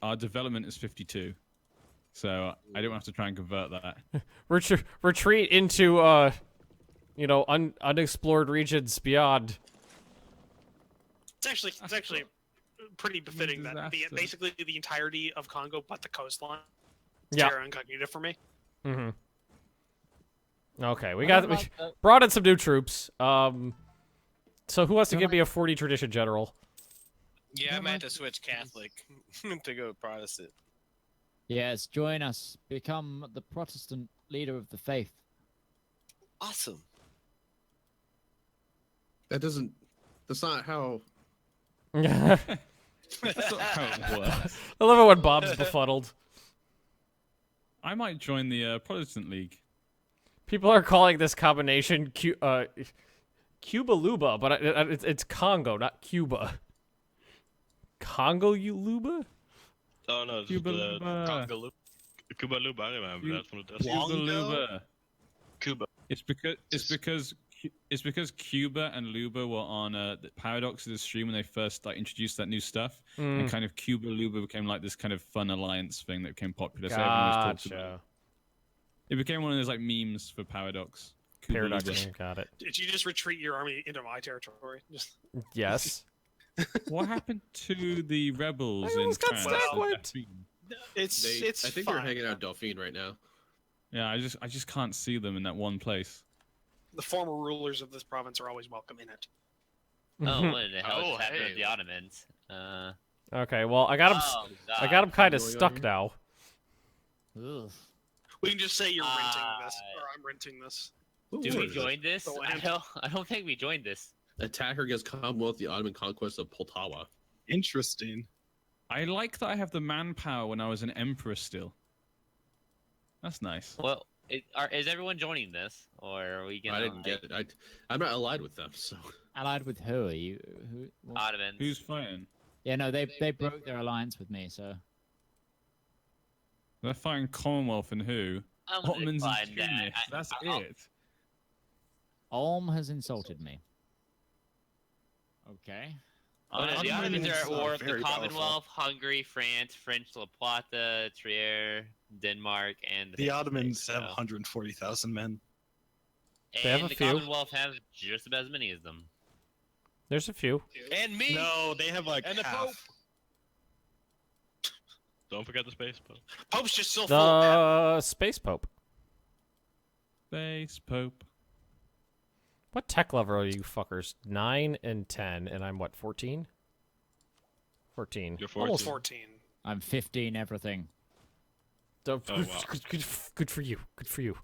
our development is 52. So I don't have to try and convert that.
Retreat into, unexplored regions beyond.
It's actually pretty befitting that basically the entirety of Congo but the coastline.
Yeah.
Terra Incognita for me.
Mm-hmm. Okay, we brought in some new troops. So who wants to give me a 40 tradition general?
Yeah, I'm at to switch Catholic to go Protestant.
Yes, join us. Become the Protestant leader of the faith.
Awesome. That's not how.
That's
not how it works.
I love it when Bob's befuddled.
I might join the Protestant League.
People are calling this combination Cuba Luba, but it's Congo, not Cuba. Congo Luba?
Oh no, it's
Cuba
the
Luba.
Congo Luba. Cuba Luba, I remember that from the Dutch.
Cuba Luba.
Cuba.
It's because Cuba and Luba were on the Paradox of the stream when they first introduced that new stuff, and kind of Cuba Luba became like this kind of fun alliance thing that became popular. So everyone was talking about it. It became one of those memes for Paradox.
Paradox, got it.
Did you just retreat your army into my territory? Just
yes.
What happened to the rebels in
almost got
France?
stack wiped.
It's
I think
fine.
they're hanging out Dauphine right now.
Yeah, I just can't see them in that one place.
The former rulers of this province are always welcome in it.
Oh, what the hell just happened with the Ottomans?
Okay, well, I got him.
Oh,
I got him kind of
Going on
stuck
here?
now.
Ugh.
We can just say you're renting this, or I'm renting this.
Do
What
we
is
join this?
The land.
I don't think we joined this.
Attacker against Commonwealth, the Ottoman conquest of Poltawa.
Interesting.
I like that I have the manpower when I was an emperor still. That's nice.
Well, is everyone joining this, or are we gonna?
I didn't get it. I'm not allied with them, so.
Allied with who? Are you? What?
Ottomans.
Who's fighting?
Yeah, no, they broke their alliance with me, so.
They're fighting Commonwealth and who?
I'm gonna
Ottomans and
decline that.
Tunis. That's it.
Ulm has insulted me. Okay.
The Ottomans
Ottomans
are at war with the
very
Commonwealth, Hungary, France, French La Plata, Trier, Denmark, and
The Ottomans
States,
have
so-
140,000 men.
They have
And
a
the
few.
Commonwealth has just about as many as them.
There's a few.
And me.
No, they have like
And the
half.
Pope.
Don't forget the space Pope.
Pope's just so full of that.
The Space Pope.
Space Pope.
What tech level are you fuckers? 9 and 10, and I'm what, 14? 14.
You're 14.
Almost 14.
I'm 15 everything.
So,
Oh, wow.
good for you. Good for you.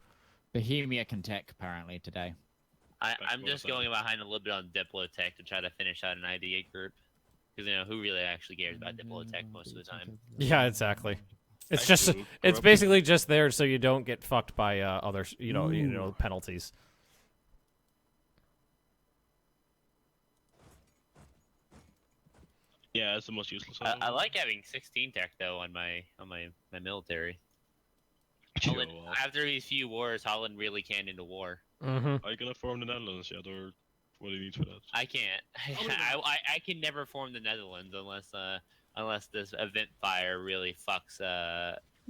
Bohemia can tech apparently today.
I'm just going behind a little bit on Diplotech to try to finish out an idea group. Because, who really actually cares about Diplotech most of the time?
Yeah, exactly. It's
I
just,
do.
it's basically just there so you don't get fucked by other, penalties.
Yeah, it's the most useless.
I like having 16 tech though on my military. Holland, after these few wars, Holland really can into war.
Mm-hmm.
Are you gonna form the Netherlands yet, or what do you need for that?
I can't. I can never form the Netherlands unless this event fire really fucks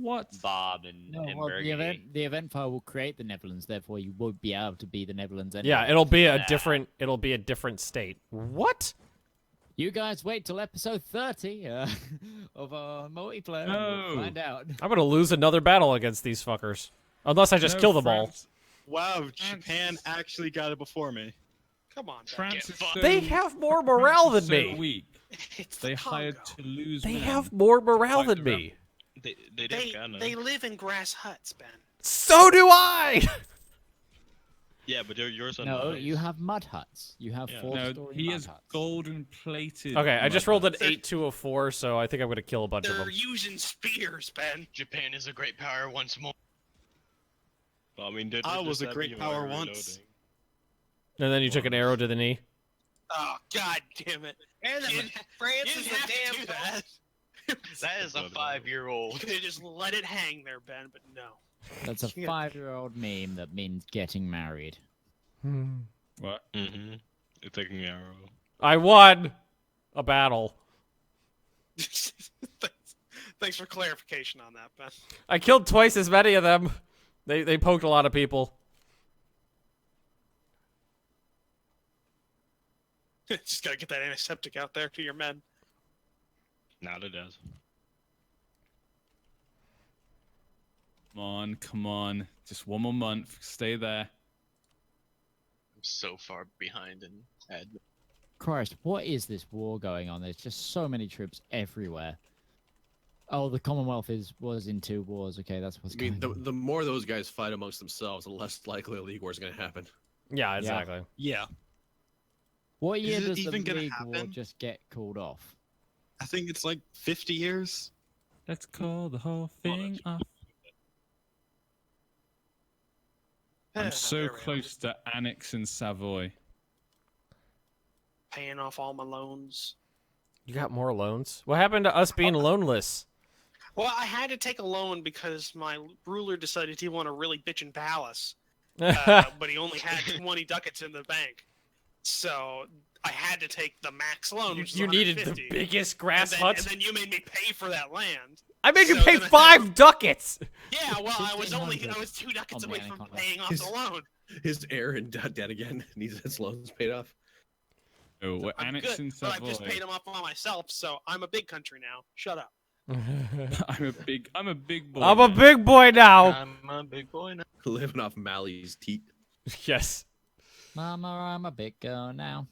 What?
Bob and,
No,
and
well,
Burgundy.
the event file will create the Netherlands. Therefore, you would be able to be the Netherlands anyway.
Yeah, it'll be a different. It'll be a different state. What?
You guys wait till episode 30 of our multiplayer and
No.
we'll find out.
I'm gonna lose another battle against these fuckers, unless I just kill them all.
Wow, Japan actually got it before me.
Come on, Ben.
France is so,
They have more morale than
so
me.
weak.
It's
They
the
hired
Congo.
Toulouse
They
men
have more
to
morale
fight
than
the
me.
They don't kinda.
They live in grass huts, Ben.
So do I.
Yeah, but yours are
No,
nice.
you have mud huts. You have
Yeah.
No,
four-story
he
mud
has
huts.
golden plated.
Okay, I just rolled an
mud
8, 2, 4, so I think I'm gonna kill a bunch of
They're
them.
using spears, Ben.
Japan is a great power once more.
Well, I mean,
I was a great power once.
And then you took an arrow to the knee.
Oh, god damn it.
And France is
have
the
to
damn
do that.
That is a 5-year-old.
You could have just let it hang there, Ben, but no.
That's a 5-year-old meme that means getting married.
What?
Mm-hmm. You're taking an arrow.
I won a battle.
Thanks for clarification on that, Ben.
I killed twice as many of them. They poked a lot of people.
Just gotta get that antiseptic out there to your men.
Now it does.
Come on. Just one more month. Stay there.
I'm so far behind in admin.
Christ, what is this war going on? There's just so many troops everywhere. Oh, the Commonwealth was in 2 wars. Okay, that's what's
I mean,
going on.
the more those guys fight amongst themselves, the less likely a league war is going to happen.
Yeah, exactly.
Yeah.
What year
Is it
does the
even gonna
League War
happen?
just get called off?
I think it's like 50 years.
Let's call the whole thing off. I'm so
There we are.
close to annexing Savoy.
Paying off all my loans.
You got more loans? What happened to us being loanless?
Well, I had to take a loan because my ruler decided he wanted a really bitchin' palace, but he only had 20 ducats in the bank. So I had to take the max loan, which is
You needed the
150,
biggest grass
and
hut?
then you made me pay for that land.
I made you
So
pay
then I
5 ducats!
Yeah, well, I was
1,500
2 ducats
on
away
the
from
Anaconda.
paying off the loan.
His heir and dead again needs his loans paid off.
Oh, we're
I'm
annexing
good, but I've just
Savoy.
paid them off on myself, so I'm a big country now. Shut up.
I'm a big boy.
I'm a
now.
big boy now!
I'm a big boy now.
Living off Mali's teat.
Yes.
Mama, I'm a big girl now.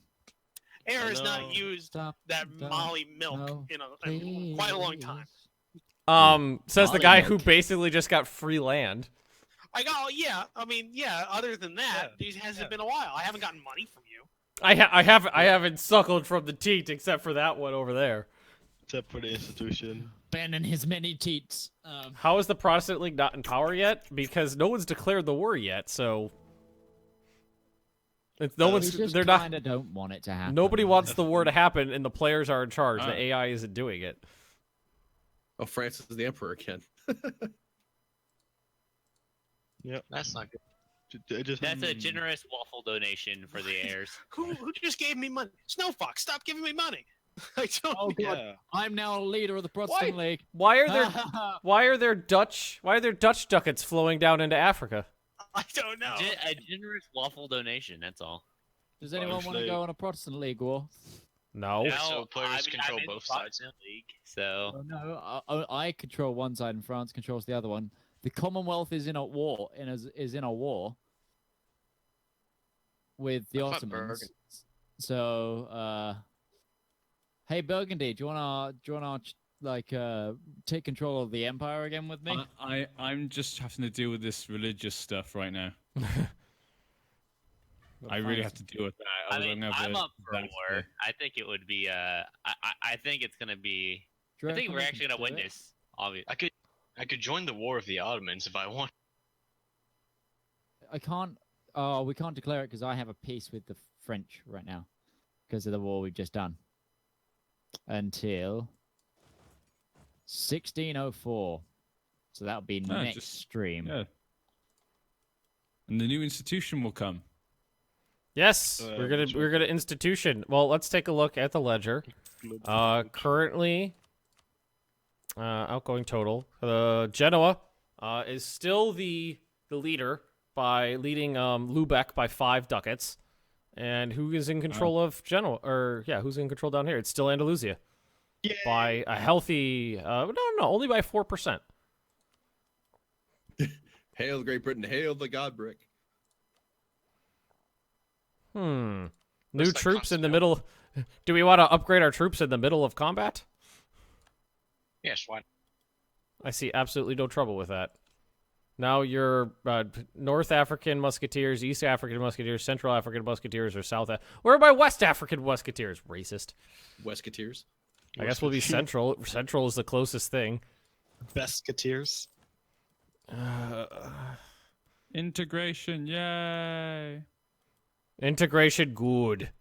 Air has
Hello.
not used
Stop.
that
Don't
Molly milk
no,
in quite a long time.
Says the
Molly
guy who
milk.
basically just got free land.
I got, yeah, I mean, yeah, other than that, it hasn't been a while. I haven't gotten money from you.
I haven't suckled from the teat except for that one over there.
Except for the institution.
Ben and his many teats.
How is the Protestant League not in power yet? Because no one's declared the war yet, so they're not.
Kinda don't want it to happen.
Nobody wants the war to happen, and the players are in charge.
Ah.
The AI isn't doing it.
Oh, Francis is the emperor again.
Yep.
That's not good.
That's a generous waffle donation for the heirs.
Who just gave me money? Snowfox, stop giving me money. I don't.
Oh god, I'm now a leader of the Protestant League.
Why are there Dutch ducats flowing down into Africa?
I don't know.
A generous waffle donation. That's all.
Does anyone want to go on a Protestant League war?
No.
No,
So players control
I'm in
both
the
sides.
Protestant League, so
Oh, no, I control one side and France controls the other one. The Commonwealth is in a war, with the
I thought
Ottomans.
Burgundy-
So, hey Burgundy, do you wanna take control of the empire again with me?
I'm just having to deal with this religious stuff right now. I really have to deal with that.
I mean,
gonna have
I'm
to-
up for a war. I think it would be. I think it's gonna be. I think we're actually gonna win this. Obviously.
I could join the war of the Ottomans if I want.
I can't. Oh, we can't declare it because I have a peace with the French right now because of the war we've just done. Until 1604. So that'll be
No,
next
just-
stream.
Yeah. And the new institution will come.
Yes, we're gonna institution. Well, let's take a look at the ledger. Currently, Outgoing total. Genoa is still the leader by leading Lubeck by 5 ducats. And who is in control of Genoa? Or, yeah, who's in control down here? It's still Andalusia. Yay. By a healthy... no, only by 4%.
Hail Great Britain, hail the God Brick.
New troops in the middle. Do we want to upgrade our troops in the middle of combat?
Yes, why?
I see absolutely no trouble with that. Now your North African Musketeers, East African Musketeers, Central African Musketeers, or South... Where are my West African Musketeers? Racist.
Wesketeers?
I guess we'll be Central. Central is the closest thing.
Besketeers?
Integration, yay!
Integration, good.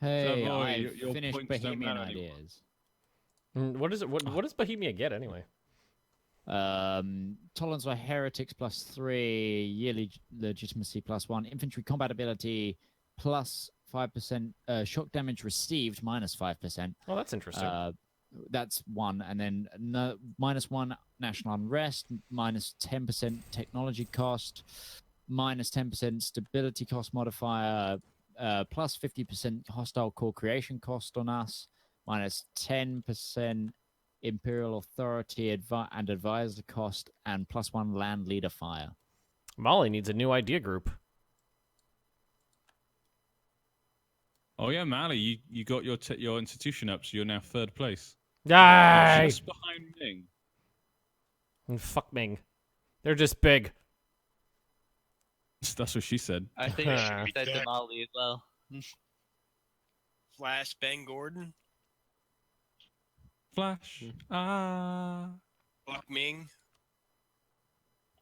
Hey,
So,
I
your
finished
points don't
Bohemian
matter anymore.
ideas. What is it? What does Bohemia get anyway?
Tolerance for heretics +3, yearly legitimacy +1, infantry combat ability +5%, shock damage received -5%.
Oh, that's interesting.
That's 1, and then -1 national unrest, -10% technology cost, -10% stability cost modifier, +50% hostile core creation cost on us, -10% imperial authority and advisor cost, and +1 land leader fire.
Mali needs a new idea group.
Oh yeah, Mali, you got your institution up, so you're now 3rd place.
Yay!
Just behind Ming.
And fuck Ming. They're just big.
That's what she said.
I think I should said to Molly as well.
Flash Ben Gordon.
Flash.
Fuck Ming.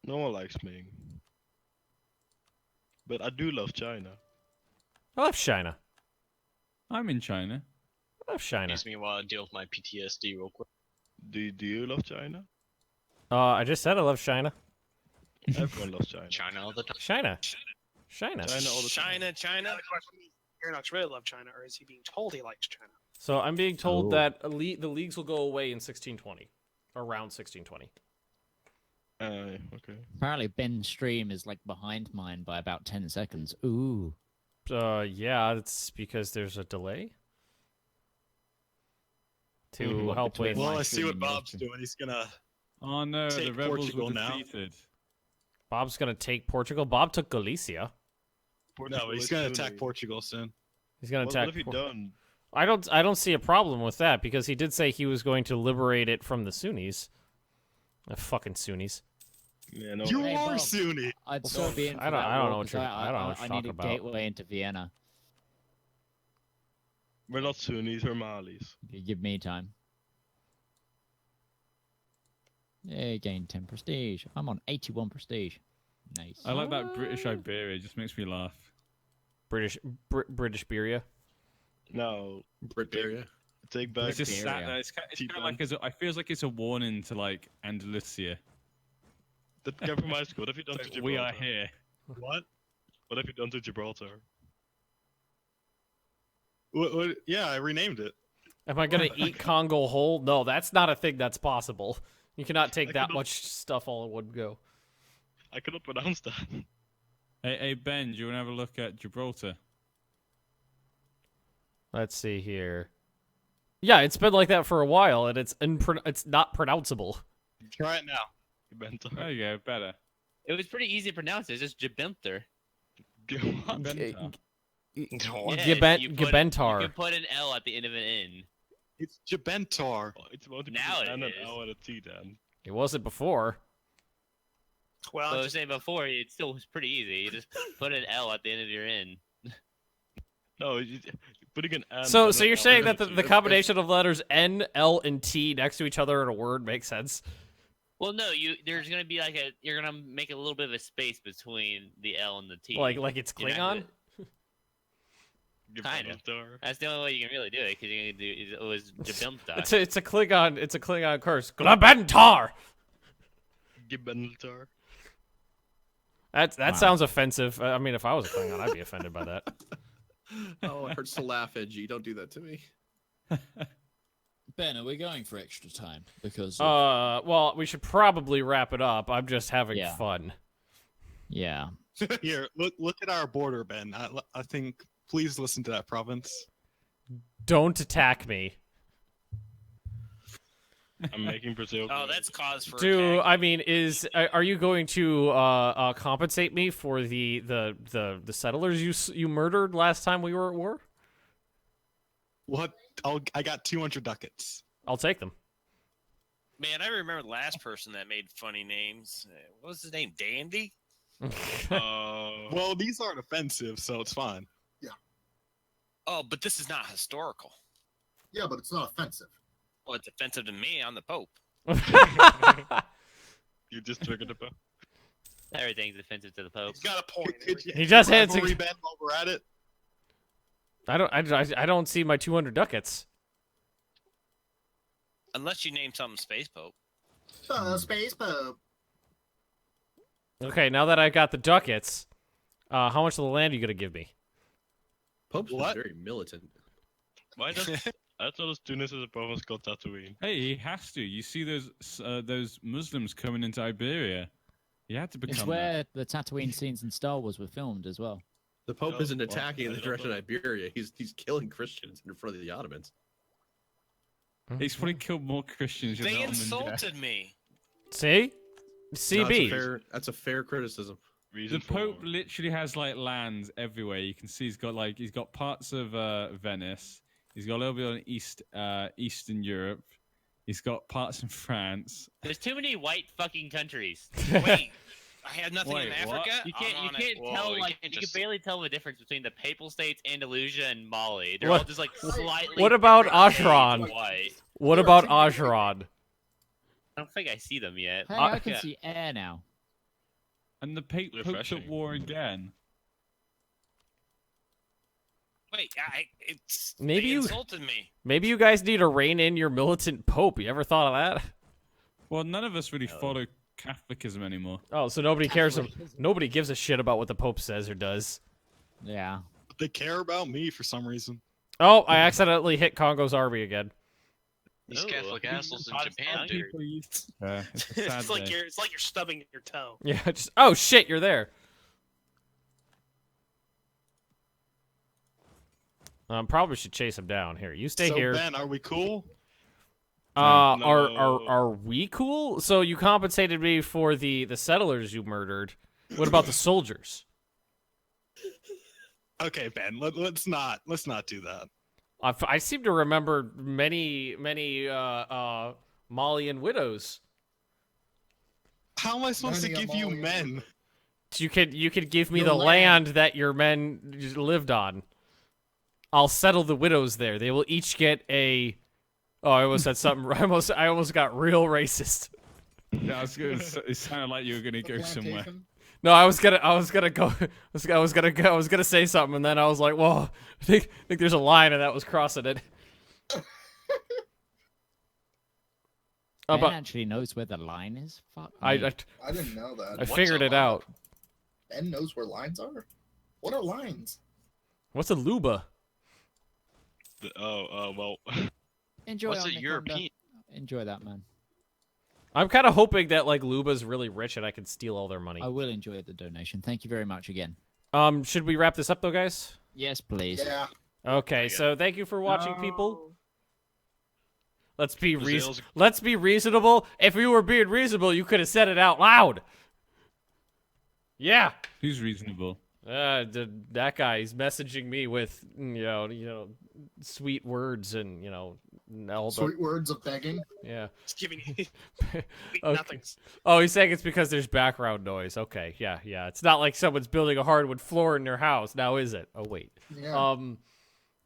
No one likes Ming. But I do love China.
I love China.
I'm in China.
I love China.
Excuse me while I deal with my PTSD real quick.
Do you love China?
I just said I love China.
Everyone loves China.
China all the time.
China. China.
China all the time.
China. The question is, Aeronauts really love China, or is he being told he likes China?
So I'm being told that the leagues will go away in 1620. Around 1620.
Okay.
Apparently Ben's stream is like behind mine by about 10 seconds. Ooh.
Yeah, it's because there's a delay. To help with...
Well, I see what Bob's doing. He's gonna...
Oh no, the
take
rebels
Portugal
were
now.
defeated.
Bob's gonna take Portugal. Bob took Galicia.
No, but he's gonna attack Portugal soon.
He's gonna attack.
What have you done?
I don't see a problem with that because he did say he was going to liberate it from the Sunnis. The fucking Sunnis.
Yeah, no.
You
Hey,
are
Bob,
Sunni.
I'd still be in for
I don't
that war,
know what
'cause
you're. I don't know what
I
you're
need
talking
a
about.
gateway into Vienna.
We're not Sunnis, we're Malis.
You give me time. Yeah, gain 10 prestige. I'm on 81 prestige. Nice.
I like that British Iberia. It just makes me laugh.
British Beria.
No,
Britberia.
take back.
It's just sad. It's kind of like I feels like it's a warning to like Andalusia.
The compromise. What have you done to Gibraltar?
We are here.
What?
What have you done to Gibraltar?
What? Yeah, I renamed it.
Am I gonna eat Congo whole? No, that's not a thing that's possible. You cannot take that much stuff all in one go.
I cannot pronounce that.
Hey Ben, do you want to have a look at Gibraltar?
Let's see here. Yeah, it's been like that for a while, and it's not pronounceable.
Try it now.
There you go, better.
It was pretty easy to pronounce. It's just Gibraltar.
Gibentar.
You can put an L at the end of an N.
It's Gibentar.
Oh, it's about to
Now
be
it
an
is.
L and a T then.
It wasn't before.
Well,
I was saying before, it still was pretty easy. You just put an L at the end of your N.
No, putting an N.
So
and an
you're
L
saying
and
that
a T.
the combination of letters N, L, and T next to each other in a word makes sense?
Well, no, there's gonna be you're gonna make a little bit of a space between the L and the T.
Like it's
You're not
Klingon?
Kind of. That's the only way you can really do it because you're gonna do it was Gibraltar.
It's a Klingon curse. Glabentar.
Gibraltar.
That sounds offensive. I mean, if I was a Klingon, I'd be offended by that.
Oh, it hurts to laugh, Edgy. Don't do that to me.
Ben, are we going for extra time? Because
well, we should probably wrap it up. I'm just having
Yeah.
fun.
Yeah.
Here, look at our border, Ben. I think. Please listen to that province.
Don't attack me.
I'm making Brazil.
Oh, that's cause for
I mean, are you going to compensate me for the settlers you murdered last time we were at war?
What? I got 200 ducats.
I'll take them.
Man, I remember the last person that made funny names. What was his name? Dandy?
Well, these aren't offensive, so it's fine.
Oh, but this is not historical.
Yeah, but it's not offensive.
Well, it's offensive to me. I'm the Pope.
You just triggered the Pope.
Everything's offensive to the Pope.
He's got a point.
He just had
Rivalry, Ben, while we're at it.
I don't see my 200 ducats.
Unless you name something Space Pope.
Space Pope.
Okay, now that I got the ducats, how much of the land are you gonna give me?
Pope's
What?
very militant.
Why does I thought Tunis is a province called Tatooine.
Hey, he has to. You see those Muslims coming into Iberia. He had to become.
It's where the Tatooine scenes in Star Wars were filmed as well.
The Pope isn't attacking in the direction of Iberia. He's killing Christians in front of the Ottomans.
He's probably killed more Christians. than
They
Ottoman
insulted me.
See?
No,
CB.
that's a fair criticism.
The Pope literally has like lands everywhere. You can see he's got parts of Venice. He's got a little bit on Eastern Europe. He's got parts in France.
There's too many white fucking countries.
Wait, I had nothing in
Wait,
Africa.
what?
You can't tell you can barely tell the difference between the Papal States, Andalusia, and Mali. They're all just like slightly.
What about
different shades
Ajran?
of white.
What about Ajran?
I don't think I see them yet.
Hey, I can see air now.
And the Pope's at war again.
Wait,
Maybe
they
you
insulted me.
Maybe you guys need to rein in your militant Pope. You ever thought of that?
Well, none of us really follow Catholicism anymore.
Oh, so nobody cares. Nobody gives a shit about what the Pope says or does.
Yeah.
But they care about me for some reason.
Oh, I accidentally hit Congo's army again.
These Catholic assholes in Japan, dude.
It's a sad
It's like
day.
you're stubbing your toe.
Yeah, oh shit, you're there. Probably should chase him down. Here, you stay
So,
here.
Ben, are we cool?
Are we cool? So you compensated me for the settlers you murdered. What about the soldiers?
Okay, Ben. Let's not do that.
I seem to remember many Malian widows.
How am I supposed to give you men?
You could give me
Your
the
land.
land that your men lived on. I'll settle the widows there. They will each get a. Oh, I almost said something. I almost got real racist.
Yeah, it sounded like you were gonna go somewhere.
No, I was gonna go. I was gonna say something, and then I was like, "Whoa, I think there's a line," and that was crossing it.
Ben actually knows where the line is. Fuck me.
I didn't know that.
I figured it out.
Ben knows where lines are. What are lines?
What's a luba?
Well.
Enjoy.
What's a
Anaconda.
European?
Enjoy that, man.
I'm kind of hoping that like Luba's really rich and I can steal all their money.
I will enjoy the donation. Thank you very much again.
Should we wrap this up though, guys?
Yes, please.
Yeah.
Okay, so thank you for watching, people. Let's be
Brazil's-
let's be reasonable. If we were being reasonable, you could have said it out loud. Yeah.
Who's reasonable?
That guy. He's messaging me with you know, sweet words and
Sweet words of begging.
Yeah.
It's giving you
Okay.
nothings.
Oh, he's saying it's because there's background noise. Okay, yeah. It's not like someone's building a hardwood floor in their house. Now is it? Oh wait.
Yeah.
Thank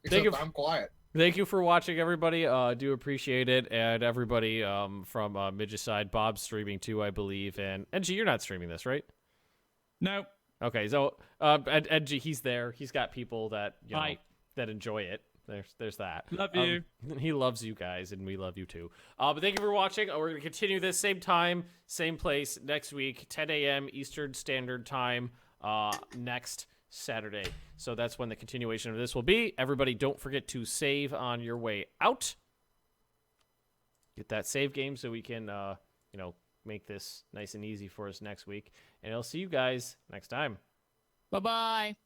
Except
you.
I'm quiet.
Thank you for watching, everybody. Do appreciate it, and everybody from Midgeside, Bob's streaming too, I believe, and Engie, you're not streaming this, right?
No.
Okay, so Engie, he's there. He's got people that that enjoy it. There's that.
Love you.
He loves you guys, and we love you too. But thank you for watching. We're gonna continue this same time, same place next week, 10 a.m. Eastern Standard Time. Next Saturday. So that's when the continuation of this will be. Everybody, don't forget to save on your way out. get that save game so we can, make this nice and easy for us next week. And I'll see you guys next time.
Bye-bye.